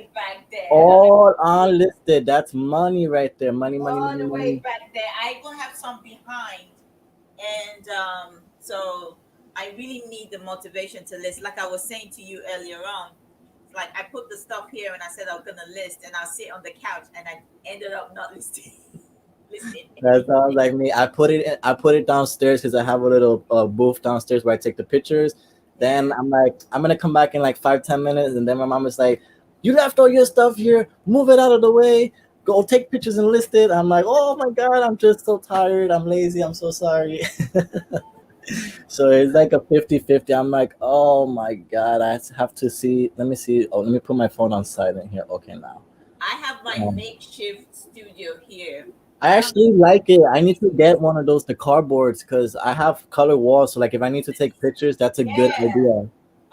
back there. All unlisted. That's money right there. Money, money, All money, the way money. back there. I will have some behind, and so I really need the motivation to list. Like I was saying to you earlier on, like I put the stuff here, and I said I'm gonna list, and I'll sit on the couch, and I ended up not listing listing That anything. sounds like me. I put it downstairs because I have a little booth downstairs where I take the pictures. Then Yeah. I'm like, I'm gonna come back in like 5 10 minutes, and then my mom is like, "You left all your stuff here. Move it out of the way. Go take pictures and list it." I'm like, "Oh my god, I'm just so tired. I'm lazy. I'm so sorry." So it's like a 50-50. I'm like, "Oh my god, I have to see. Let me see. Oh, let me put my phone on silent here. Okay, now." I have my Um, makeshift studio here. I I don't know actually if you like can it. I see need it. to get one of those the cardboards because I have color walls. So like if I need to take pictures, that's a good Yeah. idea.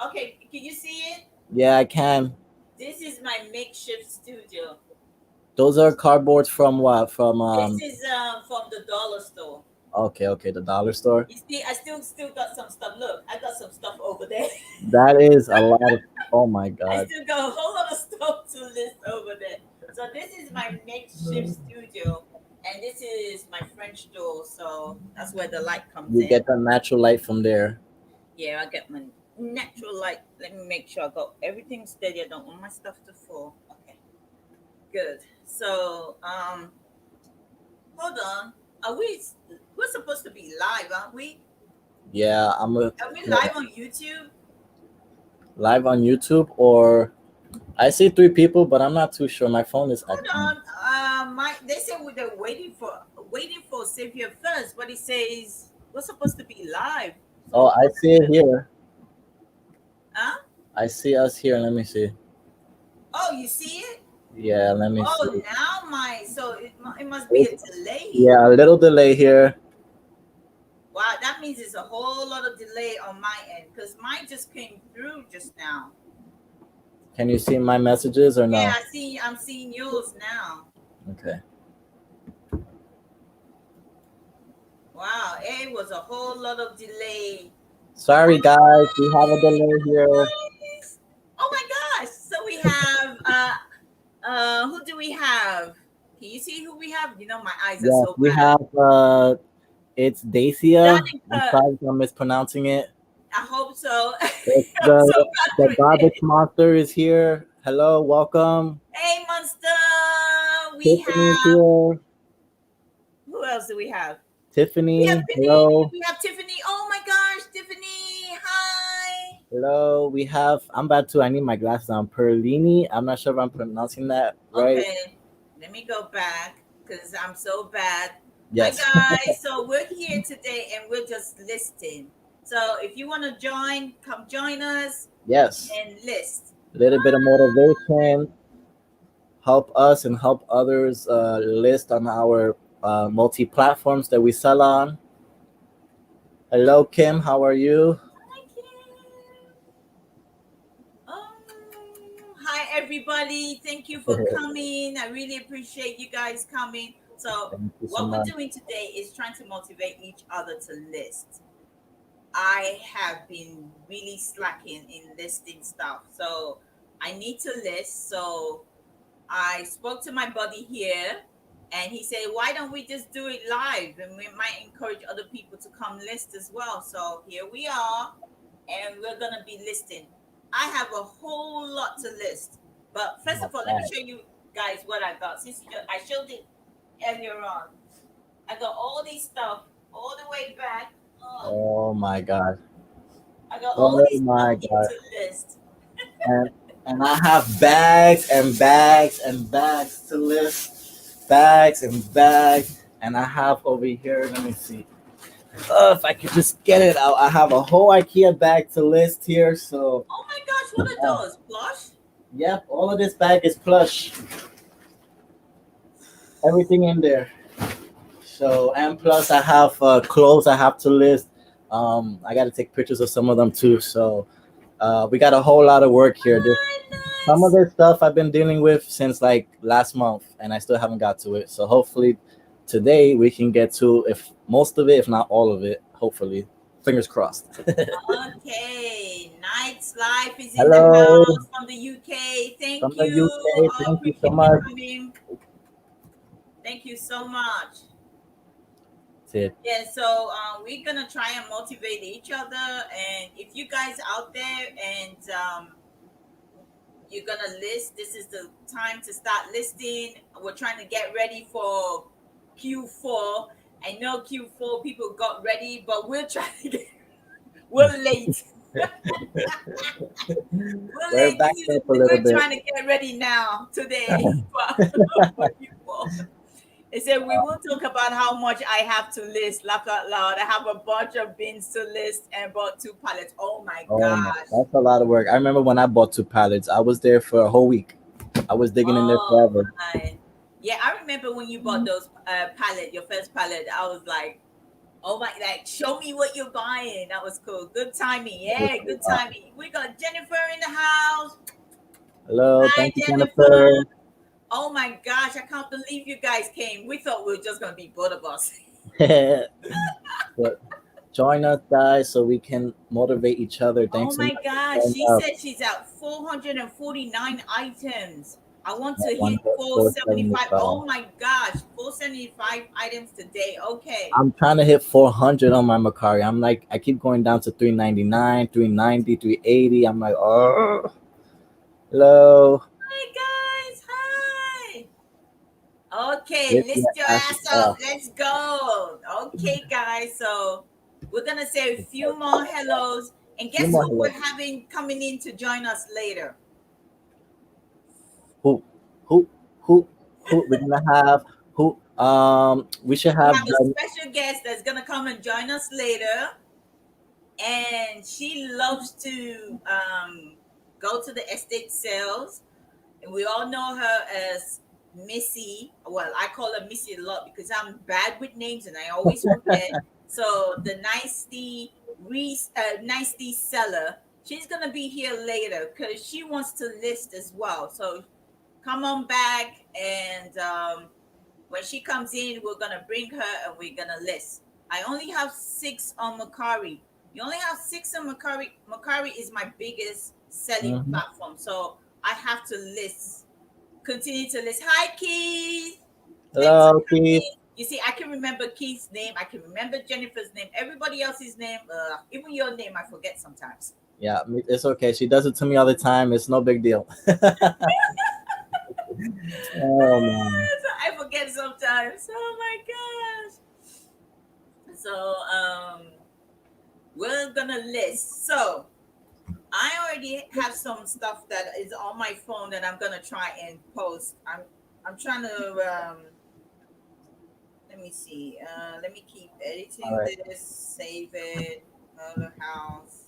Okay, can you see it? Yeah, I can. This is my makeshift studio. Those are cardboards from what? From This is from the dollar store. okay, okay, the dollar store. You see, I still got some stuff. Look, I got some stuff over there. That is a lot of, oh my I god. still got a whole lot of stuff to list over there. So this is my makeshift studio, and this is my French door. So that's where the light comes You in. get the natural light from there. Yeah, I get my natural light. Let me make sure I got everything steady. I don't want my stuff to fall. Okay, good. So hold on. Are we? We're supposed to be live, aren't we? Yeah, Are we live on YouTube? live on YouTube or I see three people, but I'm not too sure. My phone is Hold acting. on. My they said they're waiting for Savior first, but it says we're supposed to be live. Oh, So I what's see it this? here. Huh? I see us here. Let me see. Oh, you see it? Yeah, let me Oh, see. now my so it must be a It's, delay. yeah, a little delay here. Wow, that means it's a whole lot of delay on my end because mine just came through just now. Can you see my messages or Yeah, no? I see. I'm seeing yours now. Okay. Wow, it was a whole lot of delay. Sorry, guys. We have a Hi, delay here. guys. Oh my gosh! So we have who do we have? Can you see who we have? You know my eyes are Yes, so we bad. have. It's Dacia. I'm Danica, sorry if I'm mispronouncing it. I hope so. It's I'm so bad the with garbage it. monster is here. Hello, welcome. Hey Monster, we Tiffany's have here. who else do we have? We have Tiffany, Tiffany. hello. We have Tiffany. Oh my gosh, Tiffany! Hi. Hello. We have. I'm about to. I need my glasses on. Perlini. I'm not sure if I'm pronouncing that right. Okay, let me go back because I'm so bad. Hi Yes. guys, so we're here today and we're just listing. So if you want to join, come join us Yes. and list. A little bit of motivation. Help us and help others list on our multi platforms that we sell on. Hello, Kim. How are you? Thank you. Hi everybody. Thank you for coming. I really appreciate you guys coming. So Thank you so what we're much. doing today is trying to motivate each other to list. I have been really slacking in listing stuff. So I need to list. So I spoke to my buddy here and he said, why don't we just do it live? And we might encourage other people to come list as well. So here we are, and we're going to be listing. I have a whole lot to list. But first of Not all, let me bad. show you guys what I got. Since I showed it earlier on, I got all these stuff all the way back. Oh, Oh my God. I got all Oh these stuff my here God. to list. And and I have bags and bags and bags to list. Bags and bags. And I have over here, let me see. If I could just get it out. I have a whole IKEA bag to list here. So, Oh my gosh, what are those? Plush? yep, all of this bag is plush. Everything in there. So, and plus I have clothes I have to list. I got to take pictures of some of them too. So, we got a whole lot of work here. Ah, Some of nice. this stuff I've been dealing with since like last month, and I still haven't got to it. So hopefully today we can get to if most of it, if not all of it. Hopefully. Fingers crossed. Okay, Night's Life is in the Hello house from the UK. Thank from the you. UK. Thank you so Appreciate you much. coming. Thank you so much. That's it. Yeah, so we're gonna try and motivate each other. And if you guys out there and you're gonna list, this is the time to start listing. We're trying to get ready for Q4. I know Q4 people got ready, but we're trying to get. We're late. We're We're late. backed up a little We're bit. trying to get ready now today for Q4. They said we will talk about how much I have to list. Laugh out loud. I have a bunch of bins to list and bought 2 pallets. Oh my Oh my, gosh. that's a lot of work. I remember when I bought 2 pallets. I was there for a whole week. I was digging in there Oh forever. my. Yeah, I remember when you bought those pallet, your first pallet. I was like, oh my, like show me what you're buying. That was cool. Good timing. It was Yeah, a good lot. timing. We got Jennifer in the house. Hello, Hi, thank you, Jennifer. Jennifer. Oh my gosh, I can't believe you guys came. We thought we were just gonna be both of us. But join us, guys, so we can motivate each other. Oh Thanks so my much for gosh, showing she up. said she's at 449 items. I want to That one hit hit 475. 475. Oh my gosh, 475 items today. Okay. I'm trying to hit 400 on my Macari. I'm like, I keep going down to 399, 390, 380. I'm like, oh, hello. Hi guys, hi. Okay, Lift list your your asses ass up. off. Let's go. Okay, guys. So we're gonna say a few more hellos. And Few guess more who we're hellos. having coming in to join us later? Who, who, who? We're gonna have who? We should We have have a the. special guest that's gonna come and join us later. And she loves to go to the estate sales. And we all know her as Missy. Well, I call her Missy a lot because I'm bad with names and I always forget. So the nicety seller, she's gonna be here later because she wants to list as well. So come on back, and when she comes in, we're gonna bring her and we're gonna list. I only have 6 on Macari. You only have 6 on Macari. Macari is my biggest selling Mhm. platform, so I have to list. Continue to list. Hi, Keith. Thanks for Hello, Keith. coming. You see, I can remember Keith's name. I can remember Jennifer's name. Everybody else's name, even your name, I forget sometimes. Yeah, it's okay. She does it to me all the time. It's no big deal. Oh man. So I forget sometimes. Oh my gosh. So we're gonna list. So I already have some stuff that is on my phone that I'm gonna try and post. I'm trying to let me see. Let me keep All editing right. this, save it, other house.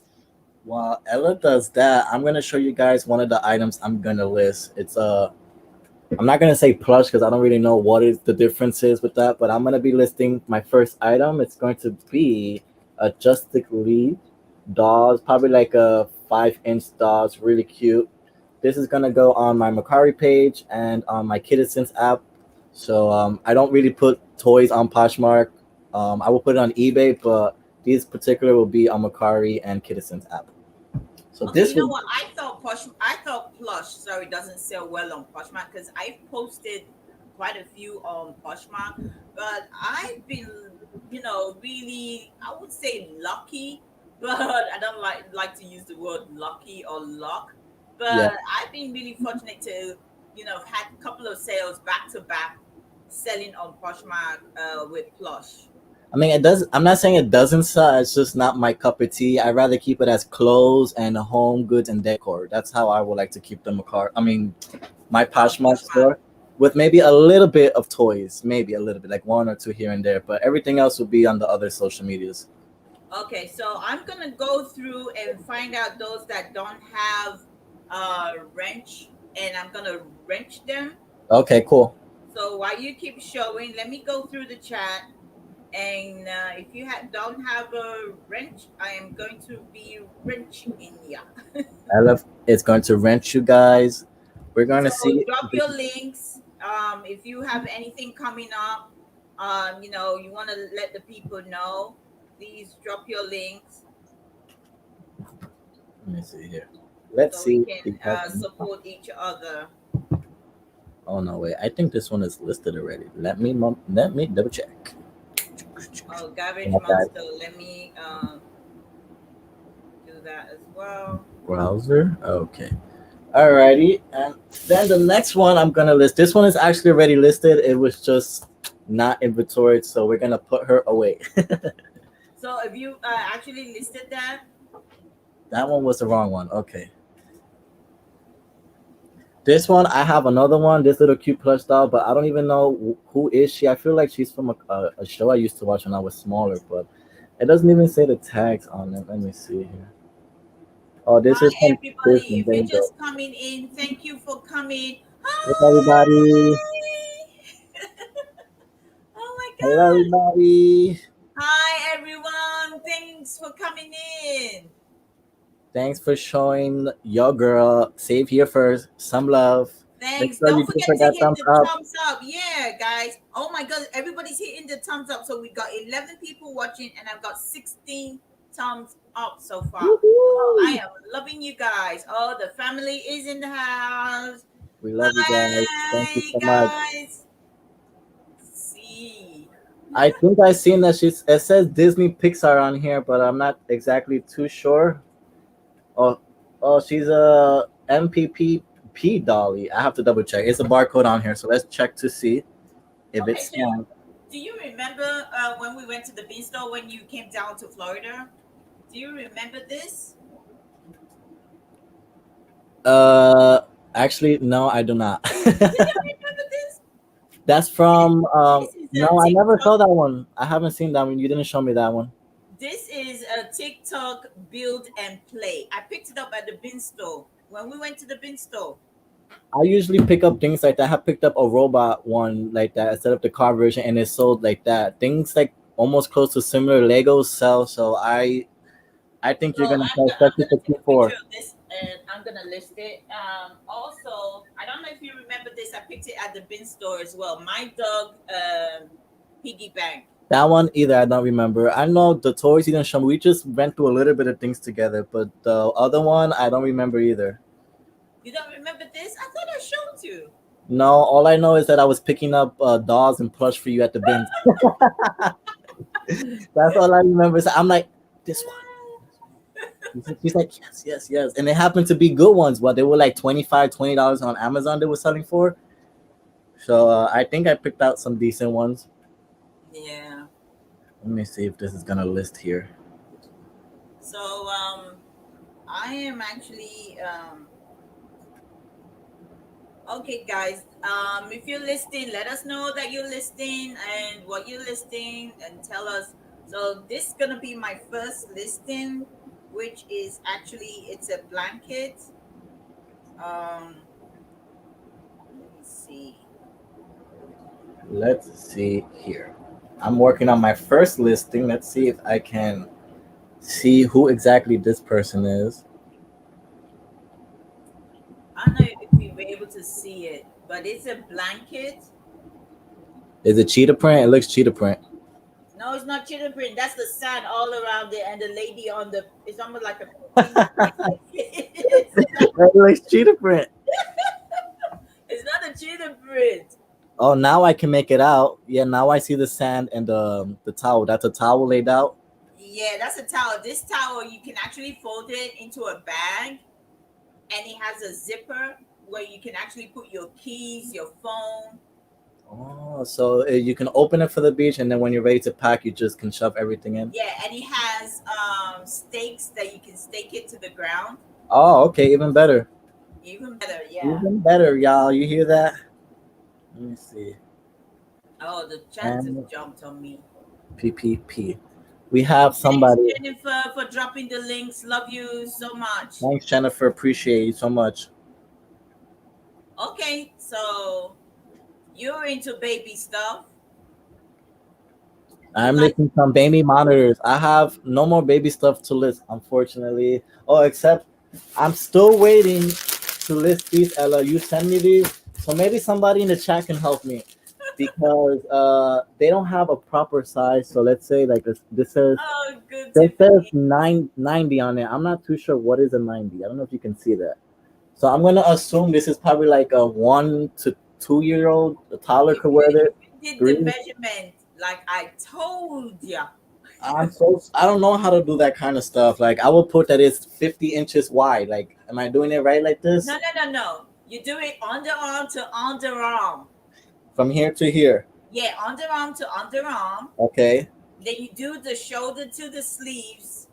While Ella does that, I'm gonna show you guys one of the items I'm gonna list. It's I'm not gonna say plush because I don't really know what is the difference is with that, but I'm gonna be listing my first item. It's going to be a Justice League dolls, probably like a 5 inch dolls, really cute. This is gonna go on my Macari page and on my Kittensens app. So I don't really put toys on Poshmark. I will put it on eBay, but these particular will be on Macari and Kittensens app. So Okay, this you know will what? I thought plush. Sorry, doesn't sell well on Poshmark because I've posted quite a few on Poshmark, but I've been, really, I would say lucky, but I don't like to use the word lucky or luck. yeah. But I've been really fortunate to, had a couple of sales back to back, selling on Poshmark with plush. I mean, it does. I'm not saying it doesn't sell. It's just not my cup of tea. I rather keep it as clothes and home goods and decor. That's how I would like to keep them. A car. I mean, my On Poshmark Poshmark. store with maybe a little bit of toys, maybe a little bit, like one or two here and there. But everything else would be on the other social medias. Okay, so I'm gonna go through and find out those that don't have wrench, and I'm gonna wrench them. Okay, cool. So while you keep showing, let me go through the chat. And if you don't have a wrench, I am going to be wrenching ya. I love. It's going to rent you guys. We're going So to see. drop your links. If you have anything coming up, you want to let the people know. please drop your links Let me see here. Let's so we see. can If we have any- support each other. Oh no, wait. I think this one is listed already. Let me double check. Oh, garbage Yeah, guys. monster. Let me do that as well. Browser. Okay. Alrighty. And then the next one I'm gonna list. This one is actually already listed. It was just not inventoried, so we're gonna put her away. So if you actually listed that, That one was the wrong one. Okay. This one, I have another one. This little cute plush doll, but I don't even know who is she. I feel like she's from a show I used to watch when I was smaller, but it doesn't even say the tags on it. Let me see here. Oh, this hi is from everybody. Disney. If There you're you go. just coming in, thank you for coming. Hey everybody. Hi. Oh my Hello god. everybody. Hi everyone. Thanks for coming in. Thanks for showing your girl Save Here First some love. Make Thanks. sure you Don't give forget her to that hit thumbs the up. thumbs up. Yeah, guys. Oh my god, everybody's hitting the thumbs up. So we got 11 people watching and I've got 16 thumbs up so far. Oh, I Woohoo! am loving you guys. Oh, the family is in the house. We love you guys. Thank you Hi so much. guys. See. I think I seen that it says Disney Pixar on here, but I'm not exactly too sure. Oh, oh, she's a MPPP dolly. I have to double check. It's a barcode on here, so let's check to see if Okay, it's so scanned. do you remember when we went to the beanstalk when you came down to Florida? Do you remember this? Uh, actually, no, I do not. Do you remember this? That's This, from this is a no, I never TikTok. saw that one. I haven't seen that one. You didn't show me that one. This is a TikTok build and play. I picked it up at the bin store when we went to the bin store. I usually pick up things like that. I have picked up a robot one like that instead of the car version, and it's sold like that. Things like almost close to similar Legos sell. So I think So you're gonna sell, I'm especially gonna for take a picture Q4. of this and I'm gonna list it. Also, I don't know if you remember this. I picked it at the bin store as well. My dog, piggy bank. That one either I don't remember. I know the toys you didn't show me. We just went through a little bit of things together, but the other one I don't remember either. You don't remember this? I thought I showed you. No, all I know is that I was picking up dolls and plush for you at the bins. That's all I remember. So I'm like, this one. He's like, yes, yes, yes. And they happened to be good ones. What they were like $25, $20 on Amazon they were selling for. So I think I picked out some decent ones. Yeah. Let me see if this is gonna list here. So I am actually okay, guys. If you're listing, let us know that you're listing and what you're listing, and tell us. So this is gonna be my first listing, which is actually it's a blanket. Let me see. Let's see here. I'm working on my first listing. Let's see if I can see who exactly this person is. I don't know if we were able to see it, but it's a blanket. Is it cheetah print? It looks cheetah print. No, it's not children print. That's the sand all around it, and the lady on the. It's almost like a pink. it's It looks cheetah print. it's not a children print. Oh, now I can make it out. Yeah, now I see the sand and the towel. That's a towel laid out. Yeah, that's a towel. This towel you can actually fold it into a bag, and it has a zipper where you can actually put your keys, your phone. Oh, so you can open it for the beach, and then when you're ready to pack, you just can shove everything in. Yeah, and it has stakes that you can stake it to the ground. Oh, okay, even better. Even better, yeah. Even better, y'all. You hear that? Let me see. Oh, the chat just And jumped on me. PPP. We have Thanks, somebody. Jennifer, for dropping the links. Love you so much. Thanks, Jennifer. Appreciate you so much. Okay, so you're into baby stuff. You I'm like listing some baby monitors. I have no more baby stuff to list, unfortunately. Oh, except I'm still waiting to list these. Ella, you send me these, so maybe somebody in the chat can help me. because they don't have a proper size. So let's say like Oh, good, this says Tiffany. 990 on it. I'm not too sure what is a 90. I don't know if you can see that. So I'm gonna assume this is probably like a 1 to 2 year old. A toddler You could wear you it. did the Three. measurement like I told you. I don't know how to do that kind of stuff. Like I will put that it's 50 inches wide. Like, am I doing it right like No, this? no, no, no. You do it underarm to underarm. From here to here. Yeah, underarm to underarm. Okay. Then you do the shoulder to the sleeves,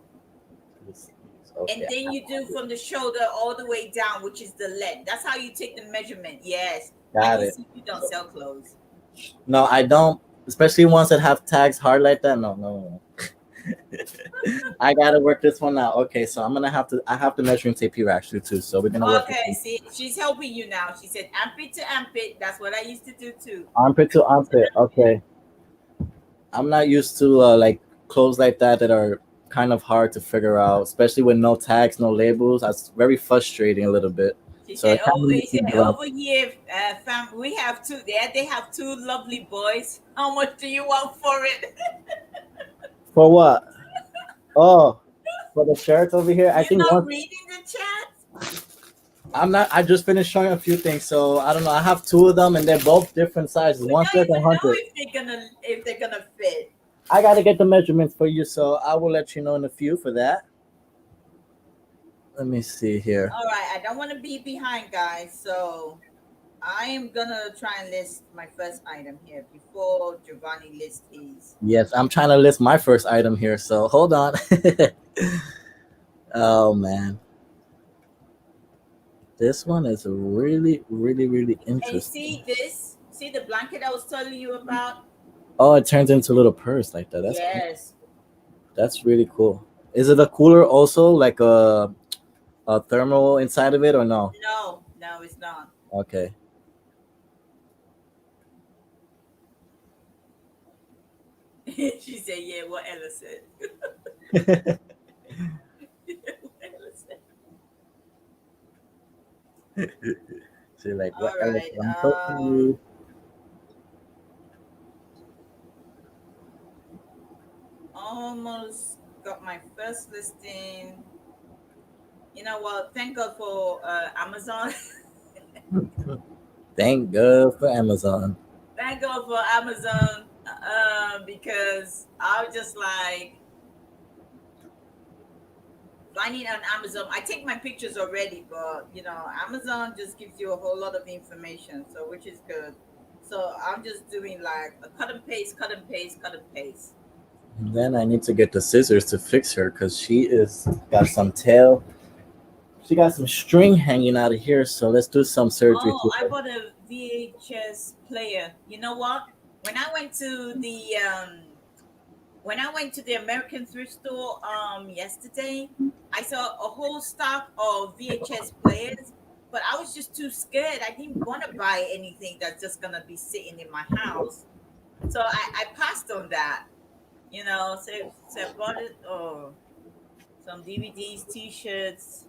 and Okay. then you do from the shoulder all the way down, which is the length. That's how you take the measurement. Yes, I Got can it. see you don't sell clothes. No, I don't. Especially ones that have tags hard like that. No, no, no. I gotta work this one out. Okay, so I'm gonna have to. I have the measuring tape here actually too. So we're gonna work this Okay, one. see, she's helping you now. She said armpit to armpit. That's what I used to do too. Armpit to Armpit to armpit. armpit. Okay. I'm not used to like clothes like that are kind of hard to figure out, especially with no tags, no labels. That's very frustrating a little bit. She So said, it kind "Oh, of he makes me said give up. over here, fam, we have two. Yeah, they have two lovely boys. How much do you want for it? For what? Oh, for the shirts over here. I You're think not one. reading the chat. I'm not. I just finished showing a few things, so I don't know. I have two of them, and they're both different sizes. We One don't says even know 100. if they're gonna fit. I gotta get the measurements for you, so I will let you know in a few for that. Let me see here. All right, I don't want to be behind, guys. So I am gonna try and list my first item here before Giovanni lists his. Yes, I'm trying to list my first item here, so hold on. Oh man, this one is really, really, really And interesting. see this? See the blanket I was telling you about? Oh, it turns into a little purse like that. That's cool. Yes. That's really cool. Is it a cooler also, like a thermal inside of it, or no? No, no, it's not. Okay. She said, "Yeah, what Ella said." What Ella said. So like, what All else? right. I'm so confused. Almost got my first listing. You know what? Thank God for Amazon. Thank God for Amazon. Thank God for Amazon, because I was just like finding on Amazon. I take my pictures already, but Amazon just gives you a whole lot of information, so which is good. So I'm just doing like a cut and paste, cut and paste, cut and paste. And then I need to get the scissors to fix her because she is got some tail. She got some string hanging out of here. So let's do some surgery Oh, to I her. bought a VHS player. You know what? When I went to the American thrift store yesterday, I saw a whole stock of VHS players, but I was just too scared. I didn't want to buy anything that's just gonna be sitting in my house. So I passed on that. So I bought it. Oh, some DVDs, T-shirts,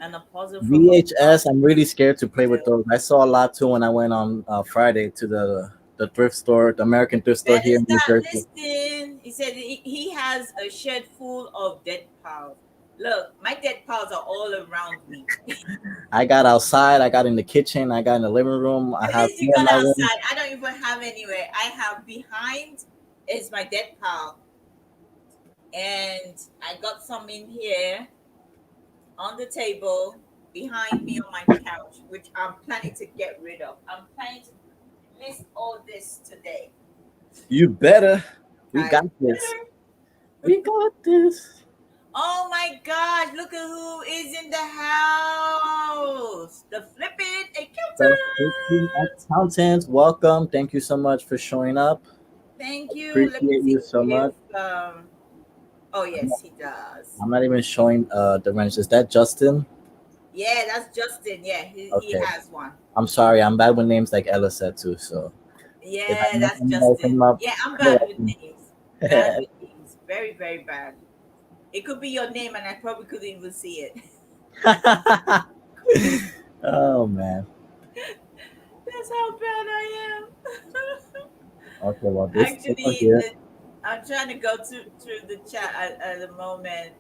and a puzzle from a VHS. I'm really scared to play with bill. those. I saw a lot too when I went on Friday to the thrift store, the American thrift store Better here in New start Jersey. listening. He said he has a shed full of dead pals. Look, my dead pals are all around me. I got outside. I got in the kitchen. I got in the living room. I At have least you here in got my room. outside. I don't even have anywhere. I have behind is my dead pal, and I got some in here on the table behind me on my couch, which I'm planning to get rid of. I'm planning to list all this today. You better. We I got this. better. We got this. Oh my gosh, look at who is in the house. The flipping The freaking accountant. accountant, welcome. Thank you so much for showing up. Thank you. Let me Appreciate see you so if much. oh yes, he does. I'm not even showing the wrench. Is that Justin? Yeah, that's Justin. Yeah, he Okay. has one. I'm sorry. I'm bad with names like Ella said too. So if I Yeah, that's memorize Justin. him up, Yeah, I'm bad correct with me. names. Bad with names. Very, very bad. It could be your name and I probably couldn't even see it. Oh man. That's how bad I am. Okay, well this one Actually, here. I'm trying to go through the chat at the moment.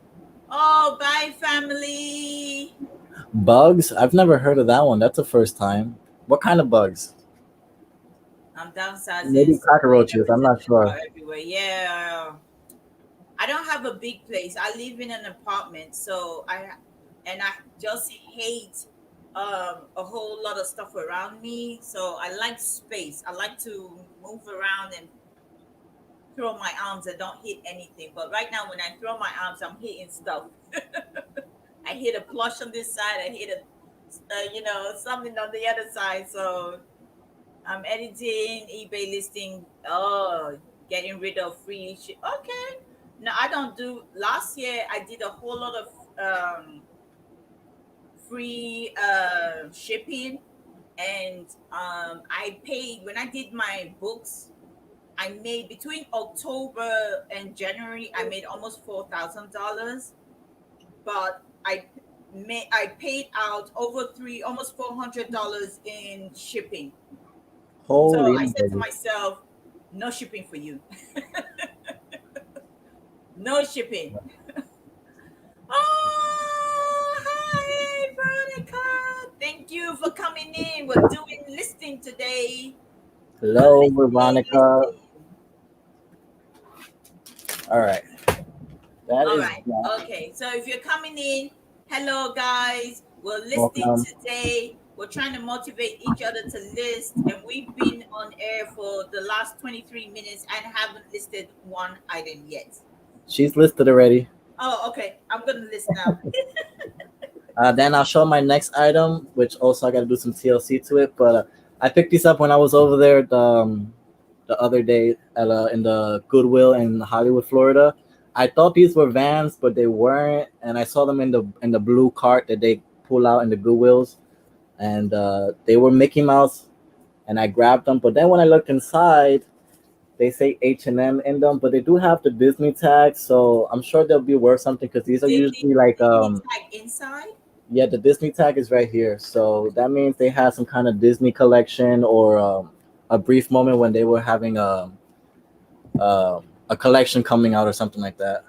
Oh, bye, family. Bugs? I've never heard of that one. That's the first time. What kind of bugs? I'm downsizing, Maybe so cockroaches. I'm not representatives are sure. everywhere. Yeah, I don't have a big place. I live in an apartment, so I just hate a whole lot of stuff around me. So I like space. I like to move around and throw my arms and don't hit anything. But right now, when I throw my arms, I'm hitting stuff. I hit a plush on this side. I hit something on the other side. So I'm editing, eBay listing. Oh, getting rid of free shit. Okay. No, I don't do. Last year, I did a whole lot of free shipping, and I paid when I did my books. I made between October and January. I made almost $4,000, but I paid out over three almost $400 in shipping. So Holy I said to moly. myself, no shipping for you. No shipping. Oh, hi, Veronica. Thank you for coming in. We're doing listing today. Hello, Listing, Veronica. listing. All right, that All is right. that. Okay. So if you're coming in, hello, guys. We're listing Welcome. today. We're trying to motivate each other to list. And we've been on air for the last 23 minutes and haven't listed one item yet. She's listed already. Oh, okay. I'm going to list now. Then I'll show my next item, which also I got to do some TLC to it. But I picked these up when I was over there the other day in the Goodwill in Hollywood, Florida. I thought these were Vans, but they weren't, and I saw them in the blue cart that they pull out in the Goodwills, and they were Mickey Mouse, and I grabbed them. But then when I looked inside, they say H&M in them, but they do have the Disney tag, so I'm sure they'll be worth something because these are usually like Disney tag inside. yeah, the Disney tag is right here. So that means they had some kind of Disney collection or a brief moment when they were having a collection coming out or something like that.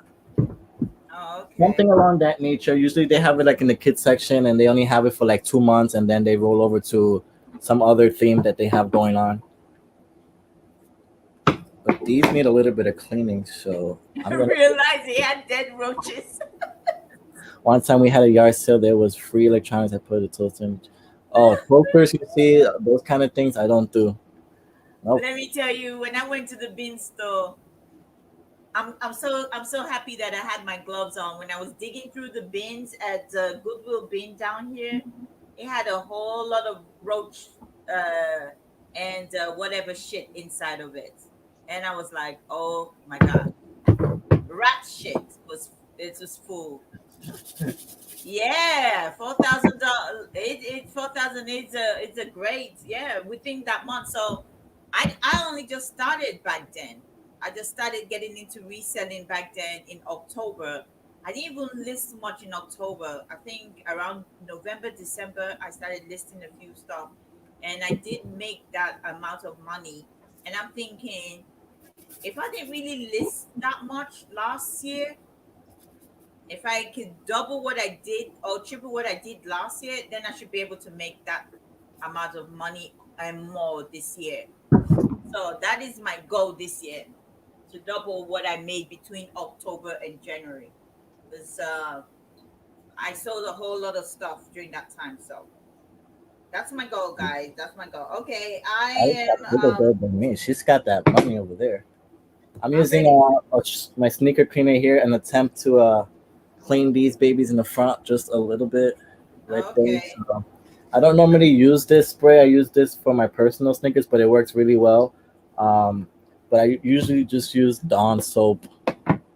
Oh, Something okay. along that nature. Usually they have it like in the kids section and they only have it for like 2 months and then they roll over to some other theme that they have going on. But these need a little bit of cleaning, so I I'm gonna. realized he had dead roaches. One time we had a yard sale, there was free electronics. I put a toaster in. Oh, pokers, you see those kind of things I don't do. Nope. Let me tell you, when I went to the bin store, I'm so happy that I had my gloves on. When I was digging through the bins at the Goodwill bin down here, it had a whole lot of roach and whatever shit inside of it, and I was like, oh my god, rat shit was full. Yeah, $4,000. It 4,000 is a great, yeah, within that month. So I only just started back then. I just started getting into reselling back then in October. I didn't even list much in October. I think around November, December, I started listing a few stuff, and I did make that amount of money. And I'm thinking, if I didn't really list that much last year, if I could double what I did or triple what I did last year, then I should be able to make that amount of money and more this year. So that is my goal this year, to double what I made between October and January. Because I sold a whole lot of stuff during that time. So that's my goal, guys. That's my goal. Okay, I I got am bigger goal than me. She's got that money over there. I'm I'm using ready. my sneaker cleaner here and attempt to clean these babies in the front just a little bit right there. Okay. So, I don't normally use this spray. I use this for my personal sneakers, but it works really well. Um, but I usually just use Dawn soap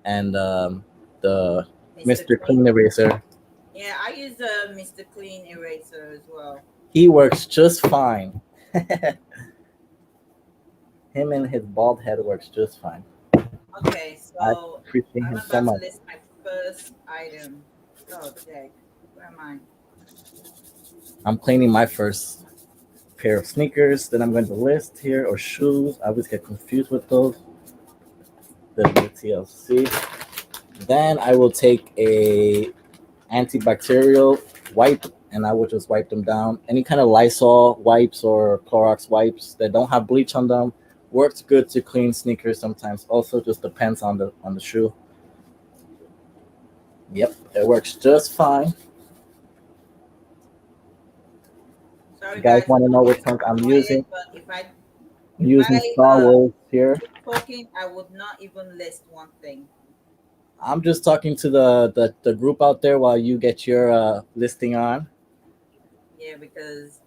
and the Mr. Mr. Clean. Clean Eraser. Yeah, I use a Mr. Clean eraser as well. He works just fine. Him and his bald head works just fine. Okay, I so appreciate I'm him so about to much. list my first item. Oh, dang. Where am I? I'm cleaning my first. pair of sneakers that I'm going to list here, or shoes. I always get confused with those. The TLC. Then I will take a antibacterial wipe, and I will just wipe them down. Any kind of Lysol wipes or Clorox wipes that don't have bleach on them works good to clean sneakers sometimes. Also, just depends on the shoe. Yep, it works just fine. You Sorry, guys guys, want to I'm know not which being ones I'm quiet, using? but I'm if using I Star Wars here. keep talking, I would not even list one thing. I'm just talking to the group out there while you get your listing on. Yeah, because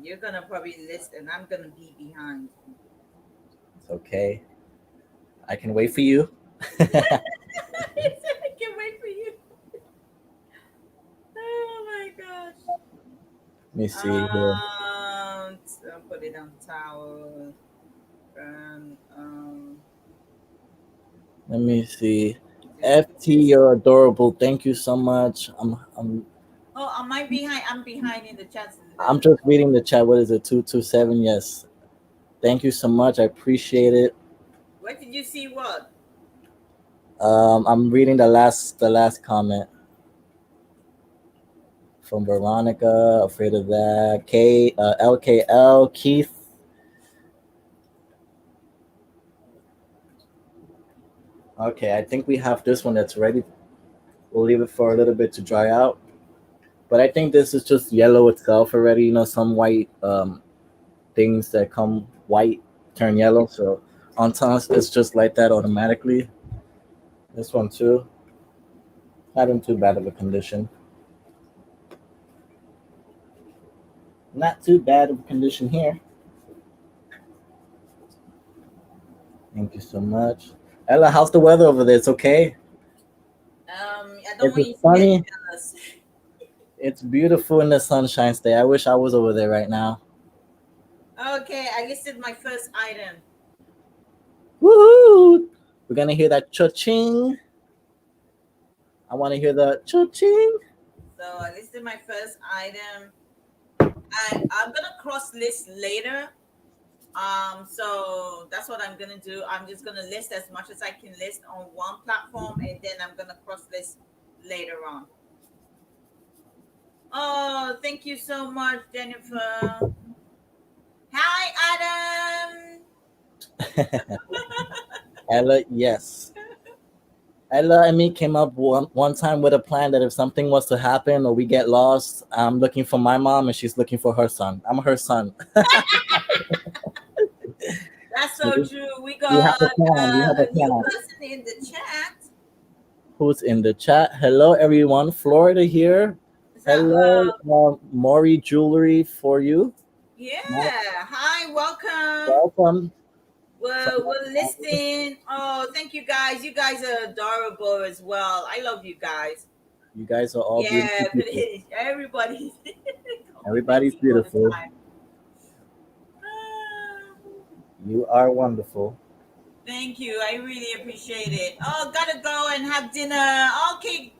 you're gonna probably list, and I'm gonna be behind. It's okay. I can wait for you. I can't wait for you. Oh my gosh. Let me see here. I'll put it on towel. Let me see. This FT, this. you're adorable. Thank you so much. Oh, am I behind? I'm behind in the chat. I'm just reading the chat. What is it? 227. Yes. Thank you so much. I appreciate it. What did you see? What? I'm reading the last comment from Veronica. Afraid of that. LKL Keith. Okay, I think we have this one that's ready. We'll leave it for a little bit to dry out. But I think this is just yellow itself already. Some white things that come white turn yellow. So on times it's just like that automatically. This one too, not in too bad of a condition. Not too bad of a condition here. Thank you so much. Ella, how's the weather over there? It's okay. I don't Is want it you to get sunny? jealous. It's beautiful in the sunshine state. I wish I was over there right now. Okay, I listed my first item. Woohoo! We're gonna hear that cha-ching. I want to hear the cha-ching. So I listed my first item. I'm gonna cross list later. So that's what I'm gonna do. I'm just gonna list as much as I can list on one platform, and then I'm gonna cross list later on. Oh, thank you so much, Jennifer. Hi, Adam. Ella, yes. Ella and me came up one time with a plan that if something was to happen or we get lost, I'm looking for my mom and she's looking for her son. I'm her son. That's So so we, true. We we have got a plan. We have a a new plan. person in the chat. Who's in the chat? Hello, everyone. Florida here. Is that Hello, Maury Jewelry for you. yeah. Now, Hi, welcome. welcome. We're listening. Oh, thank you guys. You guys are adorable as well. I love you guys. You guys are all beautiful Yeah, people. everybody Everybody's complimenting all the beautiful. time. Ah, You are wonderful. thank you. I really appreciate it. Oh, gotta go and have dinner. Okay,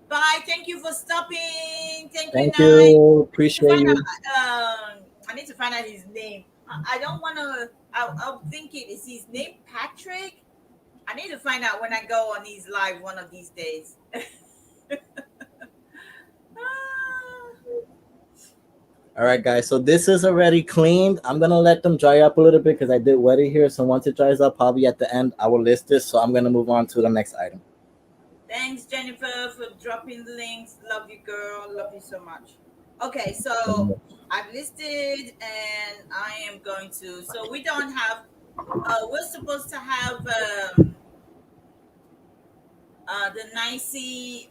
bye. Thank you for stopping. Thank you, Thank Nine. you. I need to Appreciate find you. out. I need to find out his name. I don't want to. I'll think it is his name, Patrick. I need to find out when I go on his live one of these days. Ah, All right, guys. So this is already cleaned. I'm gonna let them dry up a little bit because I did wet it here. So once it dries up, probably at the end, I will list this. So I'm gonna move on to the next item. thanks, Jennifer, for dropping the links. Love you, girl. Love you so much. Okay, So so I've listed and I am going to. So we don't have, we're supposed to have the nicey,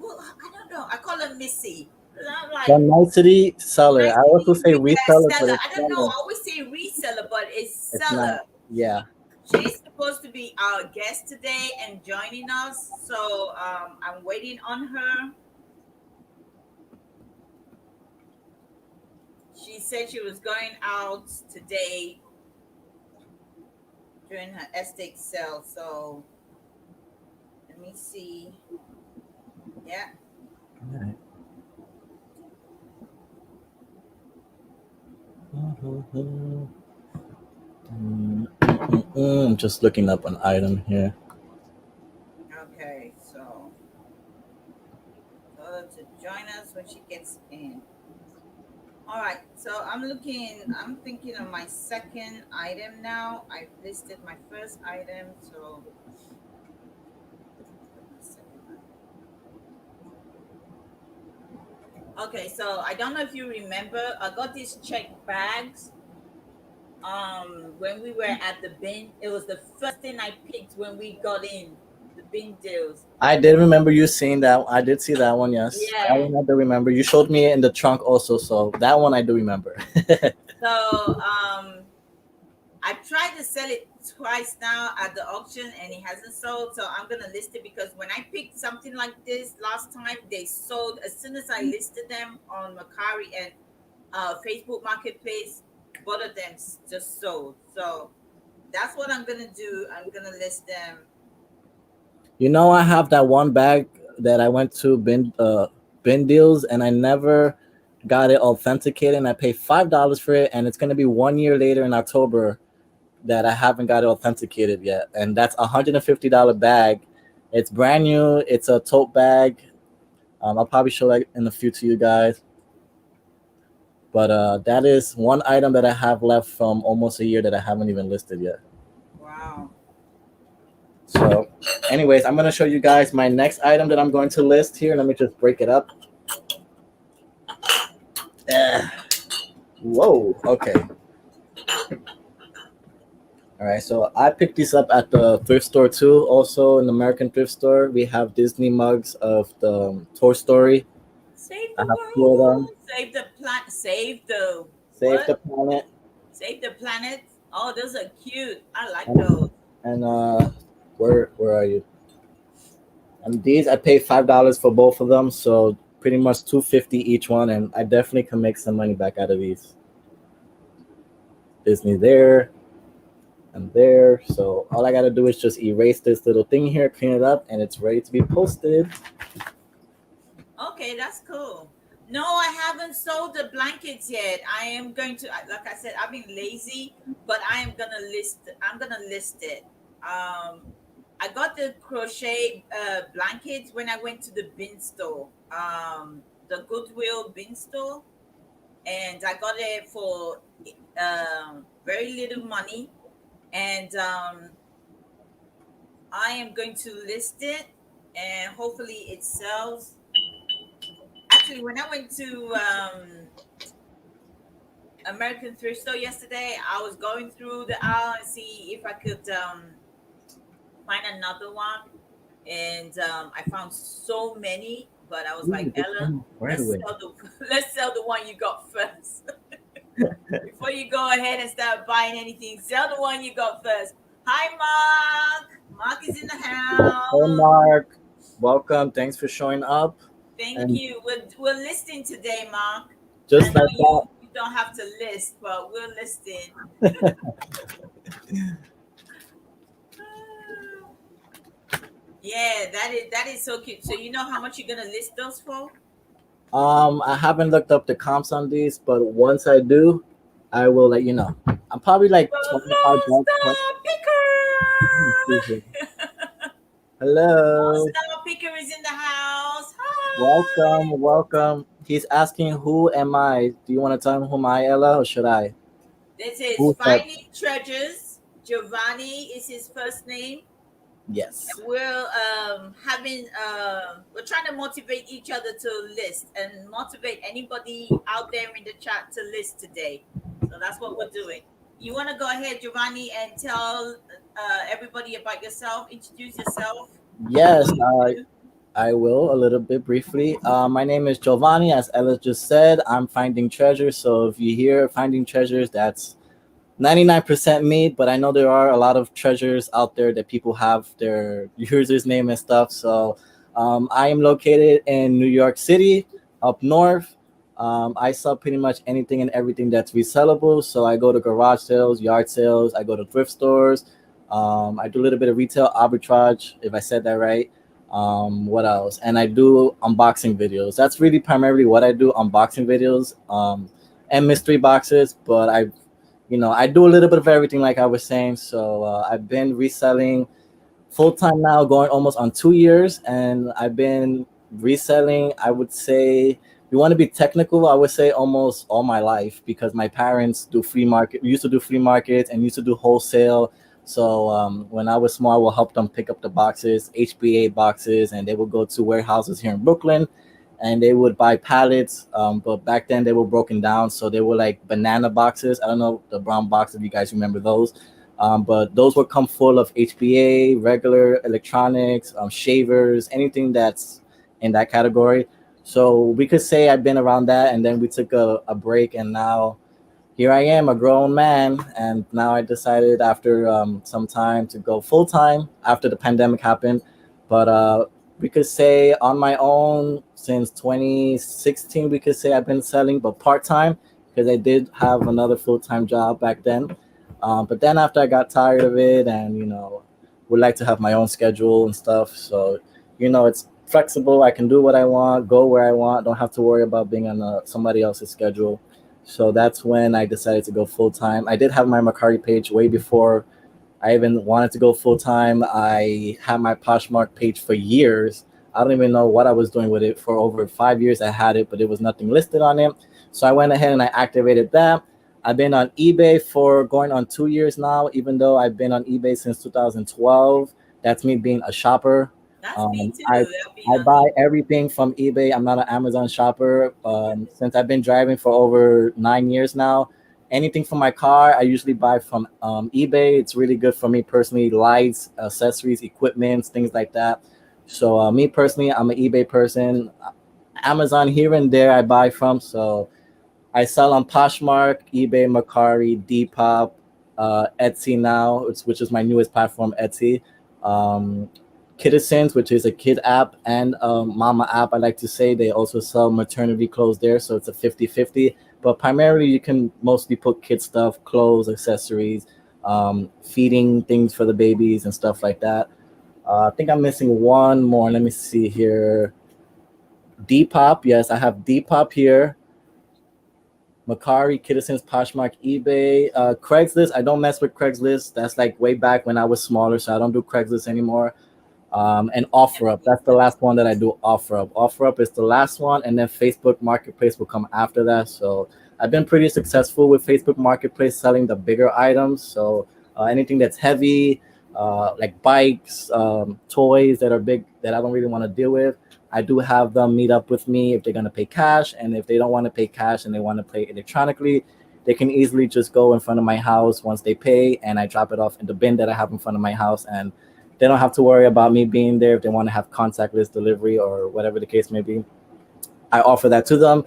well, I don't know. I call her Missy. I'm the like, nicety seller. I also say reseller, but seller. it's I don't know. seller. I always say reseller, but it's It's not. seller. Yeah. She's supposed to be our guest today and joining us. So I'm waiting on her. She said she was going out today during her estate sale. So let me see. Yeah. All right. I'm just looking up an item here. Okay, so tell her to join us when she gets in. All right, so I'm thinking of my second item now. I've listed my first item, so my second item. Okay, so I don't know if you remember, I got these check bags when we were at the bin. It was the first thing I picked when we got in the bin deals. I did remember you seeing that. I did see that one. Yes, that Yeah. one I do remember. You showed me it in the trunk also, so that one I do remember. So I've tried to sell it twice now at the auction and it hasn't sold. So I'm gonna list it because when I picked something like this last time, they sold as soon as I listed them on Macari and Facebook Marketplace. Both of them just sold. So that's what I'm gonna do. I'm gonna list them. I have that one bag that I went to bin deals, and I never got it authenticated. And I paid $5 for it, and it's gonna be 1 year later in October that I haven't got it authenticated yet. And that's $150 bag. It's brand new. It's a tote bag. I'll probably show that in a few to you guys. But that is one item that I have left from almost a year that I haven't even listed yet. Wow. So, anyways, I'm gonna show you guys my next item that I'm going to list here. Let me just break it up. Eh, Whoa. Okay. All right. So I picked these up at the thrift store too. Also, in the American thrift store, we have Disney mugs of the Toy Story. Save I the have two of world. them. Save the planet. Save the Save what? the planet. Save the planet. Oh, those are cute. I like And, those. and where are you? And these I paid $5 for both of them, so pretty much 250 each one, and I definitely can make some money back out of these. Disney there and there. So all I gotta do is just erase this little thing here, clean it up, and it's ready to be posted. Okay, that's cool. No, I haven't sold the blankets yet. I am going to, like I said, I've been lazy, but I am gonna list. I'm gonna list it. I got the crochet blankets when I went to the bin store, the Goodwill bin store, and I got it for very little money, and I am going to list it, and hopefully it sells. Actually, when I went to American thrift store yesterday, I was going through the aisle and see if I could find another one, and I found so many. But I was like, Ooh, this Ella, one right let's away. sell the let's sell the one you got first before you go ahead and start buying anything. Sell the one you got first. Hi, Mark. Mark is in the Hey house. Mark, welcome. Thanks for showing up. Thank And you. We're listing today, Mark. I just know like that, you don't have to list, but we're listing. Yeah, that is so cute. So you know how much you're gonna list those for? I haven't looked up the comps on these, but once I do, I will let you know. I'm probably like The 25 bucks. Lone Picker. Lone Hello. Star Picker is in the house. Hi. Welcome, welcome. He's asking, who am I? Do you want to tell him who I, Ella, or should I? This is Who's that? Finding Treasures. Giovanni is his first name. Yes. We're having we're trying to motivate each other to list and motivate anybody out there in the chat to list today. So that's what we're doing. You want to go ahead, Giovanni, and tell everybody about yourself, introduce yourself, Yes, what you do. I will a little bit briefly. My name is Giovanni. As Ella just said, I'm finding treasures. So if you hear finding treasures, that's 99% me, but I know there are a lot of treasures out there that people have their users name and stuff. So I am located in New York City, up north. I sell pretty much anything and everything that's resellable. So I go to garage sales, yard sales, I go to thrift stores. I do a little bit of retail arbitrage, if I said that right. What else? And I do unboxing videos. That's really primarily what I do, unboxing videos. and mystery boxes. But I do a little bit of everything, like I was saying. So I've been reselling full time now, going almost on 2 years, and I've been reselling. I would say, if you want to be technical, I would say almost all my life, because my parents do flea market, used to do flea markets, and used to do wholesale. So when I was small, I would help them pick up the boxes, HBA boxes, and they would go to warehouses here in Brooklyn, and they would buy pallets. But back then they were broken down, so they were like banana boxes. I don't know the brown boxes, if you guys remember those. But those would come full of HBA, regular electronics, shavers, anything that's in that category. So we could say I've been around that, and then we took a break, and now here I am, a grown man, and now I decided after some time to go full time after the pandemic happened. But we could say on my own since 2016, we could say I've been selling, but part time, because I did have another full time job back then. But then after I got tired of it, and would like to have my own schedule and stuff. So it's flexible. I can do what I want, go where I want. Don't have to worry about being on somebody else's schedule. So that's when I decided to go full time. I did have my Macari page way before I even wanted to go full time. I had my Poshmark page for years. I don't even know what I was doing with it. For over 5 years, I had it, but there was nothing listed on it. So I went ahead and I activated that. I've been on eBay for going on 2 years now, even though I've been on eBay since 2012. That's me being a shopper. That's me Um, too. I I've been I on buy eBay. everything from eBay. I'm not an Amazon shopper. Since I've been driving for over 9 years now, anything for my car, I usually buy from eBay. It's really good for me personally, lights, accessories, equipment, things like that. So me personally, I'm an eBay person. Amazon here and there I buy from. So I sell on Poshmark, eBay, Mercari, Depop, Etsy now, which is my newest platform, Etsy. Um, Kittesens, which is a kid app, and Mama app, I like to say. They also sell maternity clothes there, so it's a 50-50. But primarily, you can mostly put kid stuff, clothes, accessories, feeding things for the babies and stuff like that. I think I'm missing one more. Let me see here. Depop, yes, I have Depop here. Macari, Kittesons, Poshmark, eBay, Craigslist. I don't mess with Craigslist. That's like way back when I was smaller, so I don't do Craigslist anymore. And OfferUp. That's the last one that I do. OfferUp. OfferUp is the last one, and then Facebook Marketplace will come after that. So I've been pretty successful with Facebook Marketplace selling the bigger items. So anything that's heavy, like bikes, toys that are big that I don't really want to deal with. I do have them meet up with me if they're gonna pay cash, and if they don't want to pay cash and they want to pay electronically, they can easily just go in front of my house once they pay, and I drop it off in the bin that I have in front of my house, and they don't have to worry about me being there if they want to have contactless delivery or whatever the case may be. I offer that to them.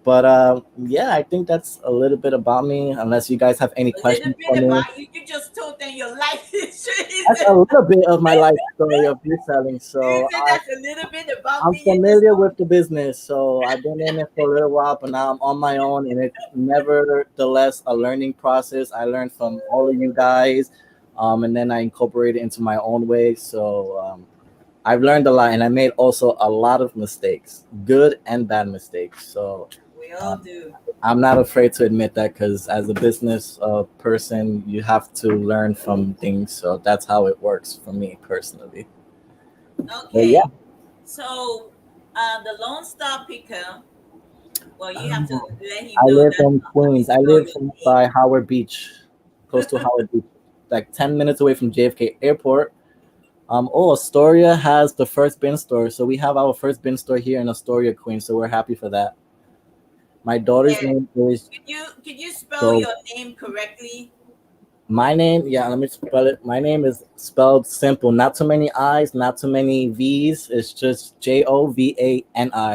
But yeah, I think that's a little bit about me. Unless you guys have any A little questions for bit me, about you. You just told them your life history. that's a little bit of my life story of reselling. You So said that's a little bit about I'm me. You just familiar told with the business. So I've been in it for a little while, but now I'm on my own, and it's nevertheless a learning process. I learned from all of you guys, and then I incorporate it into my own way. So I've learned a lot, and I made also a lot of mistakes, good and bad mistakes. So we all um, do. I'm not afraid to admit that, because as a business person, you have to learn from things. So that's how it works for me personally. But yeah, Okay. So the Lone Star Picker. Well, you have to um, let him I know live that's in not how you Queens. I spell live your by Howard Beach, close to name. Howard Beach, like 10 minutes away from JFK Airport. Astoria has the first bin store, so we have our first bin store here in Astoria, Queens. So we're happy for that. My daughter's Yeah. name is Could you spell Joe. your name correctly? My name, yeah, let me spell it. My name is spelled simple. Not too many I's, not too many V's. It's just Jovani.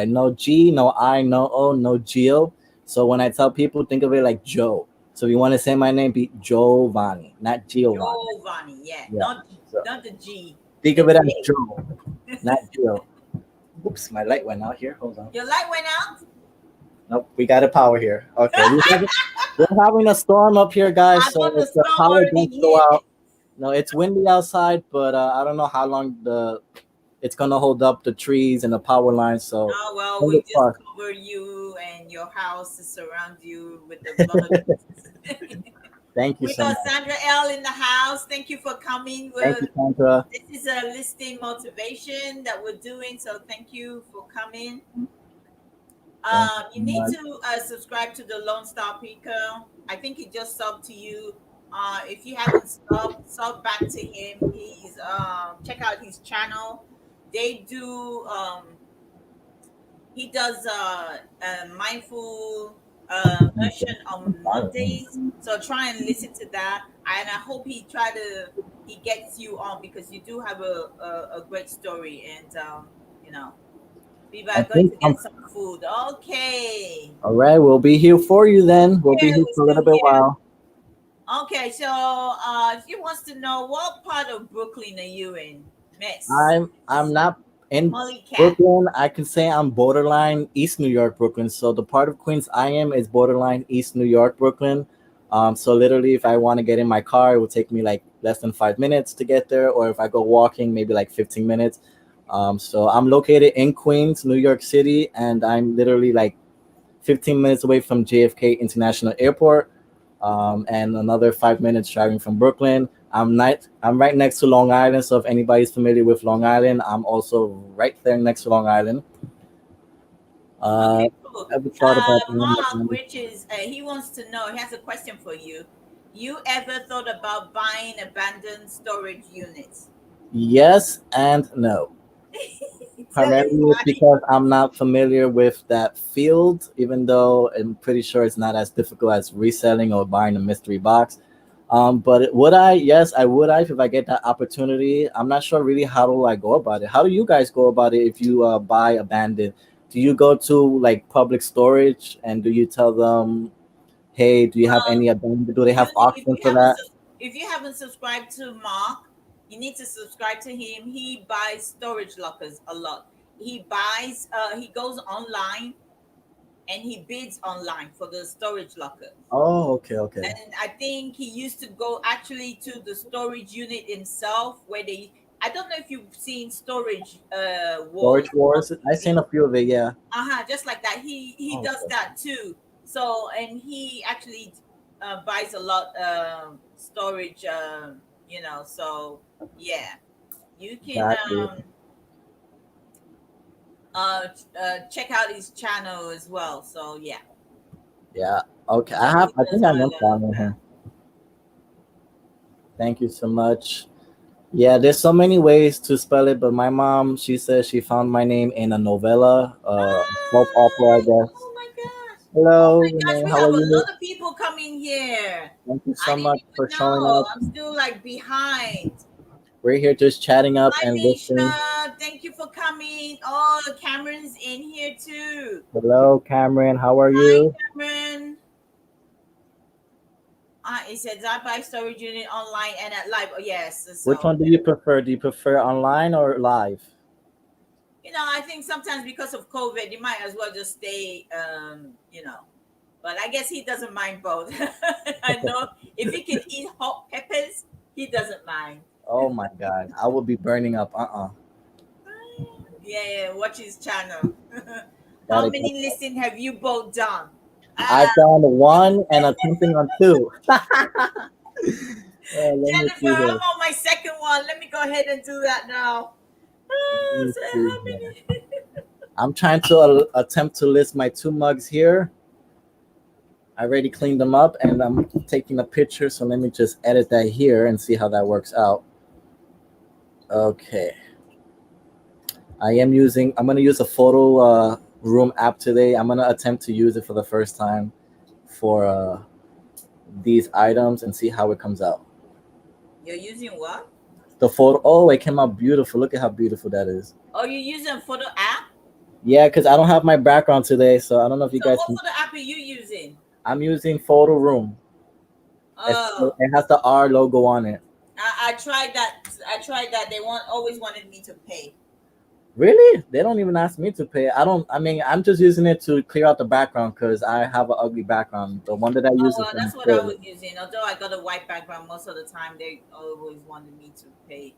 No G, no I, no O, no Gio. So when I tell people, think of it like Joe. So if you want to say my name, be Giovanni, not Giovanni. Giovanni. Yeah. Yeah. Not So not the G. think The of it as J. Joe, not Gio. Oops, my light went out here. Hold on. Your light went out. Nope, we got a power here. Okay, we're having a storm up here, guys. I So thought the if the storm power already does go hit. out, no, it's windy outside, but I don't know how long it's gonna hold up the trees and the power lines. So Oh well, we fingers just crossed. cover you and your house to surround you with the blood of Jesus. Thank you We so got much. Sandra L in the house. Thank you for coming. Thank you, With Sandra. this is a listing motivation that we're doing, so thank you for coming. Thank you You so need much. to subscribe to the Lone Star Picker. I think he just subbed to you. If you haven't sub back to him. He's check out his channel. They do he does a mindful version I'm on sorry. Mondays. So try and listen to that. And I hope he gets you on because you do have a great story. And you know, we I are going think to I'm get some food. Okay. all right. We'll be here for you then. We'll be Yeah, here we're for a still little bit here. while. Okay, so if you wants to know what part of Brooklyn are you in, Miss I'm not in Molly Cat? Brooklyn. I can say I'm borderline East New York, Brooklyn. So the part of Queens I am is borderline East New York, Brooklyn. So literally, if I want to get in my car, it will take me like less than 5 minutes to get there, or if I go walking, maybe like 15 minutes. So I'm located in Queens, New York City, and I'm literally like 15 minutes away from JFK International Airport, and another 5 minutes driving from Brooklyn. I'm right next to Long Island, so if anybody's familiar with Long Island, I'm also right there next to Long Island. Uh, Okay, cool. ever thought about buying a Mark, band? which is he wants to know. He has a question for you. You ever thought about buying abandoned storage units? Yes and no. Tell us Primarily, it's why. because I'm not familiar with that field, even though I'm pretty sure it's not as difficult as reselling or buying a mystery box. But would I? Yes, I would. I if I get that opportunity. I'm not sure really how do I go about it. How do you guys go about it if you buy abandoned? Do you go to like public storage and do you tell them, hey, do you have any abandoned? Do they have auctions for that? If you haven't subscribed to Mark, you need to subscribe to him. He buys storage lockers a lot. He goes online and he bids online for the storage lockers. Oh, okay, okay. And I think he used to go actually to the storage unit himself where they I don't know if you've seen storage wars Storage on wars. I TV. seen a few of it. Yeah. Just like that. He Oh, does okay. that too. So and he actually buys a lot storage so yeah. You can Got you. check out his channel as well. So yeah. Yeah. Okay. So he I does think I quite am a lot of following that. him. Thank you so much. Yeah, there's so many ways to spell it, but my mom, she says she found my name in a novella, soap opera, I guess. Oh my gosh. Oh Hello, my gosh, Renee. we How have are a you? lot of people coming here. Thank you I so didn't much for even showing know. up. I'm still like behind. We're here just chatting up Hi and listening. Misha. Thank you for coming. Oh, Cameron's in here too. Hello, Cameron. How are Hi you? Cameron. It says I buy storage unit online and at live. Oh yes. Which So one do you prefer? Do you prefer online or live? I think sometimes because of COVID, you might as well just stay But I guess he doesn't mind both. I know if he can eat hot peppers, he doesn't mind. Oh my God, I will be burning up. Yeah, yeah, watch his channel. How Gotta get many that. listings have you both done? Uh, I've done one and attempting on two. Let me Jennifer, see I'm here. on my second one. Let me go ahead and do that now. Let me So see how here. many? I'm trying to attempt to list my two mugs here. I already cleaned them up and I'm taking a picture. So let me just edit that here and see how that works out. Okay. I'm going to use a photo room app today. I'm going to attempt to use it for the first time for these items and see how it comes out. You're using what? The photo, oh, it came out beautiful. Look at how beautiful that is. Oh, you're using a photo app? Yeah, because I don't have my background today. So I don't know if you So guys what can. photo app are you using? I'm using Photo Room. Oh, It has the R logo on it. I tried that. I tried that. They always wanted me to pay. Really? They don't even ask me to pay. I don't. I mean, I'm just using it to clear out the background because I have an ugly background. The one that I Oh use is well, from that's what I Australia. was using. Although I got a white background most of the time, they always wanted me to pay.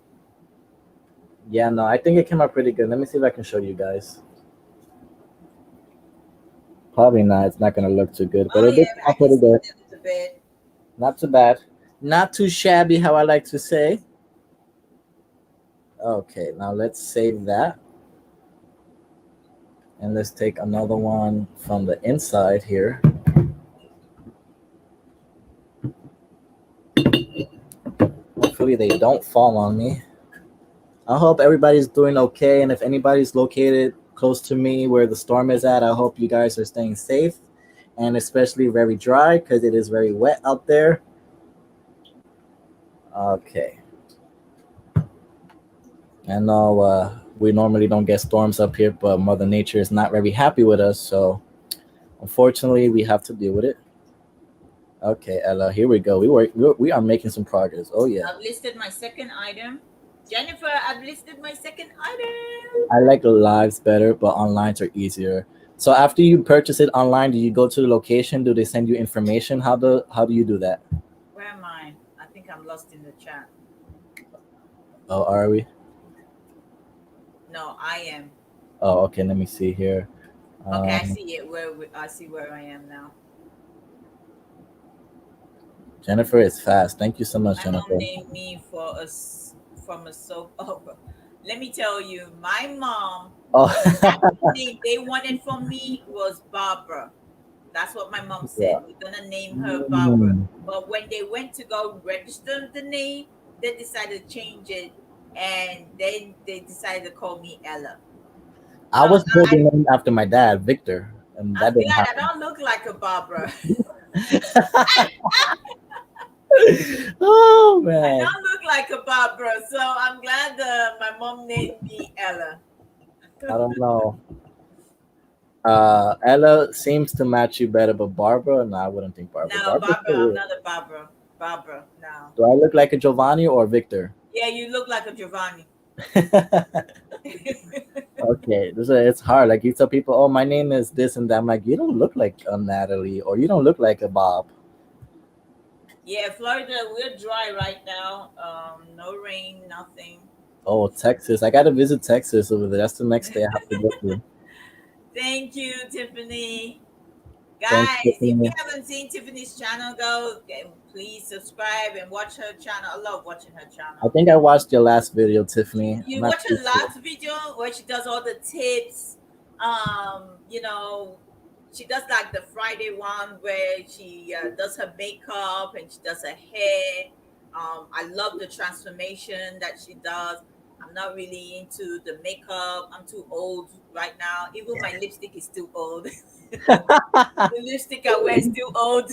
Yeah, no, I think it came out pretty good. Let me see if I can show you guys. Probably not. It's not gonna look too good, but Oh it did yeah, come I out can pretty see good. it a little bit. Not too bad. Not too shabby, how I like to say. Okay, now let's save that. And let's take another one from the inside here. Hopefully they don't fall on me. I hope everybody's doing okay, and if anybody's located close to me where the storm is at, I hope you guys are staying safe and especially very dry because it is very wet out there. Okay. I know we normally don't get storms up here, but Mother Nature is not very happy with us, so unfortunately we have to deal with it. Okay, Ella, here we go. We are making some progress. Oh yeah. I've listed my second item. Jennifer, I've listed my second item. I like the lives better, but onlines are easier. So after you purchase it online, do you go to the location? Do they send you information? How do you do that? Where am I? I think I'm lost in the chat. Oh, are we? No, I am. Oh, okay. Let me see here. Okay, I Um, see it. I see where I am now. Jennifer is fast. Thank you so much, My mom Jennifer. named me from a soap opera. Let me tell you, my mom, Oh, the exact name they wanted from me was Barbara. That's what my mom said. yeah. We're gonna name her Barbara. Mm. But when they went to go register the name, they decided to change it, and then they decided to call me Ella. I So was building named after my dad, Victor, and I'm that didn't glad I happen. don't look like a Barbara. Oh I man, don't look like a Barbara, so I'm glad my mom named me Ella. I don't know. Ella seems to match you better, but Barbara, no, I wouldn't think Barbara. No, Barbara's Barbara, so I'm weird. not a Barbara. Barbara, no. Do I look like a Giovanni or Victor? Yeah, you look like a Giovanni. Okay, it's hard. Like you tell people, "Oh, my name is this and that." I'm like, you don't look like a Natalie, or you don't look like a Bob. Yeah, Florida, we're dry right now. No rain, nothing. Oh, Texas. I gotta visit Texas over there. That's the next day I have to go to. Thank you, Tiffany. Thanks, Guys, if you Tiffany. haven't seen Tiffany's channel, go please subscribe and watch her channel. I love watching her I channel. think I watched your last video, Tiffany. I'm You not watch too her sure. last video where she does all the tips. You know, she does like the Friday one where she does her makeup and she does her hair. I love the transformation that she does. I'm not really into the makeup. I'm too old right now. Even my lipstick is too old. The lipstick I wear is too old.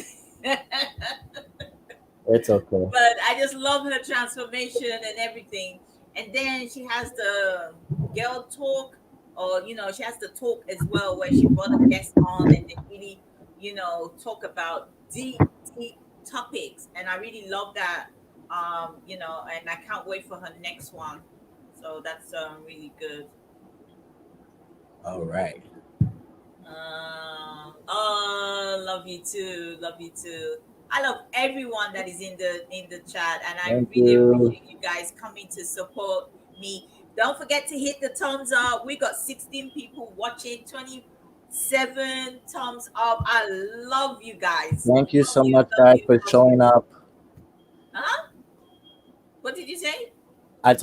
It's okay. But I just love her transformation and everything. And then she has the girl talk, or she has the talk as well, where she brought a guest on and they really, talk about deep, deep topics. And I really love that. And I can't wait for her next one. So that's really good. All right. Love you too. Love you too. I love everyone that is in the chat, and I Thank really you. appreciate you guys coming to support me. Don't forget to hit the thumbs up. We got 16 people watching, 27 thumbs up. I love you guys. Thank you Love so you, much, love guys, you, for love you. showing up. Huh? What did you say? I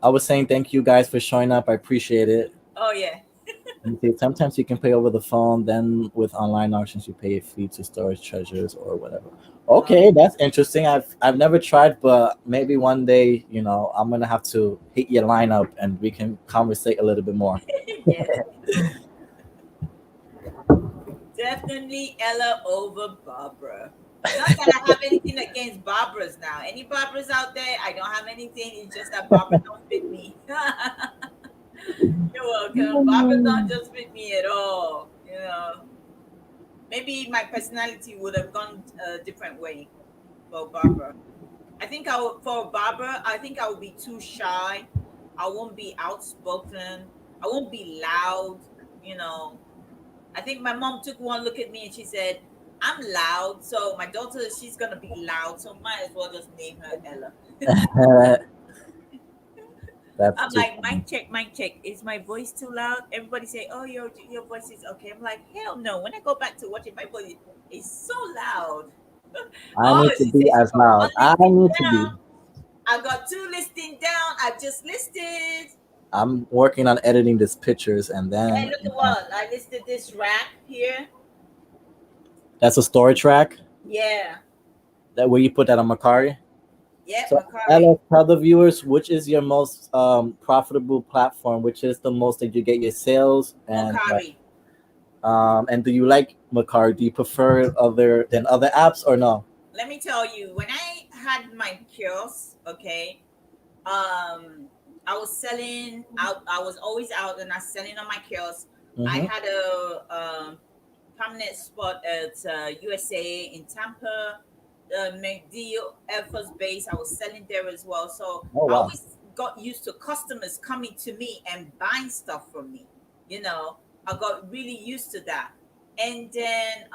was saying thank you guys for showing up. I appreciate it. Oh yeah. You see, sometimes you can pay over the phone. Then with online auctions, you pay a fee to storage treasures or whatever. Oh Okay, that's interesting. I've never tried, but maybe one day, I'm gonna have to hit your lineup and we can conversate a little bit more. yes. Definitely Ella over Barbara. Not that I have anything against Barbaras now. Any Barbaras out there? I don't have anything. It's just that Barbara don't fit me. You're welcome. Barbara don't just fit me at all. Maybe my personality would have gone a different way for Barbara. I think for Barbara, I think I would be too shy. I won't be outspoken. I won't be loud. You know, I think my mom took one look at me and she said, I'm loud. So my daughter, she's going to be loud. So might as well just name her Ella. That's I'm too like, funny. mic check. Is my voice too loud? Everybody say, oh, your voice is okay. I'm like, hell no. When I go back to watch it, my voice is so loud. I Oh, need to she be said she as got one loud. I listing need to be. down. I got two listing down. I just listed. I'm working on editing these pictures, and Hey, then look at what I listed. This rack here. that's a storage rack. Yeah, That where you put that on Macari. yeah, So Macari, Ella, tell the viewers which is your most profitable platform, which is the most that you get your sales, Macari. and do you like Macari? Do you prefer it other than other apps or no? Let me tell you, when I had my kiosk, okay, I was selling out. I was always out, and I was selling on my kiosk. I Mm-hmm. had a permanent spot at USA in Tampa, the McDeal Air Force Base. I was selling there as well. So Oh I wow. always got used to customers coming to me and buying stuff from me. You know, I got really used to that. And then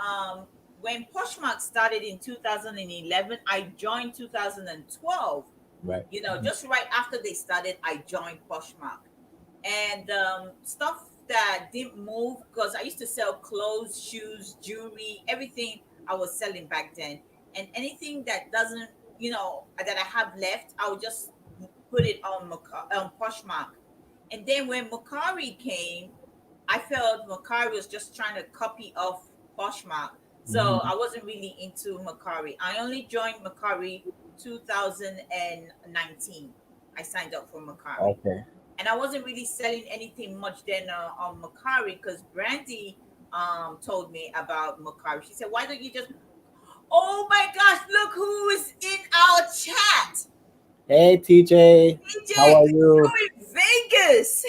when Poshmark started in 2011, I joined 2012. Right. You know, just right after they started, I joined Poshmark. And stuff that didn't move because I used to sell clothes, shoes, jewelry, everything I was selling back then. And anything that doesn't, that I have left, I would just put it on Poshmark. And then when Macari came, I felt Macari was just trying to copy off Poshmark. So Mm-hmm. I wasn't really into Macari. I only joined Macari 2019. I signed up for Macari. Okay. And I wasn't really selling anything much then on Macari because Brandy told me about Macari. She said, "Why don't you just?" Oh my gosh! Look who is in our chat. Hey TJ, DJ, how are you? you're in Vegas.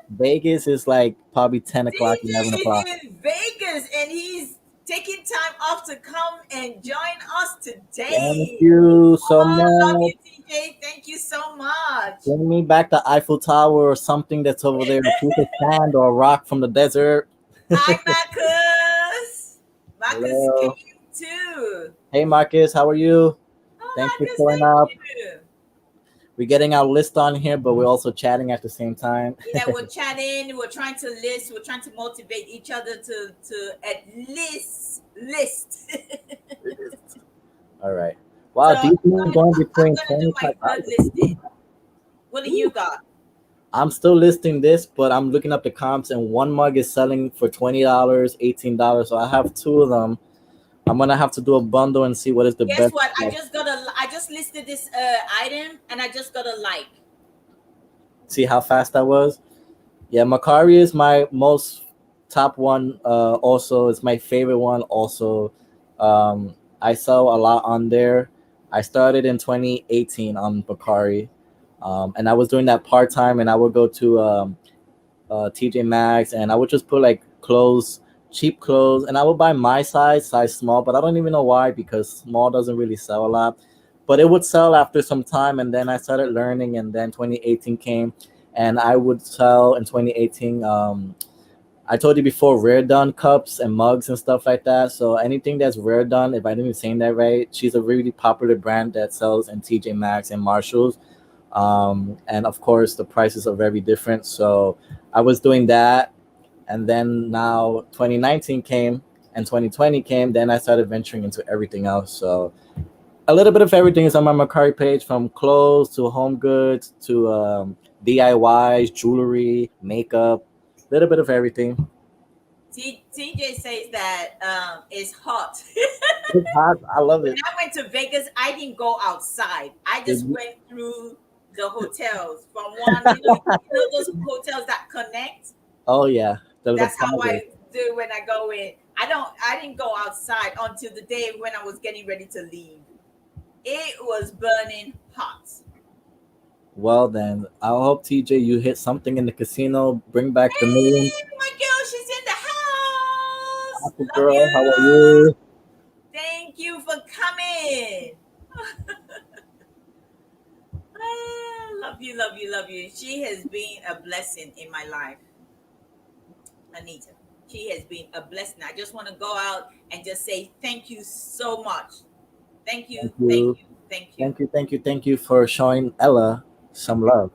Vegas is like probably 10 o'clock, DJ 11 o'clock. is in Vegas and he's taking time off to come and join us Thank today. you so Oh, love much. you, TJ. Thank you so much. Bring me back the Eiffel Tower or something that's over there, a piece of sand or a rock from the desert. Hi, Marcus. Marcus Hello. came too. Hey Marcus, how are you? Oh, Thanks for Marcus, showing thank up. you. We're getting our list on here, but we're also chatting at the same time. Yeah, we're chatting. We're trying to list. We're trying to motivate each other to at least list. All right. So Wow, these men going I'm between gonna do my 25 third dollars. listing. What do you got? I'm still listing this, but I'm looking up the comps, and one mug is selling for $20, $18. So I have two of them. I'm gonna have to do a bundle and see what is the Guess best. what? I just listed this item and I just got a like. See how fast that was. Yeah, Macari is my most top one. Also, it's my favorite one. Also, I sell a lot on there. I started in 2018 on Macari, and I was doing that part time. And I would go to TJ Maxx, and I would just put like clothes, cheap clothes, and I would buy my size small. But I don't even know why because small doesn't really sell a lot. But it would sell after some time, and then I started learning, and then 2018 came, and I would sell in 2018. I told you before, rare done cups and mugs and stuff like that. So anything that's rare done, if I didn't saying that right, she's a really popular brand that sells in TJ Maxx and Marshalls. And of course, the prices are very different. So I was doing that, and then now 2019 came and 2020 came. Then I started venturing into everything else. So a little bit of everything is on my Macari page, from clothes to home goods to DIYs, jewelry, makeup, a little bit of everything. TJ says that it's hot. It's hot. I love When it. I went to Vegas, I didn't go outside. I just It- went through the hotels from one, those hotels that connect. oh yeah, the That's how plaza. I do when I go in. I didn't go outside until the day when I was getting ready to leave. It was burning hot. Well then, I hope TJ you hit something in the casino. Bring back the millions. Hey, my girl, she's in the house. Apple Love girl, how are you. you? Thank you for coming. Love you, love you, love you. She has been a blessing in my life, Anita. She has been a blessing. I just want to go out and just say thank you so much. Thank Thank you, thank you. you, thank you. Thank you, thank you, thank you for showing Ella some love.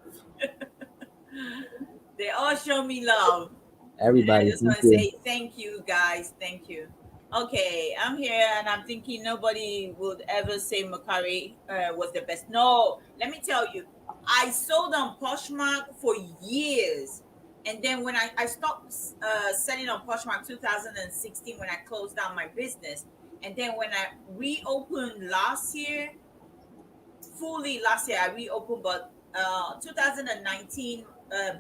They all show me love. And I Everybody, just thank want to you. say thank you, guys. Thank you. Okay, I'm here and I'm thinking nobody would ever say Macari was the best. No, let me tell you, I sold on Poshmark for years. And then when I stopped selling on Poshmark 2016 when I closed down my business. And then when I reopened last year, fully last year I reopened, but 2019,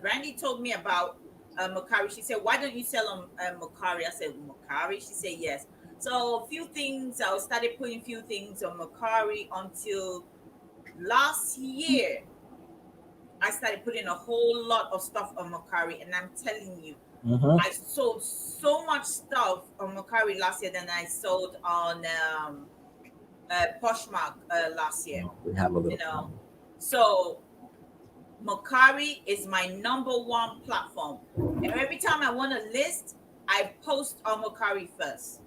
Brandy told me about Macari. She said, "Why don't you sell on Macari?" I said, "Macari." She said, "Yes." So a few things I started putting few things on Macari until last year. I started putting a whole lot of stuff on Macari, and I'm telling you, Mm-hmm. I sold so much stuff on Macari last year than I sold on Poshmark last year. We have a You little know, problem. so Macari is my number one platform. And every time I want to list, I post on Macari first.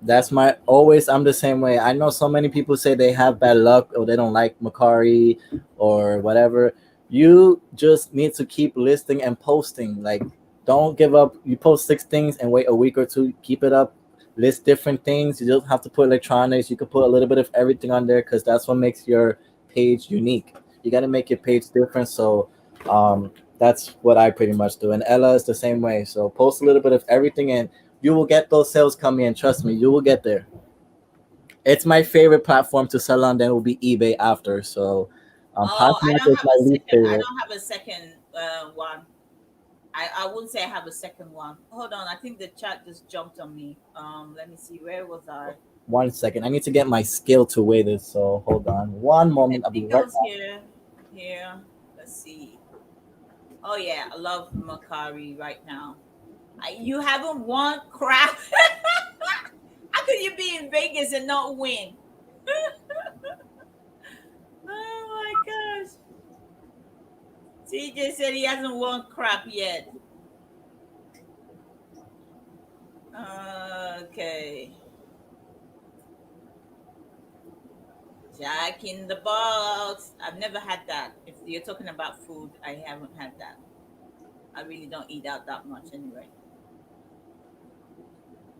That's my always. I'm the same way. I know so many people say they have bad luck or they don't like Macari or whatever. You just need to keep listing and posting. Like, don't give up. You post 6 things and wait a week or two. Keep it up. List different things. You don't have to put electronics. You can put a little bit of everything on there because that's what makes your page unique. You got to make your page different. So, that's what I pretty much do. And Ella is the same way. So post a little bit of everything and you will get those sales coming in. Trust me, you will get there. It's my favorite platform to sell on. Then will be eBay after. So, Oh, I Poshmark don't is have my a least second. I favorite. don't have a second one. I wouldn't say I have a second one. Hold on, I think the chat just jumped on me. Let me see. Where was I? 1 second, I need to get my skill to weigh this. So hold on, one I moment. I'll be think I right was back. here. Here. Let's see. Oh yeah, I love Macari right now. You haven't won crap. How could you be in Vegas and not win? Oh my gosh. TJ said he hasn't won crap yet. Okay. Jack in the Box. I've never had that. If you're talking about food, I haven't had that. I really don't eat out that much anyway.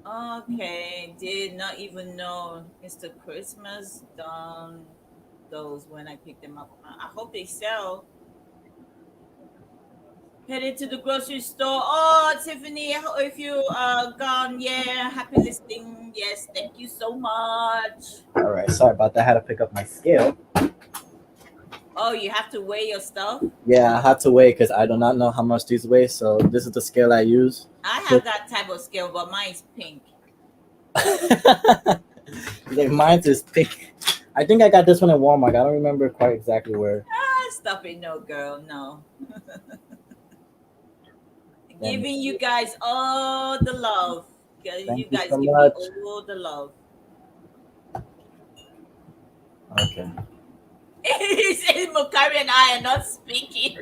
Okay. Did not even know Mr. Christmas done those when I picked them up. I hope they sell. Headed to the grocery store. Oh, Tiffany, if you gone, yeah, happy listing. Yes, thank you so much. All right, sorry about that. I had to pick up my scale. Oh, you have to weigh your stuff. Yeah, I had to weigh because I do not know how much these weigh. So this is the scale I use. I have that type of scale, but mine's pink. Like mine is pink. I think I got this one at Walmart. I don't remember quite exactly where. Ah, stop it, no, girl, no. Let me Giving see. you guys all the love. Thank You you guys so give me much. all the love. Okay. He says Mokari and I are not speaking.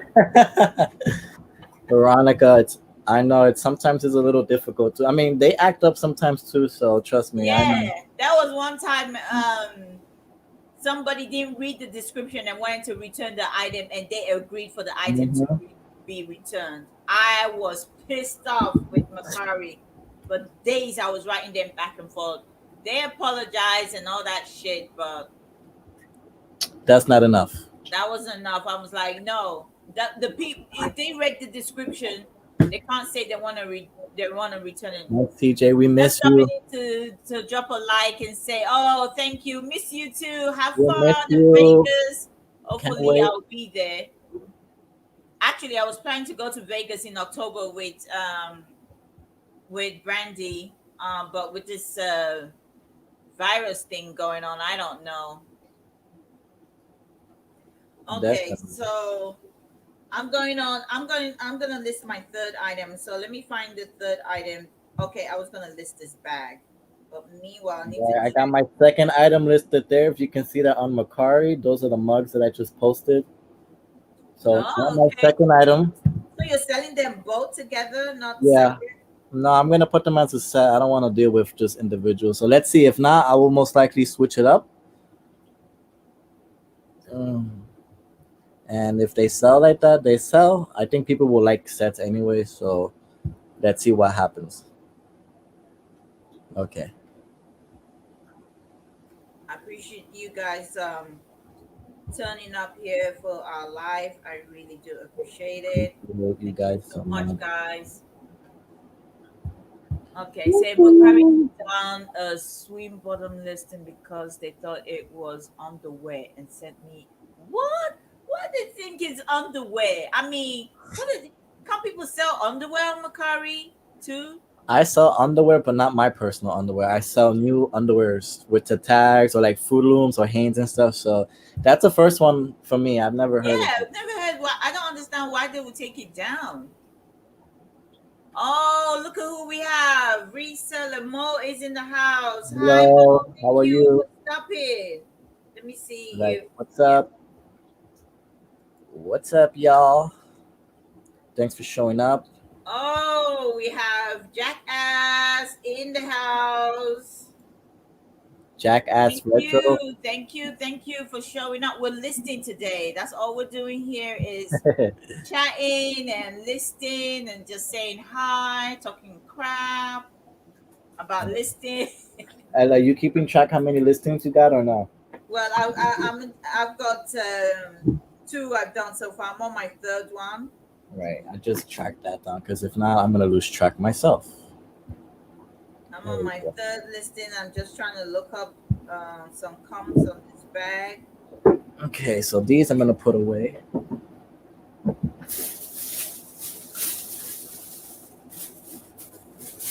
Veronica, it's I know it sometimes is a little difficult too. I mean, they act up sometimes too, so trust me, I Yeah, know. that was one time. Somebody didn't read the description and wanted to return the item, and they agreed for the item to Hmm. be returned. I was pissed off with Macari. For days, I was writing them back and forth. They apologized and all that shit, but That's not enough. that wasn't enough. I was like, no, that the people if they read the description, they can't say they want to return it. Well, TJ, we Just miss dropping you. in to drop a like and say, "Oh, thank you, miss you too. Have We miss fun in you. Vegas." Can't Hopefully, wait. I'll be there. Actually, I was planning to go to Vegas in October with Brandy, but with this virus thing going on, I don't know. Okay, Definitely. so I'm gonna list my third item. So let me find the third item. Okay, I was gonna list this bag, but meanwhile, I need to Right, I got check. my second item listed there. If you can see that on Macari, those are the mugs that I just posted. So that's Oh, my okay. second item. So you're selling them both together, not Yeah. separate? No, I'm gonna put them as a set. I don't want to deal with just individuals. So let's see. If not, I will most likely switch it up. Mm. And if they sell like that, they sell. I think people will like sets anyway. So let's see what happens. Okay. I appreciate you guys turning up here for our live. I really do appreciate it. Appreciate you Thank you guys so so much, much. guys. Okay, say Bukari took down a swim bottom listing because they thought it was underwear and sent me what? What they think is underwear? I mean, what is? Can't people sell underwear on Macari too? I sell underwear, but not my personal underwear. I sell new underwears with the tags or like Food Looms or Hanes and stuff. So that's the first one for me. I've never Yeah, heard of it. I've never heard. Why I don't understand why they would take it down. Oh, look at who we have. Reseller Mo is in the house. Hi, Mo. Hello, Thank how are you for you? stopping. Let me see Like, if what's yeah. up? What's up, y'all? Thanks for showing up. Oh, we have Jackass in the house. Jackass Thank you, Retro. thank you, thank you for showing up. We're listing today. That's all we're doing here is chatting and listing and just saying hi, talking crap about listing. And are you keeping track how many listings you got or no? Well, I've got two I've done so far. I'm on my third one. Right. I just tracked that down because if not, I'm gonna lose track myself. I'm There on we my go. third listing. I'm just trying to look up some comps on this bag. Okay, so these I'm gonna put away.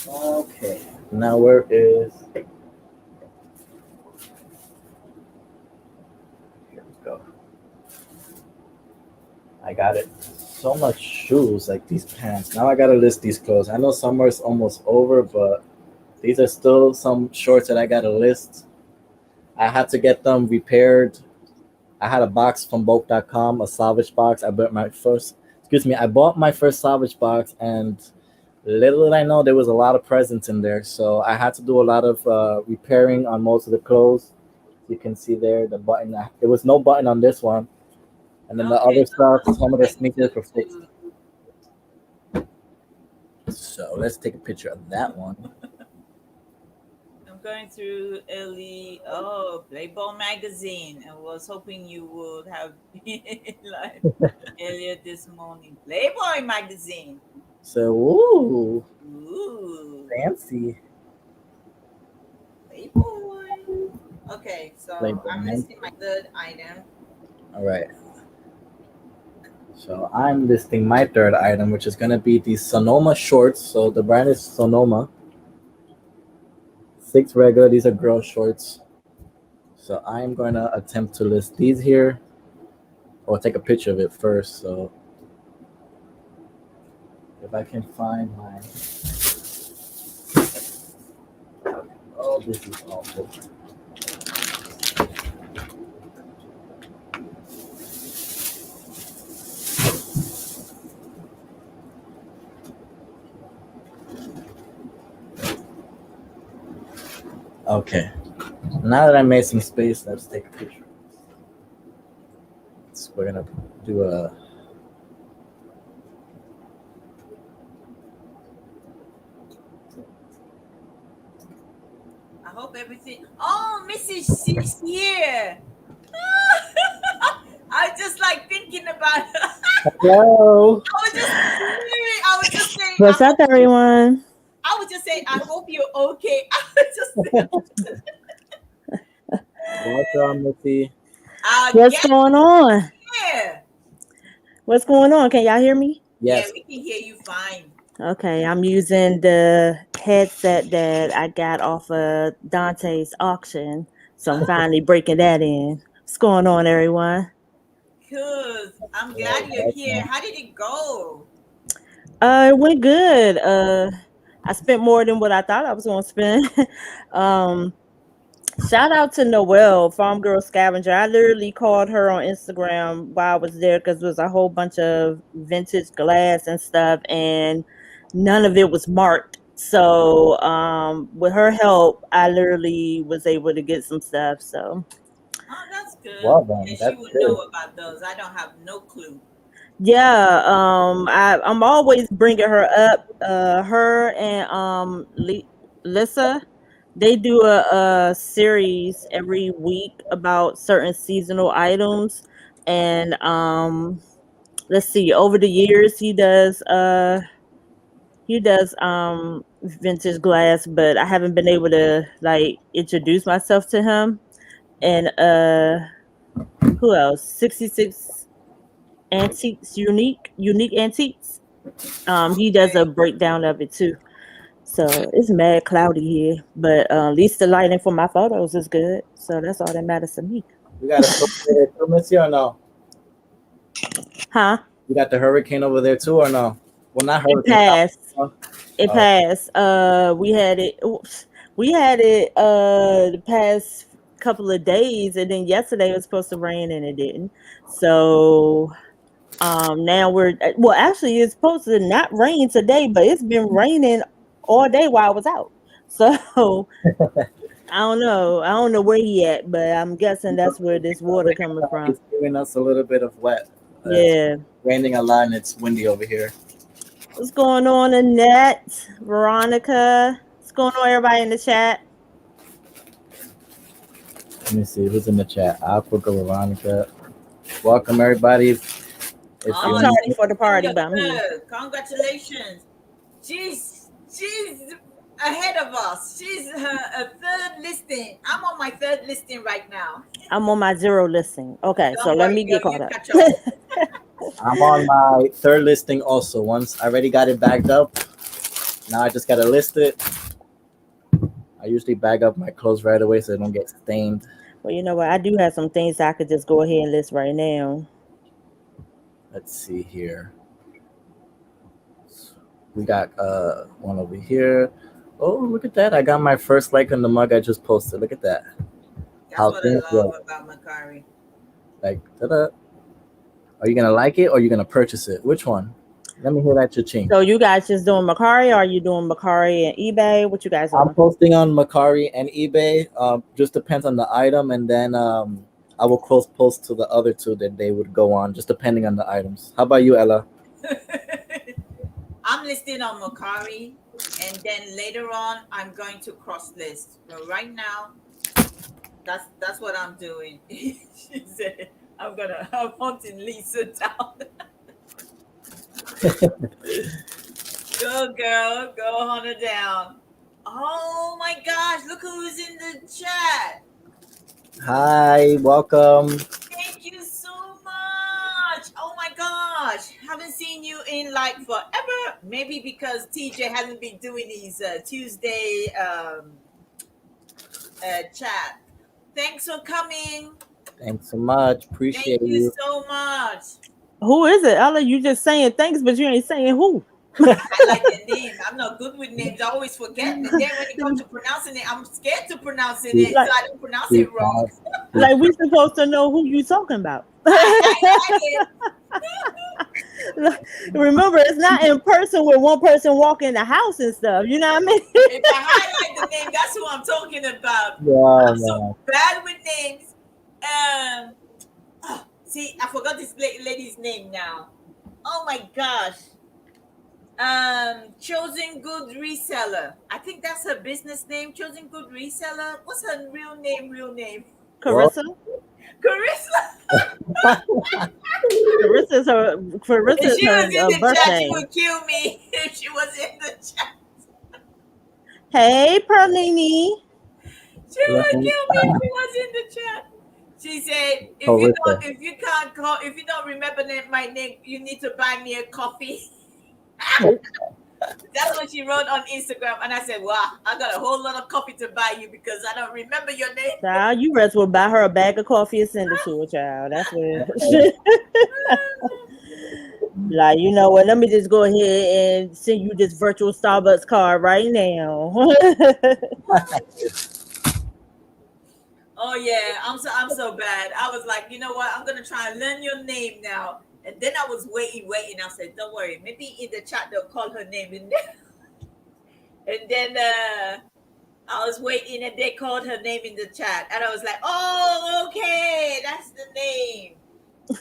Okay. Now where is? Here we go. I got it. So much shoes, like these pants. Now I gotta list these clothes. I know summer's almost over, but these are still some shorts that I gotta list. I had to get them repaired. I had a box from Boat.com, a salvage box. I bought my first salvage box, and little did I know there was a lot of presents in there. So I had to do a lot of repairing on most of the clothes. You can see there the button. There was no button on this one, and then the Okay, other so stuff, I'm some of the going sneakers were fixed. to So let's take a picture of that one. I'm going through early Playboy magazine and was hoping you would have been live earlier this morning. Playboy magazine. So ooh, Ooh, fancy Playboy. Okay, so Playboy I'm man. listing my third item. All right. So I'm listing my third item, which is gonna be the Sonoma shorts. So the brand is Sonoma. Six regular. These are girl shorts. So I'm gonna attempt to list these here, or take a picture of it first. So if I can find my, oh, this is awful. Okay. Now that I made some space, let's take a picture. So we're gonna do a. I hope everything. Oh, Mrs. C's here. I was just like thinking about. Hello. I was just saying. I was just saying. What's up, everyone? I would just say. I hope you're okay. I was just saying. Welcome, Missy. What's Get going on? here. What's going on? Can y'all hear me? Yeah, Yes. we can hear you fine. Okay, I'm using the headset that I got off of Dante's auction. So I'm finally breaking that in. What's going on, everyone? Good. I'm Yeah, glad you're here. welcome. How did it go? It went good. I spent more than what I thought I was going to spend. um, Shout out to Noelle, Farm Girl Scavenger. I literally called her on Instagram while I was there because it was a whole bunch of vintage glass and stuff, and none of it was marked. So, with her help, I literally was able to get some stuff. So, Oh, that's good. Well then, And she that's would know good. about those. I don't have no clue. Yeah, I'm always bringing her up. Her and Lissa, they do a series every week about certain seasonal items, and let's see, over the years he does vintage glass, but I haven't been able to like introduce myself to him. And who else? 66 Antiques, Unique Antiques. He does a Okay. breakdown of it too. So it's mad cloudy here, but at least the lighting for my photos is good. So that's all that matters to me. You got a storm over there too, Missy, or no? Huh? You got the hurricane over there too, or no? Well, not It hurricane. passed. It Oh, passed. We had it. Oops. We had it the past couple of days, and then yesterday it was supposed to rain and it didn't. So now we're well. Actually, it's supposed to not rain today, but it's been raining all day while I was out. So I don't know. I don't know where he at, but I'm guessing that's where this water right coming now, from. it's giving us a little bit of wet. It's Yeah. raining a lot and it's windy over here. What's going on, Annette? Veronica? What's going on, everybody in the chat? Let me see who's in the chat. Africa, Veronica. Welcome everybody. If I'm you're Oh, tardy new, for the party, but I'm here. Cynthia, congratulations. She's ahead of us. She's a third listing. I'm on my third listing right now. I'm on my zero listing. Okay, so Don't let worry, me girl, get caught you up. catch up. I'm on my third listing also. Once I already got it bagged up, now I just gotta list it. I usually bag up my clothes right away so they don't get stained. Well, you know what? I do have some things I could just go ahead and list right now. Let's see here. We got one over here. Oh, look at that. I got my first like on the mug I just posted. Look at that. That's How what I things love go. about Macari. Like, ta-da. Are you gonna like it or are you gonna purchase it? Which one? Let me hear that cha-ching. So you guys just doing Macari? Or are you doing Macari and eBay? What you guys I'm doing? posting on Macari and eBay. Just depends on the item, and then I will close post to the other two that they would go on, just depending on the items. How about you, Ella? I'm listing on Macari, and then later on, I'm going to cross list. But right now, that's what I'm doing. She said, I'm hunting Lisa down. Go, girl, go hunt her down. Oh my gosh, look who's in the chat. Hi, welcome. Thank you so much. Oh my gosh. Haven't seen you in like forever. Maybe because TJ hasn't been doing these Tuesday chat. Thanks for coming. Thanks so much. Thank Appreciate you you. so much. Who is it? Ella, you just saying thanks, but you ain't saying who. Highlight the name. I'm not good with names. I always forget. And then when it comes to pronouncing it, I'm scared to pronouncing She's, it so like, I don't pronounce she's it wrong. not. She's, like we supposed to know who you talking about. I highlight Remember, it's not in person with one person walking the house and stuff. You know what I mean? it. If I highlight the name, that's who I'm talking about. yeah, I'm so man. bad with names. See, I forgot this lady's name now. Oh my gosh. Chosen Good Reseller. I think that's her business name. Chosen Good Reseller. What's her real name? Real name? Well, Carissa. Carissa. Carissa If is she her was in the birth chat, she name. would kill me. If she was in the chat, Hey, Perlini. she would let kill me if she was in the chat. She said, Carissa. if you can't call, if you don't remember my name, you need to buy me a coffee. That's what she wrote on Instagram. And I said, wow, I got a whole lot of coffee to buy you because I don't remember your name. Child, you rest will buy her a bag of coffee and send it to her, child. That's what. Like, you know what? Let me just go ahead and send you this virtual Starbucks card right now. Oh yeah, I'm so bad. I was like, you know what? I'm gonna try and learn your name now. And then I was waiting. I said, don't worry, maybe in the chat they'll call her name in there. And then I was waiting and they called her name in the chat. And I was like, oh, okay,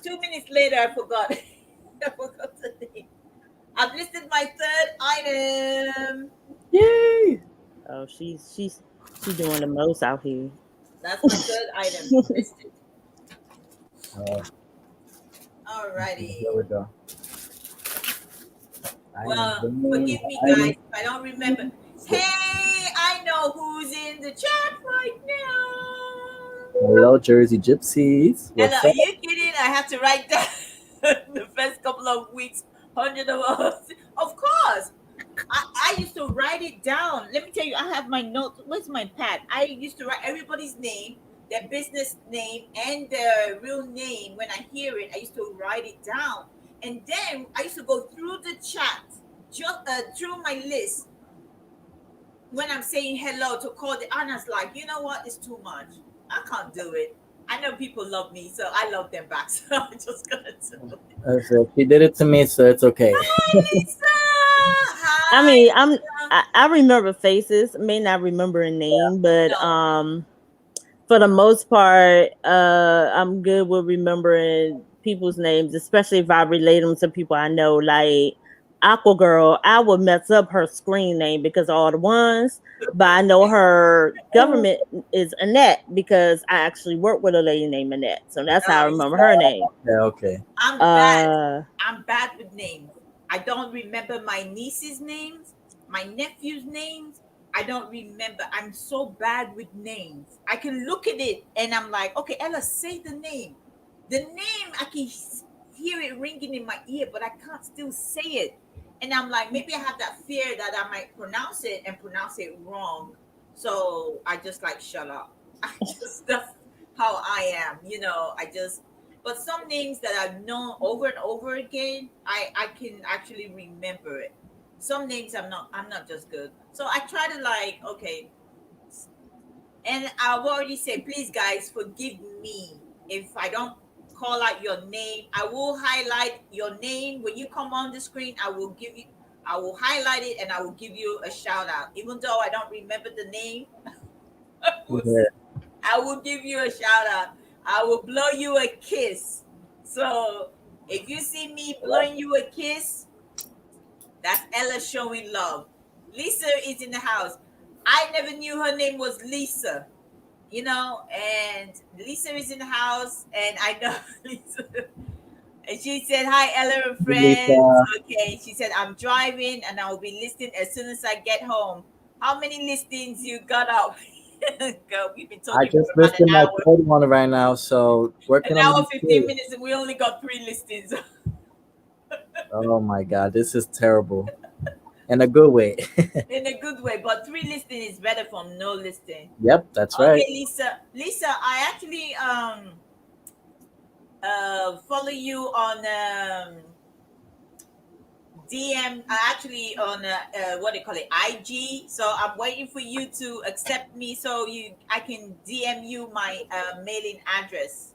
2 minutes later, I forgot. I forgot the name. I've listed my third item. Yay! Oh, she doing the most out here. That's my third item listed. Uh, here Alrighty. we go. I am Well, bringing forgive me, item. guys, if I don't remember. Hey, I know who's in the chat right now. Hello, Jersey Gypsies. Ella, What's are up? you kidding? I have to write down the first couple of weeks, 100 of us. Of course. I used to write it down. Let me tell you, I have my notes. Where's my pad? I used to write everybody's name, their business name, and their real name. When I hear it, I used to write it down. And then I used to go through the chat, just through my list when I'm saying hello to call the Anna's like, you know what? It's too much. I can't do it. I know people love me, so I love them back. So I'm just gonna do it. So she did it to me, so it's okay. Hi, Lisa. I Hi, mean, Lisa. I remember faces, may not remember a name, but No. for the most part, I'm good with remembering people's names, especially if I relate them to people I know. Like Aqua Girl, I would mess up her screen name because of all the ones, but I know her government is Annette because I actually work with a lady named Annette, so that's how I You remember see, her name. Yeah, okay. I'm bad. Uh, I'm bad with names. I don't remember my niece's names, my nephew's names. I don't remember. I'm so bad with names. I can look at it and I'm like, okay, Ella, say the name. The name, I can hear it ringing in my ear, but I can't still say it. And I'm like, maybe I have that fear that I might pronounce it and pronounce it wrong. So I just like shut up. I just that's how I am. I just but some names that I've known over and over again, I can actually remember it. Some names I'm not just good. So I try to like, okay, and I've already said, please guys, forgive me if I don't call out your name. I will highlight your name when you come on the screen. I will highlight it and I will give you a shout out. Even though I don't remember the name, Yeah. I will give you a shout out. I will blow you a kiss. So if you see me blowing you a kiss, that's Ella showing love. Lisa is in the house. I never knew her name was Lisa, and Lisa is in the house, and I know Lisa. And she said, "Hi, Ella and friends." Lisa, Okay, she said, "I'm driving, and I will be listing as soon as I get home." How many listings you got up? Girl, we've been I talking for just about an listed my hour. third one right now, so An working on hour, my 15 two. minutes, and we only got three listings. Oh my god, this is terrible. In a good way. In a good way, but three listing is better from no listing. Yep, that's Okay, right. Lisa. Lisa, I actually follow you on DM, actually on what do you call it, IG. So I'm waiting for you to accept me so I can DM you my mailing address.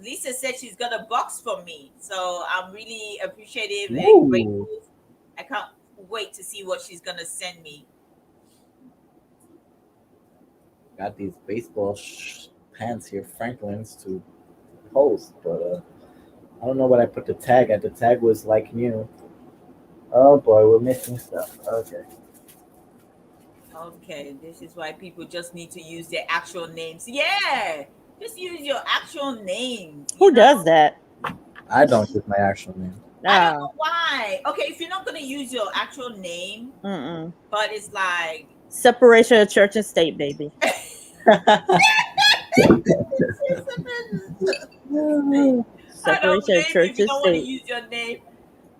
Lisa said she's got a box for me, so I'm really appreciative and Ooh, grateful. I can't wait to see what she's gonna send me. got these baseball pants here, Franklin's, to post, but I don't know what I put the tag at. The tag was like new. Oh boy, we're missing stuff. Okay. Okay, this is why people just need to use their actual names. Yeah, just use your actual names. who does that? I don't use my actual name. I don't Ah, know why. Okay, if you're not gonna use your actual name, mm-mm. but it's like Separation of church and state, baby. I don't Separation of blame you church if you and don't want to state. use your name.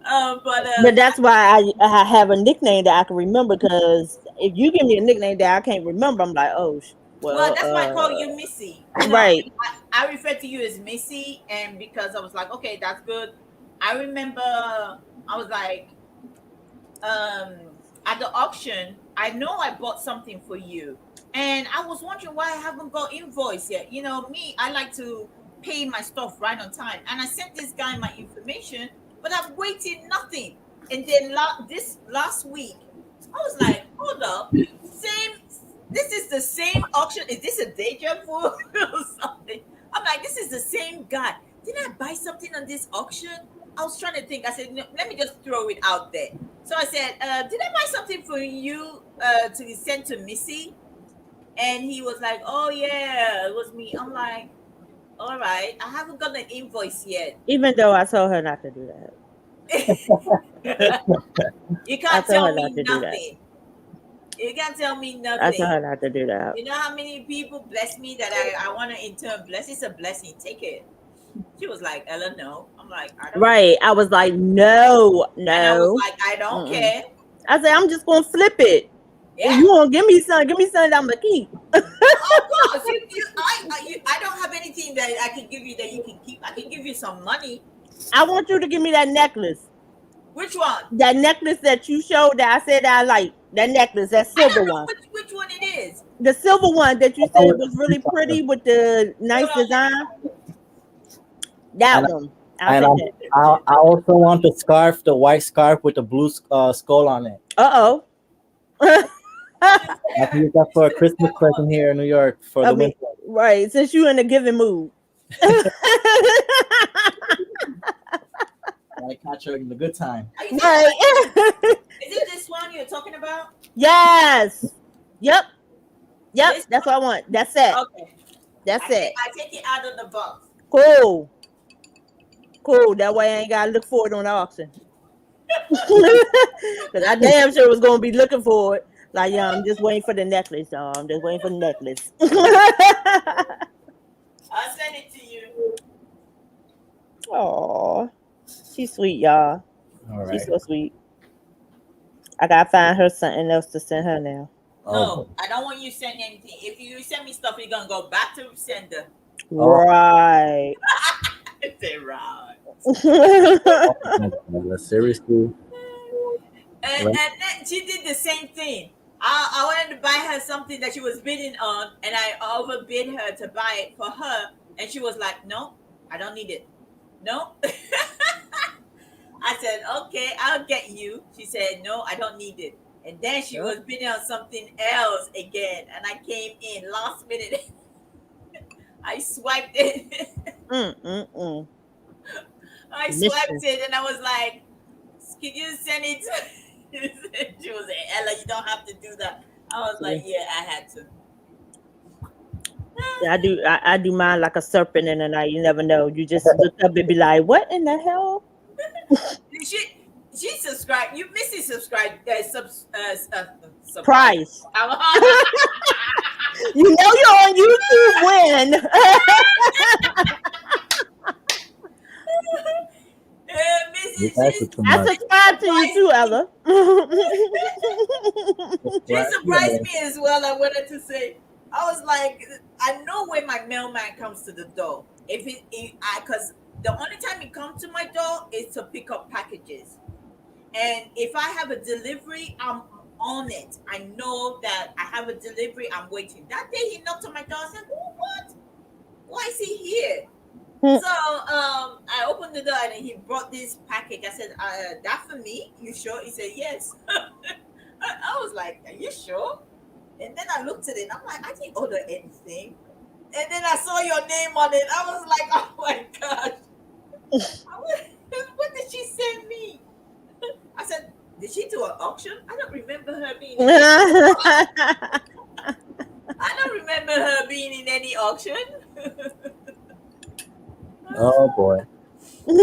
But But that's why I have a nickname that I can remember. Because if you give me a nickname that I can't remember, I'm like, oh, well, well, that's why I call you Missy. right. I refer to you as Missy, and because I was like, okay, that's good. I remember I was like, at the auction, I know I bought something for you, and I was wondering why I haven't got invoice yet. Me, I like to pay my stuff right on time, and I sent this guy my information, but I've waited nothing. And then this last week, I was like, hold up, same. This is the same auction. Is this a deja vu or something? I'm like, this is the same guy. Did I buy something on this auction? I was trying to think. I said, no, let me just throw it out there. So I said, did I buy something for you to send to Missy? And he was like, oh yeah, it was me. I'm like, all right, I haven't got the invoice yet. Even though I told her not to do that. You I can't told her tell not me to do that. nothing. You can't tell me I told her nothing. not to do that. You know how many people bless me that I want to in turn bless? It's a blessing. Take it. She was like, Ella, no. I'm like, I don't. Right. I was like, no, And I was no. like, I don't Mm-mm. care. I said, I'm just gonna flip it. Yeah. You want to give me something that I'm gonna keep. Of course. I don't have anything that I can give you that you can keep. I can give you some money. I want you to give me that necklace. Which one? That necklace that you showed that I said I like. That necklace, that I silver don't know one. which one it is. The silver one that you I said was was really pretty with the nice Hold on, let me design. find it. That and one. I'll and take that. I also want the scarf, the white scarf with the blue skull on it. Uh oh. I can use that for a Christmas present here in New York for I the mean, winter. right. Since you in a giving mood. I catch her in the good time. Are you talking Right. about, is it this one you're talking about? Yes. Yep. Yep. This That's what I want. That's it. okay. That's it. I take it out of the box. Cool. Cool. That way I ain't gotta look for it on the auction. Cause I damn sure was gonna be looking for it. Like, yeah, I'm just waiting for the necklace, y'all. I'm just waiting for the necklace. I'll send it to you. Oh, she's sweet, y'all. All right. She's so sweet. I gotta find her something else to send her now. No, I don't want you to send anything. If you send me stuff, you're gonna go back to sender. Right. Say right. Seriously. And Right. then she did the same thing. I wanted to buy her something that she was bidding on, and I overbid her to buy it for her, and she was like, "No, I don't need it. No." I said, "Okay, I'll get you." She said, "No, I don't need it." And then she was bidding on something else again, and I came in last minute. I swiped it. Mm. I swiped Mission. it, and I was like, "Can you send it?" She was like, "Ella, you don't have to do that." I was like, "Yeah, I had to." Yeah, I do mine like a serpent in the night. You never know. You just look up and be like, "What in the hell?" She subscribed. You Missy subscribed. Subscribe. Price. You know you're on YouTube when. Missy, You guys are too I much. subscribe to you too, Ella. she surprised me as well. I wanted to say, I was like, I know when my mailman comes to the door. Because the only time he comes to my door is to pick up packages. And if I have a delivery, I'm on it. I know that I have a delivery. I'm waiting. That day he knocked on my door. I said, "What? Why is he here?" So I opened the door and he brought this package. I said, "That for me? You sure?" He said, "Yes." I was like, "Are you sure?" And then I looked at it. I'm like, I didn't order anything. And then I saw your name on it. I was like, "Oh my gosh, what did she send me?" I said, "Did she do an auction? I don't remember her being. I don't remember her being in any auction." Oh boy. He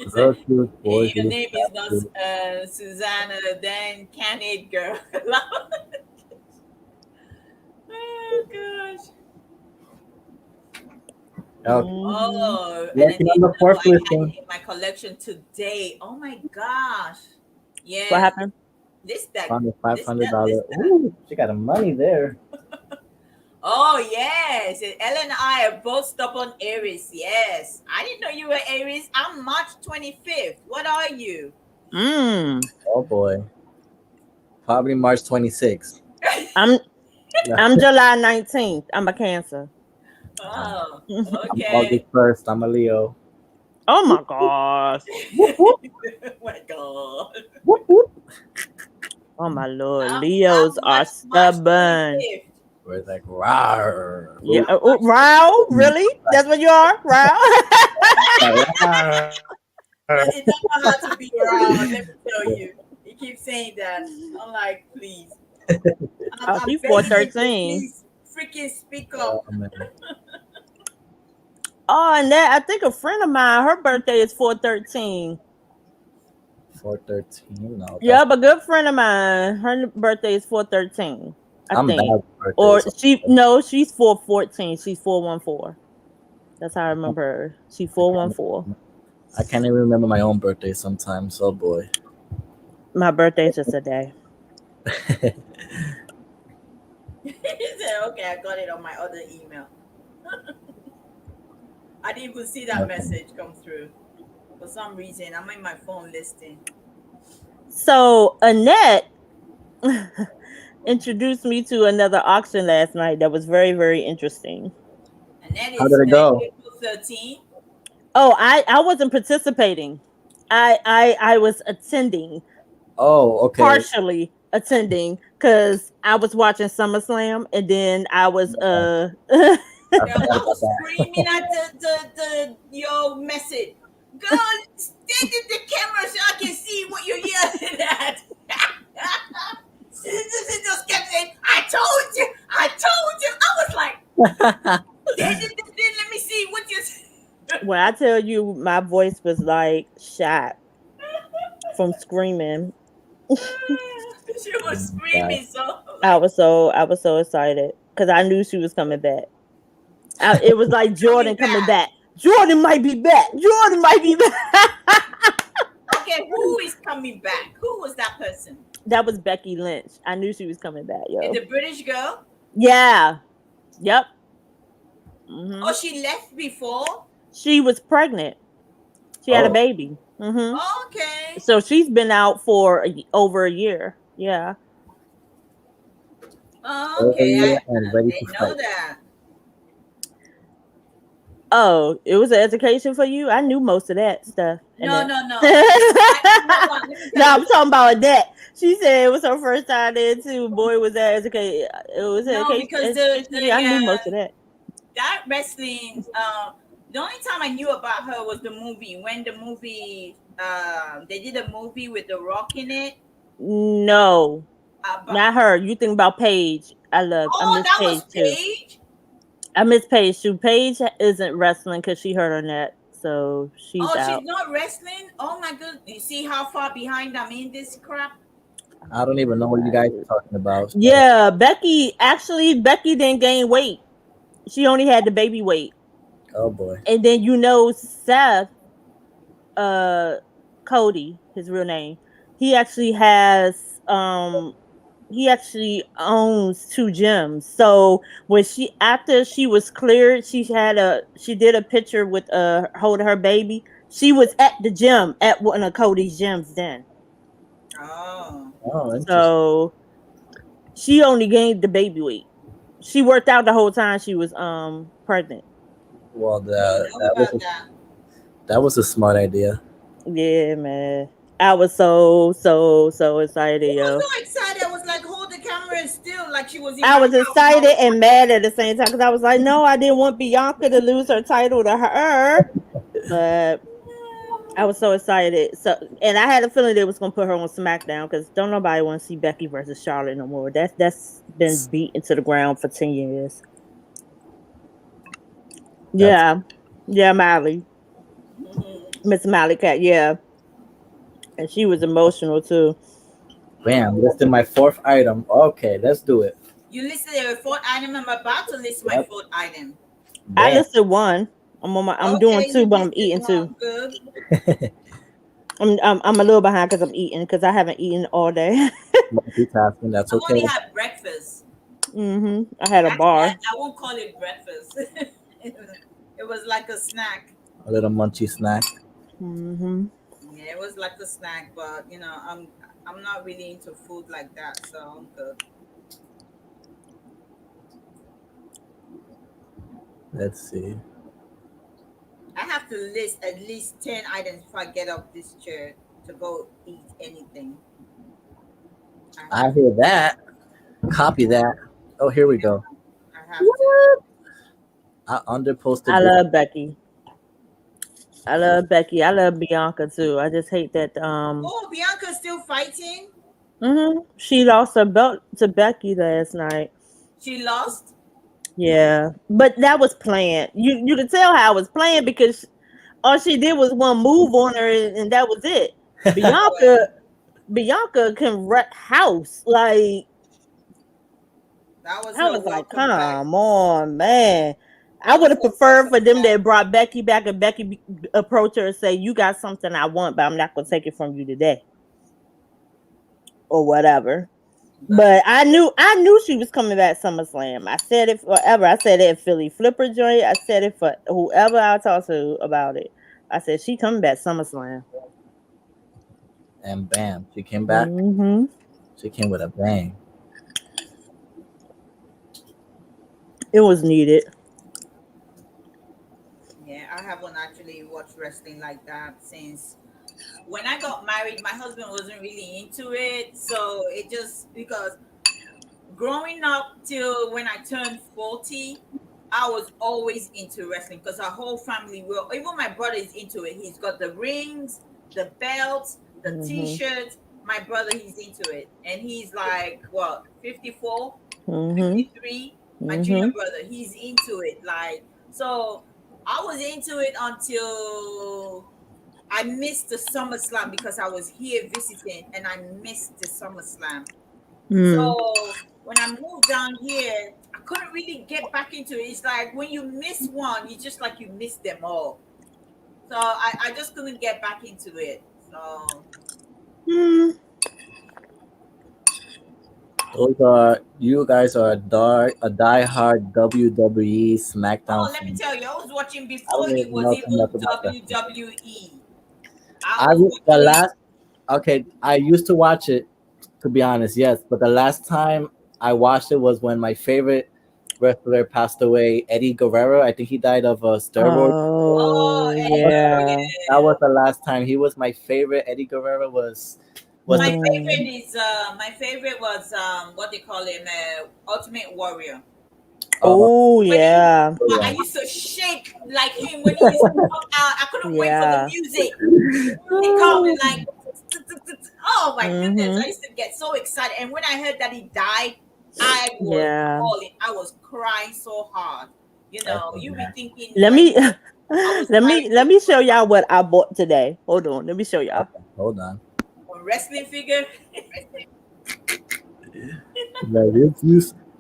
said, Girl, cute, boy, "Your cute, name is not cute. Susanna, then can it, girl?" Oh gosh. Okay. Oh, and then Working they on the know fourth I had listing. it in my collection today. Oh my gosh. What Yeah. happened? This that Found the this that $500. this that. Ooh, she got the money there. Oh yes. And Ellen and I are both stubborn Aries. Yes. I didn't know you were Aries. I'm March 25th. What are you? Oh boy. Probably March 26th. I'm July 19th. I'm a Cancer. Oh, I'm okay. August 1st. I'm a Leo. Oh my gosh. Oh my god. Whoop, whoop. Oh my lord. I'm Leos are March stubborn. 25th. Where it's like, rawr, Yeah. woo, I'm Oh, not sure. Rao, really? That's what you are, Rao? rawr. But it don't know how to be raw. Let me tell you. He keeps saying that. I'm like, please. Oh, I'm she's begging him to 413. please freaking speak Oh up. man, Oh, and that I think a friend of mine, her birthday is 413. 413. No, that's Yep, a good friend of mine, her birthday is 413, I I'm bad think. with birthdays. Or she no, she's 414. She's 414. That's how I remember her. She's I can't, 414. I can't even remember my own birthday sometimes. Oh boy. My birthday's just a day. He said, okay, I got it on my other email. I didn't even see that Okay. message come through. For some reason, I'm in my phone listing. So Annette introduced me to another auction last night that was very, very interesting. And that How is did it go? April 13. Oh, I wasn't participating. I was attending, Oh, okay. partially attending, because I was watching SummerSlam, and then I was Yeah, I Girl, forgot I about was that. screaming at the your message. Girl, stay to the camera so I can see what you're yelling at. She just kept saying, I told you, I told you. I was like, let me see what you when I tell you my voice was like shot from screaming. She was Oh my God. screaming so like I was so excited because I knew she was coming back. It was like coming Jordan coming back. back. Jordan might be back. Jordan might be back. Okay, who is coming back? Who was that person? That was Becky Lynch. I knew she was coming back, Is yo. the British girl? Yeah. Yep. Oh, Hmm. she left before? She was pregnant. She had a Oh, baby. Hmm. Okay. So she's been out for over a year. Yeah. Oh, over okay. here and I ready to didn't know fight. that. Oh, it was an education for you. I knew most of that stuff. And No, that. no, no. You know what? Let me No, tell you I'm something. talking about that. She said it was her first time there too. Boy, was that educated. It was No, because education. Yeah, I knew most of that. that wrestling. The only time I knew about her was the movie. When the movie, they did a movie with The Rock in it. No, About not her. You think about Paige. I oh, miss that Paige was too. Paige. I miss Paige too. Paige isn't wrestling because she hurt her neck, so she's Oh, she's out. not wrestling. Oh my god! You see how far behind I'm in this crap? I don't even know what you guys are talking about. So, Yeah, Becky didn't gain weight. She only had the baby weight. oh boy. And then Seth, uh Cody, his real name, he actually has he actually owns two gyms. So when after she was cleared, she did a picture with holding her baby. She was at the gym at one of Cody's gyms then. Oh, Oh, interesting. So she only gained the baby weight. She worked out the whole time she was pregnant. Well, didn't know about that. that was a smart idea. Yeah, man. I was so I excited, was yo. so excited. I was like, hold the camera still, like she was in I my was house. And I excited was and watching mad it. at the same time because I was like, no, I didn't want Bianca to lose her title to her. But I was so excited. So, and I had a feeling they was gonna put her on SmackDown because don't nobody want to see Becky versus Charlotte no more. That's been beat into the ground for 10 years. That's Yeah, yeah, Miley, Miss Miley Cat. Yeah, and she was emotional too. bam. Listed my fourth item. Okay, let's do it. You listed a fourth item. I'm about to list my Yep. fourth item. I Bam. listed one. I'm doing Okay, two, you but I'm listed eating two. one. Good. I'm a little behind because I'm eating because I haven't eaten all day. Multitasking. That's I've okay. only had breakfast. I had a Actually, bar. I won't call it breakfast. It was like a snack. A little munchy snack. Hmm. Yeah, it was like a snack, but I'm not really into food like that, so I'm good. Let's see. I have to list at least 10 items before I get off this chair to go eat anything. I I have hear that. Copy that. Oh, here we go. have to. I underposted I this. love Becky. I love Becky. I love Bianca too. I just hate that Oh, Bianca's still fighting. she lost her belt to Becky last night. She lost. Yeah, but that was planned. You could tell how it was planned because all she did was one move on her, and that was it. Oh, well, Bianca can wreck house. Like that was I her was like, welcome back. come on, man. I That would was have her preferred for welcome them back. to brought Becky back and approach her and say, "You got something I want, but I'm not gonna take it from you today," or whatever. But But I knew she was coming back SummerSlam. I said it forever. I said it in Philly Flipper joint. I said it for whoever I talked to about it. I said she coming back SummerSlam. And bam, she came back. Hmm. She came with a bang. It was needed. yeah, I haven't actually watched wrestling like that since when I got married. My husband wasn't really into it, so it just because growing up till when I turned 40, I was always into wrestling because our whole family will, even my brother is into it. He's got the rings, the belts, the Hmm. t-shirts. My brother, he's into it. And he's like, what, 54, Hmm. 53? My junior Hmm. brother, he's into it. Like, so I was into it until I missed the SummerSlam because I was here visiting and I missed the SummerSlam. Mm. So when I moved down here, I couldn't really get back into it. It's like when you miss one, you just like you miss them all. So I just couldn't get back into it. So Mm. Those are you guys are a diehard WWE oh, SmackDown let me fan. tell you, I was watching I before don't he even was know too even much about wrestling. WWE. I was The watching it. last okay, I used to watch it to be honest, yes, but the last time I watched it was when my favorite wrestler passed away, Eddie Guerrero. I think he died of steroid. Oh, Oh That Eddie was Guerrero, yeah. that yeah. was the last time. He was my favorite. Eddie Guerrero was My the Mm. favorite is my favorite was what they call him, Ultimate Warrior. uh, Oh When he used to yeah. come out, I yeah. used to shake like him when he used to come out. I couldn't wait for the Yeah. music. They call me like, oh my goodness! Hmm. I used to get so excited, and when I heard that he died, I was Yeah. bawling. I was crying so hard. That's You be bad. thinking Let like me I was married to let me show y'all what I bought today. Hold on. Let me show y'all. Okay, hold on. a wrestling figure. Like,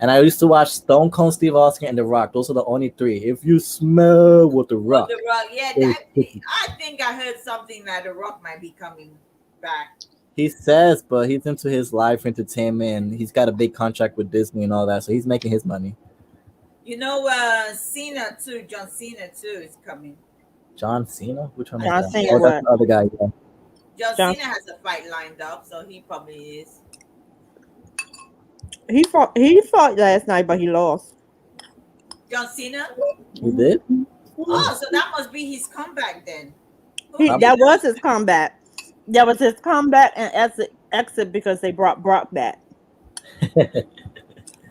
and I used to watch Stone Cold Steve Austin and The Rock. Those are the only three. If you smell what The Or the Rock, Rock. Yeah, is cooking. I think I heard something that the Rock might be coming back. He says, but he's into his live entertainment. And he's got a big contract with Disney and all that, so he's making his money. Cena too. John Cena too is coming. John Cena, which one I is John think that? he Cena Oh, has that's what? the other guy. Yeah. John John Cena has a fight lined up, so he probably is. he fought last night, but he lost. John Cena. He Hmm. did. Hmm. Oh, Oh, so that must be his comeback then. Who He did he probably. that was lose his to? comeback. That was his comeback and exit because they brought Brock back.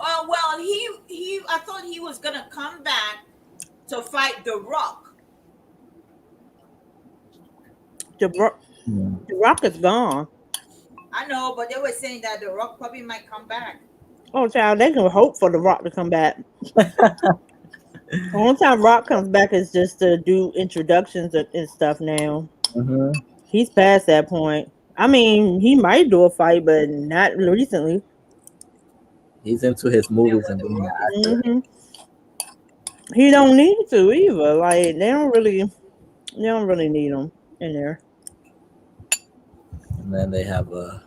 Oh well, he. I thought he was gonna come back to fight The Rock. The Bro- Hmm. the Rock is gone. I know, but they were saying that The Rock probably might come back. Oh, child, they can hope for the Rock to come back. The only time Rock comes back is just to do introductions and stuff. Now Hmm. he's past that point. I mean, he might do a fight, but not recently. He's into his Yeah, movies what and The being an Rock is actor. doing. Hmm. He don't need to either. Like they don't really need him in there. And then they have the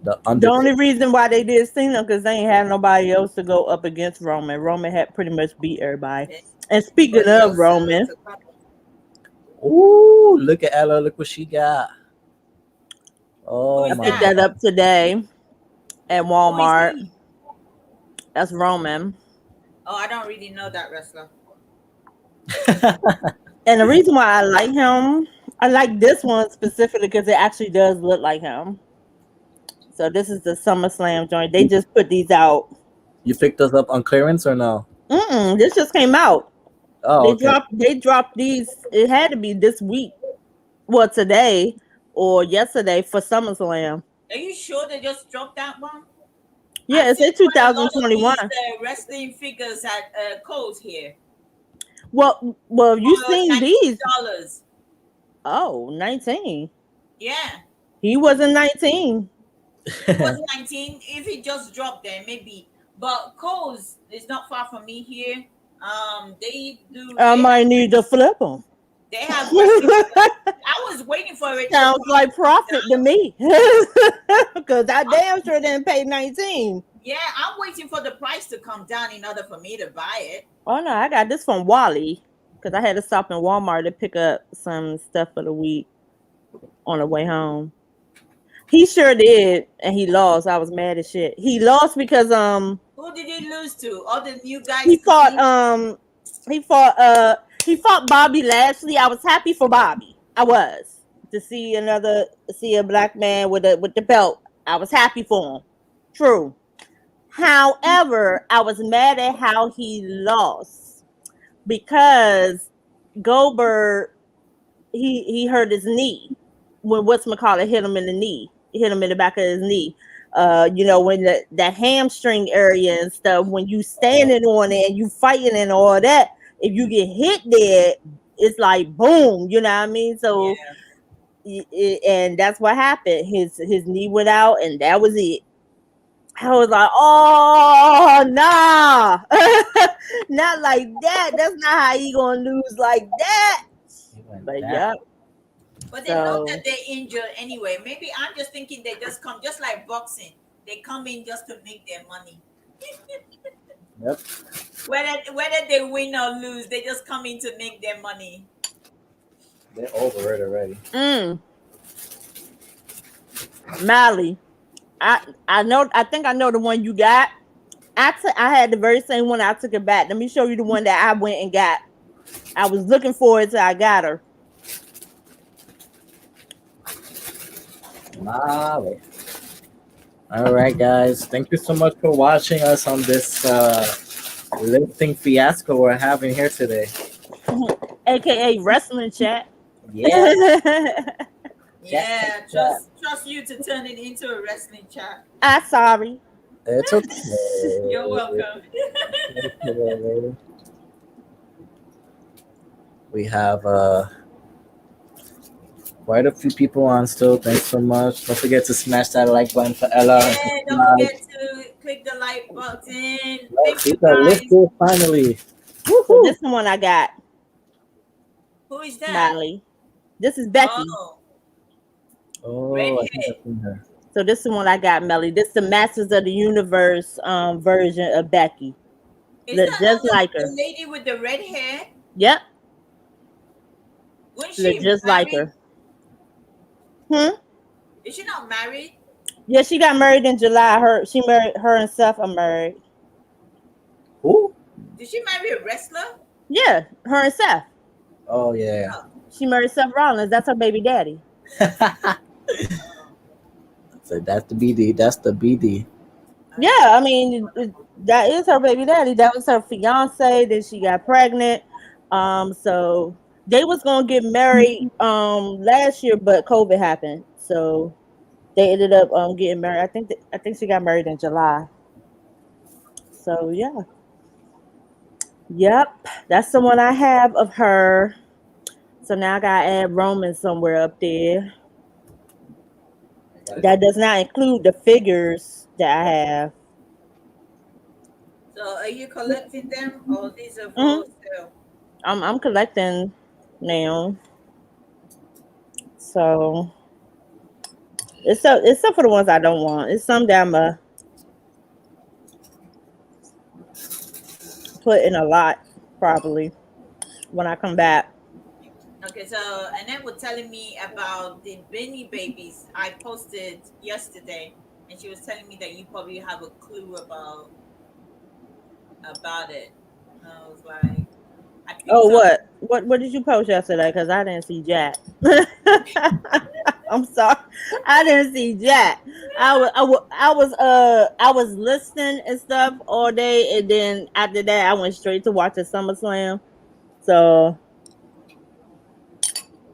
The only Undertaker. reason why they did Cena because they ain't had nobody else to go up against Roman. Roman had pretty much beat everybody. Yeah, And speaking anybody of else Roman, to come? Ooh, look at Ella. Look what she got. Who Oh I is my picked that? that up today at Who is Walmart. he? That's Roman. Oh, I don't really know that wrestler. god. And the reason why I like this one specifically because it actually does look like him. So this is the SummerSlam joint. They just put these out. You picked us up on clearance or no? This just came out. Oh, They okay. dropped these. It had to be this week. Well, today or yesterday for SummerSlam. Are you sure they just dropped that one? I Yeah, it's see in quite a lot of these 2021. wrestling figures at Kohl's here Well, you for seen these. $19. Oh, 19. Yeah, He wasn't 19. he was 19. If he just dropped them, maybe. But Kohl's is not far from me here. They do. I might need to flip him. They have wrestling figures. I was waiting for it to Sounds like come profit to down. me. Because I damn sure didn't pay 19. Yeah, I'm waiting for the price to come down in order for me to buy it. Oh no, I got this from Wally. Because I had to stop in Walmart to pick up some stuff for the week on the way home. He sure did, and he lost. I was mad as shit. He lost because Who did he lose to? All the new guys he fought coming. he fought he fought Bobby Lashley. I was happy for Bobby. I was to see a black man with the belt. I was happy for him. True. However, I was mad at how he lost because Goldberg he hurt his knee when what's hit him in the knee. He hit him in the back of his knee. When that hamstring area and stuff, when you standing on it and you fighting and all that, if you get hit there, it's like boom, you know what I mean? So Yeah, and that's what happened. His knee went out and that was it. I was like, oh nah, not like that. That's not how you gonna lose like that. He went But down. yeah, but they know that so they're injured anyway. Maybe I'm just thinking they just come, just like boxing. They come in just to make their money. Yep. Whether they win or lose, they just come in to make their money. They're over it already. Mally, I know. I think I know the one you got. I had the very same one. I took it back. Let me show you the one that I went and got. I was looking for it till I got her. Molly. All right, guys. Thank you so much for watching us on this lifting fiasco we're having here today. AKA wrestling chat. Yeah. Yeah, trust you to turn it into a wrestling chat. I'm sorry. It's You're okay. welcome. We have quite a few people on still. Thanks so much. Don't forget to smash that like button for Ella. Yeah, don't forget to click the like button. Thank We you got guys. lifted finally. So this one I got, Who is that? Mally. This is Becky. Oh, Oh, I think redhead. I've seen her. So this is the one I got, Melly. This is the Masters of the Universe version of Becky. Is Look that just not like the her. lady with the red hair? Yep. Wasn't Look she just like married? her. Is she not married? Yeah, she got married in July. Her and Seth are married. Who? Did she marry a wrestler? Yeah, her and Seth. Oh yeah. Oh, She married Seth Rollins. That's her baby daddy. oh, So that's the BD. That's the BD. Yeah, I mean that is her baby daddy. That was her fiance. Then she got pregnant. So they was gonna get married last year, but COVID happened. So they ended up getting married. I think she got married in July. So yeah. Yep. That's the one I have of her. So now I gotta add Roman somewhere up there. That does not include the figures that I have. so are you collecting them or these are for hmm sale? I'm collecting now. So it's some for the ones I don't want. It's some that I'm put in a lot probably when I come back. Okay, so Annette was telling me about the Beanie Babies I posted yesterday, and she was telling me that you probably have a clue about it. And I was like, I picked Oh, some. what did you post yesterday? Because I didn't see Jack. I'm sorry. I didn't see Jack. I was listening and stuff all day, and then after that, I went straight to watch the SummerSlam. So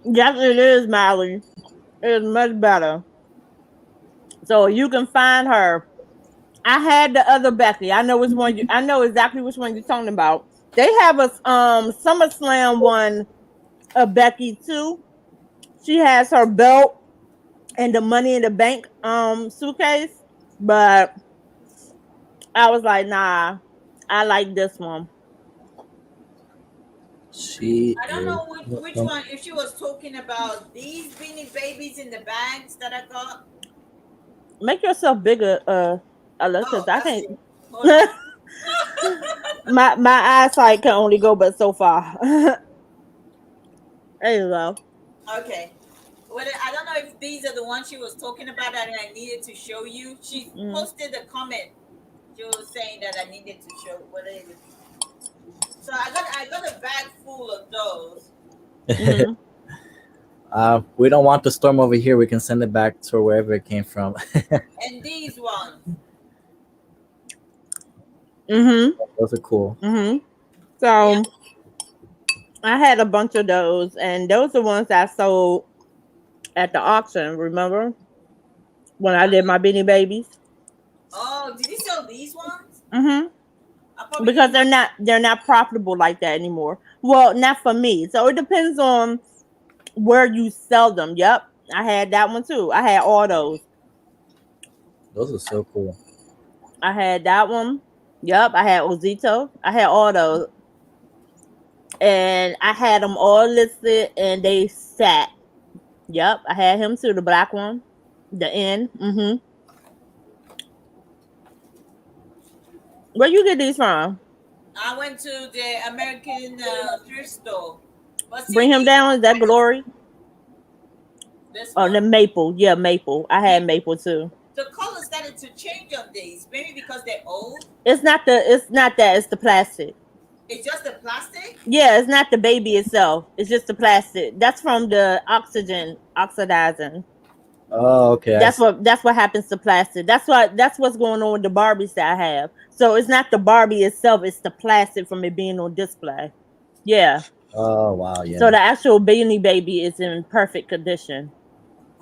yes, it is, Molly. It is much better. So you can find her. I had the other Becky. I know which one. I know exactly which one you're talking about. They have a SummerSlam one. A Becky too. She has her belt and the Money in the Bank suitcase, but I was like, nah, I like this one. She I don't is. know which one. If she was talking about these beanie babies in the bags that I got. Make yourself bigger, because Oh, I that's can't. it. Hold on. My eyesight can only go but so far. There you go. Okay. Well, I don't know if these are the ones she was talking about that I needed to show you. She Mm. posted a comment. She was saying that I needed to show what is it. So I got a bag full of those. Mm-hmm. We don't want the storm over here. We can send it back to wherever it came from. And these ones. Mm-hmm. Those are cool. Mm-hmm. Yeah. So I had a bunch of those, and those are ones I sold at the auction. Remember when I did my Beanie Babies? Oh, did you sell these ones? Mm-hmm. I probably Because didn't have. they're not profitable like that anymore. Well, not for me. So it depends on where you sell them. Yep, I had that one too. I had all those. Those are so cool. I had that one. Yep, I had Ozito. I had all those, and I had them all listed, and they sat. Yep, I had him too. The black one, the N. Mm-hmm. Where you get these from? I went to the American thrift store. But see, Bring him these down. Is that Glory? this Oh, one, the Maple. Yeah, Maple. I had maybe Maple too. the color started to change on these. Maybe because they're old. It's not the. It's not that. It's the plastic. It's just the plastic. Yeah, it's not the baby itself. It's just the plastic. That's from the oxygen oxidizing. Oh, okay. I see. That's what happens to plastic. That's what's going on with the Barbies that I have. So it's not the Barbie itself, it's the plastic from it being on display. Yeah. Oh, wow. So Yeah. the actual Beanie Baby is in perfect condition.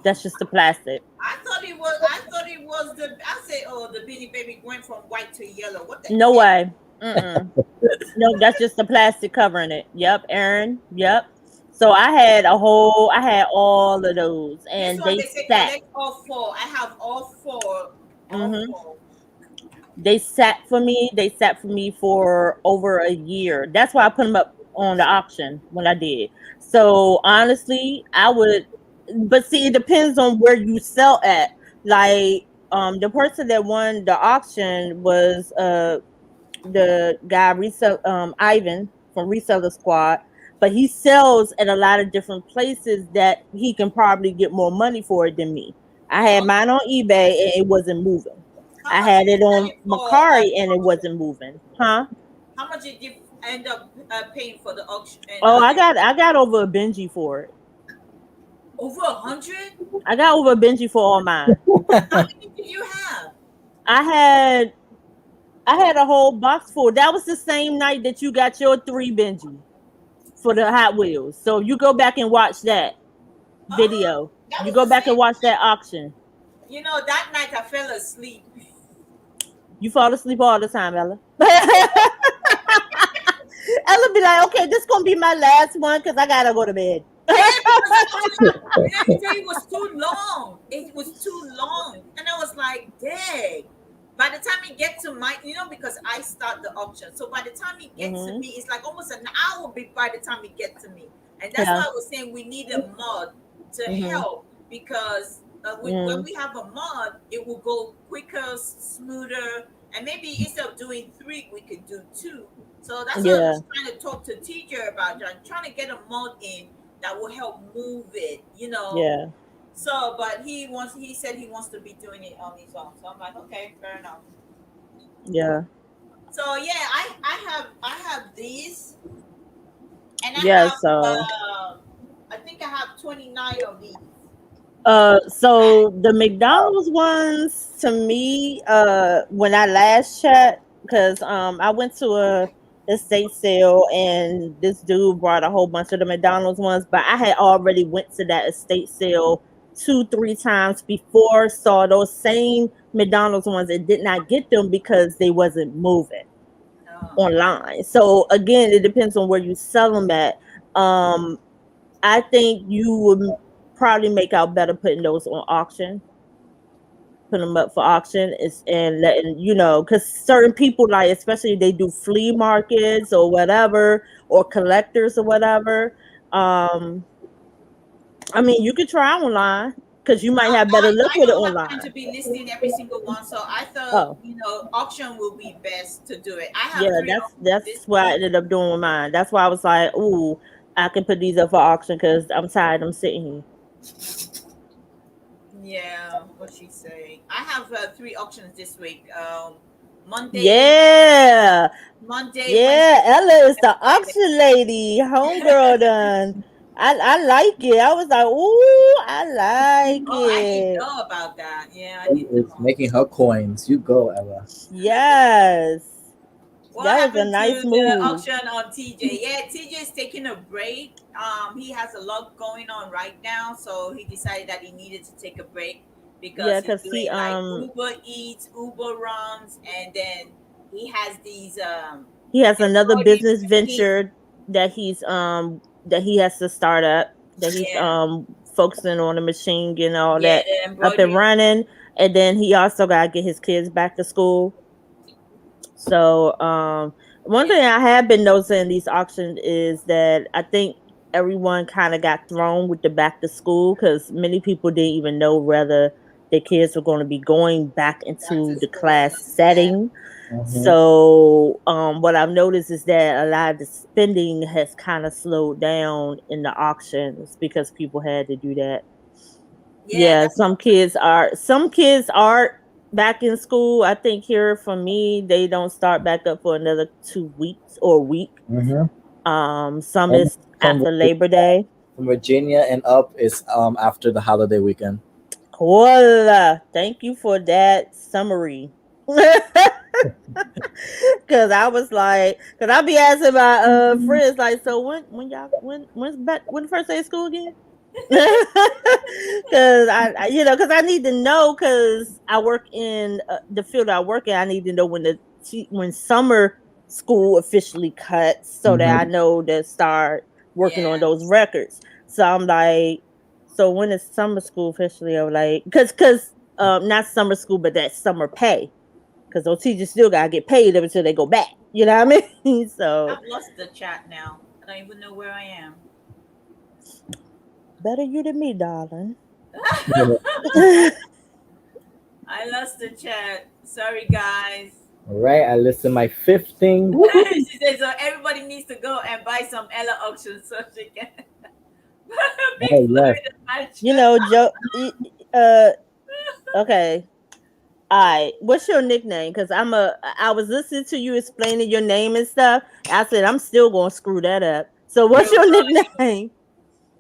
That's just the plastic. I thought it was. I thought it was the. I say, oh, the Beanie Baby went from white to yellow. What the No heck? way. Mm-mm. No, that's just the plastic covering it. Yep, Aaron. Yep. So I had all of those, This and one they they say sat. collect all four. I have all four. All Hmm. four. They sat for me. They sat for me for over a year. That's why I put them up on the auction when I did. So honestly, I would, but see, it depends on where you sell at. Like, the person that won the auction was the guy resell Ivan from Reseller Squad, but he sells at a lot of different places that he can probably get more money for it than me. I had Okay. mine on eBay and it wasn't moving. How I much had did you it sell on it for at Macari the and it auction? wasn't moving. Huh? How much did you end up paying for the auction? And Oh, I got over a Benji for it. over 100. I got over a Benji for all mine. How many did you have? I had I had a whole box full. That was the same night that you got your 3 Benji for the Hot Wheels. So you go back and watch that Oh, video. that You was go the back and same. watch that auction. You know, that night I fell asleep. You fall asleep all the time, Ella. Ella be like, okay, this gonna be my last one because I gotta go to bed. Yeah, because the auction, let me tell you, was too long. It was too long. And I was like, dang. By the time it get to my, because I start the auction. So by the time it gets to Hmm. me, it's like almost an hour by the time it gets to me. And that's why Yeah. I was saying we need a mod to Hmm. help because when Mm. we have a mod, it will go quicker, smoother. And maybe instead of doing three, we could do two. So that's what I Yeah. was trying to talk to teacher about. I'm trying to get a mod in that will help move it. Yeah. So, but he said he wants to be doing it on his own. So I'm like, okay, fair enough. Yeah. So yeah, I have these, and I Yeah. have So I think I have 29 of these. So the McDonald's ones to me, when I last checked, because I went to a estate sale and this dude brought a whole bunch of the McDonald's ones, but I had already went to that estate sale 2, 3 times before, saw those same McDonald's ones and did not get them because they wasn't moving Oh, online. So again, it depends on where you sell them at. Um, I think you would probably make out better putting those on auction, putting them up for auction is and letting because certain people like, especially if they do flea markets or whatever, or collectors or whatever. Um, I mean, you could try online because you might have better luck I with it don't have time to online. be listing every single one, so I thought Oh, auction will be best to do it. I have yeah, three that's auctions that's this what I week. ended up doing with mine. That's why I was like, ooh, I can put these up for auction because I'm tired. I'm sitting here. Yeah, what she say? I have three auctions this week. Monday, Yeah. Wednesday, Yeah, Ella is and the Friday. auction lady, homegirl done. I like it. I was like, ooh, I like Oh, I didn't it. know about that. Yeah, I Ella didn't is know. making her coins. You go, Ella. Yes. What That was a happened nice to the move. auction on TJ? Yeah, TJ is taking a break. He has a lot going on right now, so he decided that he needed to take a break because Yeah, he's cause he doing like Uber Eats, Uber runs, and then he has these he has another embroidery business machines. venture that he has to start up, that he's Yeah, focusing on the machine, getting all yeah, that the up and embroidery. running. And then he also gotta get his kids back to school. So, one Yeah, thing I have been noticing in these auctions is that I think everyone kind of got thrown with the back to school because many people didn't even know whether their kids were going to be going back back to into the school. class Yeah, setting. Mm-hmm. So, what I've noticed is that a lot of the spending has kind of slowed down in the auctions because people had to do that. yeah, Yeah, that's some kids are back in school. I think here for me, they don't start back up for another 2 weeks or a week. Mm-hmm. Some And is from after Labor Day. Virginia and up is after the holiday weekend. Voila. Thank you for that summary. Cause I was like, cause I be asking my friends like, so when the first day of school again? Cause cause I need to know, cause I work in the field I work in. I need to know when summer school officially cuts, so that I Mm-hmm. know to start working on yeah. those records. So I'm like, so when is summer school officially? I'm like, cause not summer school, but that summer pay, cause those teachers still gotta get paid up until they go back. You know what I mean? So I've lost the chat now. I don't even know where I am. better you than me, darling. I lost the chat. Sorry, guys. All right, I listed my fifth thing. Woohoo! She says so. Everybody needs to go and buy some Ella auction so she can be Oh yes. Florida match. Joe. Okay. All right. What's your nickname? Because I was listening to you explaining your name and stuff. I said I'm still gonna screw that up. So what's your Giovanni. nickname?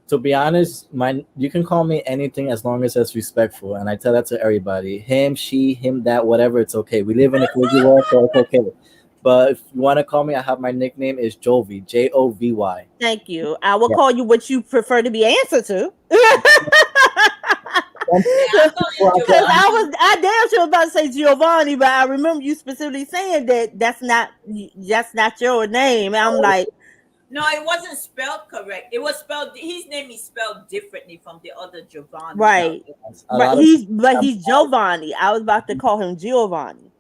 To be honest, my you can call me anything as long as it's respectful, and I tell that to everybody. Him, she, him, that, whatever. It's okay. We live in a crazy world, so it's okay. But if you want to call me, I have my nickname is Jovi, Jovy. Thank you. I will Yeah. call you what you prefer to be answered to. Some Yeah, I'm people calling out there, Because Giovanni. I damn sure about to say Giovanni, but I remember you specifically saying that that's not your name. I'm like, No, it wasn't spelled correct. It was spelled. His name is spelled differently from the other Giovannis out right, there. a right. lot of people He's Giovanni. I was about to call him Giovanni.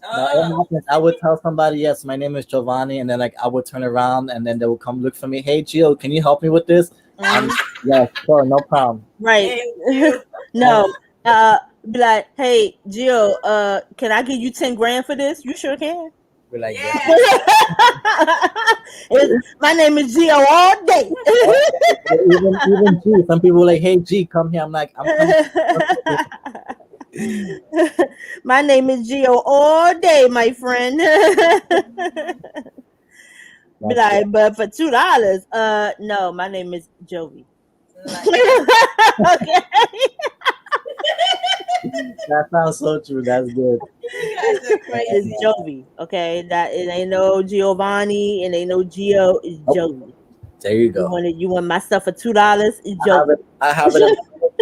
now it Oh, happens. I would tell somebody, yes, my name is Giovanni, and then like I would turn around, and then they would come look for me. Hey, Gio, can you help me with this? Hmm. Yeah, sure, no problem. Right. thank you. Like, No. Be like, hey, Gio, can I give you 10 grand for this? You sure can. we're like, yes. Yeah. My name is Gio all day. Even G, some people like, hey G, come here. I'm like, I'm coming. My name is Gio all day, my friend. Be That's it. like, but for $2, no, my name is Jovi. Like, Okay. That sounds so true. That's good. You guys are It's crazy. Jovi. Okay, that it ain't no Giovanni and ain't no Gio. It's Oh, Jovi. there you go. You want my stuff for $2? It's I have Jovi. it. I have it in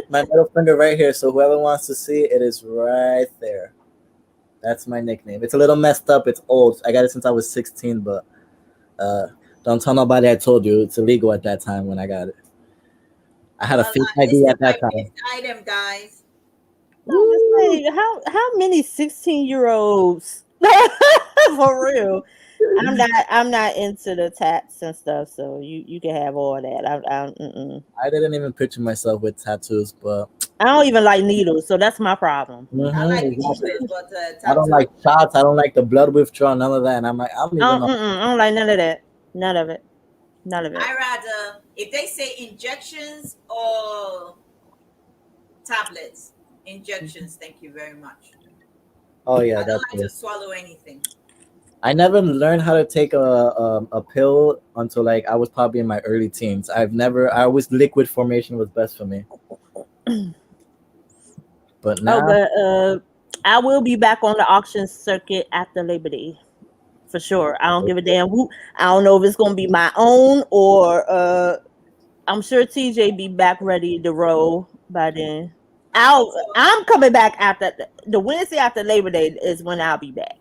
my middle finger right here. So whoever wants to see it, it is right there. That's my nickname. It's a little messed up. It's old. I got it since I was 16, but uh, don't tell nobody I told you. It's illegal at that time when I got it. I had a Well, fake this ID is at my that time. fifth item, guys. I'm just Woo! saying, how many 16-year-olds for real? I'm not into the tats and stuff, so you can have all that. I didn't even picture myself with tattoos, but I don't even like needles, so that's my problem. I like exactly. needles, but I don't tattoo. like shots. I don't like the blood withdrawal. None of that. And I'm like, I don't even know. I don't like none of that. None of it. None of it. I rather if they say injections or tablets. Injections, thank you very much. Oh yeah, I don't that's like to good. swallow anything. I never learned how to take a pill until like I was probably in my early teens. I've never. I always liquid formation was best for me, but Oh, now but I will be back on the auction circuit after Labor Day for sure. I don't give a damn who. I don't know if it's gonna be my own or I'm sure TJ be back ready to roll by then. I hope so. I'm coming back after the Wednesday after Labor Day is when I'll be back.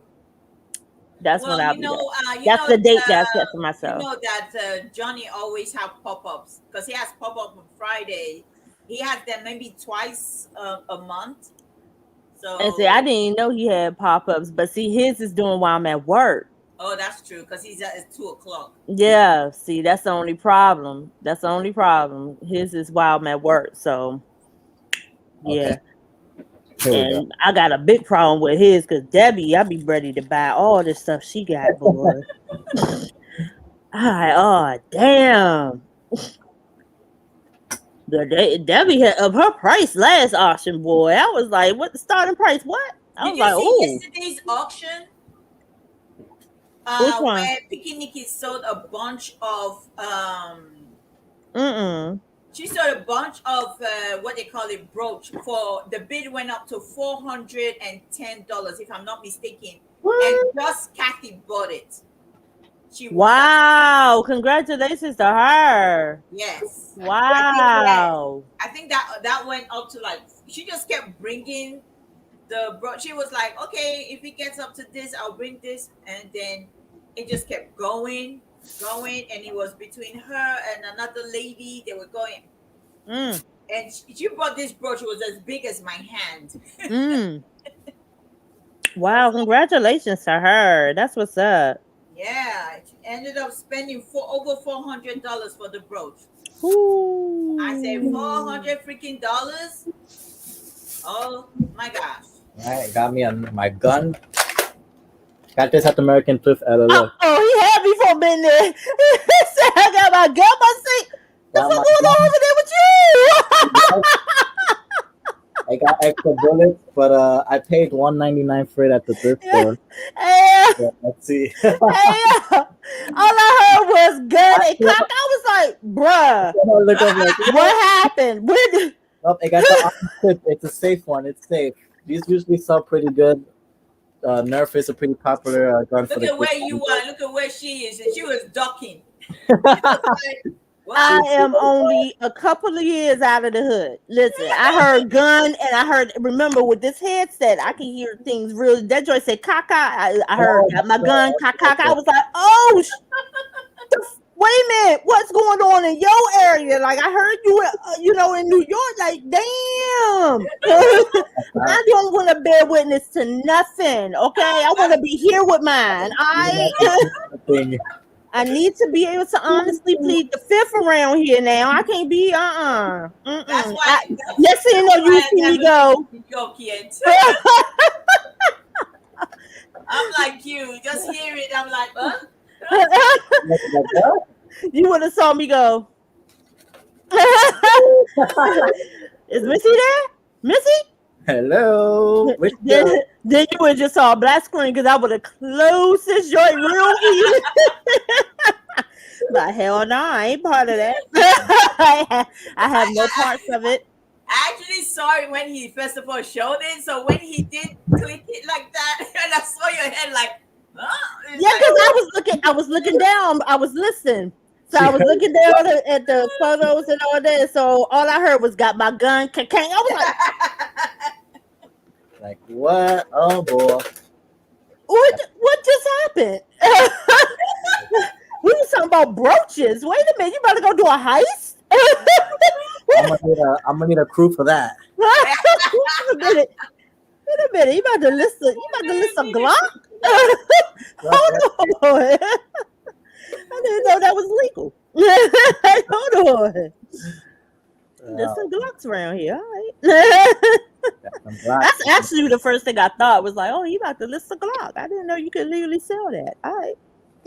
That's Well, when I'll be back. you That's know, the date that I set for myself. that Johnny always have pop-ups because he has pop-up on Friday. He has them maybe twice a month. And see, I So, didn't even know he had pop ups, but see, his is doing while I'm at work. oh, that's true because he's at 2 o'clock. Yeah, see, that's the only problem. That's the only problem. His is while I'm at work. So, okay, yeah. here we go. And I got a big problem with his because Debbie, I be ready to buy all this stuff she got, boy. Oh, damn. Debbie had up her price last auction, boy. I was like, what the starting price? What? I Did was you like, see oh, yesterday's auction? which one? Where Picnicky sold a bunch of Mm-mm. she sold a bunch of what they call it brooch for the bid went up to $410 if I'm not mistaken, and What? just Kathy bought it. She that Wow. Congratulations to her. yes, yes. Wow. I think that went up to like she just kept bringing the brooch. She was like, okay, if it gets up to this, I'll bring this, and then it just kept going, and it was between her and another lady. They were going. Mm, And she brought this brooch. It was as big as my hand. mm. I was Wow. like, Congratulations to her. That's what's up. yeah. She ended up spending for over $400 for the brooch. I said Ooh. 400 freaking dollars. Oh my gosh. All right, got me on my gun. Got this at the American Thrift at a look. Oh, he had me for a minute. He said, I got my gun, my seat. The Got fuck my going on gun. over there with you? I got extra bullets, but I paid $1.99 for it at the thrift Yeah. store. Hey, Yeah, let's see. hey, all I heard was gun I and saw, cock. I was like, bruh, I look up like, what happened? Where did... oh, I got the arm tip. It's a safe one. It's safe. These usually sell pretty good. Nerf is a pretty popular gun for Look the at kids. where you are. Look at where she is. And she was ducking. She was like, I what? am only a couple of years out of the hood. Listen, I heard gun and I heard, remember with this headset, I can hear things real. That joy said, caca. I heard Oh, got my gun, caca. I okay. was like, oh, wait a minute, what's going on in your area? Like I heard you, in New York. Like, damn, I don't want to bear witness to nothing. Okay, I want to be here with mine. Yeah, I thing. I need to be able to honestly plead the fifth around here. Now I can't be That's mm-mm. why that's, Next thing you that's know, you why I see me never been to go. New York yet. I'm like you. Just hear it. I'm like, huh? You would have saw me go. Is Missy there? Missy? Hello. Which then, then you would have just saw a black screen because I would have closed this joint real easy. But hell no, I ain't part of that. I have no parts of it. I actually saw it when he first of all showed it. So when he did click it like that, and I saw your head like, huh? It's Yeah, like, because I was looking down, I was listening. So I She was heard looking down at the photos and all that. So all I heard was "got my gun." I was like, like what? Oh boy. What just happened?" We was talking about brooches. Wait a minute, you about to go do a heist? I'm gonna need a crew for that. Wait a minute. Wait a minute. You about to list a Glock? Yep, yep. Hold on. I didn't know that was legal. Hold on. There's some Glocks around here. All right. I'm glad. That's actually the first thing I thought was like, oh, you about to list a Glock. I didn't know you could legally sell that. All right.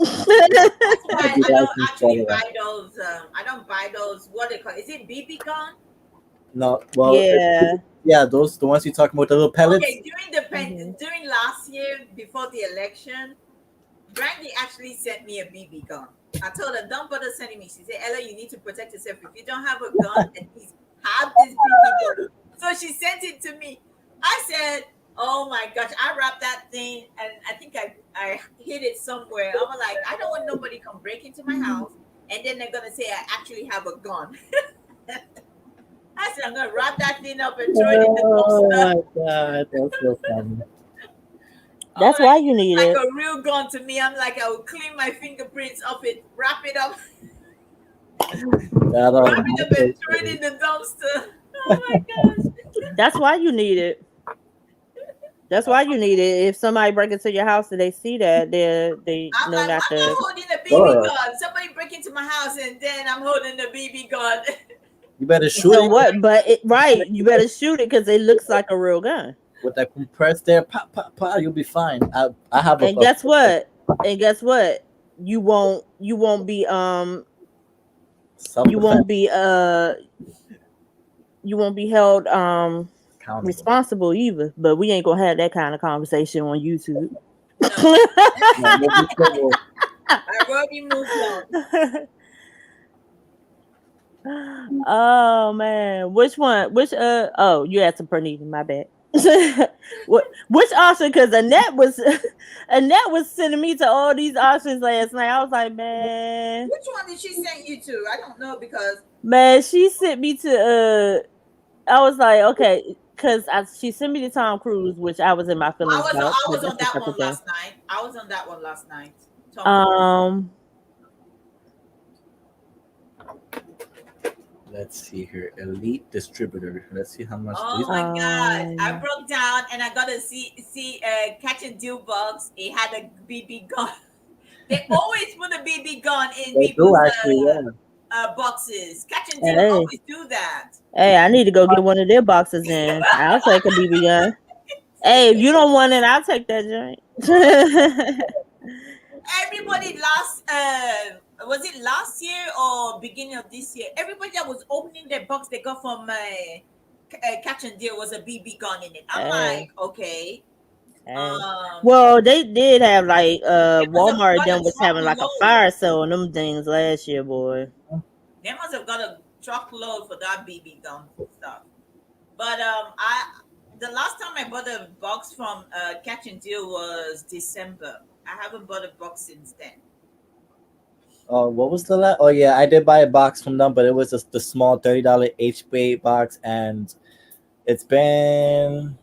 that's why Be I don't licensed for actually that. buy those. I don't buy those. What they call? Is it BB gun? No, well, Yeah. yeah, those the ones you talking about, the little pellets. Okay, Mhm. during last year before the election, Brandy actually sent me a BB gun. I told her, don't bother sending me. She said, Ella, you need to protect yourself. If you don't have a gun, at least have this BB gun. So she sent it to me. I said, oh my gosh, I wrapped that thing and I think I hid it somewhere. I was like, I don't want nobody come break into my house and then they're gonna say I actually have a gun. I said, I'm gonna wrap that thing up and throw it in the Oh dumpster. my god, that's so funny. I'm That's like, why it you looks need like it. a real gun to me. I'm like, I will clean my fingerprints off it, wrap it up, That wrap it up, and that's so throw it funny. in the dumpster. Oh my gosh! That's why you need it. That's why you need it. If somebody break into your house and they see that, they I'm know like, not I'm not to. holding a BB Sure. gun. Somebody break into my house and then I'm holding the BB gun. You better shoot So it what? But right, you better shoot it because it looks like a real gun. with that compressed air. Pop, pop, pop. You'll be fine. I have And a guess what? And guess what? You won't be self you defense won't be held accountable. responsible either. But we ain't gonna have that kind of conversation on YouTube. No, No, we'll be civil. I've already moved on. Oh man, which one? Which oh, you had some Pernita, my bad. What which auction? Because Annette was sending me to all these auctions last night. I was like, Which one did she send you to? I don't know because man, she sent me to I was like, okay, because she sent me to Tom Cruise, which I was in my feelings about, I but was on that's a that separate one thing. last night. I was on that one last night. Tom Cruise. Um, Let's see here. Elite distributor. Let's see how much Oh these. my god! I um, broke down and I got to see catch and deal box. It had a BB gun. They always put a BB gun in They do people's actually, yeah. boxes. Catch and deal hey, always do that. hey, I need to go get one of their boxes in. I'll take a BB gun. Hey, if you don't want it, I'll take that joint. Everybody last was it last year or beginning of this year? Everybody that was opening their box they got from catch and deal was a BB gun in it. I'm Hey, like, okay. hey. Um, Well, they did have like they must have Walmart got a them was having like a truckload. fire sale on them things last year, boy. They must have got a truckload for that BB gun stuff. But I the last time I bought a box from Catch and Deal was December. I haven't bought a box since then. Oh, what was the last? Oh yeah, I did buy a box from them, but it was just the small $30 HP box, and it's been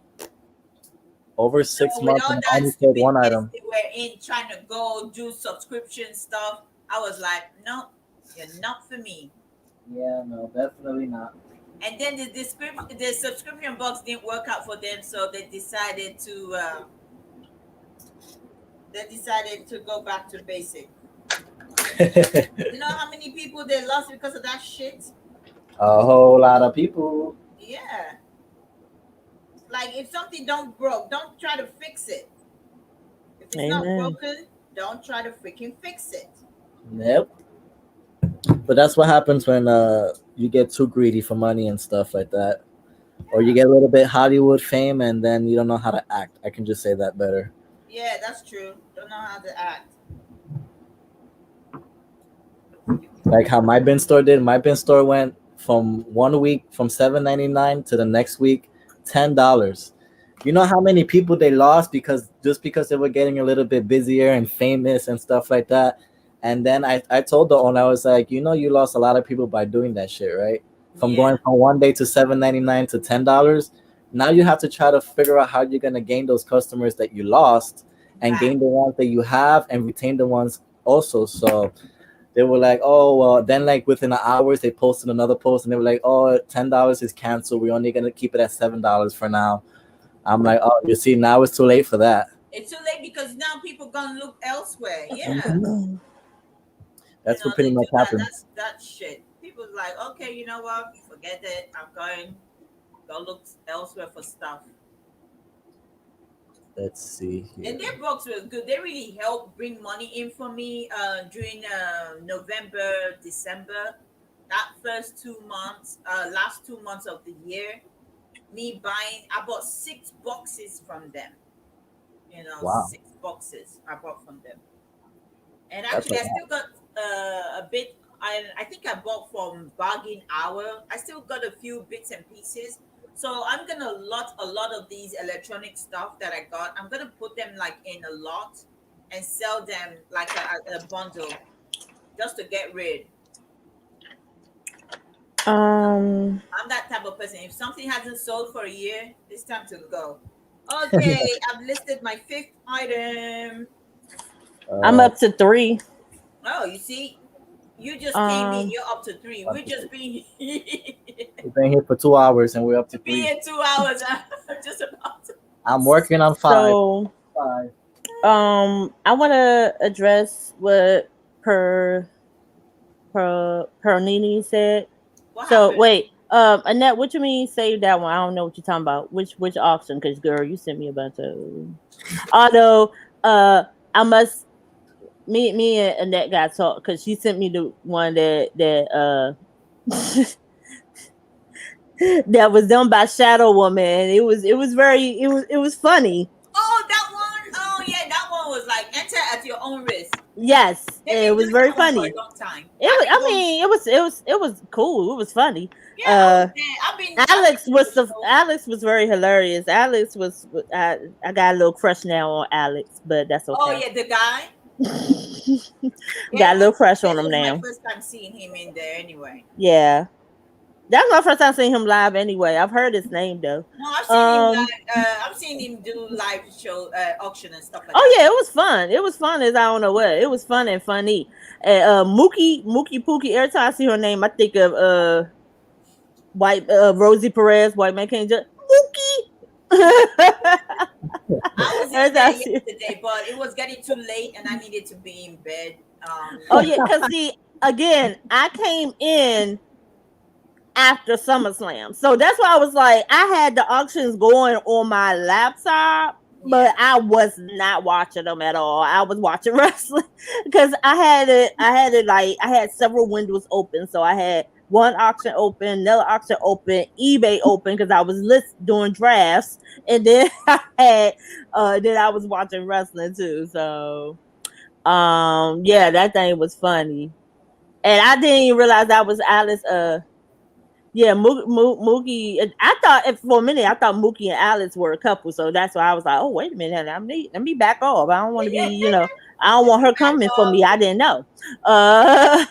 over six So with months, all and I that only paid stupid one mess item. they were in trying to go do subscription stuff, I was like, no, you're not for me. Yeah, no, definitely not. And then the subscription box didn't work out for them, so they decided to go back to basic. You know how many people they lost because of that shit? A whole lot of people. Yeah. Like if something don't broke, don't try to fix it. If it's not Amen. broken, don't try to freaking fix it. Yep. But that's what happens when you get too greedy for money and stuff like that, or you Yeah. get a little bit Hollywood fame and then you don't know how to act. I can just say that better. Yeah, that's true. Don't know how to act. Like how my bin store did. My bin store went from 1 week from 7.99 to the next week $10. You know how many people they lost because just because they were getting a little bit busier and famous and stuff like that. And then I told the owner, I was like, you know, you lost a lot of people by doing that shit, right? From Yeah, going from one day to 7.99 to $10. Now you have to try to figure out how you're gonna gain those customers that you lost and back. gain the ones that you have and retain the ones also. So they were like, oh well, then like within the hours they posted another post and they were like, oh, $10 is canceled. We're only gonna keep it at $7 for now. I'm like, oh, you see, now it's too late for that. It's too late because now people gonna look elsewhere. Yeah, Mhm. you That's know what pretty they much do that. happened. That's that shit. People's like, okay, you know what? Forget it. I'm going. Go look elsewhere for stuff. Let's see And here. their books were good. They really helped bring money in for me during November, December. That first 2 months, last 2 months of the year, me buying, I bought 6 boxes from them. You know, Wow, 6 boxes I bought from them. And that's a actually, I lot. still got a bit. I think I bought from Bargain Hour. I still got a few bits and pieces. So I'm gonna lot a lot of these electronic stuff that I got. I'm gonna put them like in a lot and sell them like a bundle just to get rid. Um, I'm that type of person. If something hasn't sold for a year, it's time to go. Okay, I've listed my fifth item. I'm uh, up to 3. Oh, you see, you just came in. Um, You're up to three. We're just being we've been here for 2 hours and we're up to be three. in 2 hours. I'm just about to. I'm working on five. so Five. I want to address what per per Nini said. What So happened? wait, Annette, what you mean? Save that one. I don't know what you're talking about. Which auction? Because girl, you sent me a bunch of. Although, I must me and Annette got talk because she sent me the one that was done by Shadow Woman. It was funny. Oh, that one. Oh, yeah, that one was like enter at your own risk. Yes, They've it been was doing very that one for funny. a long time. It I've was. been I going. mean, it was cool. It was funny. Yeah, I was Uh, there. I've been Alex to was the the show. Alex was very hilarious. Alex was I got a little crush now on Alex, but that's Oh okay. yeah, the guy. Got a little crush This on him was my now. first time seeing him in there. Anyway, Yeah, that's my first time seeing him live. Anyway, I've heard his name though. no, I've seen him Um. like I've seen him do live show auction and stuff like that. Oh yeah, it was fun. It was fun as I don't know what. It was fun and funny. And Mookie Pookie. Every time I see her name, I think of white Rosie Perez. White man can't just Mookie. I was in Every time there I see. yesterday, but it was getting too late, and I needed to be in bed. Oh yeah, cause see, again, I came in after SummerSlam, so that's why I was like, I had the auctions going on my laptop, but Yeah. I was not watching them at all. I was watching wrestling because I had it like I had several windows open, so I had one auction open, another auction open, eBay open because I was doing drafts, and then I was watching wrestling too. So yeah, that thing was funny. And I didn't even realize that was Alice. Yeah, Mookie. I thought for a minute I thought Mookie and Alice were a couple, so that's why I was like, oh wait a minute, let me back off. I don't want to be, I don't Let want me her back coming for up. me. I didn't know. Uh,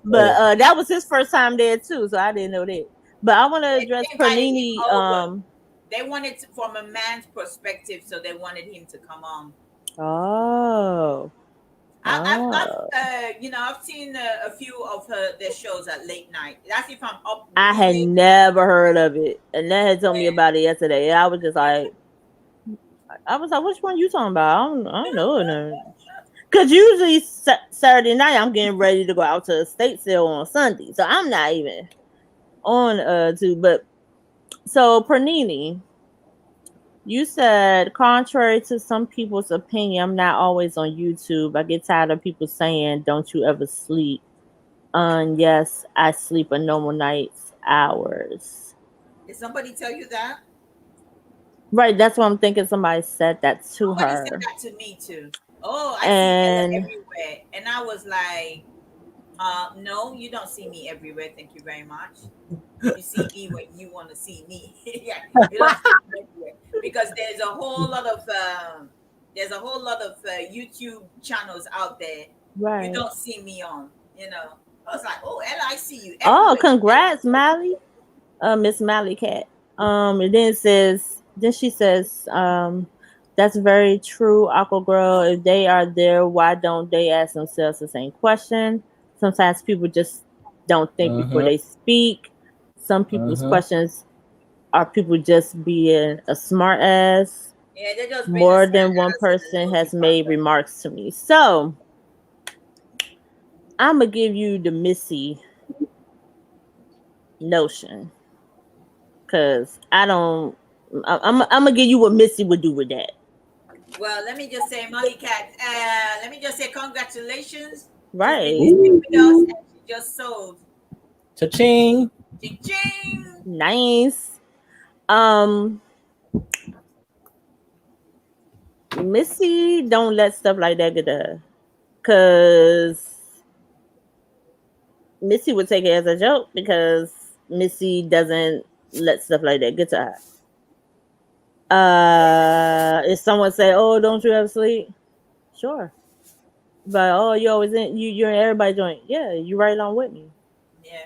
but Oh, that was his first time there too, so I didn't know that. But I want to address They invited him Pernini. over. They wanted to, from a man's perspective, so they wanted him to come on. Oh, oh. I've seen a few of their shows at late night. That's if I'm up I really had late. never heard of it, and that had told me Yeah. about it yesterday. I was like, which one you talking about? I don't know. No. Cause usually Saturday night I'm getting ready to go out to a state sale on Sunday, so I'm not even on to. But so Pernini, you said contrary to some people's opinion, I'm not always on YouTube. I get tired of people saying, "Don't you ever sleep?" Yes, I sleep a normal night's hours. Did somebody tell you that? Right, that's what I'm thinking. Somebody said that to Somebody said her, that to me too. Oh, I see Ella and everywhere, and I was like, No, you don't see me everywhere. Thank you very much. You see me when you want to see me. Yeah, you don't see me everywhere because there's a whole lot of YouTube channels out there. You Right. don't see me on. I was like, oh, Ella, I see you Oh, everywhere. congrats, Mally. Miss Mally Cat. And then it says, then she says, that's very true, Aqua Girl. If they are there, why don't they ask themselves the same question? Sometimes people just don't think before Mm-hmm. they speak. Some people's Mm-hmm. questions are people just being a smart ass. Yeah, they're just being a More smart than one ass and a person nosy has made bastard. remarks to me. So I'm gonna give you the Missy notion because I don't. I'm gonna give you what Missy would do with that. Well, let me just say, Molly Cat, let me just say congratulations. She's been Right. listening with us Ooh. and she just sold. Cha-ching. Ching ching. Nice. Um, Missy don't let stuff like that get to her. Cause Missy would take it as a joke because Missy doesn't let stuff like that get to her. If someone say, "Oh, don't you ever sleep?" Sure. But oh, you always you're in everybody joint. Yeah, you right along with me. Yeah.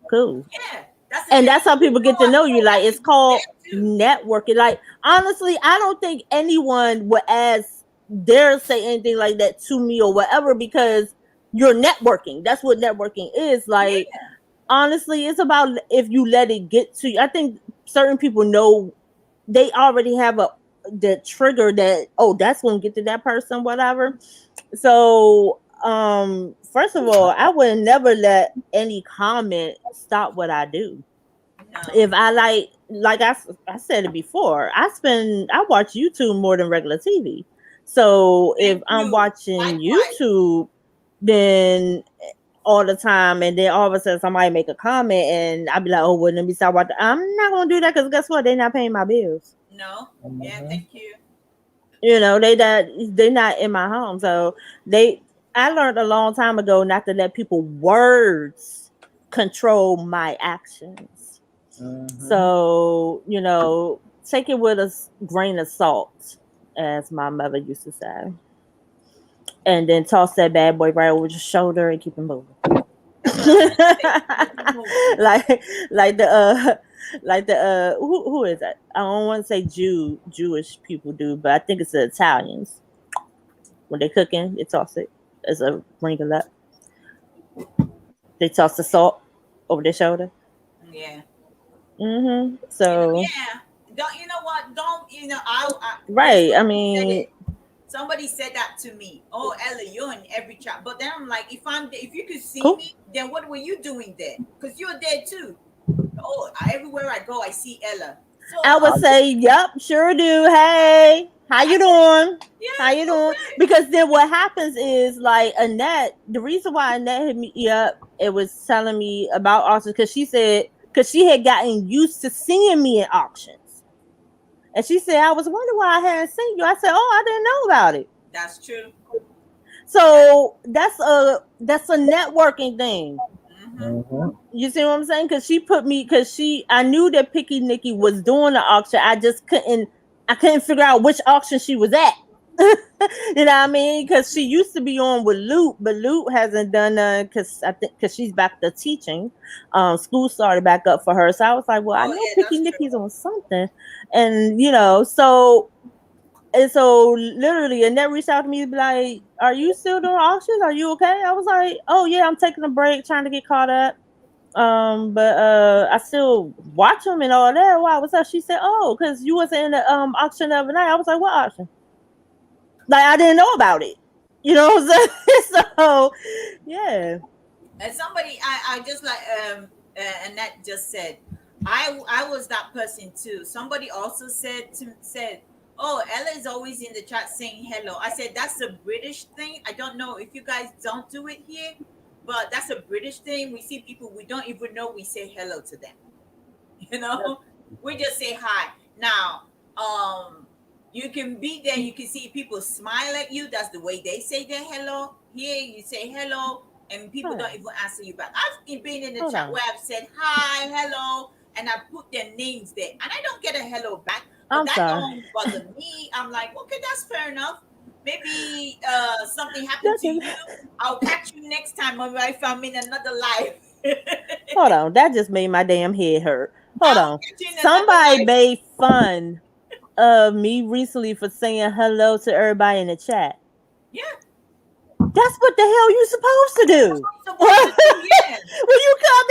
Cool. Yeah. That's the And thing. that's how You people know get to what? know you. I Like it's could use called that too. networking. Like honestly, I don't think anyone would ask dare say anything like that to me or whatever because you're networking. That's what networking is. Like Yeah. honestly, it's about if you let it get to you. I think certain people know they already have a the trigger that oh that's gonna get to that person, whatever. So first of all, I would never let any comment stop what I do. No. If I I said it before, I watch YouTube more than regular TV. So if Thank I'm you. watching Likewise. YouTube, then all the time, and then all of a sudden somebody make a comment, and I'll be like, "Oh, well, let me stop watching." I'm not gonna do that because guess what? They're not paying my bills. No. Yeah. Mm-hmm. Thank you. They're not in my home, so they. I learned a long time ago not to let people words control my actions. Mm-hmm. So, take it with a grain of salt, as my mother used to say. And then toss that bad boy right over your shoulder and keep it moving. That's what I was gonna say. Keep it moving. like like the who is that? I don't want to say Jewish people do, but I think it's the Italians. When they cooking, they toss it as a wrinkle up. They toss the salt over their shoulder. Yeah. So Yeah. Don't you know what? Don't I there's right. I somebody said mean, it. Somebody said that to me. Oh, Ella, you're in every chat. But then I'm like, if you could see cool. me, then what were you doing there? Because you're there too. Oh, everywhere I go, I see Ella. I So would say, yep, sure do. Hey, how I you said, doing? How yeah, you doing? okay. Because then what happens is like Annette, the reason why Annette hit me up, it was telling me about auctions because she said because she had gotten used to seeing me in auctions. And she said, I was wondering why I hadn't seen you. I said, oh, I didn't know about it. That's true. That, So that's a networking thing. mm-hmm. Mm-hmm. You see what I'm saying? Because she put me because I knew that Picky Nikki was doing the auction. I couldn't figure out which auction she was at. You know what I mean? Because she used to be on with Luke, but Luke hasn't done because I think because she's back to teaching. School started back up for her, so I was like, well, I Oh know yeah, Picky that's true. Nikki's on something, and so literally, Annette reached out to me to be like, "Are you still doing auctions? Are you okay?" I was like, "Oh yeah, I'm taking a break, trying to get caught up." But I still watch them and all that. Why? What's up? She said, "Oh, because you wasn't in the auction the other night." I was like, "What auction?" Like I didn't know about it. You know what I'm saying? So yeah. And somebody, I just like Annette just said, I was that person too. Somebody also said, oh, Ella is always in the chat saying hello. I said that's a British thing. I don't know if you guys don't do it here, but that's a British thing. We see people we don't even know. We say hello to them. You know, we just say hi. Now, you can be there. You can see people smile at you. That's the way they say their hello. Here, you say hello. and people Hold don't on. even answer you back. I've been in the Hold chat on. where I've said hi, hello, and I put their names there, and I don't get a hello back, but I'm that sorry. don't bother me. I'm like, okay, that's fair enough. Maybe something happened That to you. just, I'll catch you next time when if I'm in another life. hold on. That just made my damn head hurt. Hold I'll on. catch you in another Somebody life. made fun of me recently for saying hello to everybody in the chat. Yeah, That's what the hell you supposed to that's do. what I'm supposed to do. Yeah. When you come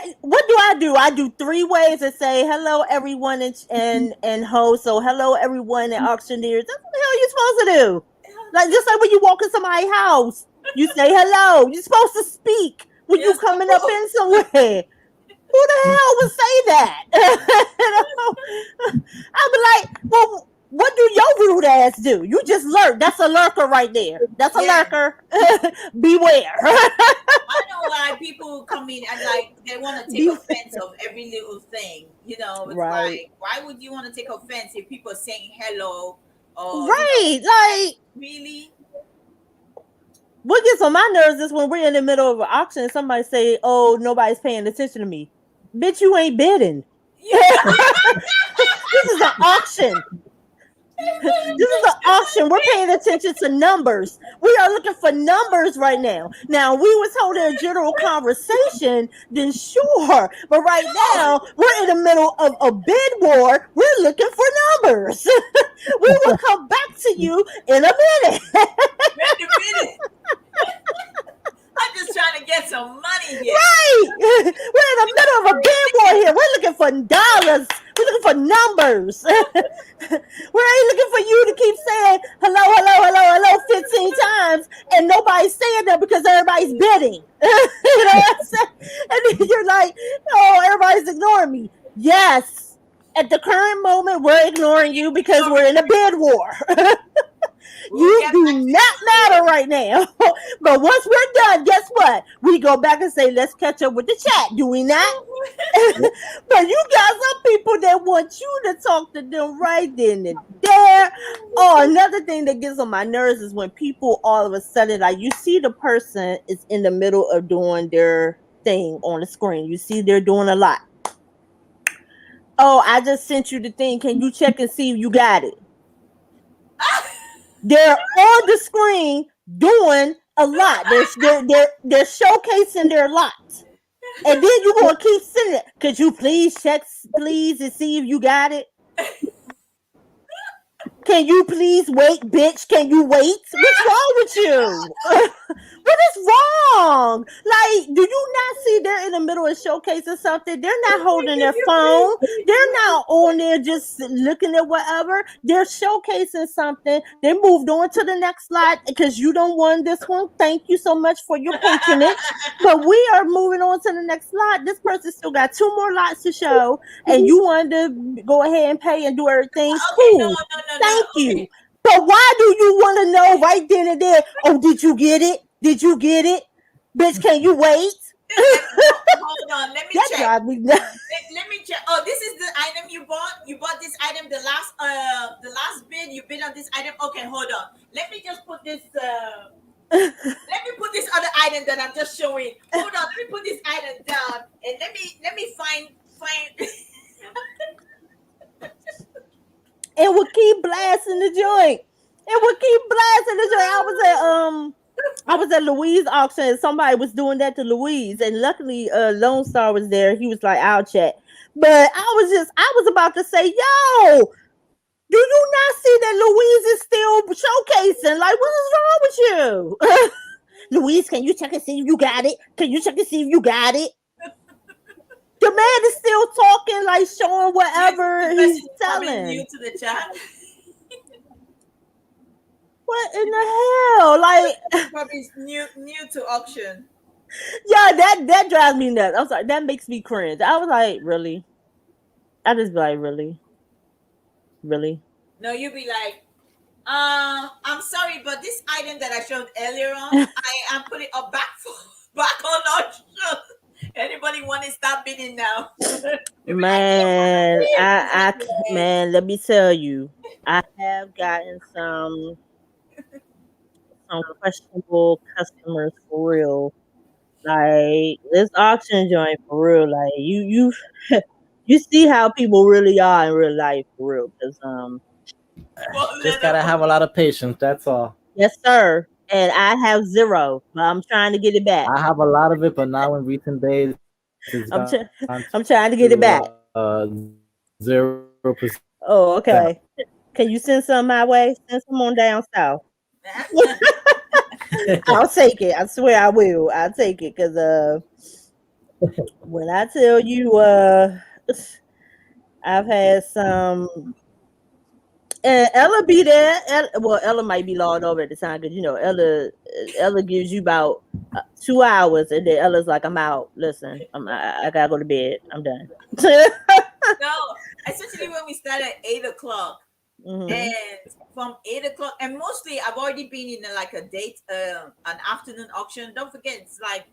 in, what do I do? I do three ways to say hello, everyone, and host. So hello, everyone, and auctioneers. That's what the hell you supposed to do. Like just like when you walk in somebody's house, you say hello. You're supposed to speak when you Yes, coming up in somewhere. Who the hell would say that? I'd be like, well, what do your rude ass do? You just lurk. That's a lurker right there. That's a yeah. lurker. Beware. I know why people come in and like they want to take Be offense of every little thing. It's right. like, why would you want to take offense if people are saying hello or Right. like Like, really? what gets on my nerves is when we're in the middle of an auction and somebody say, oh, nobody's paying attention to me. Bitch, you ain't bidding. This is an auction. This is an auction. We're paying attention to numbers. We are looking for numbers right now. Now, we was holding a general conversation, then sure. But right No, now, we're in the middle of a bid war. We're looking for numbers. We will come back to you in a minute. wait a minute. I'm just trying to get some money here. Right. We're in the middle of a bid war here. We're looking for dollars. We're looking for numbers. We ain't looking for you to keep saying hello, hello, hello, hello 15 times and nobody's saying that because everybody's bidding. You know what I'm saying? And then you're like, oh, everybody's ignoring me. Yes. At the current moment, we're ignoring you because we're in a bid war. We'll You get do back to not matter right now. But once we're done, guess what? We go back and say, let's catch up with the chat. Do we not? But you got some people that want you to talk to them right then and there. Oh, another thing that gets on my nerves is when people all of a sudden, like you see the person is in the middle of doing their thing on the screen. You see they're doing a lot. Oh, I just sent you the thing. Can you check and see if you got it? They're on the screen doing a lot. They're showcasing their lot. And then you gonna keep sending it. Could you please check please and see if you got it? Can you please wait, bitch? Can you wait? What's wrong with you? What is wrong? Like, do you not see they're in the middle of showcasing something? They're not holding Can their you phone. please? They're not on there just looking at whatever. They're showcasing something. They moved on to the next slide because you don't want this one. Thank you so much for your patronage. But we are moving on to the next slide. This person still got two more lots to show, and you wanted to go ahead and pay and do everything. Okay, no, Cool. no, no, no. Thank you. Okay, But why do you want to know right then and there? Oh, did you get it? Did you get it? Bitch, can you wait? hold on. Let me That check. drives me nuts. Let me check. Oh, this is the item you bought. You bought this item. The last bid you bid on this item. Okay, hold on. Let me just put this. Let me put this other item that I'm just showing. Hold on. Let me put this item down and let me find. It would keep blasting the joint. It would keep blasting the joint. I was at Louise auction and somebody was doing that to Louise, and luckily Lone Star was there. He was like, I'll check. But I was about to say, yo, do you not see that Louise is still showcasing? Like, what is wrong with you? Louise, can you check and see if you got it? Can you check and see if you got it? The man is still talking, like showing The whatever person he's is probably new selling. to the chat. What in the hell? Like, Probably is new to auction. yeah, that drives me nuts. I'm sorry, that makes me cringe. I was like, really? I just be like, really, really. No, you be like, I'm sorry, but this item that I showed earlier on, I am putting up back for back on auction. Anybody want to stop bidding now? You be like, Man, yes. man, let me tell you, I have gotten some questionable customers for real. Like this auction joint for real. Like you you see how people really are in real life for real. Cause For Just gotta little. have a lot of patience. That's all. yes sir, and I have zero, but I'm trying to get it back. I have a lot of it, but now in recent days, it's gone to I'm trying to get it back. 0%. Oh, okay. Can you send some my way? Send some on down south. I'll take it. I swear I will. I'll take it because when I tell you I've had some and Ella be there. Well, Ella might be logged over at the time because you know Ella gives you about 2 hours, and then Ella's like, "I'm out. Listen, I gotta go to bed. I'm done." No, especially when we start at 8 o'clock. hmm And from 8 o'clock, and mostly I've already been in like a date, an afternoon auction. Don't forget, it's like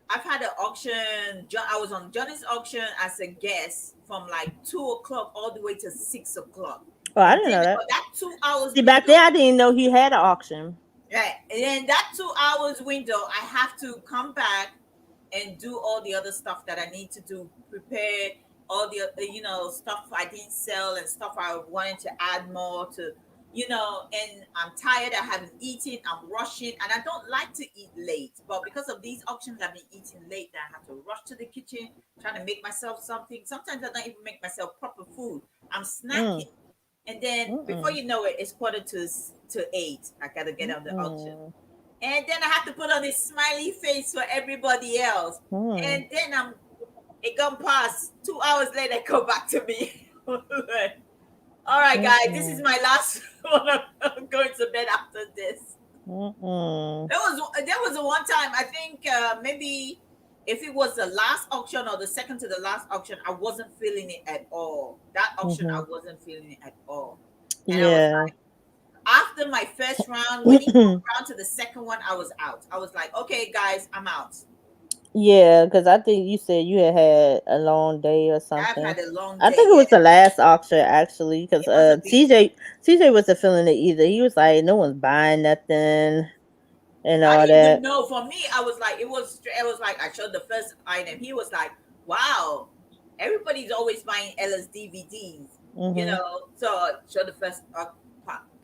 I've had an auction. I was on Johnny's auction as a guest from like 2 o'clock all the way to 6 o'clock, Oh, I and didn't then know that. that 2 hours See, back window. there, I didn't know he had an auction. Right, and then that 2 hours window, I have to come back and do all the other stuff that I need to do, prepare all the stuff I didn't sell and stuff I wanted to add more to, and I'm tired. I haven't eaten. I'm rushing, and I don't like to eat late. But because of these auctions, I've been eating late. That I have to rush to the kitchen, trying to make myself something. Sometimes I don't even make myself proper food. I'm Mm, snacking. And then before mm-mm, you know it, it's quarter to 8. I gotta get on the auction. mm-mm, And then I have to put on this smiley face for everybody else. mm, And then it gone past 2 hours later, go back to me. All right, guys, this is mm-mm, my last one. I'm going to bed after this. mm-mm, There was a one time, I think maybe if it was the last auction or the second to the last auction, I wasn't feeling it at all. That auction, I mhm. wasn't feeling it at all. And I was Yeah. after my first round, when it got around to the second one, I was out. I was like, okay, guys, I'm out. Yeah, because I think you said you had a long day or I've something. had a long I day. think it was Yeah, the last auction actually, because it must have been. TJ wasn't feeling it either. He was like, no one's buying nothing and I all didn't even that. know. For me, I was like, it was like I showed the first item. He was like, wow, everybody's always buying Ella's DVDs, Mhm. So I showed the first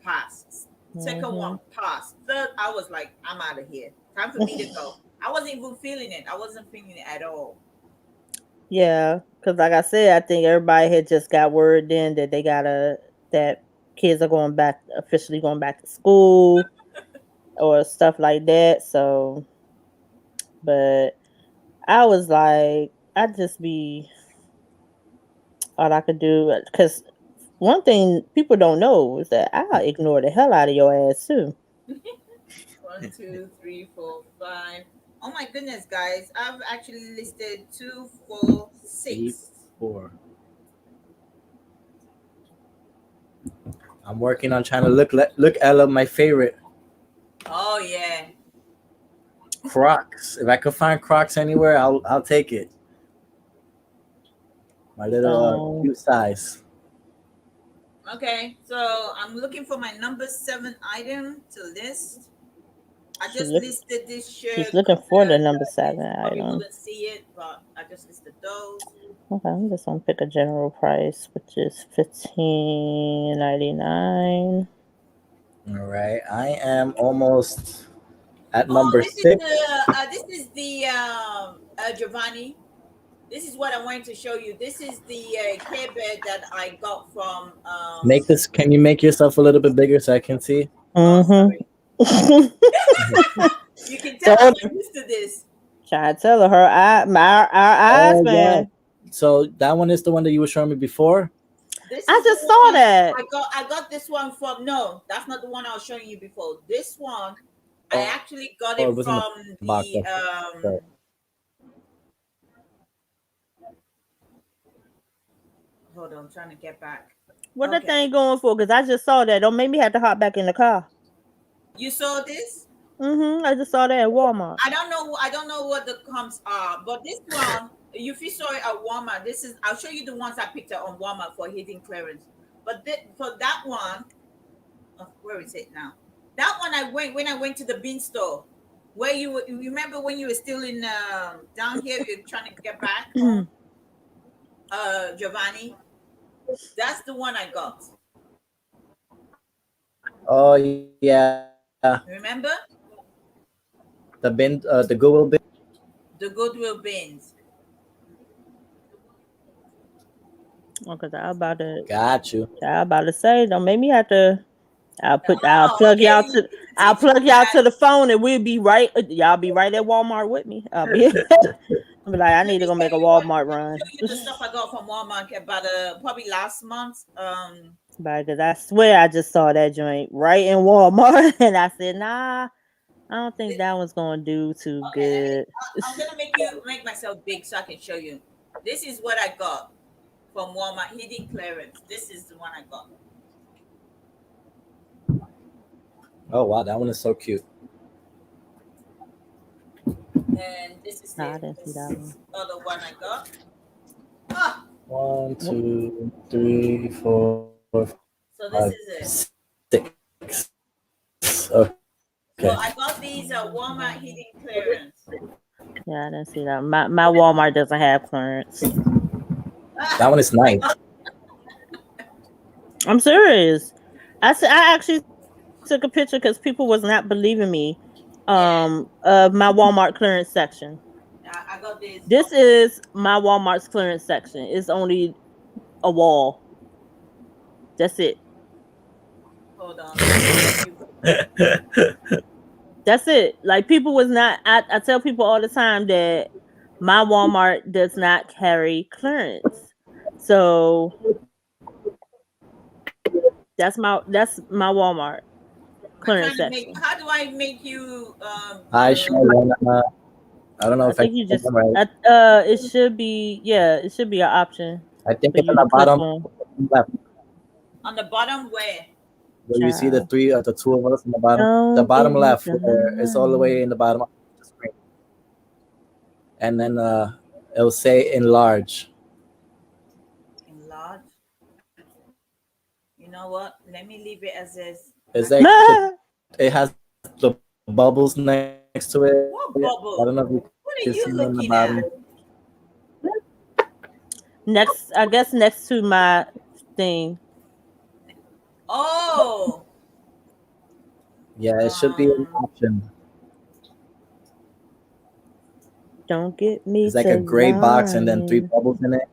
pass, second one Mhm. pass, third. I was like, I'm out of here. Time for me to go. I wasn't even feeling it. I wasn't feeling it at all. Yeah, because like I said, I think everybody had just got word then that that kids are going back officially going back to school or stuff like that. So, but I was like, I'd just be all I could do because one thing people don't know is that I ignore the hell out of your ass too. One, two, three, four, five. Oh my goodness, guys! I've actually listed two, four, 8, six. 4. I'm working on trying to look Ella my favorite Oh yeah. Crocs. If I could find Crocs anywhere, I'll take it. My little Um, cute size. Okay, so I'm looking for my number 7 item to list. I she just look listed this she's shirt looking because for the number you 7 probably item. wouldn't see it, but I just listed those. Okay, I'm just gonna pick a general price, which is 15.99. All right, I am almost at Oh, number 6. this is the Giovanni. This is what I wanted to show you. This is the care bed that I got from. Make this. Can you make yourself a little bit bigger so I can see? Oh, Mm-hmm. sorry. You can tell I'm Told not her. used to this. Trying to tell her our eyes, Oh yeah. man. So that one is the one that you were showing me before. This I is the just saw one that. I got this one from. No, that's not the one I was showing you before. This one I Oh, it was in the actually got box. it Okay. from the hold on, I'm trying to get back. What that Okay. thing going for? Because I just saw that. Don't make me have to hop back in the car. You saw this? I just saw that at Walmart. I don't know what the comps are, but this one, if you saw it at Walmart, I'll show you the ones I picked up on Walmart for hidden clearance. But for that one, oh, where is it now? That one I went when I went to the bean store. where you remember when you were still in down here, you're trying to get back home, Giovanni. That's the one I got. Oh yeah, Remember the bin, the Google bin. the Goodwill bins. Because I about to, Got you. I about to say, don't make me have to. I'll Oh, plug okay. y'all You to, need to I'll teach me plug y'all that. to the phone, and we'll be right. Y'all be right at Walmart with me. I'll be, I'll be like, I Let need to me go show make a you what. Walmart Let me run. show you the stuff I got from Walmart about probably last month. Because I swear I just saw that joint right in Walmart, and I said, nah, I don't think that one's gonna do too Okay, let me. good. I'm gonna make myself big so I can show you. This is what I got from Walmart hidden clearance. This is the one I got, Oh wow, that one is so cute. and this is Nah, I didn't see that one. this other one I got. Ah, One, Wh- two, three, four, five, so this is it. six. Okay. So I got these Walmart hidden clearance. Yeah, I didn't see that. My Walmart doesn't have clearance. That one is nice. I'm serious. I actually took a picture because people was not believing me. Yeah, Of my Walmart clearance section. I got this. This is my Walmart's clearance section. It's only a wall. That's it. Hold on, let me show you. That's it. Like people was not. I tell people all the time that my Walmart does not carry clearance. So that's my Walmart I'm clearance trying to make. section. How do I make you I sure wanna. I don't know I if I think can you get just them right. it should be, yeah, it should be an option I think for it's you on to the click bottom on. left, on the bottom where? where you see the Child. three, the two of us on the bottom. The Don't bottom get me left, the where it's all the way line. in the bottom of the screen, and then it'll say enlarge. Enlarge. You know what? Let me leave it as is. It's I like it has the bubbles next to it. I don't know if you what can see bubble? them on the What bottom. are you looking at? Next, I guess next to my thing. Oh, Yeah, it should be an um, option. Don't get me It's like to a gray box and then three lying. bubbles in it.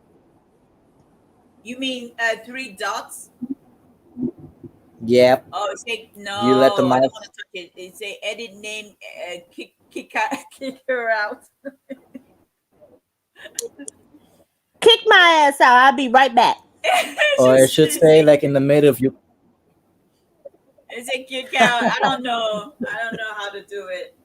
you mean three dots? Yep. Oh, it say no. You let the I don't mouse. want to touch it. It say edit name. Kick her out. Kick my ass out. I'll be right back. Or it should She say say like in the middle of you. it say kick out. I don't know. I don't know how to do it.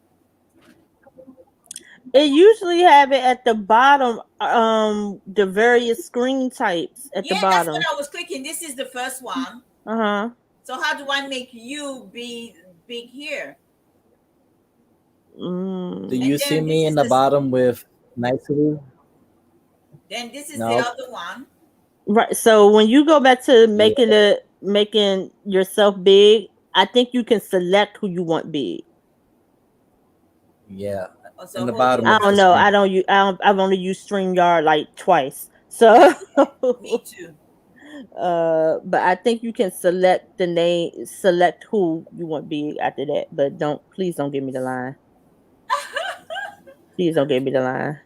It usually have it at the bottom, the various screen types at the Yeah, that's what bottom. I was clicking. This is the first one. Uh-huh. So how do I make you be big here? Do And you Mm, see then this me in is the the bottom with nicely? the No. other one. right. So when you go back to Yeah. making yourself big, I think you can select who you want big. Yeah. Oh, In so the hold bottom I on. of don't the know. screen. I've only used StreamYard like twice. So Me too. but I think you can select the name, select who you want big after that. But please don't give me the line. Please don't give me the line.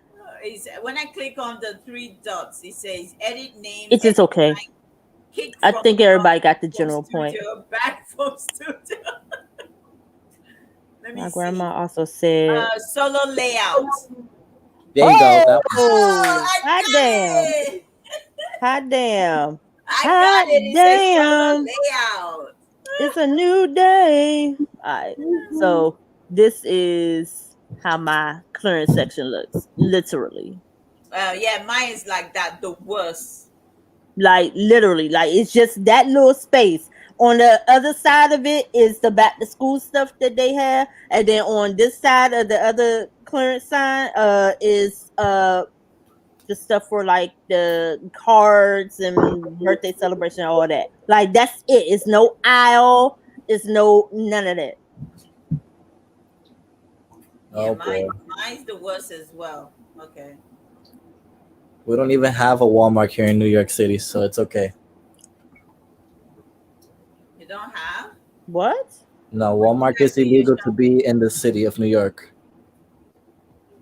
When I click on the three dots, it says edit name, It's just edit okay. line, kick I from think everybody got the general point. studio, back from studio. Let me My see. grandma also said, Solo layout. There you go. That one. Oh, "Oh, I hot damn, got it. hot damn, I hot got it. It says solo damn! layout. It's a new day." All right, so this is how my clearance section looks, literally. Yeah, mine is like that. The worst. Like literally, like it's just that little space. On the other side of it is the back to school stuff that they have, and then on this side of the other clearance sign is the stuff for like the cards and birthday celebration and all that. Like that's it. It's no aisle, it's no none of that. Yeah, Oh boy. mine's the worst as well. Okay. We don't even have a Walmart here in New York City, so it's okay. You don't have? What? No, Where do you Walmart guys is do your illegal to shopping? be in the city of New York.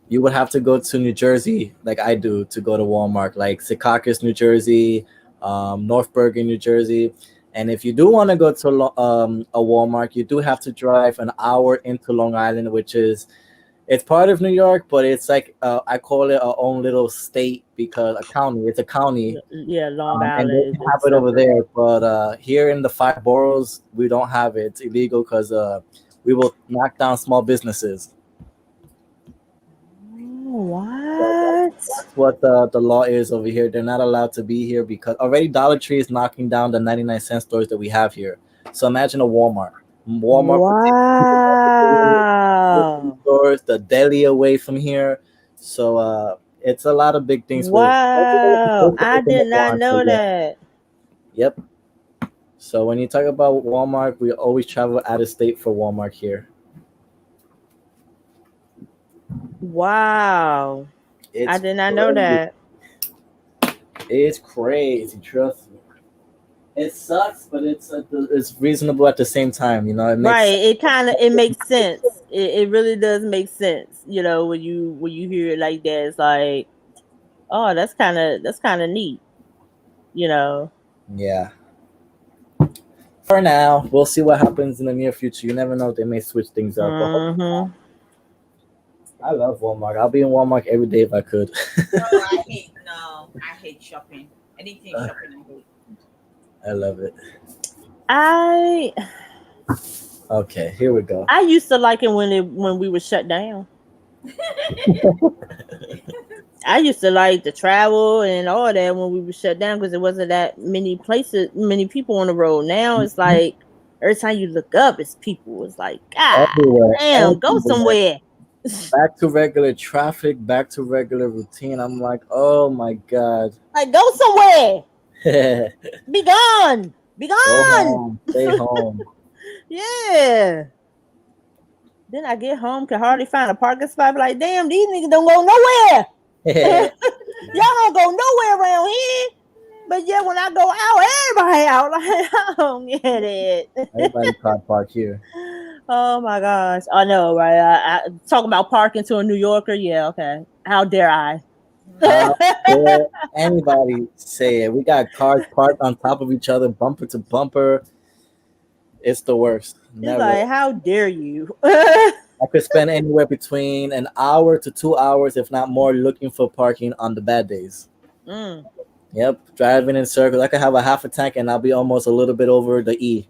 You would have to go to New Jersey, like I do, to go to Walmart, like Secaucus, New Jersey, North Bergen, New Jersey. And if you do want to go to a Walmart, you do have to drive an hour into Long Island, which is it's part of New York, but it's like I call it our own little state because a county. It's a county, Yeah, Long and they Island can is have it over separate. there. But here in the five boroughs, we don't have it. It's illegal because we will knock down small businesses. So What? that's what the law is over here. They're not allowed to be here because already Dollar Tree is knocking down the 99-cent stores that we have here. So imagine a Walmart. Walmart puts grocery Wow. stores, the deli away from here. So it's a lot of big things with Wow. most I everything did at not once. So know yeah, that. yep. So when you talk about Walmart, we always travel out of state for Walmart here. Wow. I It's did not know crazy. that. It's crazy. Trust me. It sucks, but it's reasonable at the same time. You know, it makes Right. sense. It makes sense. It really does make sense. When you hear it like that, it's like, oh, that's kinda neat, you know. Yeah. For now, we'll see what happens in the near future. You never know; they may switch things up. But Mm-hmm. I love Walmart. I'll be in Walmart every day if I could. Oh, I hate no. I hate shopping. Anything shopping, I hate. I love it. I Okay, here we go. I used to like it when we were shut down. I used to like to travel and all that when we were shut down because there wasn't that many places, many people on the road. Now it's like every time you look up, it's people. It's like, God Everywhere, damn, go everywhere. somewhere. Back to regular traffic, back to regular routine. I'm like, oh my god. Like, go somewhere. Go Be gone. Be gone. home, stay home. Yeah. Then I get home, can hardly find a parking spot. Be like, damn, these niggas don't go nowhere. Y'all don't go nowhere around here. But yeah, when I go out, everybody out. Like, I don't get it. Everybody car park here. Oh my gosh. I know, right? I talk about parking to a New Yorker. Yeah, okay. How dare I? How It's dare anybody say it? We got cars parked on top of each other, bumper to bumper. It's the worst. Never. like, how dare you? I could spend anywhere between an hour to 2 hours, if not more, looking for parking on the bad days. Mm. Yep, driving in circles. I could have a half a tank and I'll be almost a little bit over the E.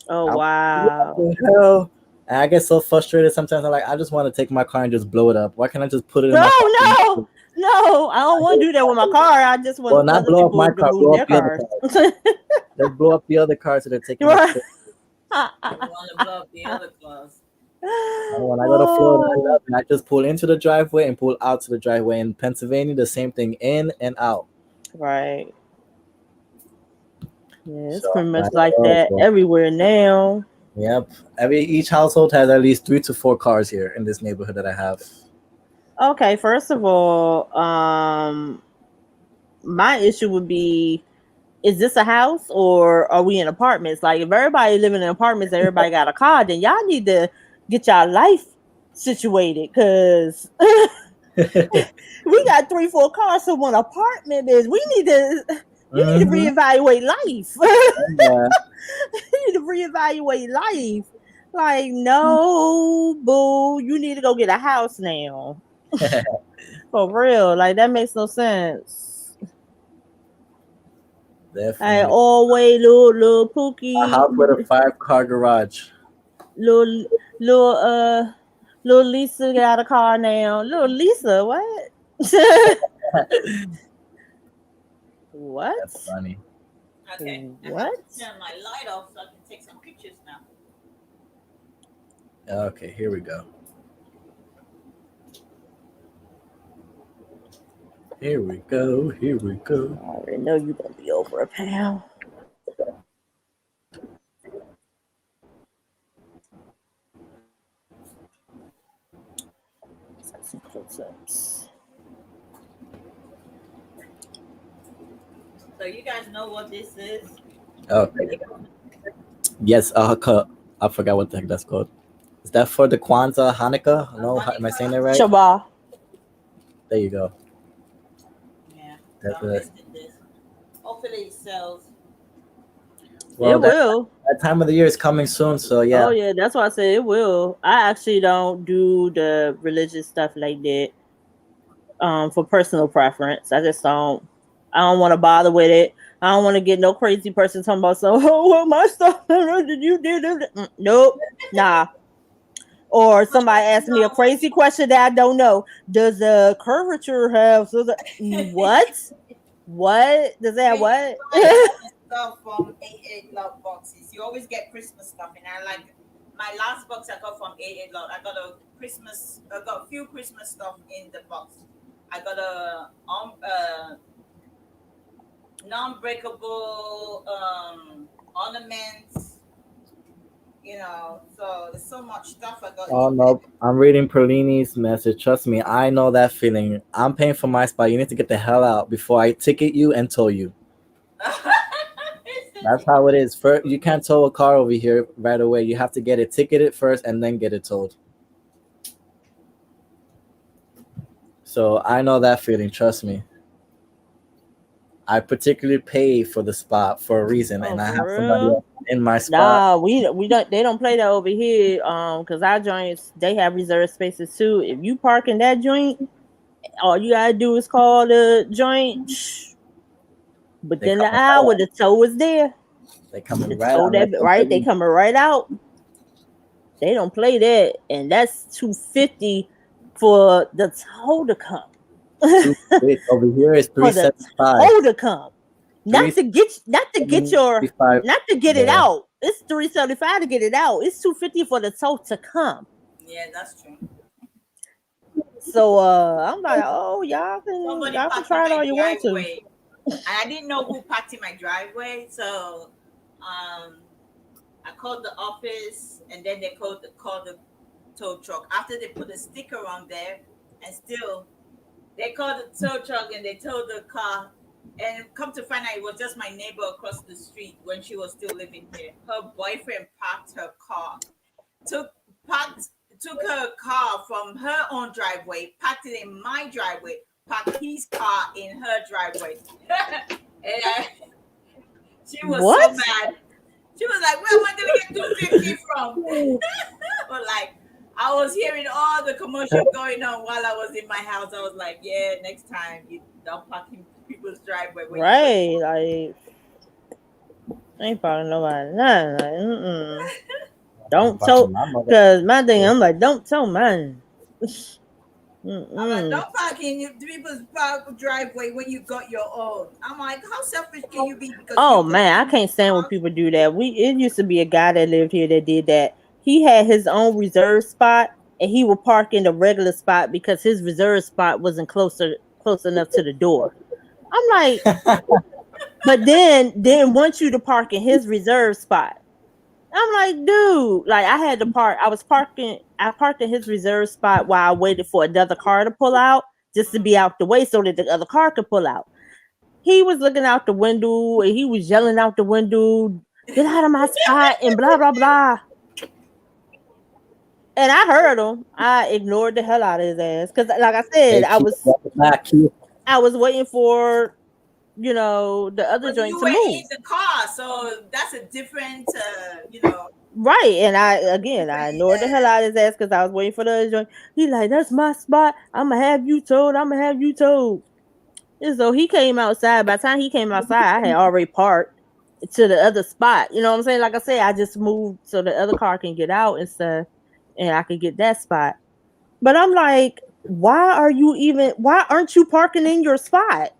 Oh I'm like, what wow. the hell? And I get so frustrated sometimes. I'm like, I just want to take my car and just blow it up. Why can't I just put it in No, my pocket? no, no. I don't want to do that with my car. I just Well, want not other blow up my people to car, move blow up their the other cars. cars. Let's blow up the other cars that are taking up Right. space. You want to blow up the other cars. And when I go to Florida, I Oh, love it. I just pull into the driveway and pull out to the driveway. In Pennsylvania, the same thing, in and out. right. Yeah, it's So pretty I'm much like, like oh that boy. everywhere now. Yep. Each household has at least 3 to 4 cars here in this neighborhood that I have. Okay, first of all, my issue would be, is this a house or are we in apartments? Like, if everybody living in apartments, everybody got a car, then y'all need to get y'all life situated because we got 3, 4 cars to one apartment. Is we need to you need to Mm-hmm. reevaluate life. Yeah. You need to reevaluate life. Like, no, boo, you need to go get a house now. For real. Like, that makes no sense. Like, Definitely. always little A Pookie, house with a 5 car garage. little little little Lisa got a car now. Little Lisa, what? That's What? funny. Okay, I have to What? turn my light off so I can take some pictures now. Okay, here we go. Here we go. Here we go. I already know you're gonna be over a pound. nonsense. So you guys know what this is? Okay. Yes. I forgot what the heck that's called. Is that for the Kwanzaa Hanukkah? A No, am I saying Hanukkah? that right? Shabbat. There you go. Yeah. So That's I'm it. listing this. Hopefully it sells. Well, It will. that time of the year is coming soon, so Oh yeah. yeah, that's why I said it will. I actually don't do the religious stuff like that. For personal preference. I don't want to bother with it. I don't want to get no crazy person talking about so oh well my stuff did you did it? Nope. Nah. Or somebody But you asked me a know, crazy question that I don't know. Does the curvature have what? What? Does that when you what? buy all the stuff from 88 Love boxes, you always get Christmas stuff. And I like my last box I got from 88 Love. I got a few Christmas stuff in the box. I got a non-breakable ornaments. So there's so much stuff I got Oh in no, I'm reading Perlini's message. Trust me, I know that feeling. I'm paying for my spot. You need to get the hell out before I ticket you and tow you. there. That's how it is. First, you can't tow a car over here right away. You have to get it ticketed first and then get it towed. So I know that feeling. Trust me. I particularly pay for the spot for a reason, Oh, and I for have somebody real? else in my spot. Nah, we don't. They don't play that over here. Cause our joints they have reserved spaces too. If you park in that joint, all you gotta do is call the joint. They Within the coming right hour, out. the tow is there. They coming The right tow out like that I'm right, they telling coming right out. They don't play that, and that's 250 for the tow to come. you. Over here is three For the seventy five. tow to come, Three not to get seventy five. not to get it Yeah. out. It's 375 to get it out. It's 250 for the tow to come. Yeah, that's true. So I'm like, oh Somebody y'all can parked in try it my all you want to. driveway, and I didn't know who parked in my driveway. So, I called the office, and then they called the tow truck. After they put a sticker on there, and still they called the tow truck and they towed the car. And come to find out, it was just my neighbor across the street when she was still living here. Her boyfriend parked her car, took parked took her car from her own driveway, parked it in my driveway, parked his car in her driveway. And she was so What? mad. She was like, "Where am I gonna get 250 from?" But like, I was hearing all the commotion going on while I was in my house. I was like, "Yeah, next time you don't park in people's driveway when you go." Right? Like I ain't probably nobody. Nah, like, I'm don't watching tell. my mother. Cause my thing, I'm like, don't tell mine. I'm like, Mm-mm. "Don't park in people's driveway when you got your own." I'm like, "How selfish can you be because you Oh got man, I someone's can't stand when car?" people do that. It used to be a guy that lived here that did that. He had his own reserve spot and he would park in the regular spot because his reserve spot wasn't close enough to the door. I'm like, but then wants you to park in his reserve spot. I'm like, dude, like I had to park. I parked in his reserve spot while I waited for another car to pull out just to be out the way so that the other car could pull out. He was looking out the window and he was yelling out the window, get out of my spot and blah blah blah. And I heard him. I ignored the hell out of his ass. Cause like I said, Hey, keep it back. Keep. I was waiting for, the other But joint you to were move. in the car, so that's a different, Right. And I different. ignored the hell out of his ass because I was waiting for the other joint. He like, that's my spot. I'ma have you told. I'ma have you told. And so he came outside. By the time he came outside, I had already parked to the other spot. You know what I'm saying? Like I said, I just moved so the other car can get out and stuff, and I could get that spot. But I'm like, why aren't you parking in your spot?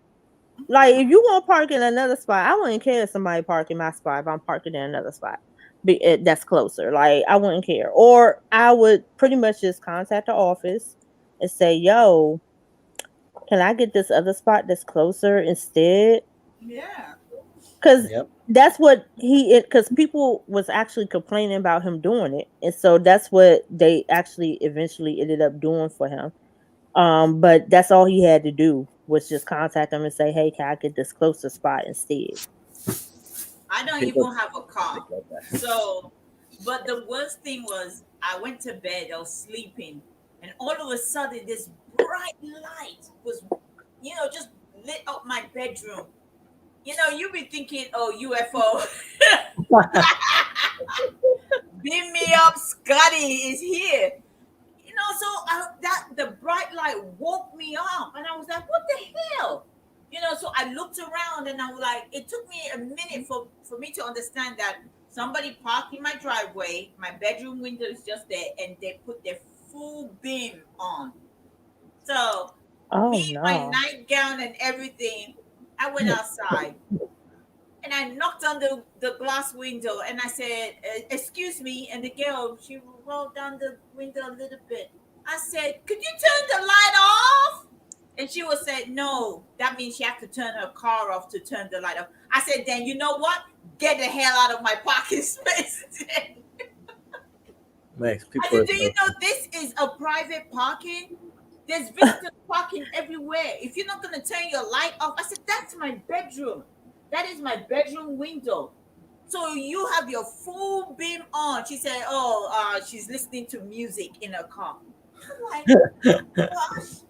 Like, if you want to park in another spot, I wouldn't care if somebody park in my spot if I'm parking in another spot. That's closer. Like, I wouldn't care. Or I would pretty much just contact the office and say, yo, can I get this other spot that's closer instead? Yeah. Because Yep. that's what because people was actually complaining about him doing it. And so that's what they actually eventually ended up doing for him. But that's all he had to do was just contact them and say, "Hey, can I get this closer spot instead?" I don't People even have a think car. like that. So, but the worst thing was, I went to bed, I was sleeping, and all of a sudden, this bright light was, just lit up my bedroom. You be thinking, oh, UFO, beam me up, Scotty is here. So the bright light woke me up, and I was like, "What the hell?" So I looked around, and I was like, it took me a minute for me to understand that somebody parked in my driveway. My bedroom window is just there, and they put their full beam on. So Oh me, my no! nightgown, and everything, I went outside. And I knocked on the glass window and I said, "Excuse me." And the girl, she rolled down the window a little bit. I said, "Could you turn the light off?" And she was said, "No, that means she had to turn her car off to turn the light off." I said, "Then you know what? Get the hell out of my parking space." Makes I people said, are "Do you so. know this is a private parking? There's visitors parking everywhere. If you're not going to turn your light off," I said, "That's my bedroom. That is my bedroom window. So you have your full beam on." She said, "Oh, she's listening to music in her car." I'm like, "Gosh,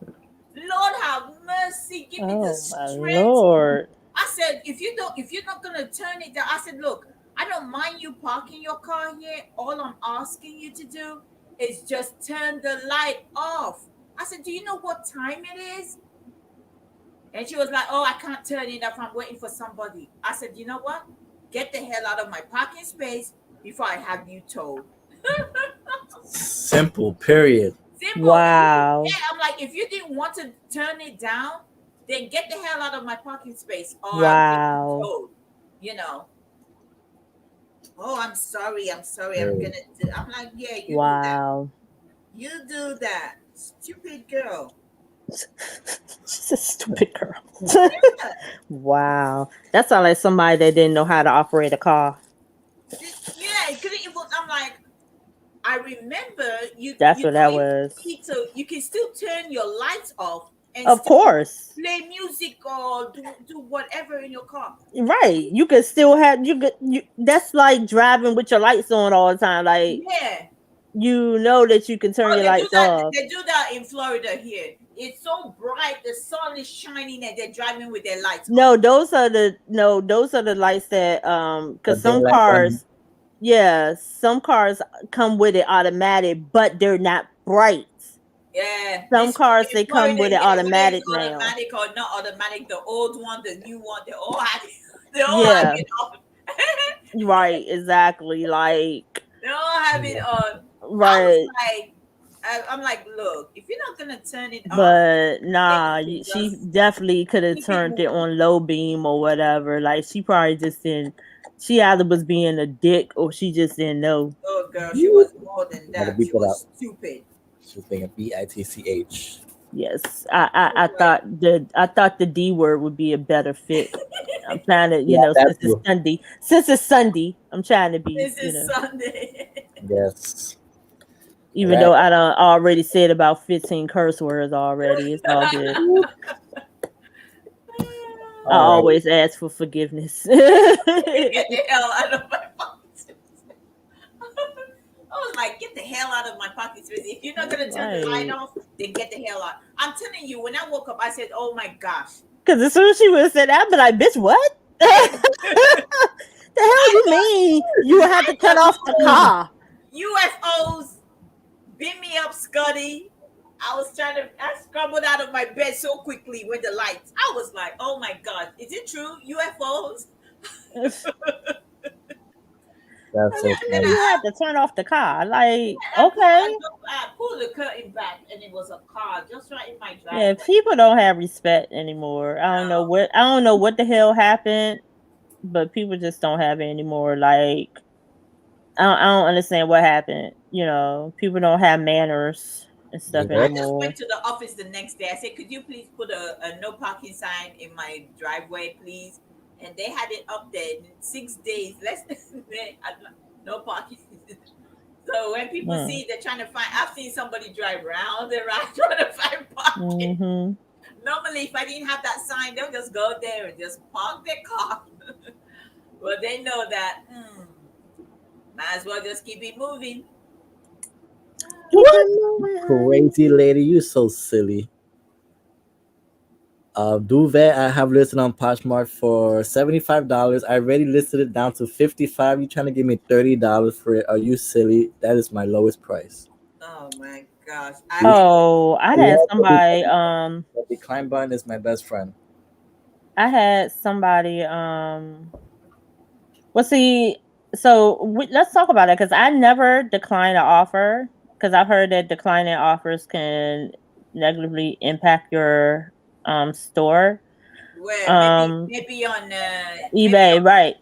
Lord have mercy, give me the Oh my strength." lord! I said, if you're not gonna turn it down," I said, "Look, I don't mind you parking your car here. All I'm asking you to do is just turn the light off." I said, "Do you know what time it is?" And she was like, "Oh, I can't turn it off. I'm waiting for somebody." I said, "You know what? Get the hell out of my parking space before I have you towed." Simple, period. Simple. Wow! Yeah, I'm like, if you didn't want to turn it down, then get the hell out of my parking space or I'll get you Wow! towed. You know. "Oh, I'm sorry. I'm sorry. I'm Period. gonna do." I'm like, "Yeah, you do that. Wow! You do that. Stupid girl." She's a stupid girl. Wow, that sounds like somebody that didn't know how to operate a car. Yeah, it couldn't even. I'm like, I remember That's what that was. you can still turn your lights off and Of still course. play music or do whatever in your car. Right. You could still have that's like driving with your lights on all the time. Like Yeah. you know that you can turn Oh, your lights off. they do that in Florida here. It's so bright, the sun is shining, and they're driving with their lights on. Those are the lights that The cuz some daylight running. cars, yeah, some cars come with it automatic, but they're not bright. Yeah, Some cars in they come Florida, with it yeah, whether it's automatic now. automatic or not automatic, the old one, the new one, they all have they all have Yeah, it on. right, exactly. Like They all have it on. I was right. like, I'm like, "Look, if you're not gonna turn it off, But then you nah, can she just definitely could have keep it turned it moving." on low beam or whatever. Like she probably just didn't. She either was being a dick or she just didn't know. Oh, girl, she was more than Gotta that. beat She that out. was stupid. She's thinking BITCH. Yes, I was like, I thought the D word would be a better fit. I'm trying to, Yeah, that since it's too. Sunday, I'm trying to be, "This is Sunday." Yes. All even right. though I done already said about 15 curse words already. It's all good. I All right. always ask for forgiveness. Get the hell out of my pocket. I was like, "Get the hell out of my pocket space. If you're not gonna turn the light Right. off, then get the hell out." I'm telling you, when I woke up, I said, "Oh my gosh." Because as soon as she would have said that, I'd be like, bitch, what? The hell I you thought mean you would have I to turn thought, off the "Oh, car? UFOs, beam me up, Scotty." I scrambled out of my bed so quickly with the lights. I was like, "Oh my God, is it true? UFOs?" That's How so And then you funny. had to turn off the car? Like, I, okay. looked, I pulled the curtain back and it was a car just right in my Yeah, driveway. people don't have respect anymore. No. I don't know what the hell happened, but people just don't have it anymore. Like I don't understand what happened. People don't have manners and You stuff I know? just anymore. went to the office the next day. I said, "Could you please put a no parking sign in my driveway, please?" And they had it up there in 6 days. Less than they had no parking. So So when people Mm. see they're trying to find, I've seen somebody drive round and round trying to find parking. Mhm. Normally, if I didn't have that sign, they'll just go there and just park their car. But they know that, might as well just keep it moving. Keep What? it moving, honey. Crazy lady, you so silly. Duvet I have listed on Poshmark for $75. I already listed it down to 55. You trying to give me $30 for it? Are you silly? That is my lowest price. Oh my gosh. We Oh, I we had have to be somebody. the decline button is my best friend. I had somebody. Well, see, so let's talk about it because I never decline an offer because I've heard that declining offers can negatively impact your store. Where maybe Um, maybe on maybe eBay, on right?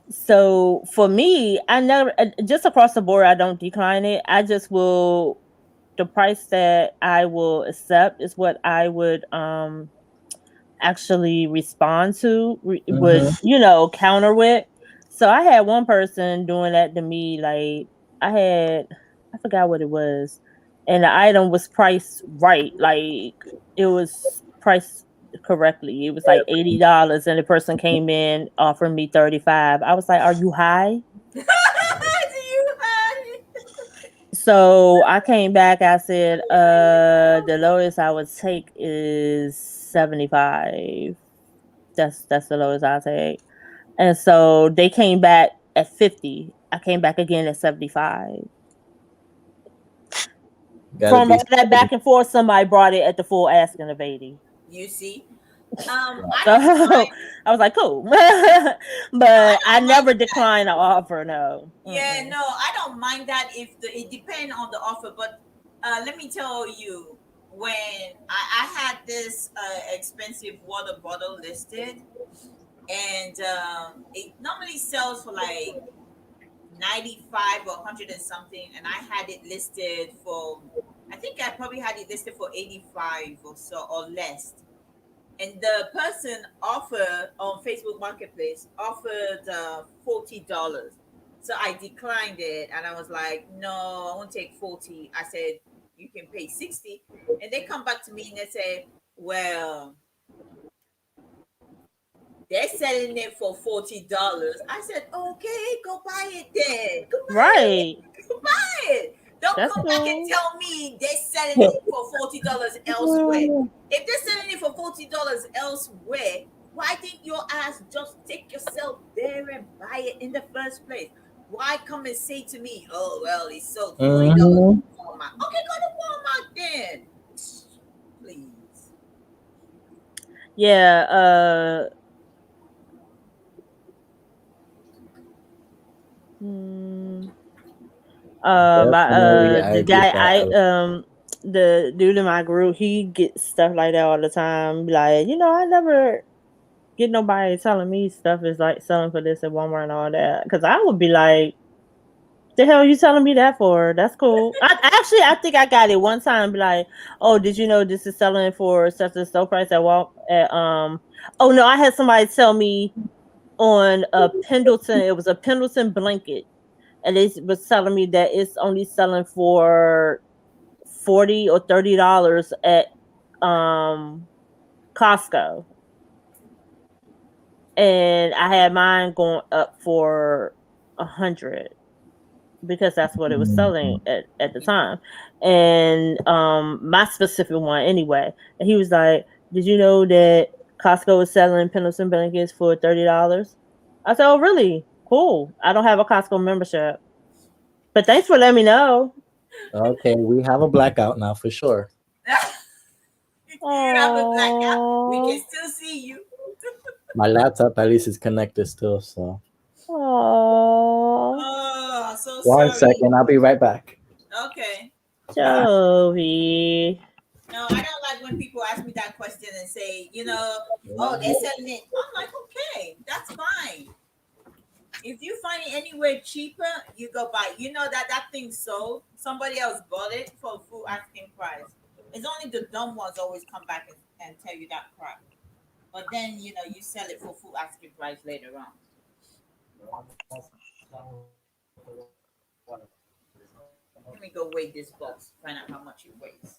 So for me, I never just across the board. I don't decline it. I just will the price that I will accept is what I would actually respond to would Mm-hmm. counter with. So I had one person doing that to me. Like I forgot what it was, and the item was priced right. Like it was priced correctly. It was like $80, and the person came in offering me 35. I was like, "Are you high?" do you have So I came back. I said, the lowest I would take is 75. That's the lowest I'll take. And so they came back at 50. I came back again at 75. Gotta From be all that silly. back and forth, somebody brought it at the full asking of 80. you see? I So don't mind. I was like, cool. No, I But I don't mind never that. decline an offer. No. Yeah, Mm-mm. no, I don't mind that if it depends on the offer. But let me tell you, when I had this expensive water bottle listed, and it normally sells for like 95 or 100 and something, and I had it listed for, I think I probably had it listed for 85 or so or less. And the person offered on Facebook Marketplace offered $40. So I declined it, and I was like, no, I won't take 40. I said, you can pay 60. And they come back to me and they say, well, they're selling it for $40. I said, okay, go buy it then. Go buy it. Right. Go buy it. Don't That's come back and cool. tell me they're selling it for $40 elsewhere. If they're selling it for $40 elsewhere, why didn't your ass just take yourself there and buy it in the first place? Why come and say to me, oh well, it sold $40 Mm-hmm. at Walmart? Okay, go to Walmart then. Please. Yeah. Hmm. My Definitely, I the agree guy with that. the dude in my group, he gets stuff like that all the time. Like, I never get nobody telling me stuff is like selling for this at Walmart and all that. Because I would be like, the hell are you telling me that for? That's cool. I think I got it one time. Be like, oh, did you know this is selling for such and so price at Wal at Oh no, I had somebody tell me on a Pendleton. It was a Pendleton blanket, and they was telling me that it's only selling for $40 or $30 at um Costco, and I had mine going up for 100 because that's what it was selling Mhm. at the time, and my specific one anyway. And he was like, "Did you know that Costco is selling Pendleton blankets for $30?" I said, "Oh, really? Cool. I don't have a Costco membership, but thanks for letting me know." Okay, we have a blackout now for sure. You have a blackout. We Oh, can still see you. My laptop at least is connected still, so oh, Oh, so one sorry. second, I'll be right back. Okay. Joey. No, I don't like when people ask me that question and say, oh, they're selling it. I'm like, okay, that's fine. If you find it anywhere cheaper, you go buy it. You know that thing sold. Somebody else bought it for full asking price. It's only the dumb ones always come back and tell you that crap. But then, you sell it for full asking price later on. Let me go weigh this box, find out how much it weighs.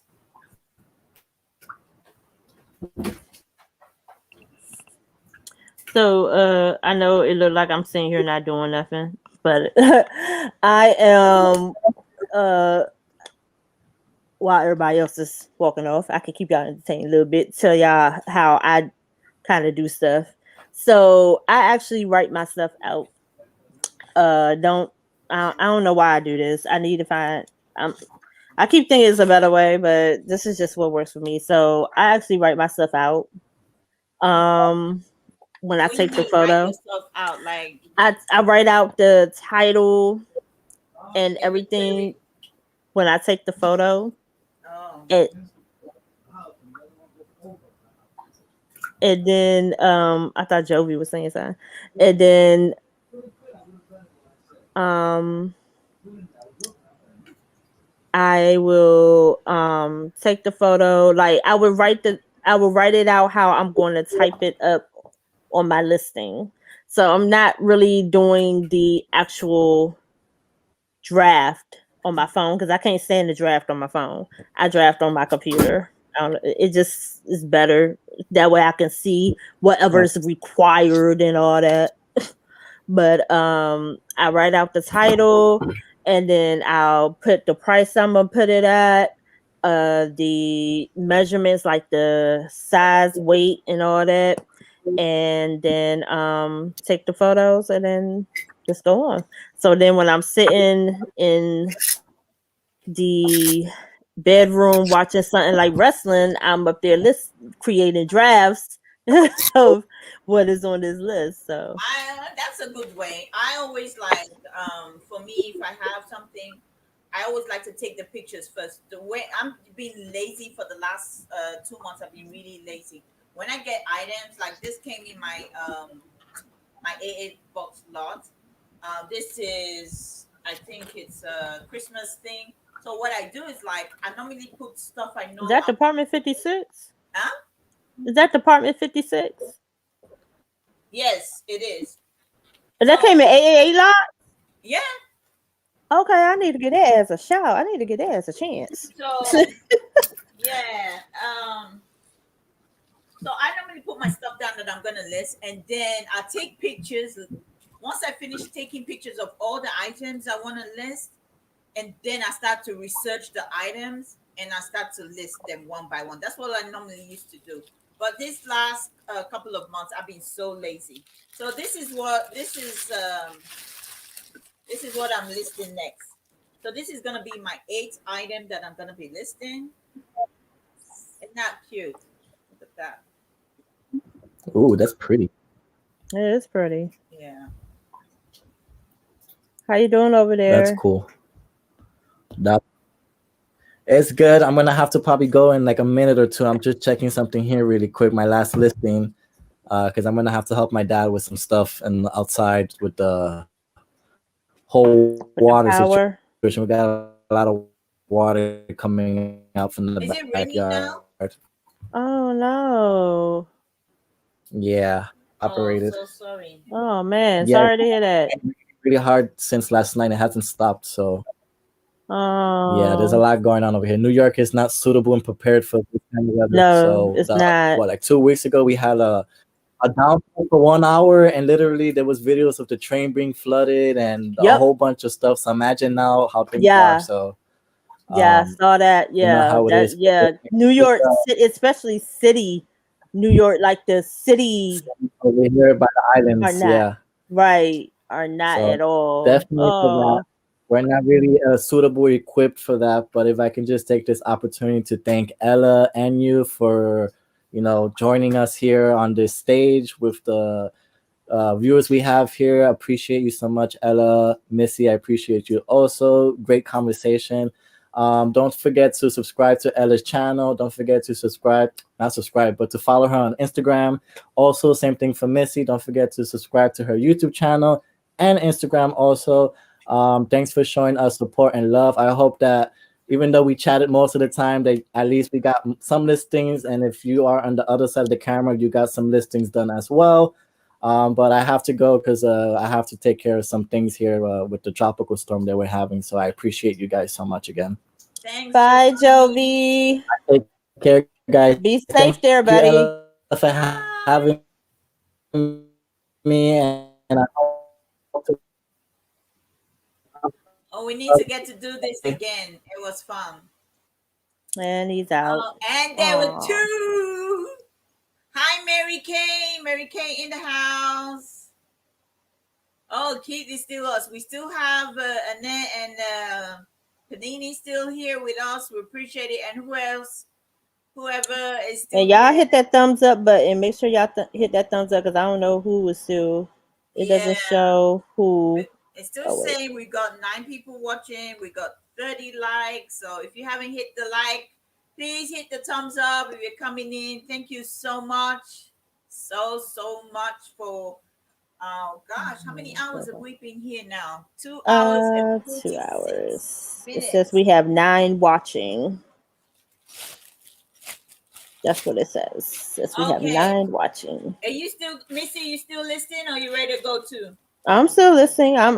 So I know it looked like I'm sitting here not doing nothing, but I am uh while everybody else is walking off, I can keep y'all entertained a little bit, tell y'all how I kind of do stuff. So I actually write my stuff out. Don't I don't know why I do this. I need to find. Um, I keep thinking it's a better way, but this is just what works for me. So I actually write my stuff out. Um, when I What do you take the mean write photo, yourself out? Like I write out the title and and you put everything it. when I take the photo. Oh, And and then I thought Jovi was saying something. And then um I will take the photo. Like I will write it out how I'm going to type it up on my listing. So I'm not really doing the actual draft on my phone because I can't stand the draft on my phone. I draft on my computer. It just is better that way I can see whatever is required and all that. But I write out the title and then I'll put the price I'm gonna put it at, the measurements like the size, weight, and all that, and then take the photos and then just go on. So then when I'm sitting in the bedroom watching something like wrestling, I'm up there list creating drafts of what is on this list. So I that's a good way. I always like for me if I have something, I always like to take the pictures first. The way I'm being lazy for the last 2 months, I've been really lazy. When I get items like this came in my AA box lot. This is I think it's a Christmas thing. So what I do is like I normally put stuff I is know that I'm Department 56? huh? Is that Department 56? Yes, it is. And that came in So AAA lot? yeah, Okay, I need to get that as a shout. I need to get that as a chance. so yeah. So I normally put my stuff down that I'm gonna list, and then I take pictures. Once I finish taking pictures of all the items I want to list, and then I start to research the items and I start to list them one by one. That's what I normally used to do. But this last couple of months, I've been so lazy. So this is what I'm listing next. So this is gonna be my eighth item that I'm gonna be listing. Isn't that cute? Look at that. Ooh, that's pretty. It is pretty. Yeah. How you doing over That's there? cool. That it's good. I'm gonna have to probably go in like a minute or two. I'm just checking something here really quick. My last listing, because I'm gonna have to help my dad with some stuff and outside with the whole water With the situation. We got a lot power? of water coming out from the backyard. Is it raining now? Oh no. Yeah, Oh, operated. so sorry. Oh man, Yeah, sorry to hear that. it's really hard since last night. It hasn't stopped. So yeah, there's a Oh lot going on over here. New York is not suitable and prepared for this kind of weather. no, So it's the not. what like 2 weeks ago we had a downpour for 1 hour, and literally there was videos of the train being flooded and a Yep. whole bunch of stuff. So imagine now how things are. Yeah. So Yeah, I saw that. you know Yeah. how it That is yeah. New York City, especially city New York, like the city over here by the are islands. not Yeah. right, are not So at all. definitely for that. Oh, We're not really suitable equipped for that, but if I can just take this opportunity to thank Ella and you for, joining us here on this stage with the viewers we have here. I appreciate you so much, Ella. Missy, I appreciate you also. Great conversation. Don't forget to subscribe to Ella's channel. Don't forget to not subscribe, but to follow her on Instagram. Also, same thing for Missy. Don't forget to subscribe to her YouTube channel and Instagram also. Thanks for showing us support and love. I hope that even though we chatted most of the time, that at least we got some listings. And if you are on the other side of the camera, you got some listings done as well. But I have to go because I have to take care of some things here with the tropical storm that we're having. So I appreciate you guys so much again. Thanks, Bye, Giovanni. Jovi. Take care, guys. Thank you, Ella, for Be having safe there, me, and I buddy. hope Bye. Oh, we need to get to do this again. It was fun. And he's out. Oh, and there were Aw. two. Hi, Mary Kay. Mary Kay in the house. Oh, Keith is still us. We still have Annette and Panini still here with us. We appreciate it. And who else? Whoever is still And y'all here. hit that thumbs up button. Make sure y'all hit that thumbs up because I don't know who was still. It Yeah, doesn't show who. it's still Oh wait. saying we got 9 people watching. We got 30 likes. So if you haven't hit the like, please hit the thumbs up if you're coming in. Thank you so much. So much for oh gosh, how many hours have we been here now? 2 hours and 46 2 hours. It says minutes. we have 9 watching. That's what it says. It says we have Okay. 9 watching. Are you still Missy, you still listening or you ready to go too? I'm still listening. I'm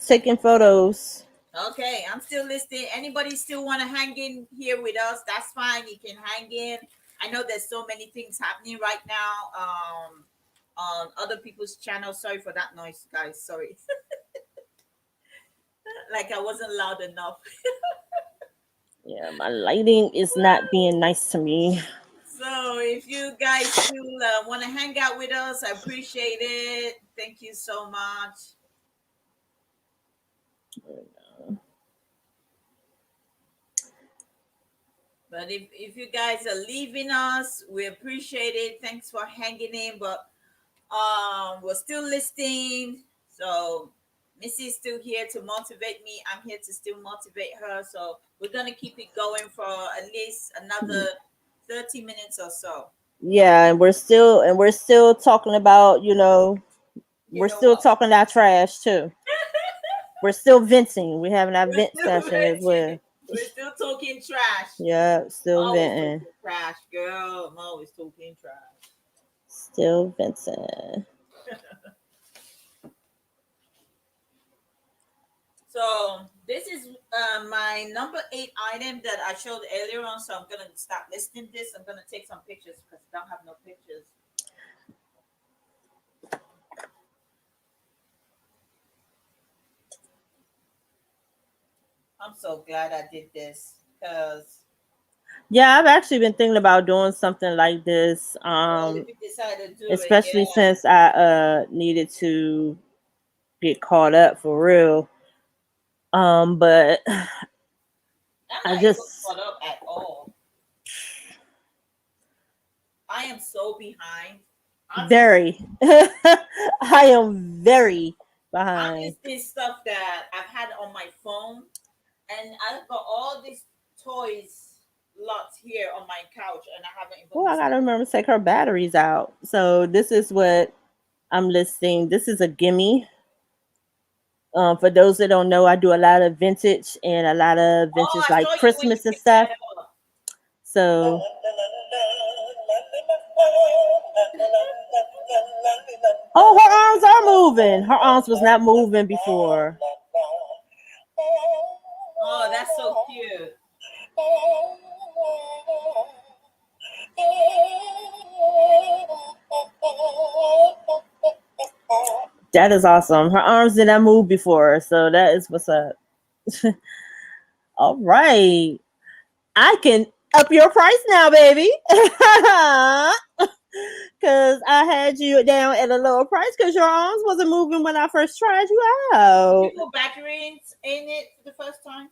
taking photos. Okay, I'm still listening. Anybody still want to hang in here with us? That's fine. You can hang in. I know there's so many things happening right now on other people's channels. Sorry for that noise, guys. Sorry. Like I wasn't loud enough. Yeah, my lighting is not being nice to me. So if you guys still want to hang out with us, I appreciate it. Thank you so much. But if you guys are leaving us, we appreciate it. Thanks for hanging in. But we're still listening. So Missy's still here to motivate me. I'm here to still motivate her. So we're gonna keep it going for at least another 30 minutes or so. Yeah, and we're still talking about, You we're know still what? talking that trash too. We're still venting. We're having our We're vent still session as well. we're still talking trash. Yeah, still Always venting. talking trash, girl. I'm always talking trash. Still venting. So this is my number 8 item that I showed earlier on. So I'm gonna stop listing this. I'm gonna take some pictures because I don't have no pictures. I'm so glad I did this because Yeah, I've actually been thinking about doing something like this. well, if you decide to do it, Especially yeah, since I needed to get caught up for real. But I'm I not even just caught up at all. I am so behind. I'm just very I am very I'm behind. listing stuff that I've had on my phone, and I've got all these toys lots here on my couch, and I haven't even Oh, I listed gotta them. remember to take her batteries out. So this is what I'm listing. This is a gimme. For those that don't know, I do a lot of vintage and a lot of Oh, vintage I like saw you when you Christmas and picked that stuff. up. So oh, her arms are moving. Her arms was not moving before. Oh, that's so cute. That is awesome. Her arms did not move before, so that is what's up. All right. I can up your price now, baby. Cause I had you down at a lower price because your arms wasn't moving when I first tried you Did you out. put batteries in it for the first time?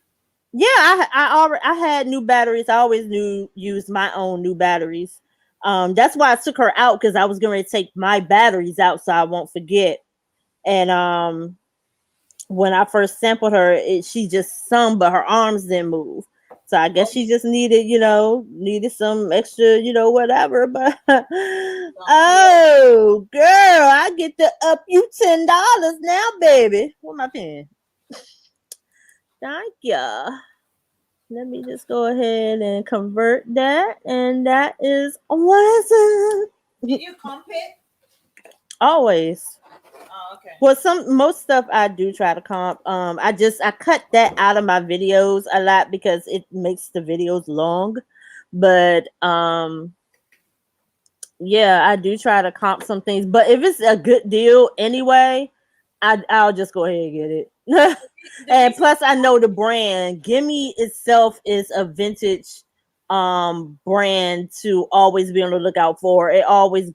Yeah, I already I had new batteries. I always knew use my own new batteries. That's why I took her out because I was going to take my batteries out so I won't forget. And when I first sampled her, she just sung, but her arms didn't move. So I guess Oh, she just needed, needed some extra, whatever. But some TLC. oh, girl, I get to up you $10 now, baby. Where my pen? Thank ya. Let me just go ahead and convert that, and that is awesome. Did you comp it? Always. Oh, okay. Well, some most stuff I do try to comp. I cut that out of my videos a lot because it makes the videos long. But yeah, I do try to comp some things. But if it's a good deal anyway, I'll just go ahead and get it. The And reason plus, I know the brand. Gimme itself is a vintage brand to always be on the lookout for. It always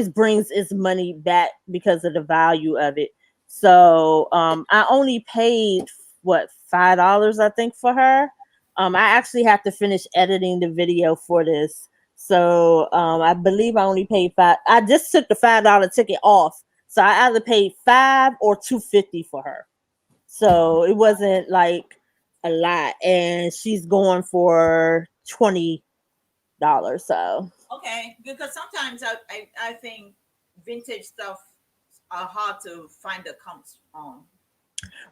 brings its money back because of the value of it. So I only paid what $5 I think for her. I actually have to finish editing the video for this. So I believe I only paid five. I just took the $5 ticket off. So I either paid 5 or 250 for her. So it wasn't like a lot. And she's going for $20. So okay, because sometimes I think vintage stuff are hard to find the comps on.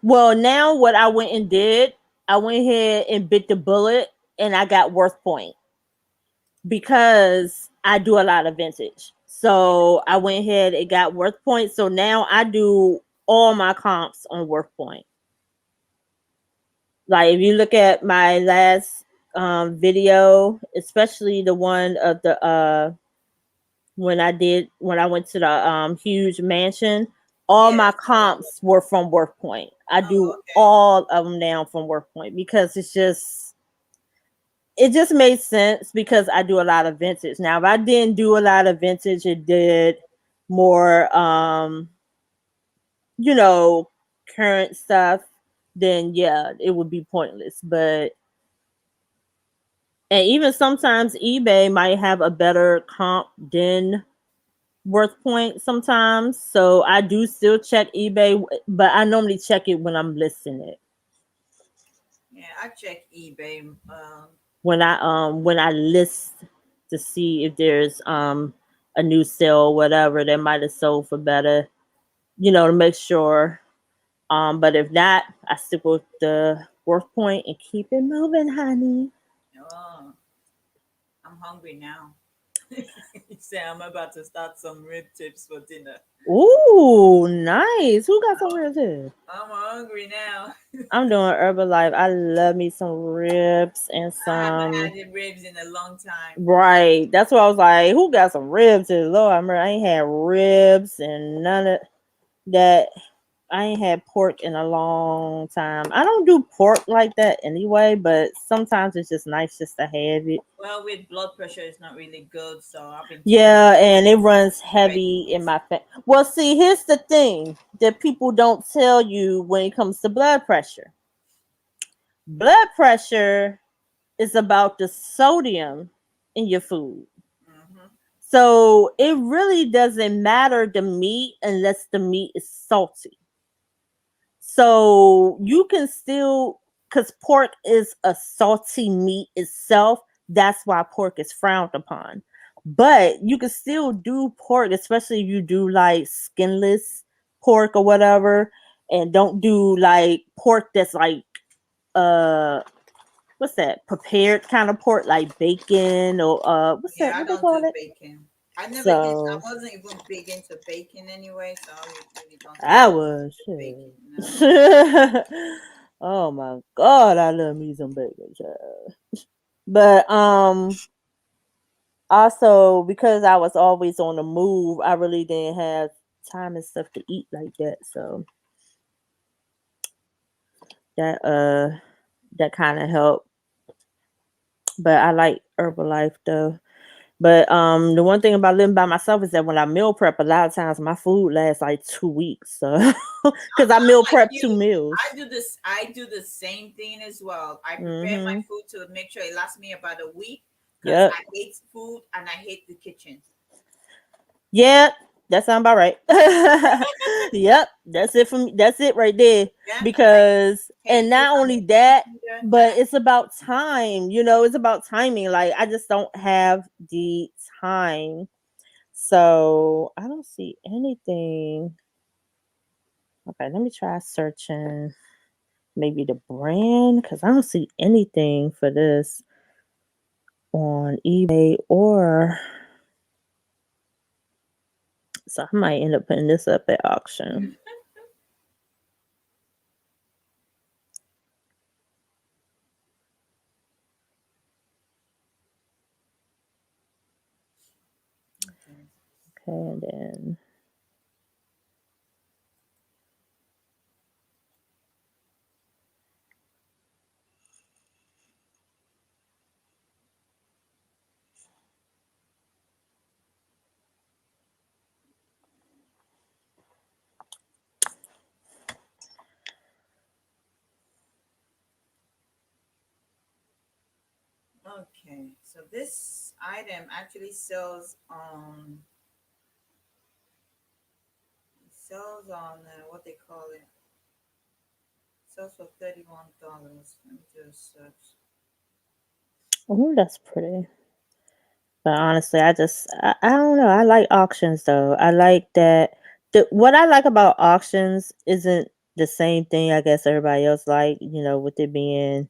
well, now what I went and did, I went ahead and bit the bullet and I got worth point because I do a lot of vintage. So I went ahead and got worth point. So now I do all my comps on worth point. Like if you look at my last video, especially the one of the when I went to the huge mansion, all Yeah. my So, comps were from work point. I oh, do okay. all of them now from work point because it just made sense because I do a lot of vintage. Now if I didn't do a lot of vintage, it did more you know current stuff, then yeah, it would be pointless. But and even sometimes eBay might have a better comp than worth point sometimes. So I do still check eBay, but I normally check it when I'm listing it. Yeah, I check eBay. When I list to see if there's a new sale or whatever that might have sold for better, to make sure. But if not, I stick with the worth point and keep it moving, honey. Oh, I'm hungry now. You say I'm about to start some rib tips for dinner. Ooh, nice. Who got some ribs here? I'm hungry now. I'm doing Herbalife. I love me some ribs and I haven't some. had the ribs in a long time. Right. That's why I was like, who got some ribs here? Lord, I ain't had ribs and none of that. I ain't had pork in a long time. I don't do pork like that anyway, but sometimes it's just nice just to have it. Well, with blood pressure, it's not really good, so I've been told Yeah, and it runs red heavy meat. in my fat. Well, see, here's the thing that people don't tell you when it comes to blood pressure. Blood pressure is about the sodium in your food. Hmm. So it really doesn't matter the meat unless the meat is salty. So you can still, because pork is a salty meat itself, that's why pork is frowned upon. But you can still do pork, especially if you do like skinless pork or whatever, and don't do like pork that's like uh what's that prepared kind of pork like bacon or what's Yeah, that I what they don't call do it. bacon. I never did. I So wasn't even big into bacon anyway, so I really don't think I I'm was into bacon. No. shit. Oh my god, I love me some bacon, child. But also because I was always on the move, I really didn't have time and stuff to eat like that. So that that kind of helped. But I like Herbalife though. But the one thing about living by myself is that when I meal prep, a lot of times my food lasts like 2 weeks. So because I meal I'm like prep two you. meals. I do this. I do the same thing as well. I prepare my Mm-hmm. food to make sure it lasts me about a week because Yep. I hate food and I hate the kitchen. Yep. That sounds about right. Yep. That's it for me. That's it right there. Yeah, I Because hate and food. not I only hate the that, kitchen there, and but it's about time. It's about timing. Like I just don't have the time. So I don't see anything. Okay, let me try searching maybe the brand because I don't see anything for this on eBay or So I might end up putting this up at auction. Okay. Okay, and then Okay. So this item actually sells on what they call it. Sells for $31. Let me just search. oh, that's pretty. But honestly, I don't know. I like auctions though. I like that. What I like about auctions isn't the same thing I guess everybody else like. With it being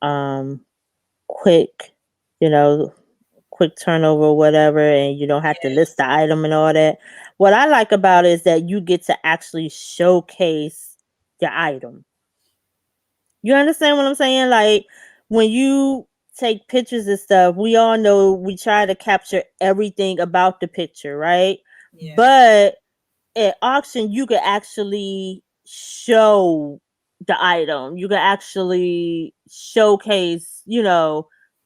um quick, you know, quick turnover or whatever, and you don't have to list Yes. the item and all that. What I like about it is that you get to actually showcase your item. You understand what I'm saying? Like when you take pictures and stuff, we all know we try to capture everything about the picture, right? Yeah. But at auction you could actually show the item. You could actually showcase,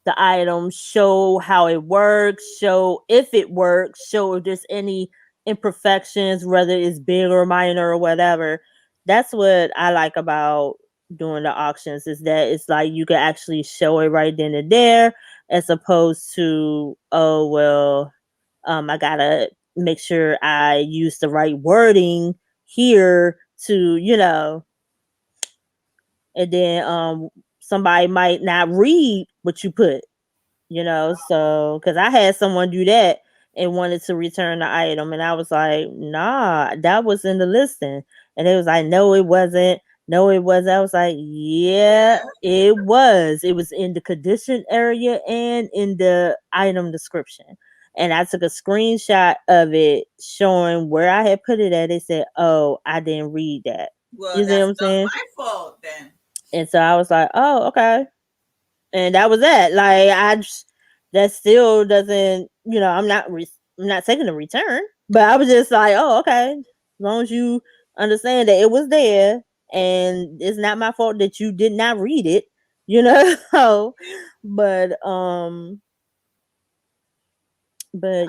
the item, show how it works, show if it works, show if there's any imperfections, whether it's big or minor or whatever. That's what I like about doing the auctions, is that it's like you can actually show it right then and there, as opposed to, oh well, I gotta make sure I use the right wording here to, and then somebody might not read what you put, so because I had someone do that and wanted to return the item, and I was like, nah, that was in the listing. And it was like, no, it wasn't. No, it was. I was like, yeah, Yeah. it was in the condition area and in the item description. And I took a screenshot of it showing where I had put it at. They said, oh, I didn't read that. Well, You see what that's I'm not saying? my fault then. And so I was like, oh, okay. And that was it. Like that still doesn't, I'm not taking a return, but I was just like, oh, okay. As long as you understand that it was there, and it's not my fault that you did not read it, you know. but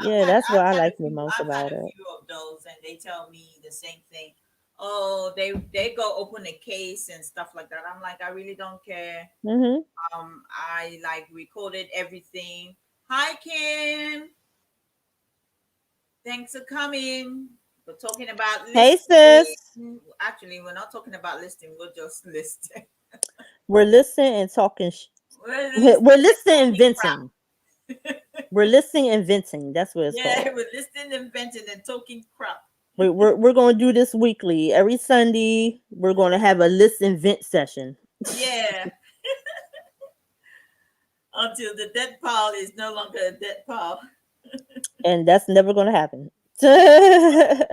yeah, that's what I've I had like a the few most I've had about a it. few of those, and they tell me the same thing. Oh, they go open a case and stuff like that. I'm like, I really don't care. Hmm. I like recorded everything. Hi Kim, thanks for coming. We're talking about Hey listing. sis, Actually, we're not talking about listing. We're just listing. we're listening and talking. We're We're listing and listening and talking venting. We're listening and venting. That's what it's Yeah, called. we're listing and venting and talking crap. We're going to do this weekly. Every Sunday, we're going to have a list and vent session, Yeah, until the dead pile is no longer a dead pile. and that's never going to happen. Yeah,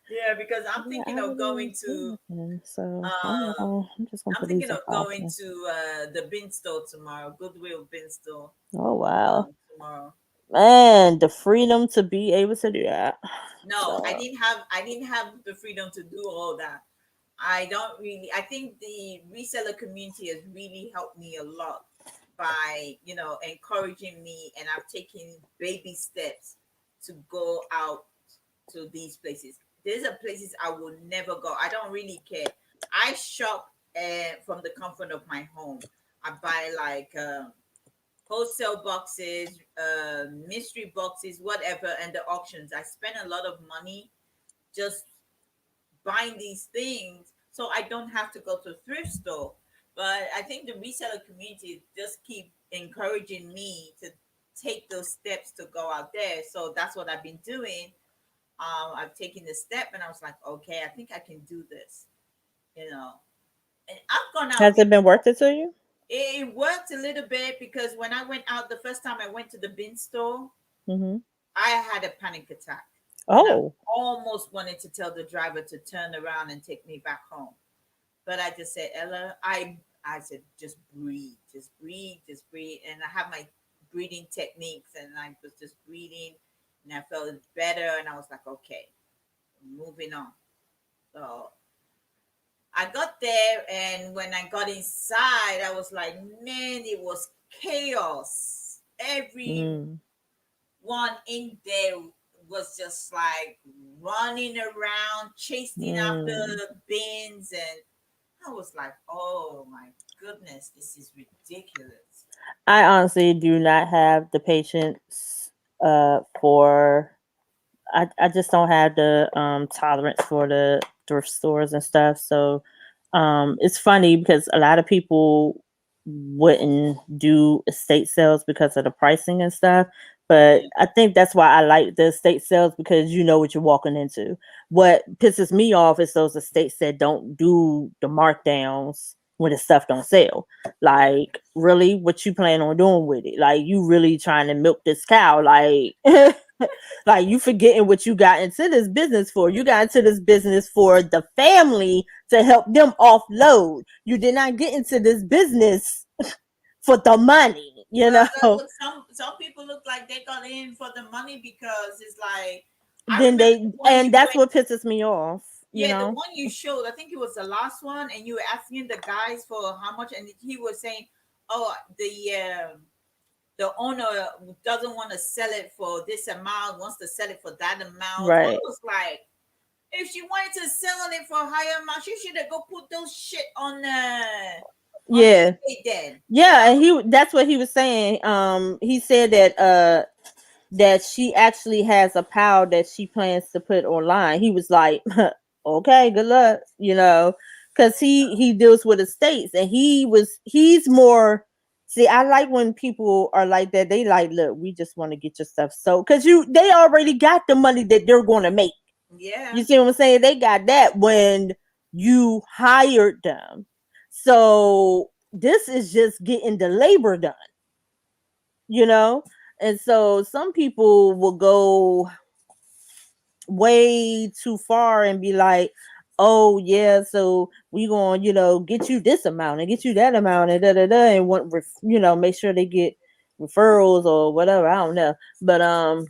Yeah, because I really see nothing. So um I'm just going to I'm put these thinking up of going option. to the bin store tomorrow, Goodwill bin store Oh wow, tomorrow. man, the freedom to be able to do that. No, So I didn't have the freedom to do all that. I don't really I think the reseller community has really helped me a lot by, encouraging me, and I've taken baby steps to go out to these places. These are places I will never go. I don't really care. I shop from the comfort of my home. I buy like wholesale boxes, mystery boxes, whatever, and the auctions. I spend a lot of money just buying these things so I don't have to go to a thrift store. But I think the reseller community just keep encouraging me to take those steps to go out there. So that's what I've been doing. I've taken the step and I was like, okay, I think I can do this, you know. And I've gone out has it been before. worth it to you? It worked a little bit because when I went out the first time I went to the bin store, Hmm. I had a panic attack. And I Oh. almost wanted to tell the driver to turn around and take me back home. But I just said, Ella, I said, just breathe, just breathe, just breathe. And I have my breathing techniques, and I was just breathing, and I felt better. And I was like, okay, moving on. So I got there, and when I got inside, I was like, man, it was chaos. Everyone Mm, in there was just like running around, chasing after mm. bins, and I was like, oh my goodness, this is ridiculous. I honestly do not have the patience for I just don't have the tolerance for the thrift stores and stuff. So it's funny because a lot of people wouldn't do estate sales because of the pricing and stuff. But Yeah, I think that's why I like the estate sales because you know what you're walking into. What pisses me off is those estates that don't do the markdowns when the stuff don't sell. yeah, Like, really, what you plan on doing with it? Like, you really trying to milk this cow? Like, like you forgetting what you got into this business for. You got into this business for the family to help them offload. You did not get into this business for the money, you well, know. some people look like they got in for the money, because it's like, I Then remember they the one and you that's went. what pisses me off, you Yeah, the know. one you showed, I think it was the last one, and you were asking the guys for how much, and he was saying, "Oh, the owner doesn't want to sell it for this amount, wants to sell it for that amount." I Right. was like, if she wanted to sell it for a higher amount, she should have go put those shit on Yeah. eBay then. You Yeah, and know? he that's what he was saying. He said that she actually has a pal that she plans to put online. He was like, okay, good luck, you know, because he deals with estates and he's more. See, I like when people are like that. They like, look, we just want to get your stuff so because they already got the money that they're going to make. You Yeah. see what I'm saying? They got that when you hired them. So this is just getting the labor done, you know? And so some people will go way too far and be like, oh yeah, so we going to get you this amount and get you that amount and da da da and want make sure they get referrals or whatever. I don't know, but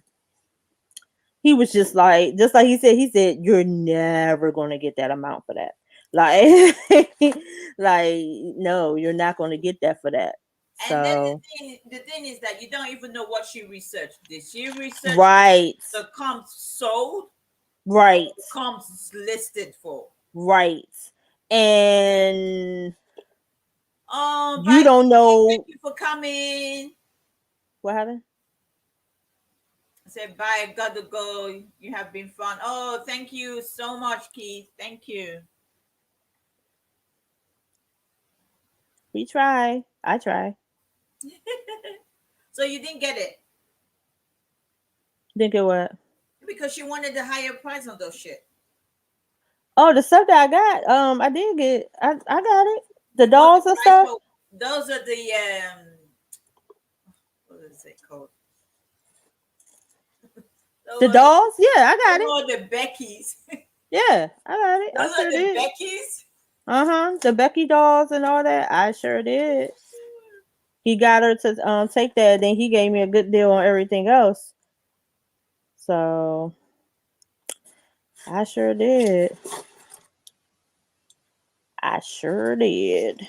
he was just like he said you're never going to get that amount for that. Like like no, you're not going to get that for that. And then So the thing is that you don't even know what she researched. Did she research right, the comps sold, or right, the comps listed for? right. And Bye, you don't Keith. Thank know you for coming. what happened. I said, bye, got to go. You have been fun. Oh, thank you so much, Keith. Thank you. We try. I try. So you didn't get it Think it what? because she wanted the higher price on those shit. Oh, the stuff that I got. I did get. I got it. The What's the dolls and price stuff. for? Those are the what is it called? The Those dolls. Yeah, I got it. are the Becky's. Yeah, I got it. I Those are sure the did. Becky's. Uh-huh. The Becky dolls and all that. I sure did. He got her to take that, then he gave me a good deal on everything else. So I sure did. I sure did.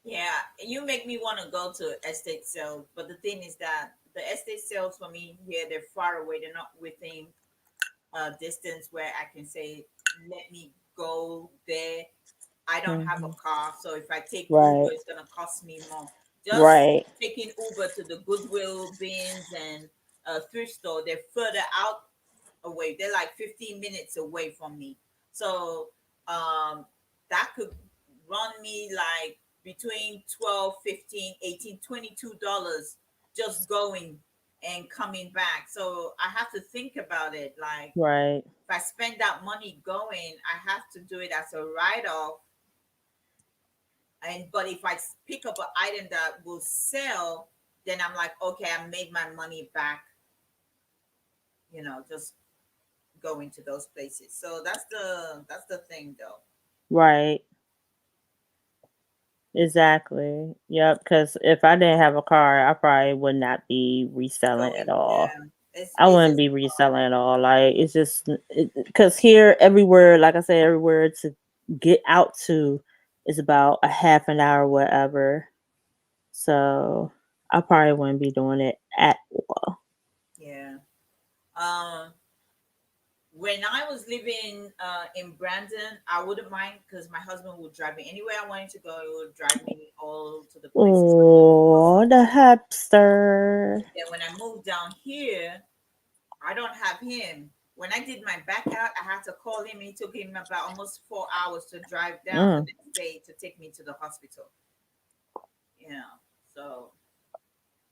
Yeah, you make me want to go to estate sales, but the thing is that the estate sales for me here, they're far away. They're not within a distance where I can say, let me go there. I don't have a Hmm. car, so if I take Uber, Right. it's gonna cost me more. Just Right. taking Uber to the Goodwill bins and thrift store, they're further out away. They're like 15 minutes away from me. So um, that could run me like between 12, 15, 18, $22 just going and coming back. So I have to think about it. Like, Right. if I spend that money going, I have to do it as a write off. And but if I pick up an item that will sell, then I'm like, okay, I made my money back. just going to those places. So that's the thing though. Right. Exactly. Yep. Because if I didn't have a car, I probably would not be reselling at Going, all. yeah. It's I it's wouldn't just be reselling at all. Like it's just because here, everywhere, like I said, everywhere to get out to is about a half an hour, whatever. So I probably wouldn't be doing it at all. yeah. Um, when I was living in Brandon, I wouldn't mind because my husband would drive me anywhere I wanted to go. He would drive me all to the places I wanted to go. Oh, the hipster. Then when I moved down here, I don't have him. When I did my back out, I had to call him. It took him about almost 4 hours to drive down the Mm. next day to take me to the hospital. So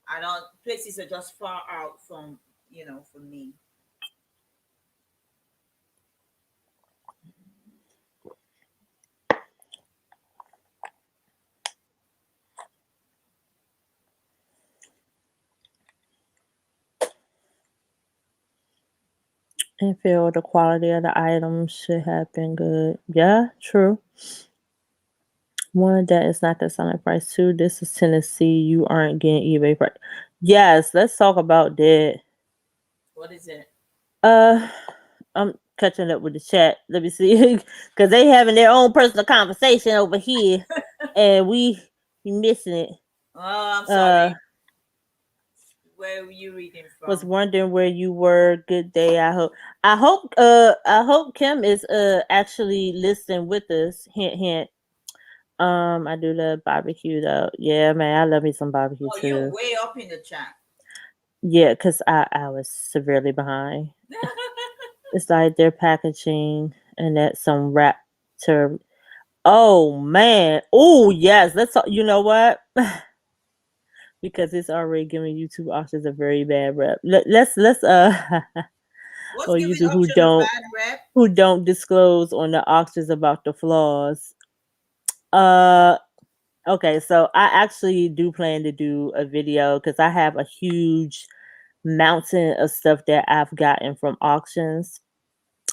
I don't. Places are just far out from me. And feel the quality of the items should have been good. Yeah, true. One, that is not the selling price. Two, this is Tennessee. You aren't getting eBay price. Yes, let's talk about that. What is it? Uh, I'm catching up with the chat. Let me see, because they having their own personal conversation over here, and we missing it. Oh, I'm Uh, sorry. Where were you reading was from? wondering where you were. Good day. I hope. I hope. I hope Kim is actually listening with us. Hint, hint. I do love barbecue though. Yeah, man, I love me some barbecue Oh, you're too. way up in the chat. Yeah, cause I was severely behind. It's like their packaging and that's some rap term. Oh man. Oh yes. Let's talk. You know what? Because it's already giving YouTube options a very bad rep. Let's What's or giving YouTube auction a bad rep? who don't disclose on the auctions about the flaws. Uh okay, so I actually do plan to do a video because I have a huge mountain of stuff that I've gotten from auctions,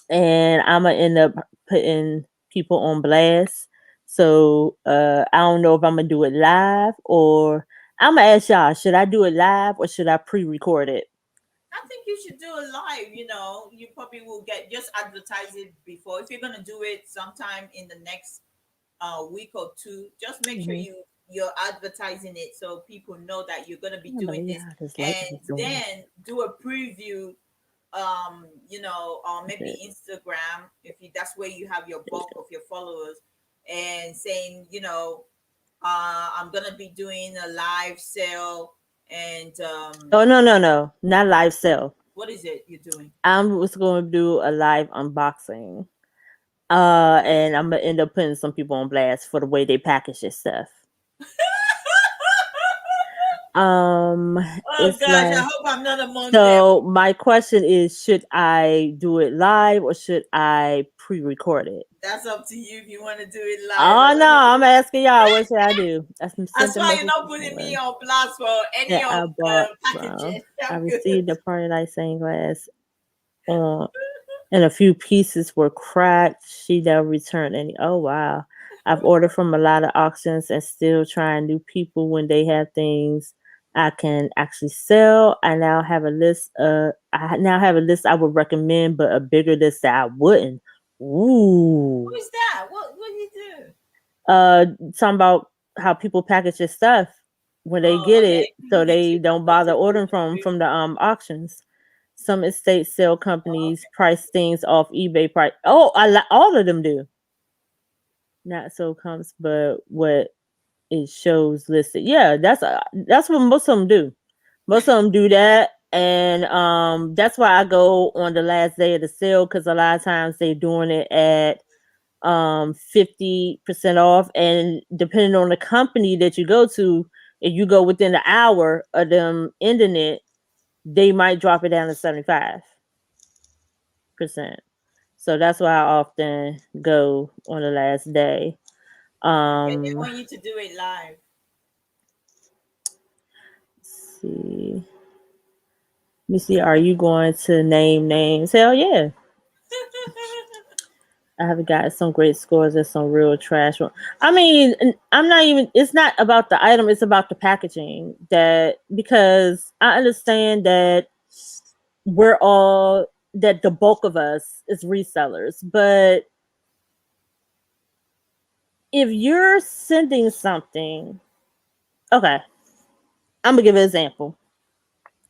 and I'm gonna end up putting people on blast. So I don't know if I'm gonna do it live or I'm gonna ask y'all, should I do it live or should I pre-record it? I think you should do it live. You probably will get just advertise it before. If you're gonna do it sometime in the next week or two, just make sure Mm-hmm. you're advertising it so people know that you're gonna be I know doing yeah, this, this light and is doing then do a preview. Or maybe it. Instagram that's where you have your bulk of your followers, and saying, I'm gonna be doing a live sale, and Oh no, not live sale. what is it you're doing? I'm just going to do a live unboxing. And I'm gonna end up putting some people on blast for the way they package this stuff. Um, Oh it's gosh, I like hope I'm not among them. so. My question is, should I do it live or should I pre-record it? That's up to you if you want to do it live. Oh no, I'm asking y'all. What should I do? I As sent a far as you're message not to putting me someone on blast for any that of I the bought from. packages, I I'm good. received a party light stained glass on and a few pieces were cracked. She never returned any. Oh wow. I've ordered from a lot of auctions and still trying new people when they have things I can actually sell. I now have a list I would recommend, but a bigger list that I wouldn't. Who Ooh. is that? What do you do? Talking about how people package their stuff when they Oh, get okay. it You so need they to don't go bother to do ordering the from review. the auctions. Some estate sale Oh, companies okay. price things off eBay price. Oh, all of them do. Not so comes, but what it shows listed. Yeah, that's what most of them do. Most of them do that, and that's why I go on the last day of the sale because a lot of times they're doing it at 50% off, and depending on the company that you go to, if you go within the hour of them ending it, they might drop it down to 75%. So that's why I often go on the last day. Yeah, they Um, want you to do it live. let's see. Let me see. Are you going to name names? Hell yeah. I have got some great scores and some real trash one. I mean, I'm not even. It's not about the item. It's about the packaging. That because I understand that we're all that the bulk of us is resellers, but if you're sending something, okay, I'm gonna give an example.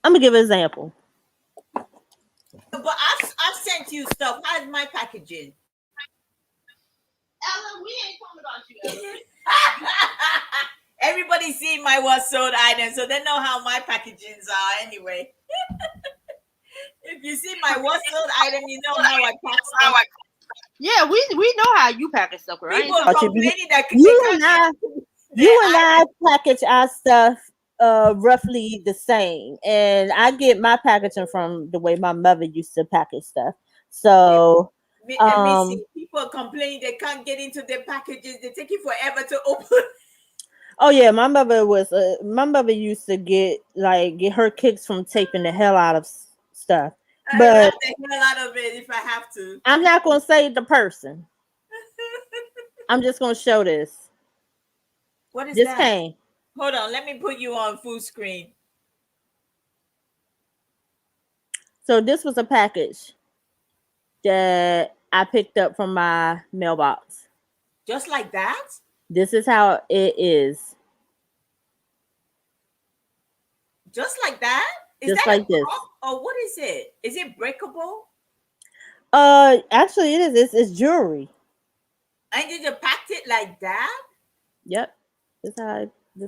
I'm gonna give an example. But I've sent you stuff. How's my packaging? Ella, we ain't talking about you, Ella. Everybody see my was sold item, so they know how my packagings are anyway. If you see my was sold item, you know how I pack stuff. Yeah, we know how you package stuff. Right? People are complaining that they You can't and I, get you and their I package our stuff roughly the same, and I get my packaging from the way my mother used to package stuff. So, Let me see. People are complaining they can't get into their packages. They take it forever to open. oh yeah, my mother used to get her kicks from taping the hell out of stuff. I But wrap the hell out of it if I have to. I'm not gonna say the person. I'm just gonna show this. What is This that? came. Hold on, let me put you on full screen. So this was a package that I picked up from my mailbox. Just like that? This is how it is. Just like that? Is Just that a like this. prop or what is it? Is it breakable? Actually, it is. It's jewelry. And you just packed it like that? Yep. This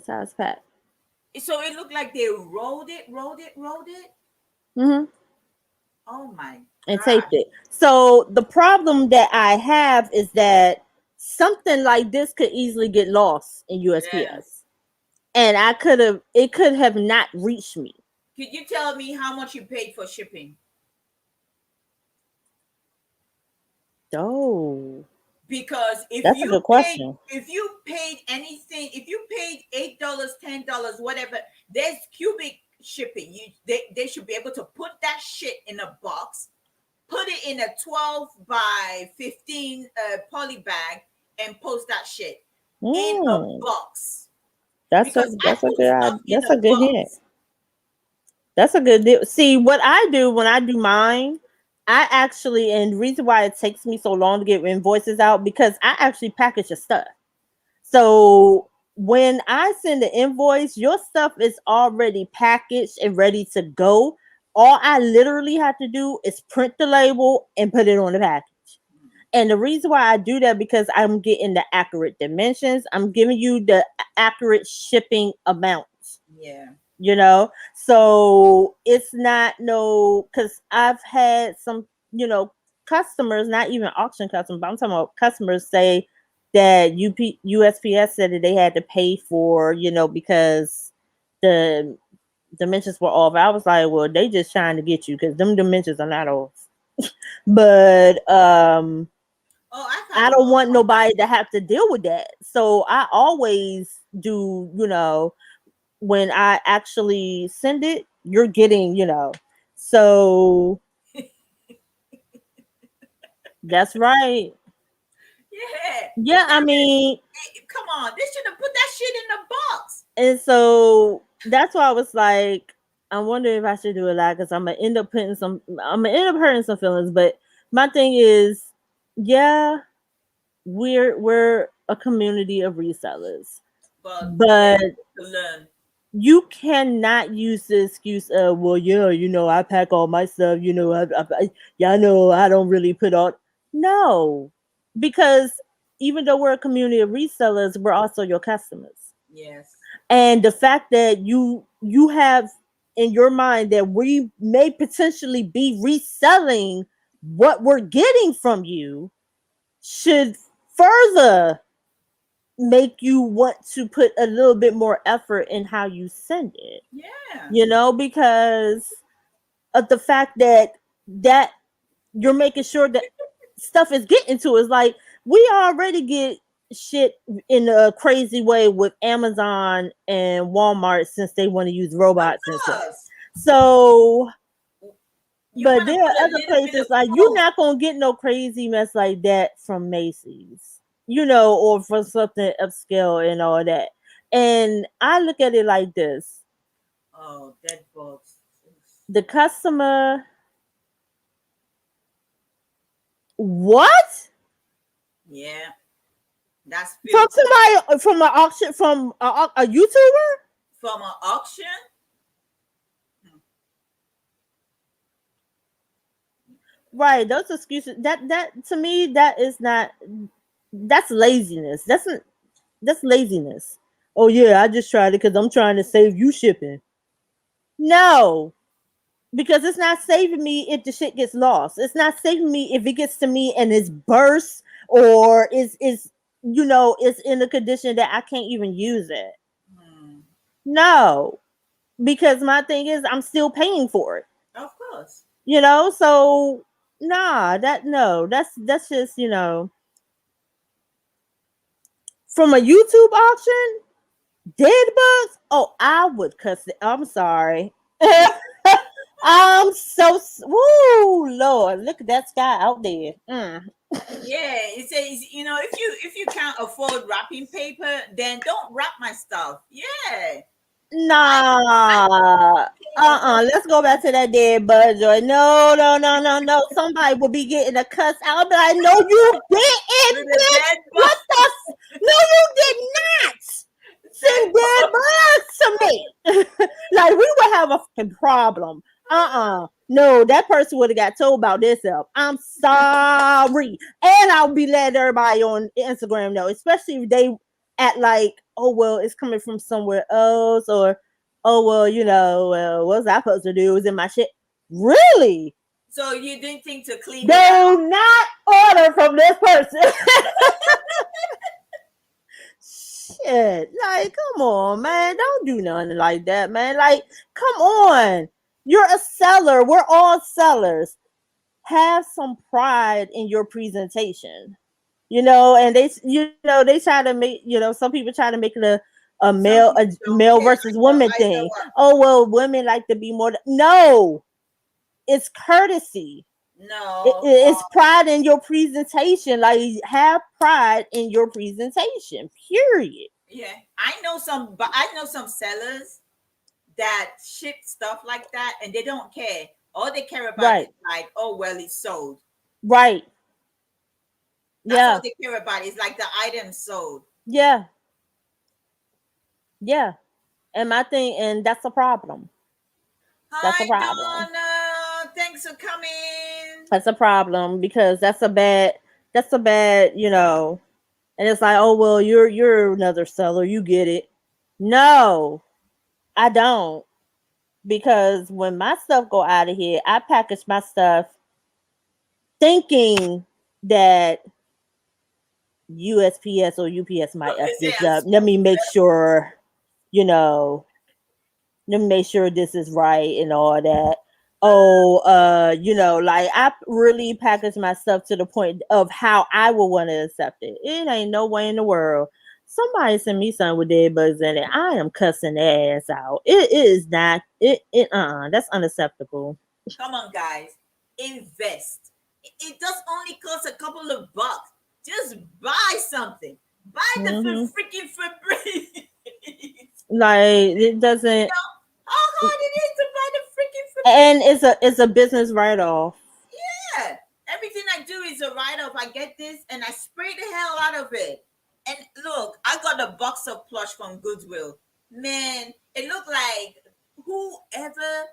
how it's packed. So it looked like they rolled it. Mm-hmm. Oh my And god. taped it. So the problem that I have is that something like this could easily get lost in Yeah. USPS, and it could have not reached me. Could you tell me how much you paid for shipping? Oh, Because that's a good question. if you paid anything, if you paid $8, $10, whatever, there's cubic shipping. They should be able to put that shit in a box, put it in a 12 by 15 poly bag, and post that shit in a Mm, box. Because I put stuff in that's a a good hint. box. That's a good deal. See, what I do when I do mine, I actually, and the reason why it takes me so long to get invoices out because I actually package your stuff. So when I send the invoice, your stuff is already packaged and ready to go. All I literally have to do is print the label and put it on the package. And the reason why I do that because I'm getting the accurate dimensions. I'm giving you the accurate shipping amounts, Yeah. so it's not no because I've had some customers, not even auction customers, but I'm talking about customers say that USPS said that they had to pay for because the dimensions were off. I was like, well, they just trying to get you because them dimensions are not off. But Oh, I've I had don't want all nobody to have to deal with that, so I always do when I actually send it, you're getting. So that's right. yeah. Yeah, I That mean, come on, they should have put that shit in the box. and so that's why I was like, I wonder if I should do a lot because I'm gonna end up hurting some feelings. But my thing is, yeah, we're a community of resellers, But they but need to learn. you cannot use the excuse of, well, yeah, I pack all my stuff, y'all know I don't really put on. No, because even though we're a community of resellers, we're also your customers. Yes. And the fact that you have in your mind that we may potentially be reselling what we're getting from you should further make you want to put a little bit more effort in how you send it, Yeah. because of the fact that you're making sure that stuff is getting to us. Like we already get shit in a crazy way with Amazon and Walmart since they want to use Of robots and stuff. course. So You But want to there put are a other little bit places of like you're foam. not gonna get no crazy mess like that from Macy's, or for something upscale and all that. And I look at it like this: Oh, dead bugs. the customer, what Yeah, that's from filthy. somebody from an auction from a YouTuber, From an auction. Hmm. right? Those excuses that to me that is not that's laziness. That's laziness. Oh yeah, I just tried it because I'm trying to save you shipping. No, because it's not saving me if the shit gets lost. It's not saving me if it gets to me and it's burst or it's in a condition that I can't even use it. Hmm. No, because my thing is I'm still paying for it. Of course. So nah, that's just from a YouTube auction, dead bugs. Oh, I would cuss it. I'm sorry. Woo, Lord, look at that sky out there. Yeah, it says, if you can't afford wrapping paper, then don't wrap my stuff. Yeah, I Nah. pay a whole Let's go back to that dead bud joy. No, no, no, no, no. Somebody will be getting a cuss out. I'll be like, no, you with didn't, a bitch. dead What bug. the? No, you did not Dead send dead bug. bugs to me. Like, we would have a fucking problem. No, that person would have got told about this up. I'm sorry. And I'll be letting everybody on Instagram know, especially if they act like, oh well, it's coming from somewhere else, or oh well, well, what's I supposed to do? It was in my shit. Really? So you didn't think to clean it out? Do not order from this person. Shit. Like, come on, man. Don't do nothing like that, man. Like, come on. You're a seller. We're all sellers. Have some pride in your presentation. And they try to make, some people try to make it a Some male a people don't male care. versus woman I know thing. what. Oh well, women like to be more. No, it's courtesy. No. It's pride in your presentation. Like, have pride in your presentation. Period. Yeah, I know some, but I know some sellers that ship stuff like that, and they don't care. All they care about is Right. like, oh well, it's sold. Right. That's all Yeah. they care about. Is like the item sold. Yeah. Yeah. And my thing, and that's a problem. That's a Hi, problem. Donna. Thanks for coming. That's a problem because that's a bad, and it's like, oh well, you're another seller, you get it. No, I don't. Because when my stuff go out of here, I package my stuff thinking that USPS or UPS might They F say this I'm up. Let supposed me to. make sure, you know, let me make sure this is right and all that. Oh, like I really package my stuff to the point of how I would want to accept it. It ain't no way in the world. Somebody send me something with dead bugs in it. I am cussing their ass out. It is not that's unacceptable. Come on, guys, invest. It does only cost a couple of bucks. Just buy something. Buy the Hmm. freaking Febreze. Like, it doesn't, How hard it is to buy the freaking and Febreze? it's a business write off. Yeah. Everything I do is a write off. I get this and I spray the hell out of it. And look, I got a box of plush from Goodwill. Man, it looked like whoever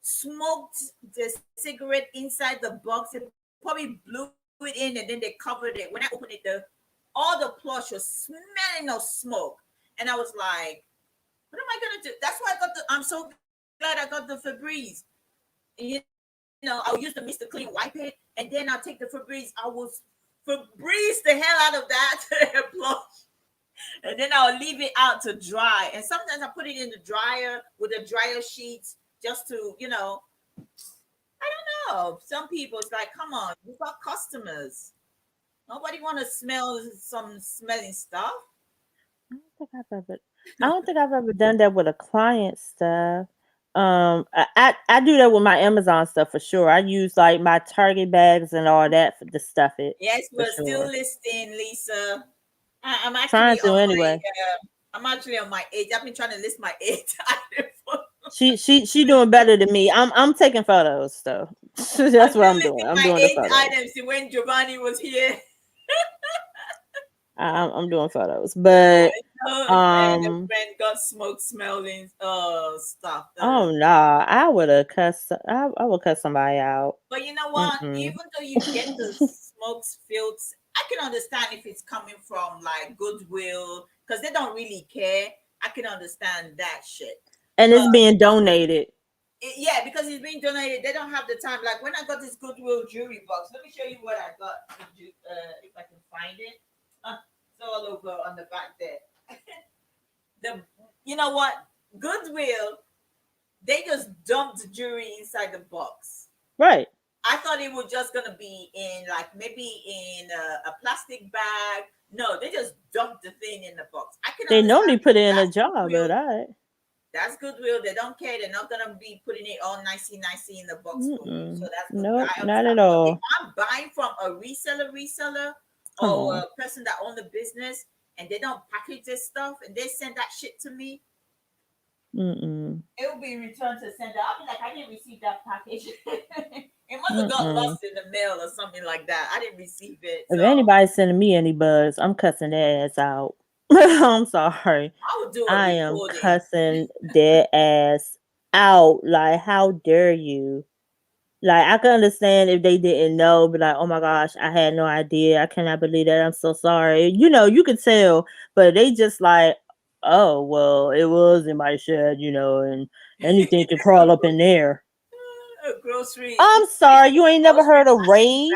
smoked the cigarette inside the box, they probably blew it in and then they covered it. When I opened it, all the plush was smelling of smoke. And I was like, what am I gonna do? That's why I'm so glad I got the Febreze. I'll use the mist to clean, wipe it, and then I'll take the Febreze. I will Febreze the hell out of that plush, and then I'll leave it out to dry. And sometimes I put it in the dryer with the dryer sheets just to, I don't know. Some people, it's like, come on, you got customers. Nobody want to smell some smelling stuff. I don't think I've ever I don't think I've ever done that with a client stuff. I do that with my Amazon stuff for sure. I use like my Target bags and all that to stuff it Yes, for we're still sure. listening, Lisa. I'm Trying actually to on anyway. I'm actually on my eight. I've been trying to list my eight items. She doing better than me. I'm taking photos, so I'm that's what still I'm doing. listing I'm my doing the eight photos. items when Giovanni was here. I'm doing photos, but No, and a um, friend got smoke smelling stuff. oh no, I would have cussed. I would cuss somebody out. But you know what? Mm-mm. Even though you get the smoke fields, I can understand if it's coming from like Goodwill because they don't really care. I can understand that shit. And But it's being donated. yeah, because it's being donated, they don't have the time. Like when I got this Goodwill jewelry box, let me show you what I got. If I can find it, it's all over on the back there. The you know what Goodwill, they just dumped the jewelry inside the box. Right. I thought it was just gonna be in like maybe in a plastic bag. No, they just dumped the thing in the box. I can They understand normally put because it in a that's jar, Goodwill. but I That's Goodwill. They don't care. They're not gonna be putting it all nicey in the box for you. So that's Goodwill. nope, I not understand. at But if all. I'm buying from a reseller, Come or on. a person that own the business and they don't package this stuff and they send that shit to me, Mm-mm. it will be returned to sender. I'll be like, I didn't receive that package. It must have got Mm-mm. lost in the mail or something like that. I didn't receive it. If So anybody's sending me any buzz, I'm cussing their ass out. I'm sorry. I would do a I am recording. cussing their ass out. Like, how dare you? Like, I can understand if they didn't know, but like, oh my gosh, I had no idea. I cannot believe that. I'm so sorry. You could tell, but they just like, oh, well, it was in my shed, and anything could crawl up in there. A grocery, I'm sorry, you ain't never grocery heard of plastic raid?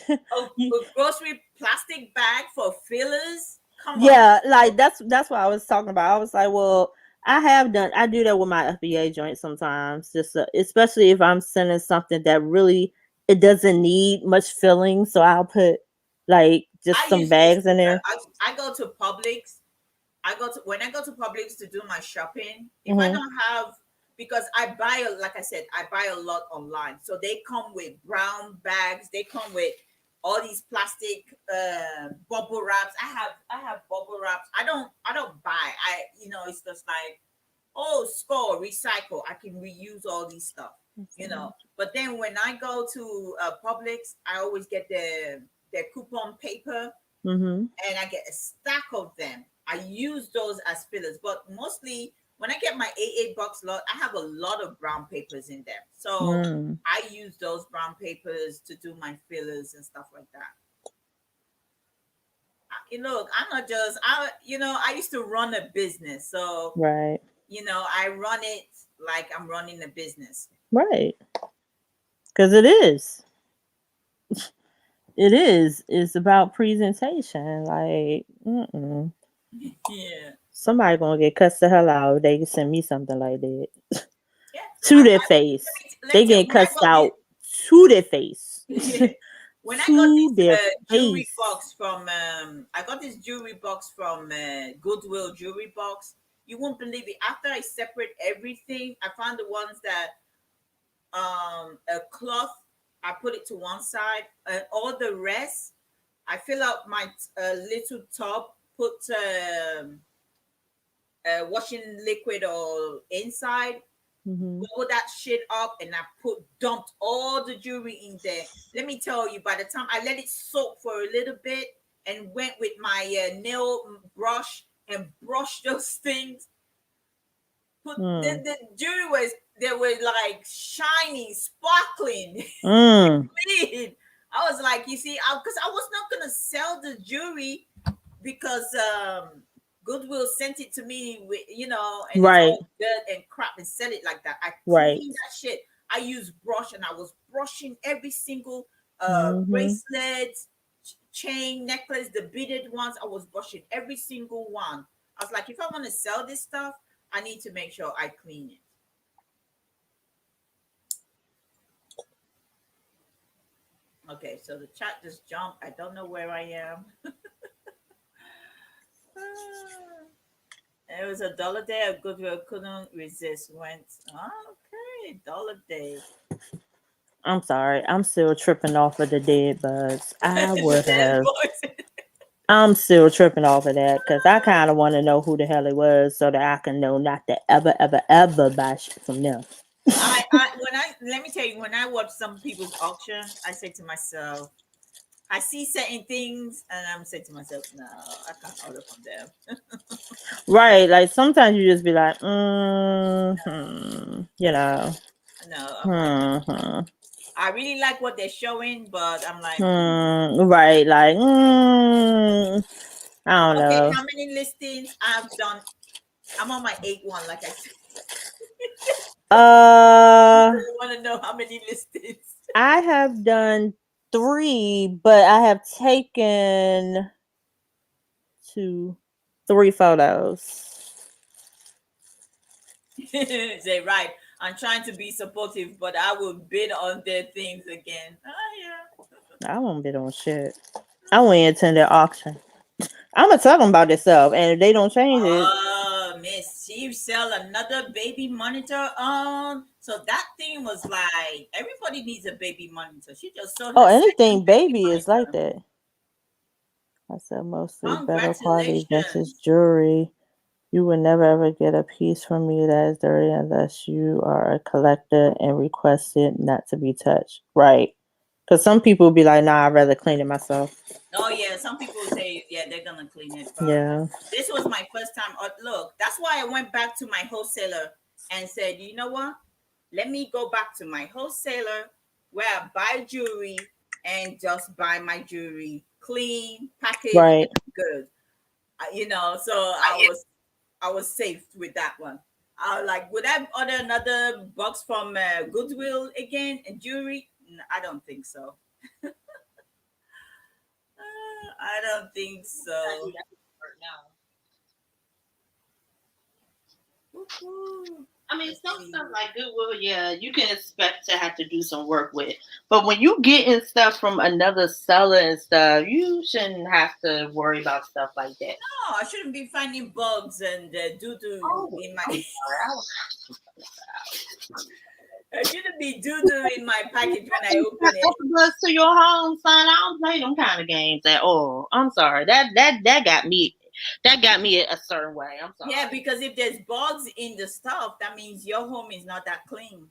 bag. A grocery plastic bag for fillers. Come on. Yeah, like that's what I was talking about. I was like, well, I do that with my FBA joint sometimes, just especially if I'm sending something that really it doesn't need much filling, so I'll put like just I some use this. bags in there. I go to Publix. When I go to Publix to do my shopping. If I Hmm. don't have, because I buy like I said, I buy a lot online. So they come with brown bags. They come with all these plastic bubble wraps. I have bubble wraps. I don't buy. It's just like, oh, score, recycle. I can reuse all these stuff. But then when I go to Publix, I always get the coupon paper Mm-hmm. and I get a stack of them. I use those as fillers, but mostly when I get my 8 box lot, I have a lot of brown papers in there. So Mm. I use those brown papers to do my fillers and stuff like that. Look, I'm not just I used to run a business, so Right. I run it like I'm running a business. Right. Because it is. It is. It's about presentation. Like, Yeah, somebody gonna get cussed the hell out if they can send me something like that. yeah. To their face. Let me They tell get you, when I cussed got this out to their face. when I got To this their jewelry face. box from I got this jewelry box from Goodwill jewelry box. You won't believe it. After I separate everything, I found the ones that a cloth. I put it to one side, and all the rest I fill out my little tub. Put washing liquid or inside, Hmm. bubble that shit up, and I dumped all the jewelry in there. Let me tell you, by the time I let it soak for a little bit and went with my nail brush and brushed those things, put Mm. the jewelry was they were like shining, sparkling, Mm. clean. I was like, you see, because I was not gonna sell the jewelry because Goodwill sent it to me with and it's Right. all dirt and crap and sell it like that. I Right. cleaned that shit. I used brush and I was brushing every single Hmm. bracelet, chain, necklace, the beaded ones. I was brushing every single one. I was like, if I want to sell this stuff, I need to make sure I clean it. Okay, so the chat just jumped. I don't know where I am. It was a dollar day of goodwill. Couldn't resist. Went okay. Dollar day. I'm sorry. I'm still tripping off of the dead bugs. I The would dead have. boys. I'm still tripping off of that because I kind of want to know who the hell it was so that I can know not to ever, ever, ever buy shit from them. I when I let me tell you, when I watch some people's auction, I say to myself, I see certain things, and I'm saying to myself, no, I can't order from them. Right. Like sometimes you just be like, you know, No, I'm like, hmm, I really like what they're showing, but I'm like, right. Like, I don't okay, know. how many listings I've done? I'm on my eighth one, like I said. Uh, You want to know how many listings? I have done three, but I have taken two, three photos. Say right. I'm trying to be supportive, but I will bid on their things again. Oh I won't bid on shit. I went attend their auction. I'm gonna tell them about this stuff, and if they don't change it, oh, Miss Steve sell another baby monitor. So that thing was like everybody needs a baby monitor. She just sold oh, her second anything baby baby is like monitor. that. I said mostly better quality vintage Congratulations. jewelry. You would never ever get a piece from me that is dirty unless you are a collector and request it not to be touched. Right. Because some people be like, nah, I'd rather clean it myself. Oh yeah, some people say yeah they're gonna clean it, but Yeah. this was my first time. Look, that's why I went back to my wholesaler and said, you know what? Let me go back to my wholesaler where I buy jewelry and just buy my jewelry clean, packaged, Right. and good. So I was safe with that one. I was like, would I order another box from Goodwill again and jewelry? I don't think so. I don't think I do so. that right now. Woo-hoo. I mean, Let's some see. stuff like Goodwill, yeah, you can expect to have to do some work with. But when you getting stuff from another seller and stuff, you shouldn't have to worry about stuff like that. No, I shouldn't be finding bugs and doo doo Oh, in my. I'm sorry. I was I shouldn't be doo doo in my package when I open it. bus to your home, son. I don't play them kind of games at all. I'm sorry. That got me. That got me a certain way. I'm Yeah, sorry. because if there's bugs in the stuff, that means your home is not that clean.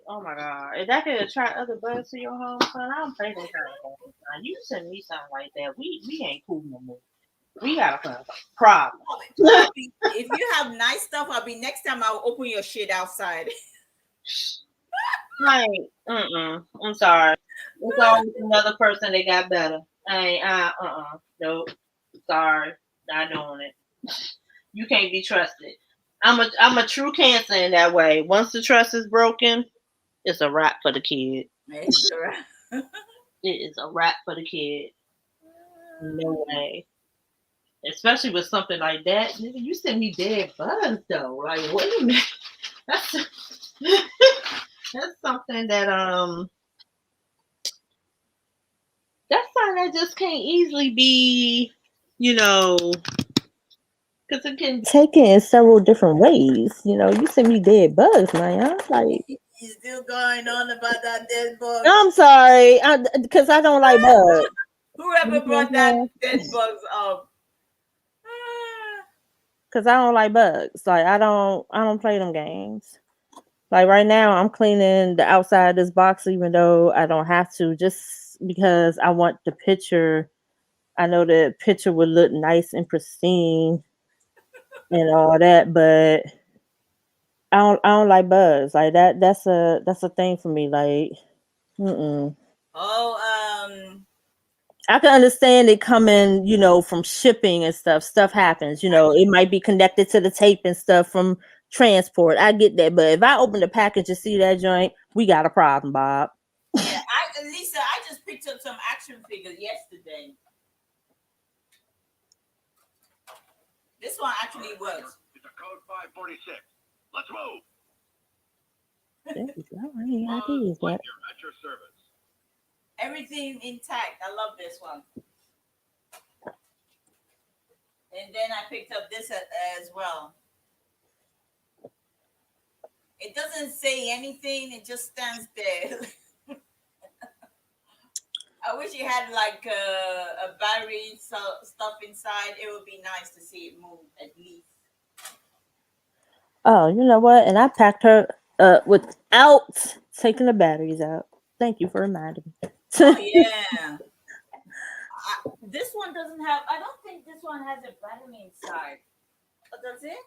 Oh my god. If that could attract other bugs to your home, son, I don't play them kind of games. Son. You send me something like that. We ain't cool no more. We got a problem. If you have nice stuff, I'll be next time I'll open your shit outside. Like, I'm sorry. It's always another person that got better. I ain't, nope. Sorry. Not doing it. You can't be trusted. I'm a true Cancer in that way. Once the trust is broken, it's a wrap for the kid. It's all right. It is a wrap for the kid. No way. Especially with something like that. Nigga, you sent me dead bugs though. Like, wait a minute. That's that's something that just can't easily be, you know, because it can be. Take it in several different ways. You know, you send me dead bugs, man. Like, He's still going on about that dead bug. I'm sorry, because I don't like bugs. You Whoever know brought what I'm that saying? dead bugs up. Ah. Because I don't like bugs. Like, I don't play them games. Like right now, I'm cleaning the outside of this box, even though I don't have to, just because I want the picture. I know the picture would look nice and pristine and all that, but I don't like bugs. Like that. That's a thing for me. Like, mm-mm. Oh, I can understand it coming, from shipping and stuff. Stuff happens, it might be connected to the tape and stuff from transport. I get that. But if I open the package and see that joint, we got a problem, Bob. yeah. Lisa, I just picked up some action figures yesterday. This one actually works. It's a code 546. Let's move. There we go. I ain't had to Buzz use that. Lightyear at your service. Everything intact. I love this one. And then I picked up this as well. It doesn't say anything. It just stands there. I wish it had like a battery stuff inside. It would be nice to see it move at least. Oh, you know what? And I packed her without taking the batteries out. Thank you for reminding Oh me. yeah. This one doesn't have. I don't think this one has a battery inside. Oh, does it?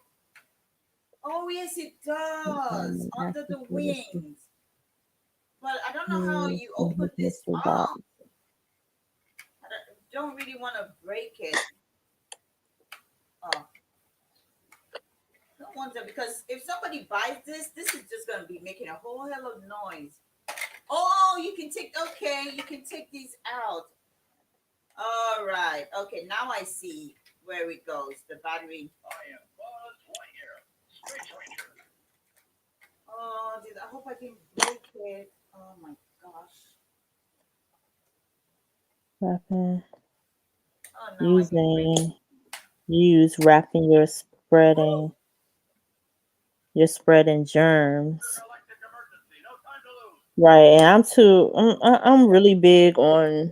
Oh yes, it does. Under the wings. But I don't know how you open this Mystery box. up. I don't really want to break it. Oh, no wonder because if somebody buys this, this is just gonna be making a whole hell of noise. Oh, you can take. Okay, you can take these out. All right. Okay, now I see where it goes. The battery. I am Buzz Lightyear, Space Ranger. Oh, dude, I hope I can break it. Oh my gosh. Wrapping. Oh no, I can break it. Using use wrapping Woo! your spreading germs. Intergalactic emergency, no time to lose. Right, and I'm really big on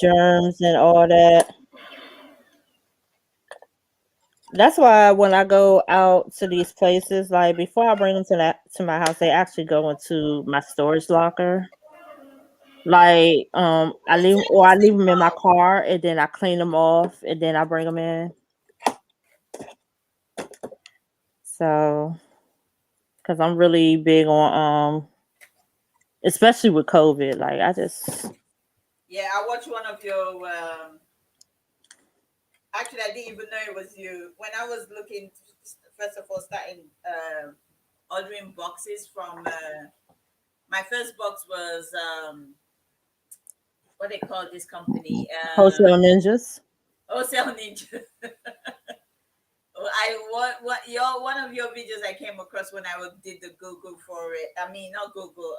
germs and all that. That's why when I go out to these places, like before I bring them to my house, they actually go into my storage locker. Like I Take leave them them in my out. car and then I clean them off and then I bring them in. So, because I'm really big on especially with COVID, like I just Yeah, I watched one of your. Actually, I didn't even know it was you. When I was looking, first of all, starting ordering boxes from. My first box was what they call this company. wholesale ninjas. Wholesale Ninja. I what your one of your videos I came across when did the Google for it. I mean, not Google.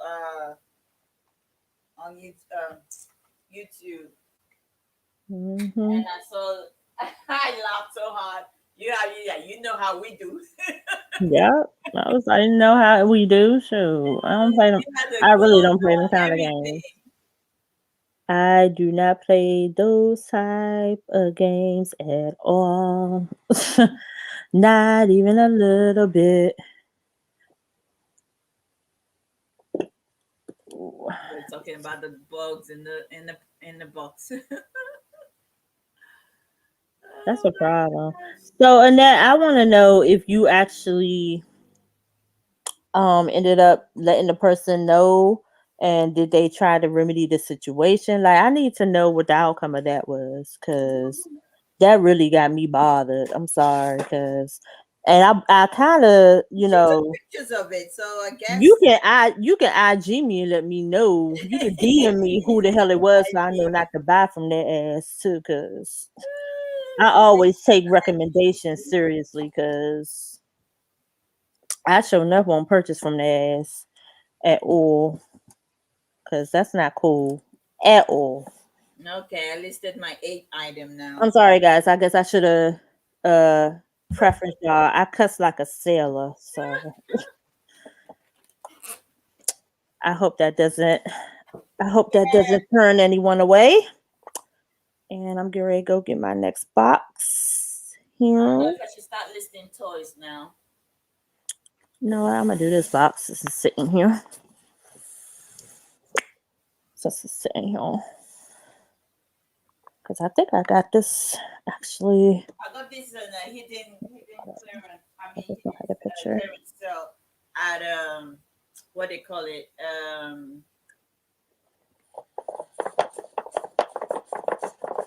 On YouTube, Hmm. and I saw. I laughed so hard. Yeah, you know how we do. Yeah, I didn't know how we do. So I don't play them. You had a I really gloves don't play them on, kind of games. everything. I do not play those type of games at all. Not even a little bit. We're talking about the bugs in the box. That's Oh a my problem. gosh. So Annette, I want to know if you actually ended up letting the person know, and did they try to remedy the situation? Like I need to know what the outcome of that was, because that really got me bothered. I'm sorry, because and I kind of, She took pictures of it, so I guess. you can IG me and let me know. You can DM me who the hell it was, so I know not to buy from their ass too. Because I She said, always take recommendations seriously. Because I sure enough won't purchase from their ass at all. Because that's not cool at all. okay, I listed my 8th item I'm now. sorry, guys. I guess I should have uh preferenced y'all. I cuss like a sailor, so I hope that doesn't. I hope that doesn't turn anyone away. And I'm getting ready to go get my next box I don't know here. if I should start listing toys now. No, I'm gonna do this box. This is sitting here. This is sitting here because I think I got this actually. I got this in a hidden clearance. I I mean, just don't hidden have a picture. clearance sale at what they call it.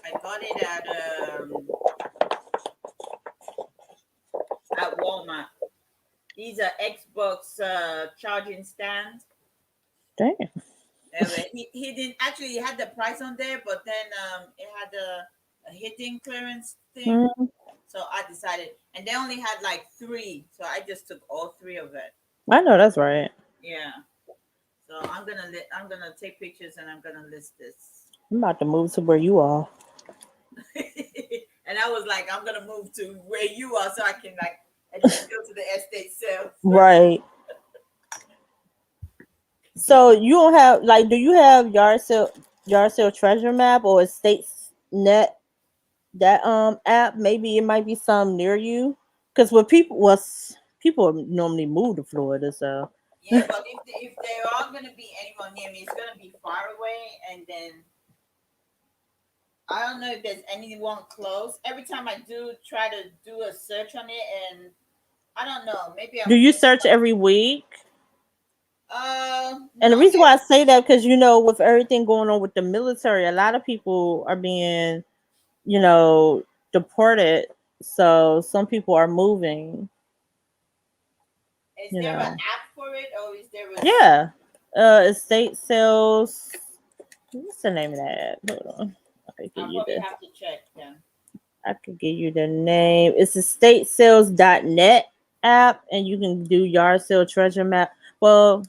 I got it at Walmart. These are Xbox charging stands. Damn. He didn't actually he had the price on there, but then it had a hidden clearance thing. Mm, So I decided, and they only had like three, so I just took all three of it. I know that's right. Yeah. So I'm gonna take pictures and I'm gonna list this. I'm about to move to where you are. And I was like, I'm gonna move to where you are so I can like at least go to the estate sales. Right. So you don't have like, do you have yard sale treasure map or estates net that app? Maybe it might be some near you. Because what people normally move to Florida, so Yeah, but if there are gonna be anyone near me, it's gonna be far away, and then I don't know if there's anyone close. Every time I do try to do a search on it, and I don't know, maybe do I'm you missing search something. every week? And the Not reason why I every. say that because with everything going on with the military, a lot of people are being you know deported. So some people are moving. Is You there an know, app for it, or is there a? yeah. Estate sales. What's the name of that? Hold on. I could give I'll you probably the have to check then. name. It's estatesales.net app, and you can do yard sale treasure map. Well,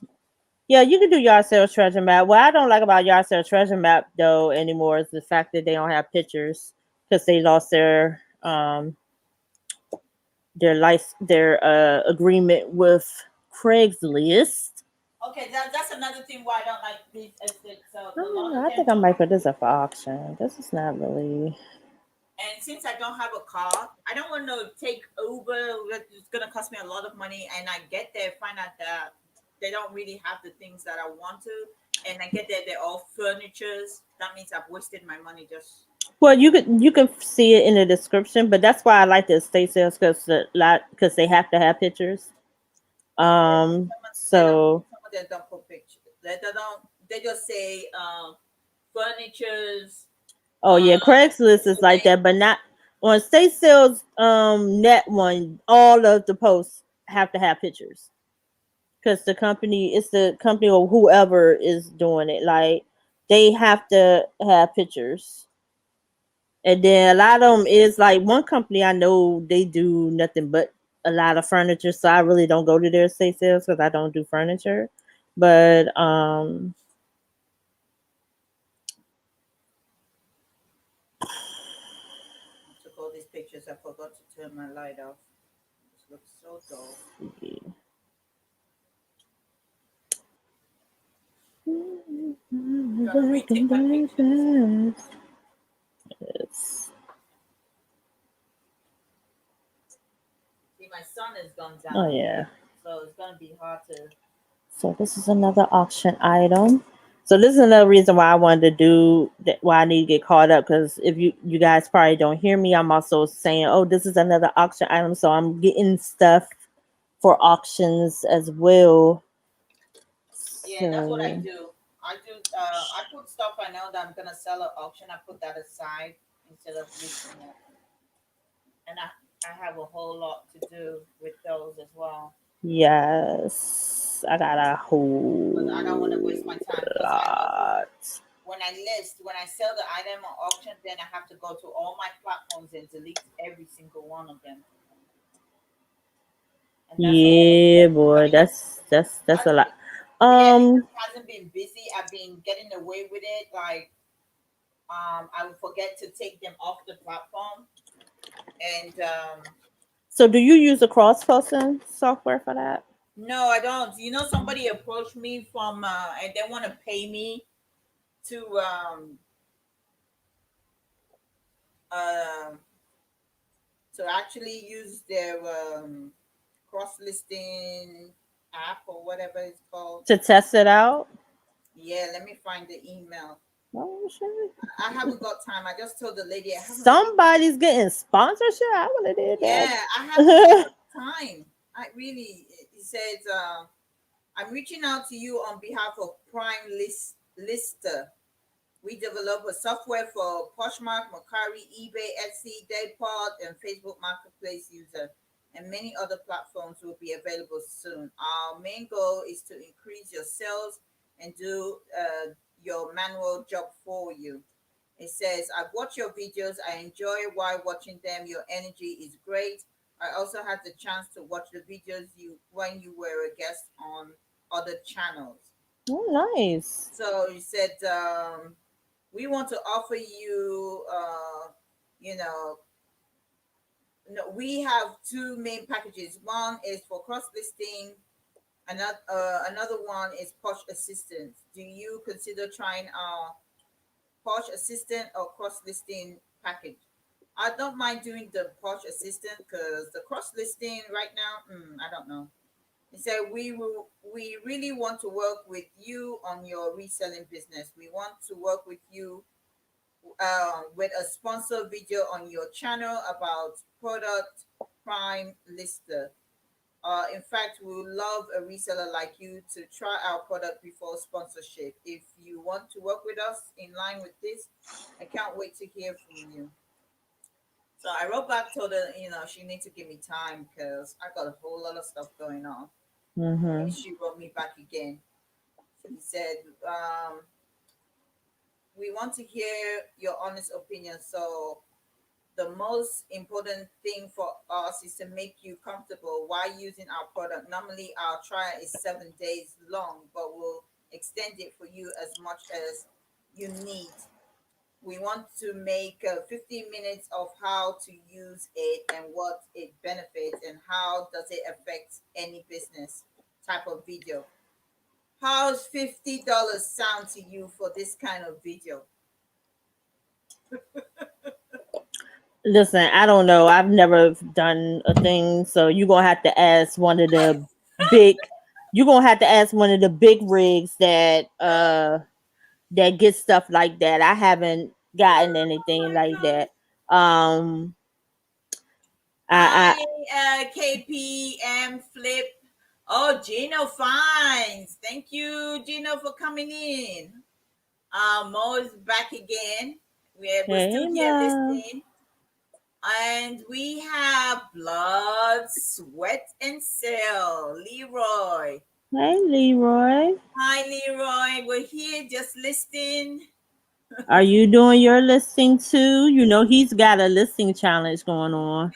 yeah, you can do yard sale treasure map. What I don't like about yard sale treasure map though anymore is the fact that they don't have pictures because they lost their agreement with Craigslist. Okay, that's another thing why I don't like these estates. So a lot of I them think I don't might have put this up for pictures. auction. This is not really. And since I don't have a car, I don't want to take Uber. It's gonna cost me a lot of money, and I get there, find out that they don't really have the things that I want to, and I get there, they're all furnitures. That means I've wasted my money just. Well, you can see it in the description, but that's why I like the estate sales because they have to have pictures. Yeah, they don't. So Some of them don't put pictures. They don't. They just say furnitures. oh Uh, yeah, Craigslist is like miscellaneous. that, but not on estate sales. Net one, all of the posts have to have pictures because it's the company or whoever is doing it. Like they have to have pictures. And then a lot of them is like one company I know they do nothing but a lot of furniture, so I really don't go to their estate sales because I don't do furniture. But Took all these pictures. I forgot to turn my light off. This looks so dull. I'm gonna retake my pictures. Yes. See, my sun has gone Oh down, yeah. so it's gonna be hard to. So this is another auction item. So this is another reason why I wanted to do that. Why I need to get caught up because if you guys probably don't hear me, I'm also saying, oh, this is another auction item. So I'm getting stuff for auctions as well. Yeah, that's what I So do. I do. I put stuff I know that I'm gonna sell at auction. I put that aside instead of listing it, and I have a whole lot to do with those as well. yes, I got a But I don't want to waste whole my time because I know lot. when I sell the item on auction, then I have to go to all my platforms and delete every single one of them, and that's a lot of Yeah, work. boy, that's I a lot. Yeah, it Um, just hasn't been busy. I've been getting away with it. Like, I would forget to take them off the platform, and so do you use a cross posting software for that? no, I don't. You know, somebody approached me from, and they want to pay me to um actually use their cross listing app or whatever it's called. To test it out? Yeah, let me find the email. Oh shit. I haven't got time. I just told the lady I haven't really. Somebody's getting sponsorship. I would have did Yeah, I haven't that. got time. I really. It says, I'm reaching out to you on behalf of Prime Lister. We develop a software for Poshmark, Mercari, eBay, Etsy, Daypod, and Facebook Marketplace user, and many other platforms will be available soon. Our main goal is to increase your sales and do your manual job for you. It says, I've watched your videos. I enjoy while watching them. Your energy is great. I also had the chance to watch the videos you when you were a guest on other channels. Oh, nice. So he said, we want to offer you, you know, No, we have two main packages. One is for cross listing. Another one is Posh Assistant. Do you consider trying our Posh Assistant or cross listing package? I don't mind doing the Posh Assistant because the cross listing right now, I don't know. He said we really want to work with you on your reselling business. We want to work with you with a sponsor video on your channel about product prime lister. In fact, we would love a reseller like you to try our product before sponsorship. If you want to work with us in line with this, I can't wait to hear from you. So I wrote back, told her, she needs to give me time because I got a whole lot of stuff going on. And Mm-hmm. she wrote me back again. She said, we want to hear your honest opinion. So the most important thing for us is to make you comfortable while using our product. Normally, our trial is 7 days long, but we'll extend it for you as much as you need. We want to make 15 minutes of how to use it and what it benefits and how does it affect any business type of video. How's $50 sound to you for this kind of video? Listen, I don't know. I've never done a thing, so you're gonna have to ask one of the big. You're gonna have to ask one of the big rigs that get stuff like that. I haven't gotten Oh anything my like god. that. Um, I Hi, KPM Flip. Oh, Gino Fines. Thank you, Gino, for coming in. Mo is back again. We're still Hey here Ma, listening. And we have Blood, Sweat, and Sail. Leroy. hey Leroy, Hi, Leroy. We're here just listening. are you doing your listing too? You know he's got a listing challenge going on.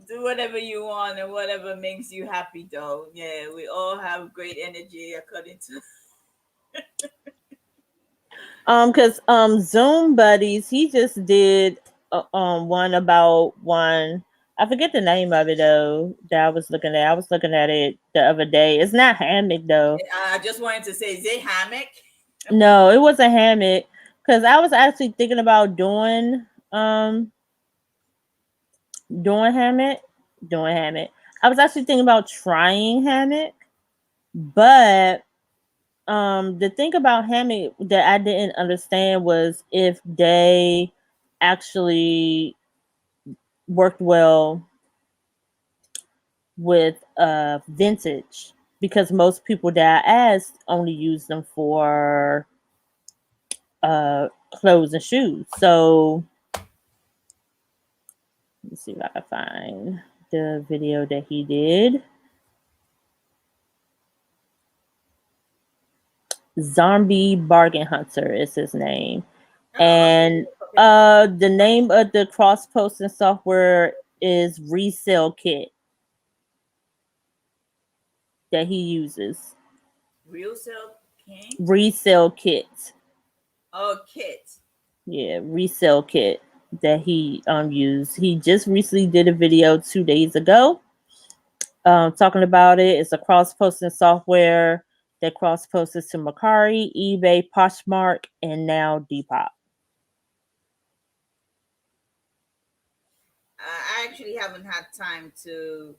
Do whatever you want and whatever makes you happy, though. Yeah, we all have great energy according to. Cause Zoom buddies, he just did one about one. I forget the name of it though. That I was looking at. I was looking at it the other day. It's not hammock though. I just wanted to say, is it hammock? No, it was a hammock. Cause I was actually thinking about doing hammock, doing hammock. I was actually thinking about trying hammock, but the thing about hammock that I didn't understand was if they actually worked well with vintage, because most people that I asked only use them for clothes and shoes. So let me see if I can find the video that he did. Zombie Bargain Hunter is his name. Oh, okay. And You're talking about the name of the cross posting software is Resale Kit that he uses. real silk king. Resale Kit. Oh, kit. Yeah, Resale Kit that he used. He just recently did a video 2 days ago talking about it. It's a cross posting software that cross posts to Macari, eBay, Poshmark, and now Depop. I actually haven't had time to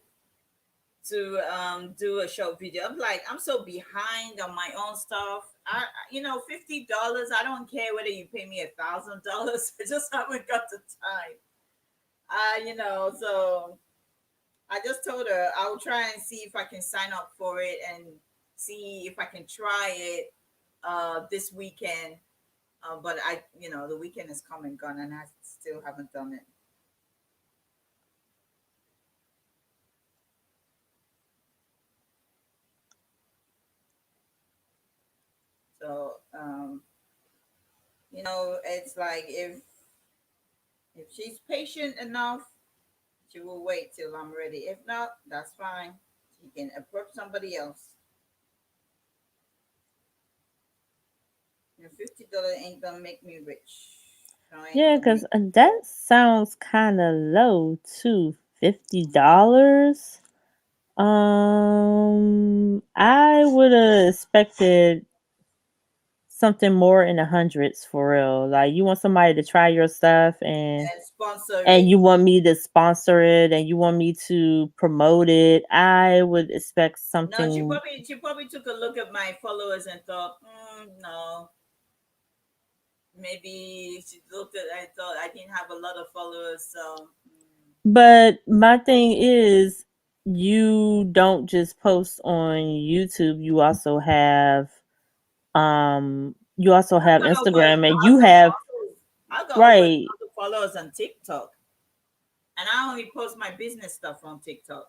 do a short video. I'm like, I'm so behind on my own stuff. $50. I don't care whether you pay me $1,000. I just haven't got the time. So I just told her I'll try and see if I can sign up for it and see if I can try it this weekend. But the weekend is come and gone, and I still haven't done it. So it's like if she's patient enough, she will wait till I'm ready. If not, that's fine. She can approach somebody else. $50 ain't gonna make me rich. Going Yeah, to because make that sounds kind of low too. $50. I would have expected something more in the hundreds for real. Like you want somebody to try your stuff and sponsor and it. you want me to sponsor it and you want me to promote it. I would expect No, something. she probably took a look at my followers and thought, no, maybe she looked at. I thought I didn't have a lot of followers, so But my thing is, you don't just post on YouTube. You also I have got over Instagram and you thousand have followers. I got over right. 1,000 followers on TikTok, and I only post my business stuff on TikTok.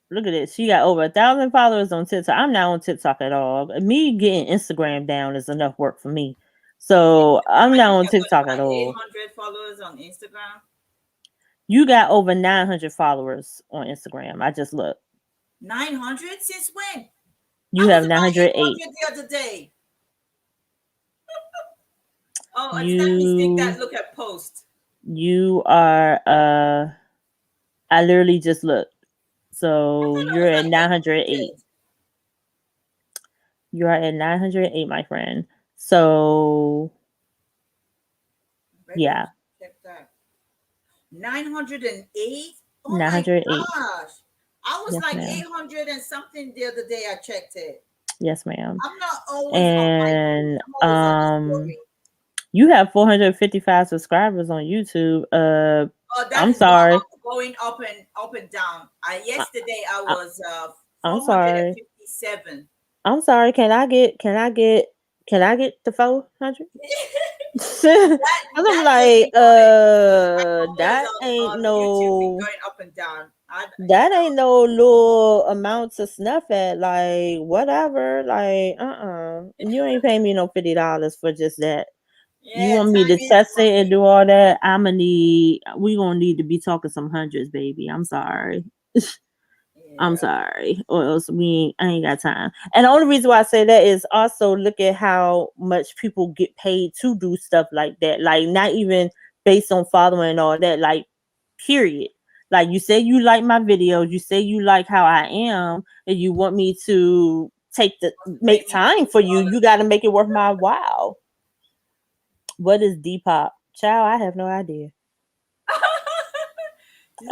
Look at this. She got over 1,000 followers on TikTok. I'm not on TikTok at all. Me getting Instagram down is enough work for me. So I'm I not think on I got TikTok at about all. 800 followers on Instagram. You got over 900 followers on Instagram. I just looked. 900 since when? You I was have about 908. 800 the other day. Oh, it's that mistake that You look at post. you are I literally just looked. I So thought it you're was at like 908. 800. You are at 908, my friend. So Maybe I yeah, should check that. 908? Oh my 908. gosh. I was Yes, like ma'am. 800 and something the other day I checked it. Yes, ma'am. I'm not always on my post. And I'm always on the story. you have 455 subscribers on YouTube. Oh, that I'm is go sorry. going up and down. I, Yesterday I I, was I'm sorry. 457. I'm sorry. Can I get the 400? That I'm that's just like, me going. My followers that ain't on YouTube been no, going up and down. that ain't no little amount to snuff at. Like, whatever. Like, you ain't paying me no $50 for just that. You Yeah, want me time to is test it and money. do all that? We gonna need to be talking some hundreds, baby. I'm sorry. I'm Yeah. sorry, or else I ain't got time. And the only reason why I say that is also look at how much people get paid to do stuff like that. Like not even based on following and all that. Like period. Like you say you like my videos, you say you like how I am, and you want me to Make make me time for you. You $50. got to make it worth my while. What is Depop? Child, I have no idea.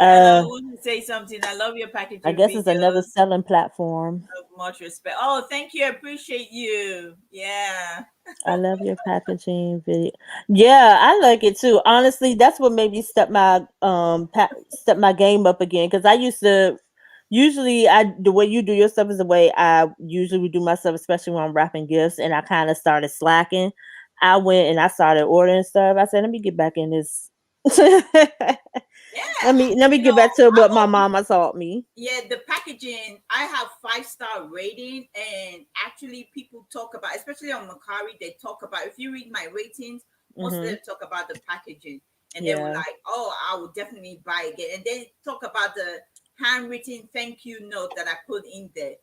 I Uh, want to say something. I love your I packaging guess it's another videos. selling platform. Much respect. Oh, thank you. I appreciate you. Yeah. I love your packaging video. Yeah, I like it too. Honestly, that's what made me step my game up again. Because I used to usually I the way you do your stuff is the way I usually would do my stuff, especially when I'm wrapping gifts. And I kind of started slacking. I went and I started ordering stuff. I said, let me get back in this. Yeah. let me get back to what my mama taught me. Yeah, the packaging, I have 5-star rating, and actually people talk about, especially on Macari, they talk about, if you read my ratings, most of Hmm. them talk about the packaging, and they were Yeah. like, oh, I will definitely buy again, and they talk about the handwritten thank you note that I put in there.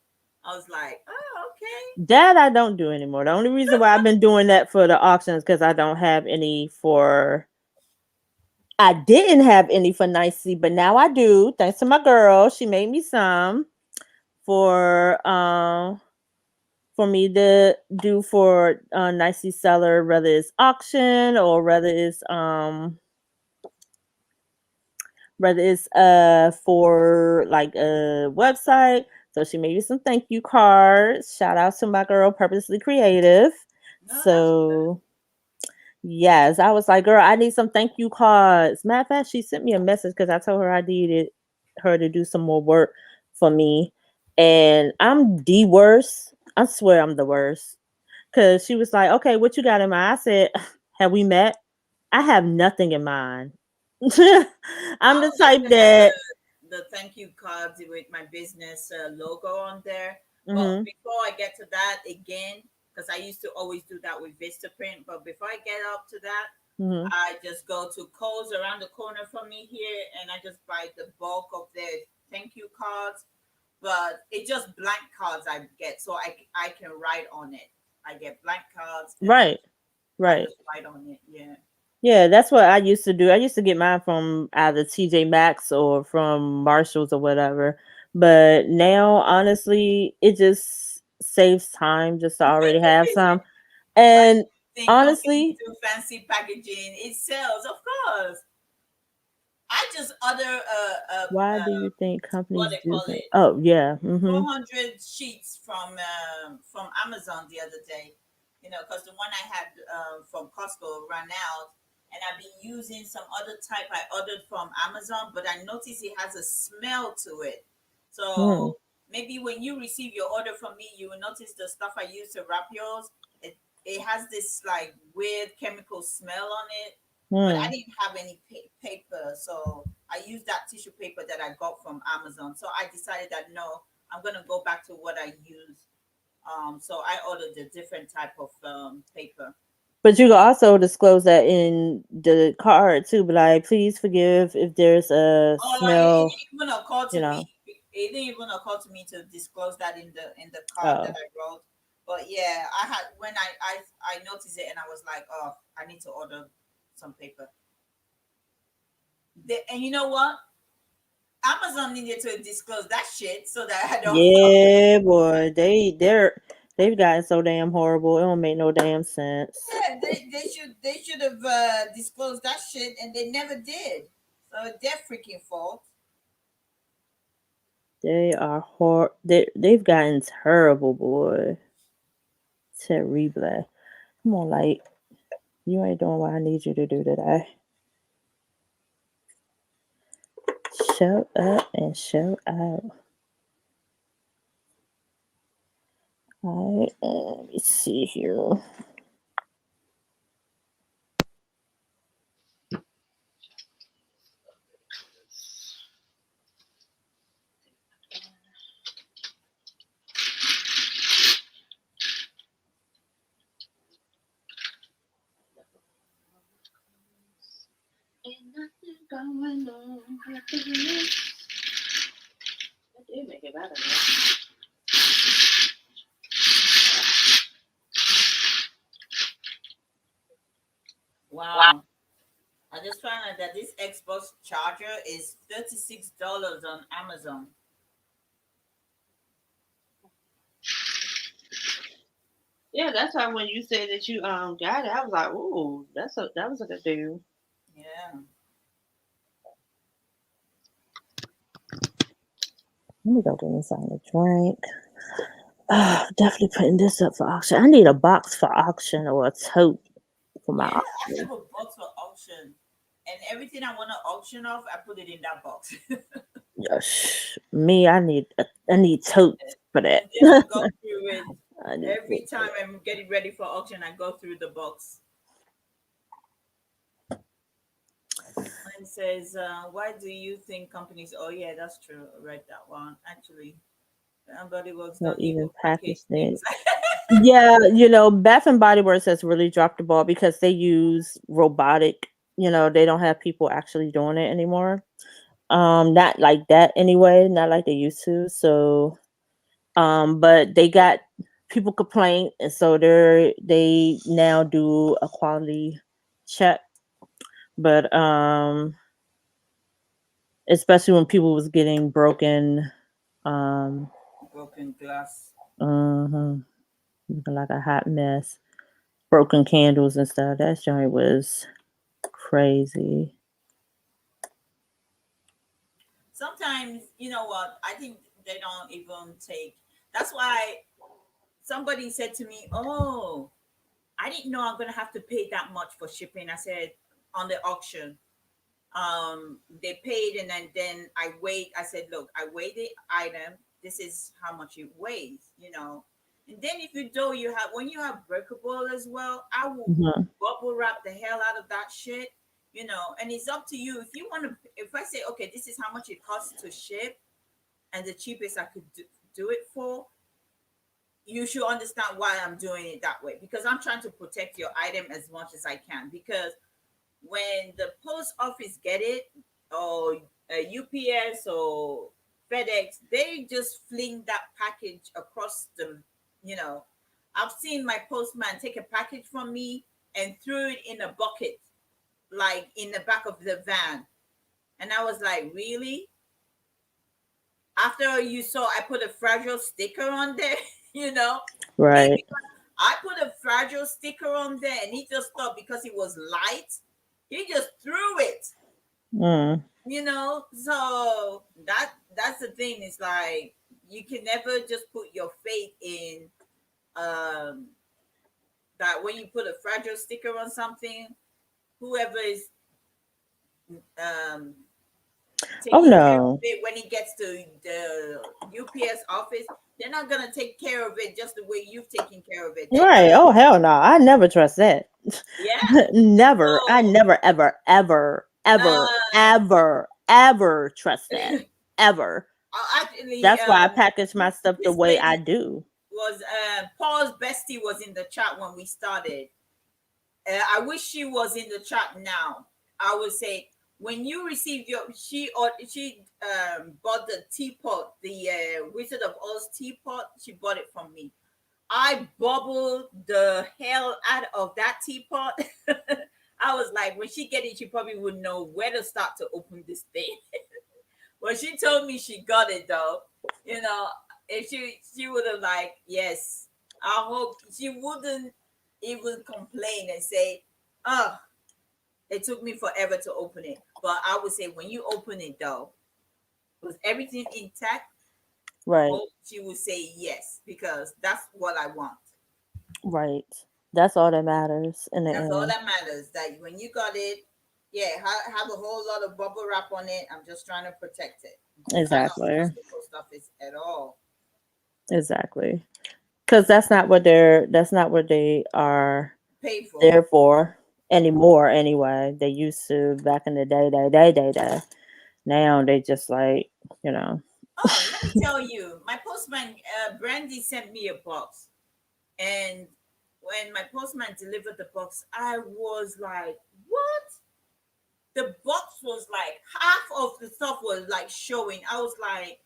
I was like, oh, okay. That I don't do anymore. The only reason why I've been doing that for the auctions because I didn't have any for Nicey, but now I do. Thanks to my girl. She made me some for me to do for Nicey seller, whether it's auction or whether it's for like a website. So she made me some thank you cards. Shout out to my girl Purposely Creative. No, that's good. So yes, I was like, girl, I need some thank you cards. Matter of fact, she sent me a message because I told her I needed her to do some more work for me. And I'm the worst. I swear I'm the worst. Cause she was like, okay, what you got in mind? I said, have we met? I have nothing in mind. I'm I the would like type to have that the thank you cards with my business logo on there. But hmm before I get to that again, because I used to always do that with Vistaprint, but before I get up to that, hmm I just go to Kohl's around the corner from me here, and I just buy the bulk of their thank you cards. But it's just blank cards I get, so I can write on it. I get blank cards, and right, I right. just write on it. Yeah. Yeah, that's what I used to do. I used to get mine from either TJ Maxx or from Marshalls or whatever. But now, honestly, it just saves time just to already have some. Why do And you think companies honestly, do fancy packaging? It sells, of course. I just order why do you think what companies they do call that? it, Oh, yeah. Mm-hmm. 400 sheets from Amazon the other day. You know, because the one I had from Costco ran out, and I've been using some other type I ordered from Amazon, but I noticed it has a smell to it. Hmm. So maybe when you receive your order from me, you will notice the stuff I use to wrap yours. It has this like weird chemical smell on it, but I Hmm. didn't have any paper, so I used that tissue paper that I got from Amazon. So I decided that no, I'm gonna go back to what I use. So I ordered a different type of paper. But you can also disclose that in the card too, but like, please forgive if there's a Oh no, it smell, didn't even occur you to me. know. It didn't even occur to me to disclose that in the card that Oh, I wrote. But yeah, I had when I noticed it and I was like, oh, I need to order some paper. And you know what? Amazon needed to disclose that shit so that I don't. yeah, boy, they've gotten so damn horrible. It don't make no damn sense. Yeah, they should have disclosed that shit, and they never did. So it's their freaking fault. They've gotten terrible, boy. Terrible. Come on, like you ain't doing what I need you to do today. Show up and show out. All right, let me see here. Ain't nothing going on. That did make it better. Wow. I just found out that this Xbox charger is $36 on Amazon. Yeah, that's why when you said that you got it, I was like, ooh, that was a good deal. Yeah. Let me go get me something to drink. Definitely putting this up for auction. I need a box for auction or a tote for my Yeah, I auction. have a box for auction. And everything I want to auction off, I put it in that box. Yes. Me, I need totes for that. And then I go through it. I need Every totes for time I'm getting ready for auction, I go through the box. And it says, why do you think companies? Oh yeah, that's true. I read that one. Actually, Body Works that. don't even Even package package that. things. Yeah, Bath and Body Works has really dropped the ball because they use robotic. They don't have people actually doing it anymore. Not like that anyway. Not like they used to. So, but they got people complain, and so they now do a quality check. But especially when people was getting broken, um, Broken glass. mhm, looking like a hot mess, broken candles and stuff. That joint was crazy. Sometimes, you know what? I think they don't even take. That's why somebody said to me, "Oh, I didn't know I'm gonna have to pay that much for shipping." I said on the auction, they paid, and then I weighed. I said, "Look, I weighed the item. This is how much it weighs, you know." And then if you do, you have when you have breakable as well, I will Mhm. bubble wrap the hell out of that shit, you know. And it's up to you if you want to. If I say, okay, this is how much it costs to ship, and the cheapest I could do it for, you should understand why I'm doing it that way because I'm trying to protect your item as much as I can. Because when the post office get it, or UPS or FedEx, they just fling that package across the, you know, I've seen my postman take a package from me and threw it in a bucket. like in the back of the van. And I was like, really? After you saw I put a fragile sticker on there, you know, Right. maybe I put a fragile sticker on there and he just thought because it was light, he just threw it, Mm. you know. So that's the thing. It's like you can never just put your faith in um that when you put a fragile sticker on something, whoever is um Oh taking care of no. it when it gets to the UPS office, they're not gonna take care of it just the way you've taken care of it. They're Right. gonna, Oh hell no. I never trust that. yeah. Never. I So, never ever ever ever uh, ever ever trust that. Ever. actually, That's why I package my stuff the this way I lady do. was Paul's bestie was in the chat when we started. I wish she was in the chat now. I would say when you receive your she bought the teapot, the Wizard of Oz teapot. She bought it from me. I bubbled the hell out of that teapot. I was like, when she get it, she probably wouldn't know where to start to open this thing. Well, she told me she got it though. You know, if she would have like, yes. I hope she wouldn't even complain and say, "Oh, it took me forever to open it." But I would say when you open it though, was everything intact? Right. Oh, she would say yes because that's what I want. Right. That's all that matters in the That's all end. that matters. That when you got it, yeah, have a whole lot of bubble wrap on it. I'm just trying to protect it. I'm just trying not to Exactly. trust the post office at all. Exactly. Because that's not what they are Pay for. there for anymore anyway. They used to back in the day. Now they just like, you know. Oh, let me tell you, my postman, Brandy sent me a box, and when my postman delivered the box, I was like, "What?" The box was like half of the stuff was like showing. I was like,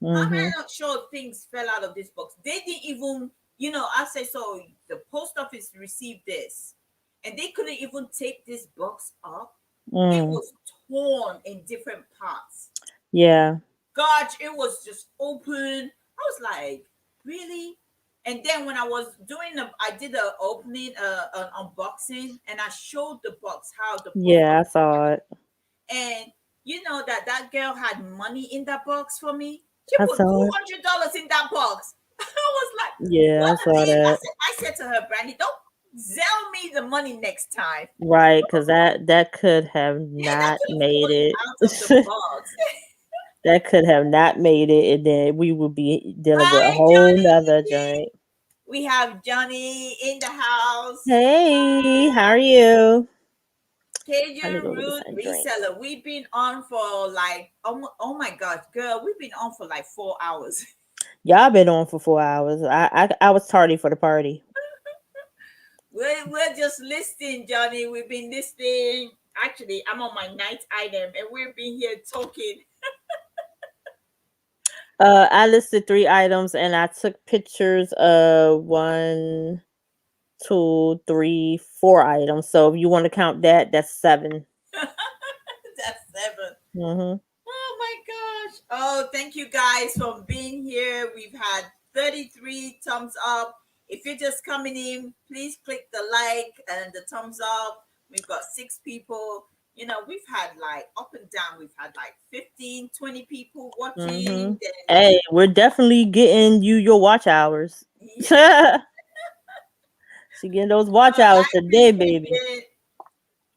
"How am I Mhm. not sure things fell out of this box?" They didn't even, you know. I say so. The post office received this, and they couldn't even take this box up. It Mm. was torn in different parts. Yeah. Gosh, it was just open. I was like, really? And then when I was doing I did a opening, an unboxing, and I showed the box how the post Yeah, I office, saw it. and you know that girl had money in that box for me. She I put saw it. $200 in that box. I was like, Yeah, what I saw is? that. I said to her, Brandy, don't sell me the money next time. Right, because that could have Yeah, that not could have made fallen it. out of the box. That could have not made it, and then we would be dealing with a Hi, whole nother Johnny. joint. We have Johnny in the house. Hey, how are you? I need to Cajun go get Root some drink. Reseller. We've been on for like, oh my gosh, girl, we've been on for like 4 hours. Y'all been on for 4 hours. I was tardy for the party. We're just listening, Johnny. We've been listening. Actually, I'm on my night item and we've been here talking. I listed 3 items and I took pictures of 1, 2, 3, 4 items. So if you want to count that, that's 7. That's 7. Mm-hmm. Oh my gosh. Oh, thank you guys for being here. We've had 33 thumbs up. If you're just coming in, please click the like and the thumbs up. We've got 6 people. You know, we've had like up and down, we've had like 15, 20 people Mm-hmm. watching. Then, Hey, we're definitely getting you your watch hours. yeah, She getting those watch I hours today, appreciate baby. it.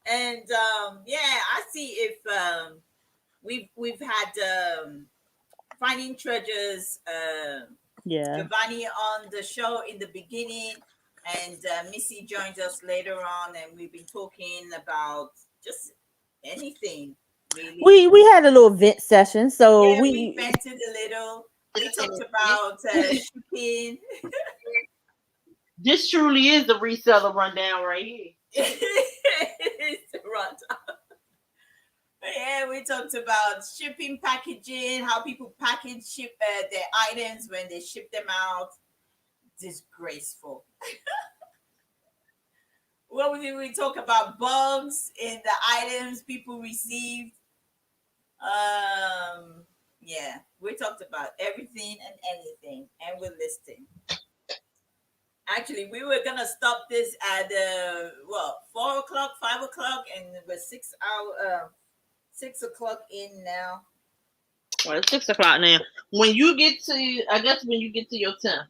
And yeah, I see if we've had Finding Treasures Yeah. Giovanni on the show in the beginning, and Missy joined us later on, and we've been talking about just anything really. We had a little vent session, so Yeah, we we vented a little. We talked about shipping. This truly is the reseller rundown right here. It's run. Yeah, we talked about shipping, packaging, how people package ship their items when they ship them out. Disgraceful. What did we talk about? Bugs in the items people received. Um, yeah, we talked about everything and anything, and we're listing. Actually, we were gonna stop this at 4 o'clock, 5 o'clock, and we're 6 hour 6 o'clock in now. Well, it's 6 o'clock now. When you get to, I guess when you get to your 10th,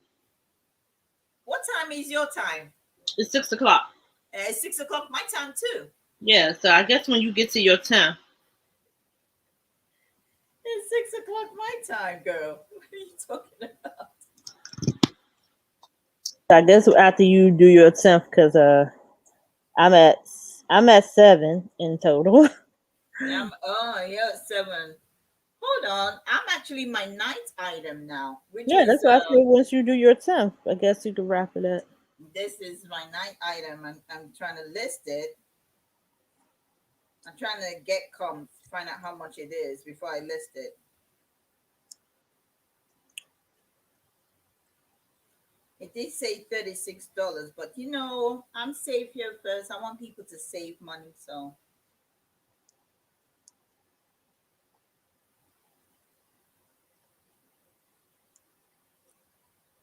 What time is your time? it's 6 o'clock. It's 6 o'clock my time too. Yeah, so I guess when you get to your 10th, It's 6 o'clock my time, girl. What are you talking about? I guess after you do your 10th, because I'm at I'm at 7 in total. Yeah, yeah, 7. Hold on, I'm actually my ninth item now, which Yeah, is that's what I said. Once you do your 10th, I guess you can wrap it up. this is my ninth item. I'm trying to list it. I'm trying to find out how much it is before I list it. It did say $36, but I'm safe here first. I want people to save money, so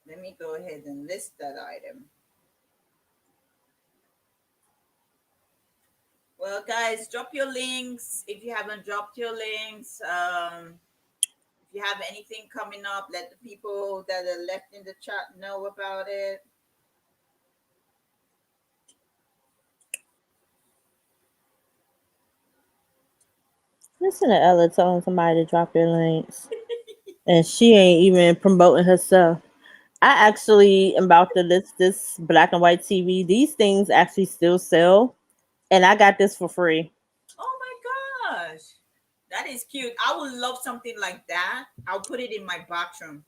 let me go ahead and list that item. Well, guys, drop your links if you haven't dropped your links. If you have anything coming up, let the people that are left in the chat know about it. Listen to Ella telling somebody to drop your links, and she ain't even promoting herself. I actually am about to list this black and white TV. These things actually still sell, and I got this for free. Oh my gosh, that is cute. I would love something like that. I'll put it in my bathroom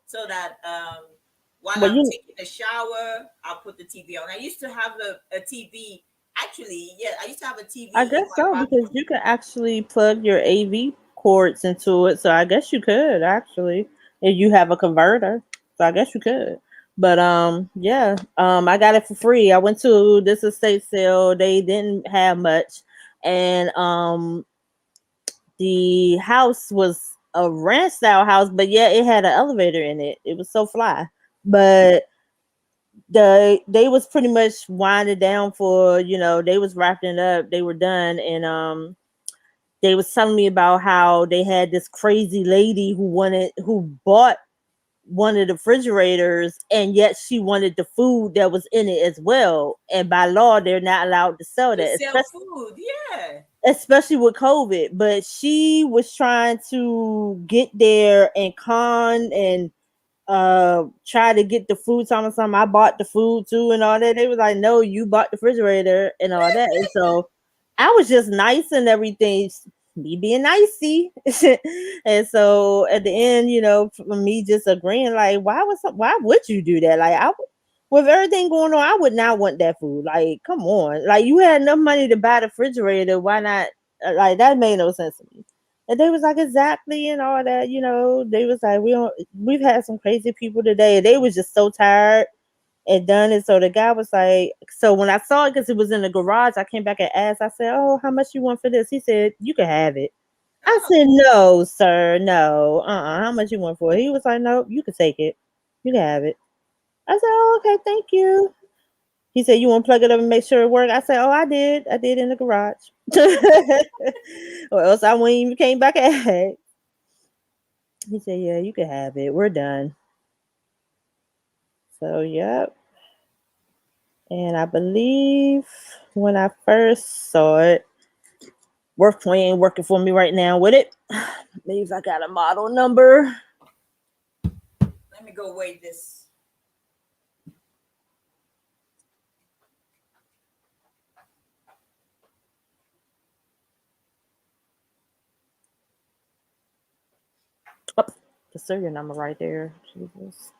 so that while But I'm you, taking a shower, I'll put the TV on. I used to have a TV. Actually, yeah, I used to have a I TV in guess my so because bathroom. you can actually plug your AV cords into it. So I guess you could actually if you have a converter. So I guess you could. But yeah, I got it for free. I went to this estate sale. They didn't have much, and the house was a ranch style house, but yeah, it had an elevator in it. It was so fly. But they was pretty much winding down for they was wrapping it up. They were done, and they was telling me about how they had this crazy lady who bought one of the refrigerators, and yet she wanted the food that was in it as well. And by law, they're not allowed to sell To that, sell especially food, yeah. with COVID. But she was trying to get there and try to get the food. Something I bought the food too and all that. They was like, no, you bought the refrigerator and all that. And so I was just nice and everything, me being nicey. And so at the end, for me just agreeing, like, why would you do that? Like, with everything going on, I would not want that food. Like, come on, like, you had enough money to buy the refrigerator, why not? Like, that made no sense to me. And they was like, exactly, and all that. They was like, we've had some crazy people today. They was just so tired and done. And so the guy was like, so when I saw it, because it was in the garage, I came back and asked. I said, oh, how much you want for this? He said, you can have it. I Oh, said, no, sir, no. How much you want for it? He was like, no, you can take it. You can have it. I said, oh, okay, thank you. He said, you want to plug it up and make sure it worked? I said, oh, I did. I did in the garage. Or else I wouldn't even came back and asked. He said, yeah, you can have it. We're done. So, yep. And I believe when I first saw it, WorkPoint ain't working for me right now with it. Maybe if I got a model number. let me go weigh this. Oh, the serial number right there. Jesus.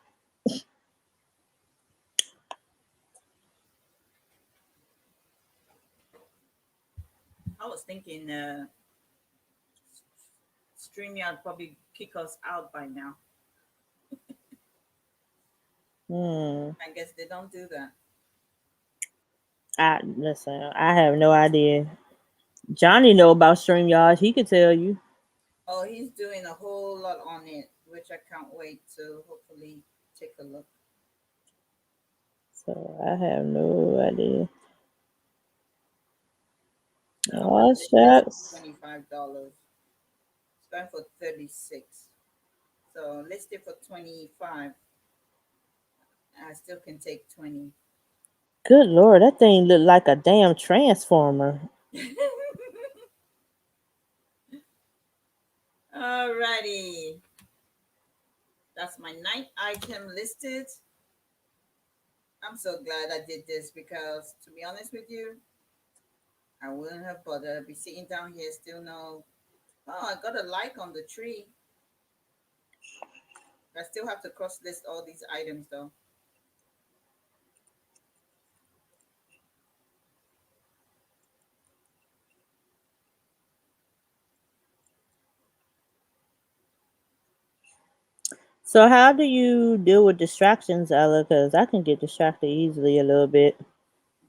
I was thinking StreamYard probably kick us out by now. Hmm. I guess they don't do that. I listen. I have no idea. Johnny know about StreamYard. He could tell you. Oh, he's doing a whole lot on it, which I can't wait to hopefully take a look. So I have no idea. I'm gonna Oh list this for shucks. $25. It's going for 36. So list it for 25. I still can take 20. Good lord, that thing looked like a damn transformer. Alrighty. That's my ninth item listed. I'm so glad I did this because, to be honest with you, I wouldn't have bothered. Be sitting down here still no. Oh, I got a like on the tree. I still have to cross list all these items though. So how do you deal with distractions, Ella? Because I can get distracted easily a little bit,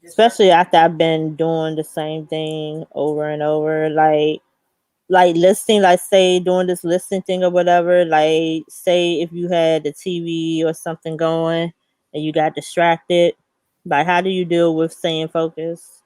especially Distracted. after I've been doing the same thing over and over. Like listing, like say doing this listing thing or whatever. Like say if you had the TV or something going and you got distracted. Like how do you deal with staying focused?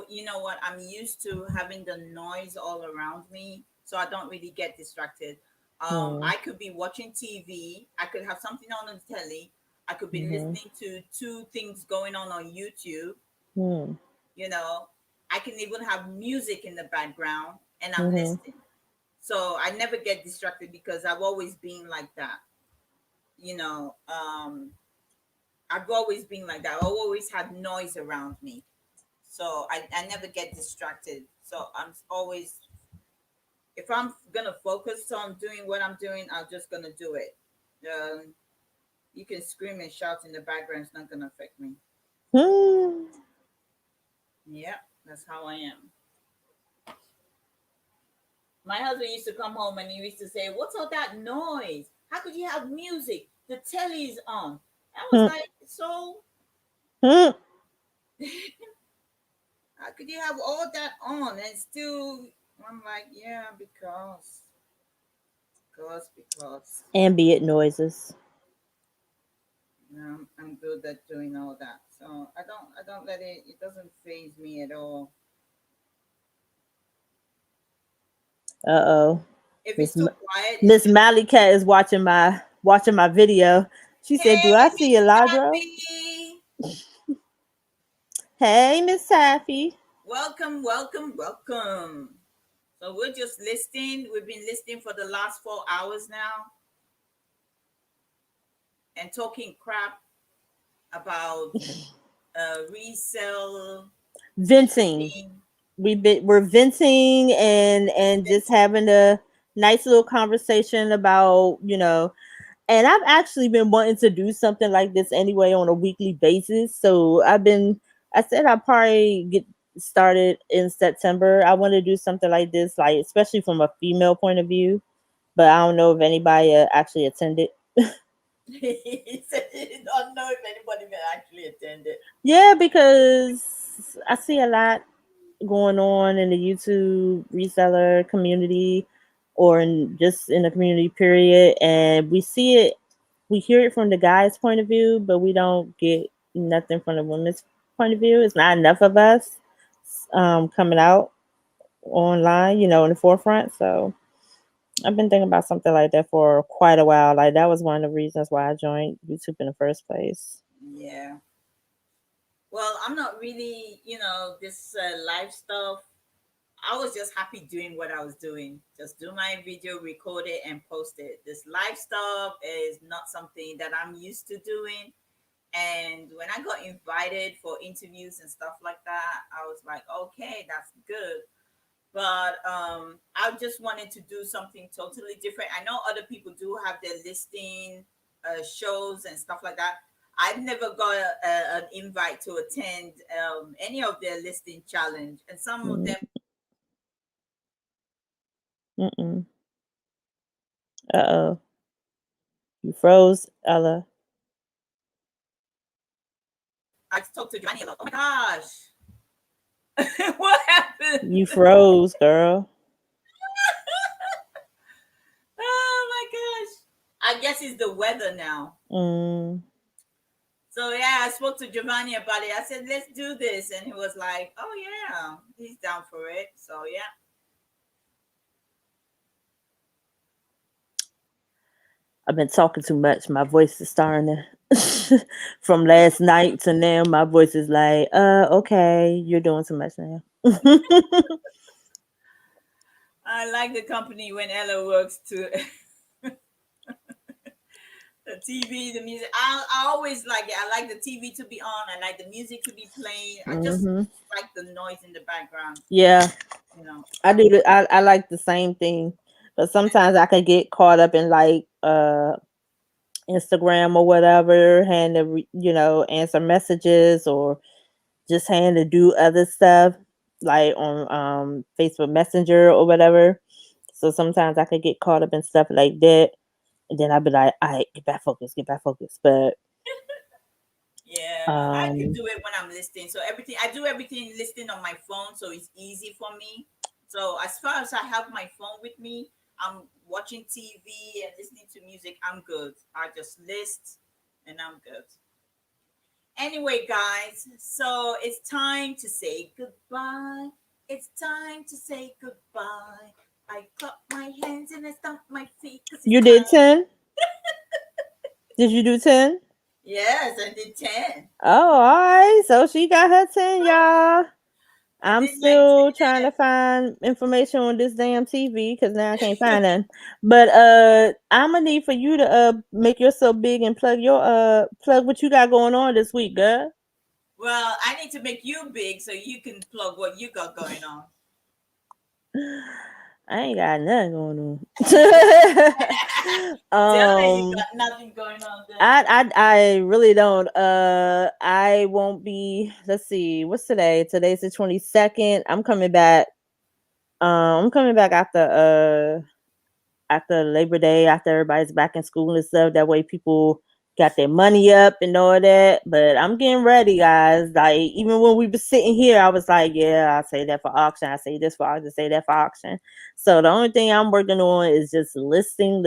You know what? I'm used to having the noise all around me, so I don't really get distracted. Hmm. I could be watching TV. I could have something on the telly. I could be Hmm. listening to two things going on YouTube. Hmm. You know, I can even have music in the background, and I'm Hmm. listening. So I never get distracted because I've always been like that. You know, I've always been like that. I always had noise around me. So I never get distracted. So I'm always, if I'm gonna focus on doing what I'm doing, I'm just gonna do it. Um, you can scream and shout in the background; it's not gonna affect me. Hmm. Yeah, that's how I am. My husband used to come home and he used to say, "What's all that noise? How could you have music? The telly's on." I was Hmm. like, "So Hmm. how could you have all that on and still?" I'm like, "Yeah, because." Ambient noises. I'm good at doing all that. So I don't let it. It doesn't phase me at all. Uh oh. If it's Miss too M- quiet, it's Miss Malley Cat is watching my video. She said, hey "Do I see a Miss Ladro?" Happy, Hey, Miss Taffy. welcome, welcome, welcome. So we're just listing. We've been listing for the last 4 hours now and talking crap about resell Venting. listing. We're venting and just having a nice little conversation about and I've actually been wanting to do something like this anyway on a weekly basis. So I said I'll probably get started in September. I want to do something like this, like especially from a female point of view. But I don't know if anybody actually attended. He said he don't know if anybody will actually attend it. Yeah, because I see a lot going on in the YouTube reseller community or just in the community period, and we hear it from the guy's point of view, but we don't get nothing from the women's point of view. It's not enough of us coming out online, in the forefront. So I've been thinking about something like that for quite a while. Like that was one of the reasons why I joined YouTube in the first place. Yeah. Well, I'm not really, this live stuff. I was just happy doing what I was doing. Just do my video, record it, and post it. This live stuff is not something that I'm used to doing. And when I got invited for interviews and stuff like that, I was like, okay, that's good. But I just wanted to do something totally different. I know other people do have their listing shows and stuff like that. I've never got an invite to attend any of their listing challenge, and some of them. Mm-mm. Uh oh, you froze, Ella. I talk to Giovanni a lot. Oh my gosh. What You happened? froze, girl. Oh my gosh. I guess it's the weather now. Mm. So yeah, I spoke to Giovanni about it. I said, let's do this. And he was like, oh yeah, he's down for it. So yeah. I've been talking too much. My voice is starting to from last night to now. My voice is like, okay, you're doing too much now. I like the company when Ella works to the TV, the music. I always like it. I like the TV to be on. I like the music to be playing. I just Hmm. like the noise in the background, Yeah, you know. I do. I like the same thing, but sometimes I can get caught up in like Instagram or whatever, and to answer messages or just having to do other stuff like on Facebook Messenger or whatever. So sometimes I could get caught up in stuff like that, and then I'd be like, "All right, get back focused, get back focused." But Yeah, I can um, do it when I'm listening. So everything I do everything listening on my phone, so it's easy for me. So as far as I have my phone with me, I'm watching TV and listening to music. I'm good. I just list, and I'm good. Anyway, guys, so it's time to say goodbye. It's time to say goodbye. I clap my hands and I stomp my feet because it's you did time. 10? Did you do 10? Yes, I did 10. Oh, all right. So she got her 10, y'all. I I'm did my still trying 10. to find information on this damn TV because now I can't find none. But I'm gonna need for you to make yourself big and plug what you got going on this week, girl. Well, I need to make you big so you can plug what you got going on. I ain't got nothing going on. Tell me you got nothing going on then. I really don't. I won't be. Let's see. What's today? Today's the 22nd. I'm coming back. I'm coming back after Labor Day, after everybody's back in school and stuff. That way people got their money up and all that. But I'm getting ready, guys. Like even when we were sitting here, I was like, yeah, I say that for auction. I say this for auction. Say that for auction. So the only thing I'm working on is just listing.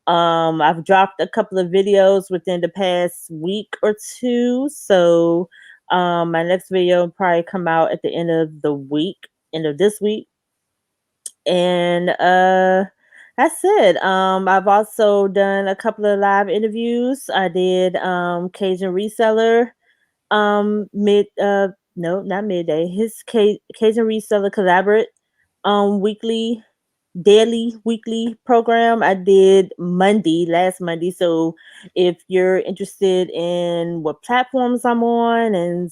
I've dropped a couple of videos within the past week or two. So my next video will probably come out at the end of this week. And that's it. I've also done a couple of live interviews. I did Cajun Reseller mid no, not midday. His Cajun Reseller Collaborate weekly daily weekly program I did last Monday. So if you're interested in what platforms I'm on and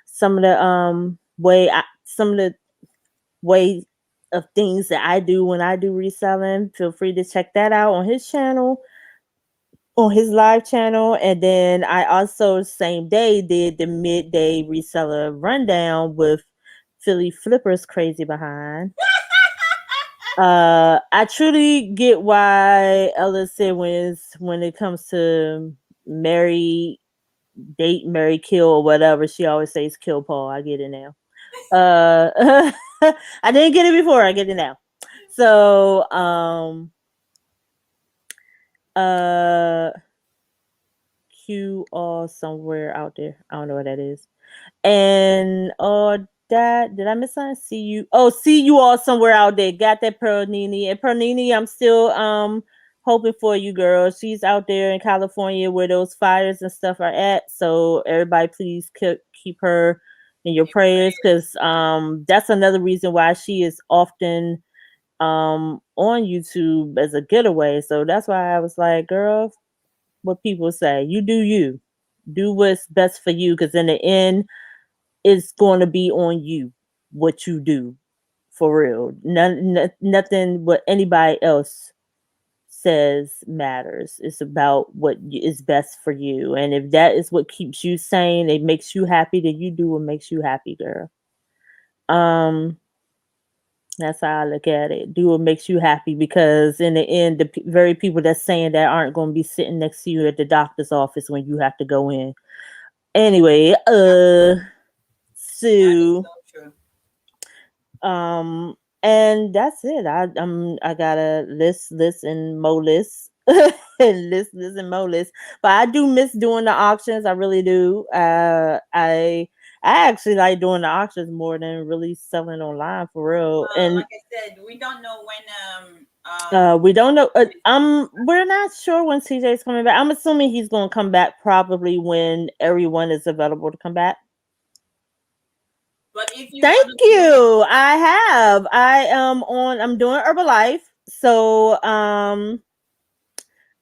some of the some of the way of things that I do when I do reselling, feel free to check that out on his channel, on his live channel. And then I also same day did the midday reseller rundown with Philly Flippers crazy behind. I truly get why Ella said when it comes to marry, date, marry, kill, or whatever, she always says kill Paul. I get it now. I didn't get it before. I get it now. So uh Q all somewhere out there. I don't know what that is. And that did I miss something? See you all somewhere out there. Got that Pearl Nini. And Pearl Nini, I'm still hoping for you, girl. She's out there in California where those fires and stuff are at. So everybody please keep her in your prayers, because that's another reason why she is often on YouTube as a getaway. So that's why I was like, girl, what people say, you do you. Do what's best for you, because in the end it's going to be on you what you do, for real. Nothing what anybody else says matters. It's about what is best for you, and if that is what keeps you sane, it makes you happy, then you do what makes you happy, girl. um that's how I look at it. Do what makes you happy, because in the end, the very people that's saying that aren't going to be sitting next to you at the doctor's office when you have to go in. Anyway, That is so so true. um, and that's it. I gotta list and mo list. And list and mo list. But I do miss doing the auctions. I really do. I actually like doing the auctions more than really selling online for real. Well, And like I said, we don't know when we don't know. We're not sure when CJ's coming back. I'm assuming he's going to come back probably when everyone is available to come back. but if you Thank want to do it, you. I have. I am on. I'm doing Herbalife. So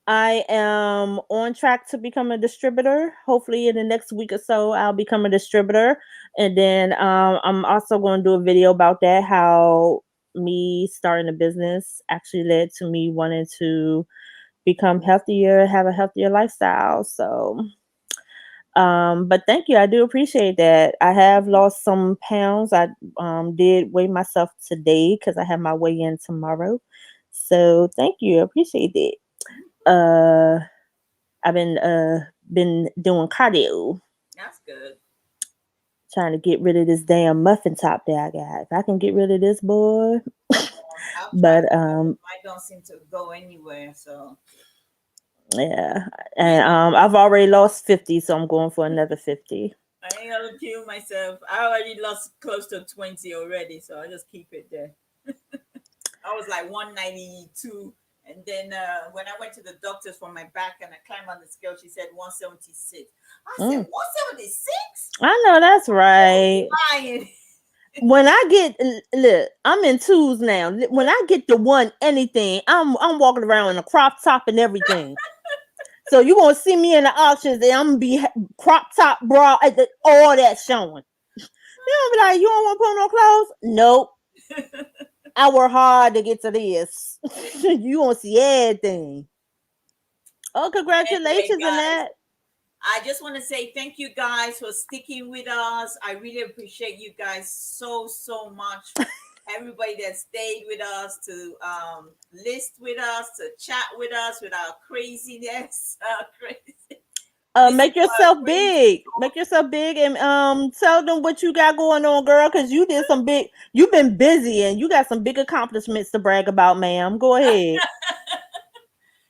I am on track to become a distributor. Hopefully, in the next week or so, I'll become a distributor. And then I'm also going to do a video about that. How me starting a business actually led to me wanting to become healthier, have a healthier lifestyle. So, but thank you. I do appreciate that. I have lost some pounds. I did weigh myself today because I have my weigh in tomorrow. So thank you. I appreciate it. Uh, I've been doing cardio, that's good. trying to get rid of this damn muffin top that I got. If I can get rid of this boy, I've tried but my best. Mine don't seem to go anywhere. So yeah, I and ain't gonna, I've already lost 50, so I'm going for another 50. I ain't gonna kill myself. I already lost close to 20 already, so I just keep it there. I was like 192. And then when I went to the doctors for my back and I climbed on the scale, she said 176. I said, Mm, 176? I know that's right. Lying. When I get look, I'm in twos now. When I get to one anything, I'm walking around in a crop top and everything. So you gonna see me in the auctions and I'm gonna be crop top bra, all that showing. You don't be like, you don't want to put on no clothes? Nope. I work hard to get to this. You gonna see everything. Oh, Anyway, congratulations on guys, that. I just want to say thank you guys for sticking with us. I really appreciate you guys so, so much. Everybody that stayed with us to list with us, to chat with our craziness, crazy, listen Make to our yourself crazy big. Make talk. yourself big and tell them what you got going on, girl, because you did some big you've been busy and you got some big accomplishments to brag about, ma'am. Go ahead.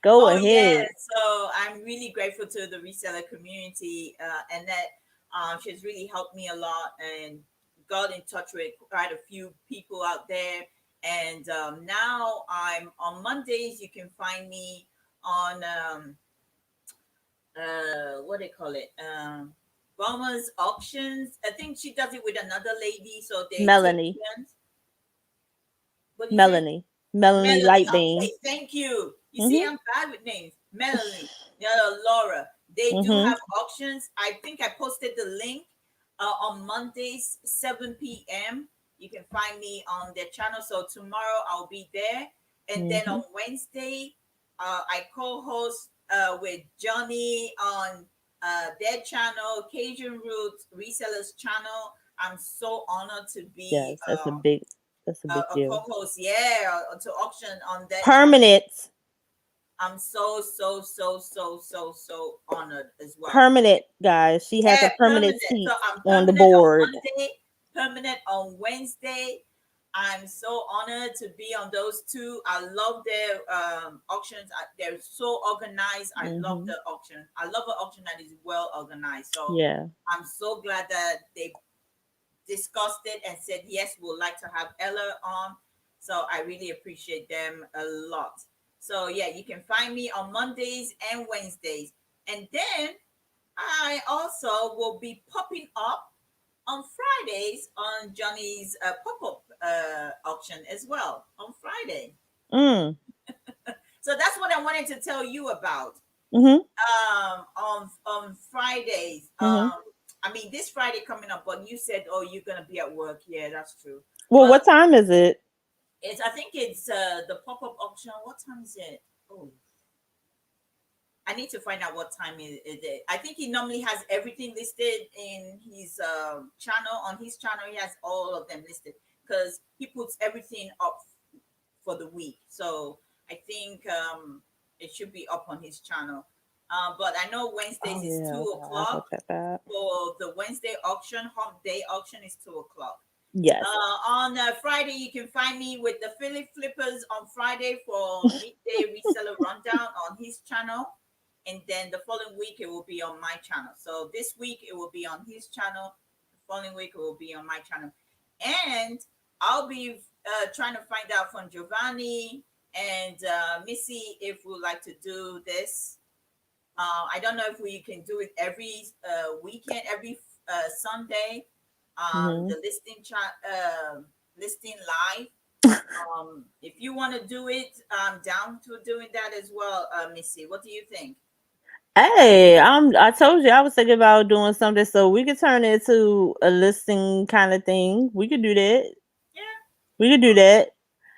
Go Oh yeah, ahead. so I'm really grateful to the reseller community, and that she's really helped me a lot and got in touch with quite a few people out there. And now I'm on Mondays. You can find me on what they call it, Bomber's auctions. I think she does it with another lady, so they take Melanie. turns. What do you say? Melanie. Melanie Melanie. Lightbeam. Okay, thank you. You see, Mm-hmm. I'm bad with names. Melanie, yeah, Laura. They do Mm-hmm. have auctions. I think I posted the link on Mondays, 7 p.m. You can find me on their channel. So tomorrow I'll be there. And then Mm-hmm. on Wednesday, I co host with Johnny on their channel, Cajun Roots Resellers channel. I'm so honored to be Yes, that's a big a deal. co-host, yeah, to auction on that channel. Permanent. I'm so so so so so so honored as well. Permanent, guys. She has a Yeah, permanent permanent. So seat I'm on the permanent on board. Monday, permanent on Wednesday. I'm so honored to be on those two. I love their auctions. They're so organized. I love Mm-hmm. the auction. I love an auction that is well organized. So Yeah. I'm so glad that they discussed it and said yes, we'd like to have Ella on. So I really appreciate them a lot. So yeah, you can find me on Mondays and Wednesdays. And then I also will be popping up on Fridays on Johnny's pop-up auction as well on Friday. Mm. So that's what I wanted to tell you about. Mm-hmm. On Fridays. Mm-hmm. I mean this Friday coming up, but you said, oh, you're gonna be at work. Yeah, that's true. Well, But what time is it? I think it's the pop-up auction. What time is it? Oh, I need to find out what time is it. I think he normally has everything listed in his channel. On his channel, he has all of them listed because he puts everything up for the week. So I think it should be up on his channel. But I know Wednesdays Oh is yeah, two okay, I'll go o'clock check that. for the Wednesday auction. Hump Day auction is 2 o'clock. Yes. On Friday, you can find me with the Philly Flippers on Friday for midday reseller rundown on his channel. And then the following week, it will be on my channel. So this week, it will be on his channel. The following week, it will be on my channel. And I'll be trying to find out from Giovanni and Missy if we would like to do this. I don't know if we can do it every weekend, every Sunday. Hmm. The listing live. If you want to do it, I'm down to doing that as well, Missy. What do you think? Hey, I told you I was thinking about doing something so we could turn it to a listing kind of thing. We could do that. Yeah, We could do that.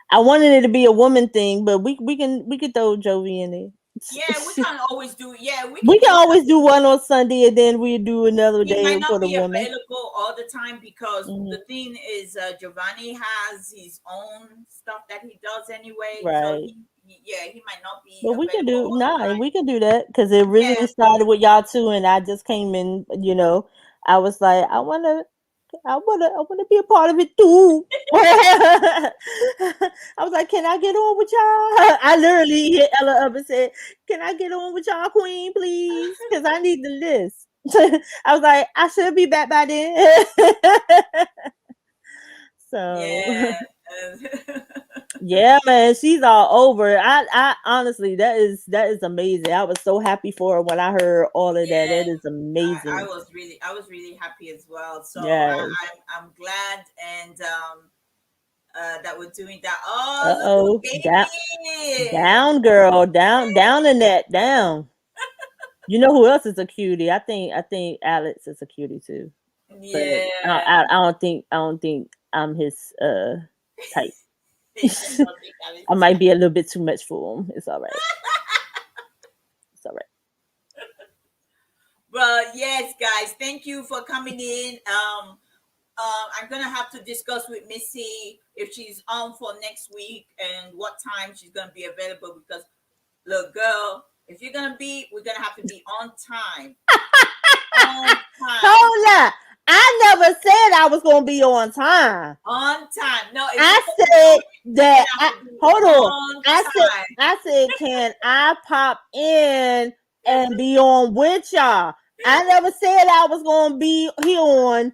I wanted it to be a woman thing, but we can throw Jovi in yeah, we it. can always do. Yeah, we We can can do that. always do one on Sunday and then we do another He day might not for the be women. available all the time because Hmm. the thing is, Giovanni has his own stuff that he does anyway. So Right. yeah, he might not be But we can available do all the nah, time. we can do that because it Yeah, originally started with y'all two, and I just came in. I was like, I wanna be a part of it too. I was like, can I get on with y'all? I literally hit Ella up and said, can I get on with y'all, Queen, please? Because I need the list. I was like, I should be back by then. So yeah. yeah, man, she's all over. I honestly, that is amazing. I was so happy for her when I heard all of that. Yeah, That is amazing. I was really happy as well. So Yes. I'm glad and that we're doing that. Oh, Uh look who oh. came Down, in! down, girl. Down in that. Down. You know who else is a cutie? I think Alex is a cutie too. But Yeah, I don't think I'm his type. you don't think I I was- might be a little bit too much for him. It's all right. It's all right. But yes, guys, thank you for coming in. I'm gonna have to discuss with Missy if she's on for next week and what time she's gonna be available. Because look, girl, if you're gonna be, we're gonna have to be on time. On time. Hold up. I never said I was gonna be on time. On time. No, if I you're gonna do said it, you're that. gonna have to be Hold on. on I said. time. I said, can I pop in and be on with y'all? I never said I was gonna be here on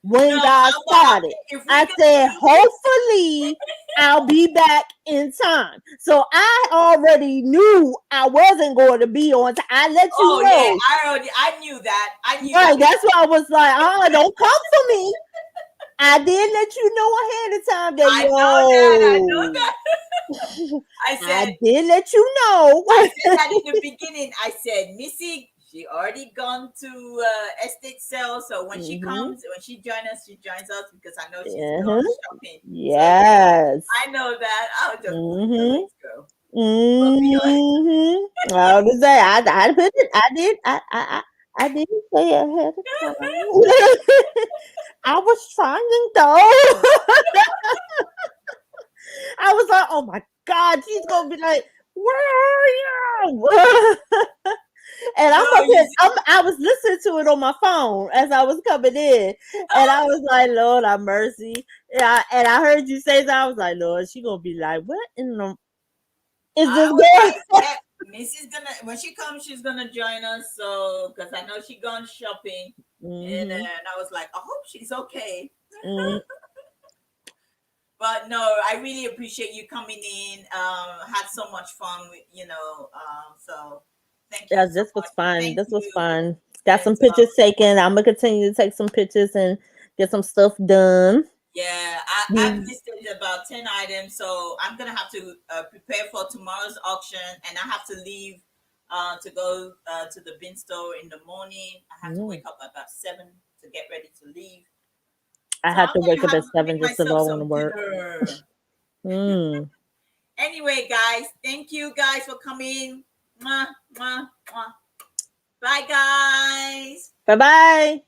No, when y'all started. if we're I gonna said, do this, hopefully, I'll be back in time. So I already knew I wasn't going to be on time. I let you oh yeah, know. I knew that. I knew that. Right. That's why I was like, don't come for me. I did let you know ahead of time that I know that. I know yo. that. I I said, did let you know. I said that in the beginning. I said, Missy, she already gone to estate sale. So when she Hmm. comes, when she joins us, she joins us because I know she's Uh-huh. gone shopping. So Yes. I know that. I'll just put the Hmm. links, girl. We'll be on. Hmm. I was say I put it. I did. I did say ahead of time. I was trying though. I was like, oh my god, she's gonna be like, where are you? And I'm No, up you here. see. I was listening to it on my phone as I was coming in, and I was like, Lord, have mercy. And I heard you say that. I was like, Lord, she gonna be like, what in the is I this was like, girl? yeah, Missy's gonna when she comes, she's gonna join us. So because I know she gone shopping, and Hmm. then I was like, I hope she's okay. Mm. But no, I really appreciate you coming in. Had so much fun with so thank you Yeah, so this was much, and fun. thank This was you. fun. Got And some pictures taken. I'm gonna continue to take some pictures and get some stuff done. yeah, I've Mm. listed about 10 items, so I'm gonna have to prepare for tomorrow's auction, and I have to leave to go to the bin store in the morning. I have to Mm. wake up about 7 to get ready to leave. I So had I'm to wake gonna up have at to make 7 just to myself go on to some work. dinner. Mm. Anyway, guys, thank you guys for coming. Mwah, mwah, mwah. Bye, guys. Bye bye.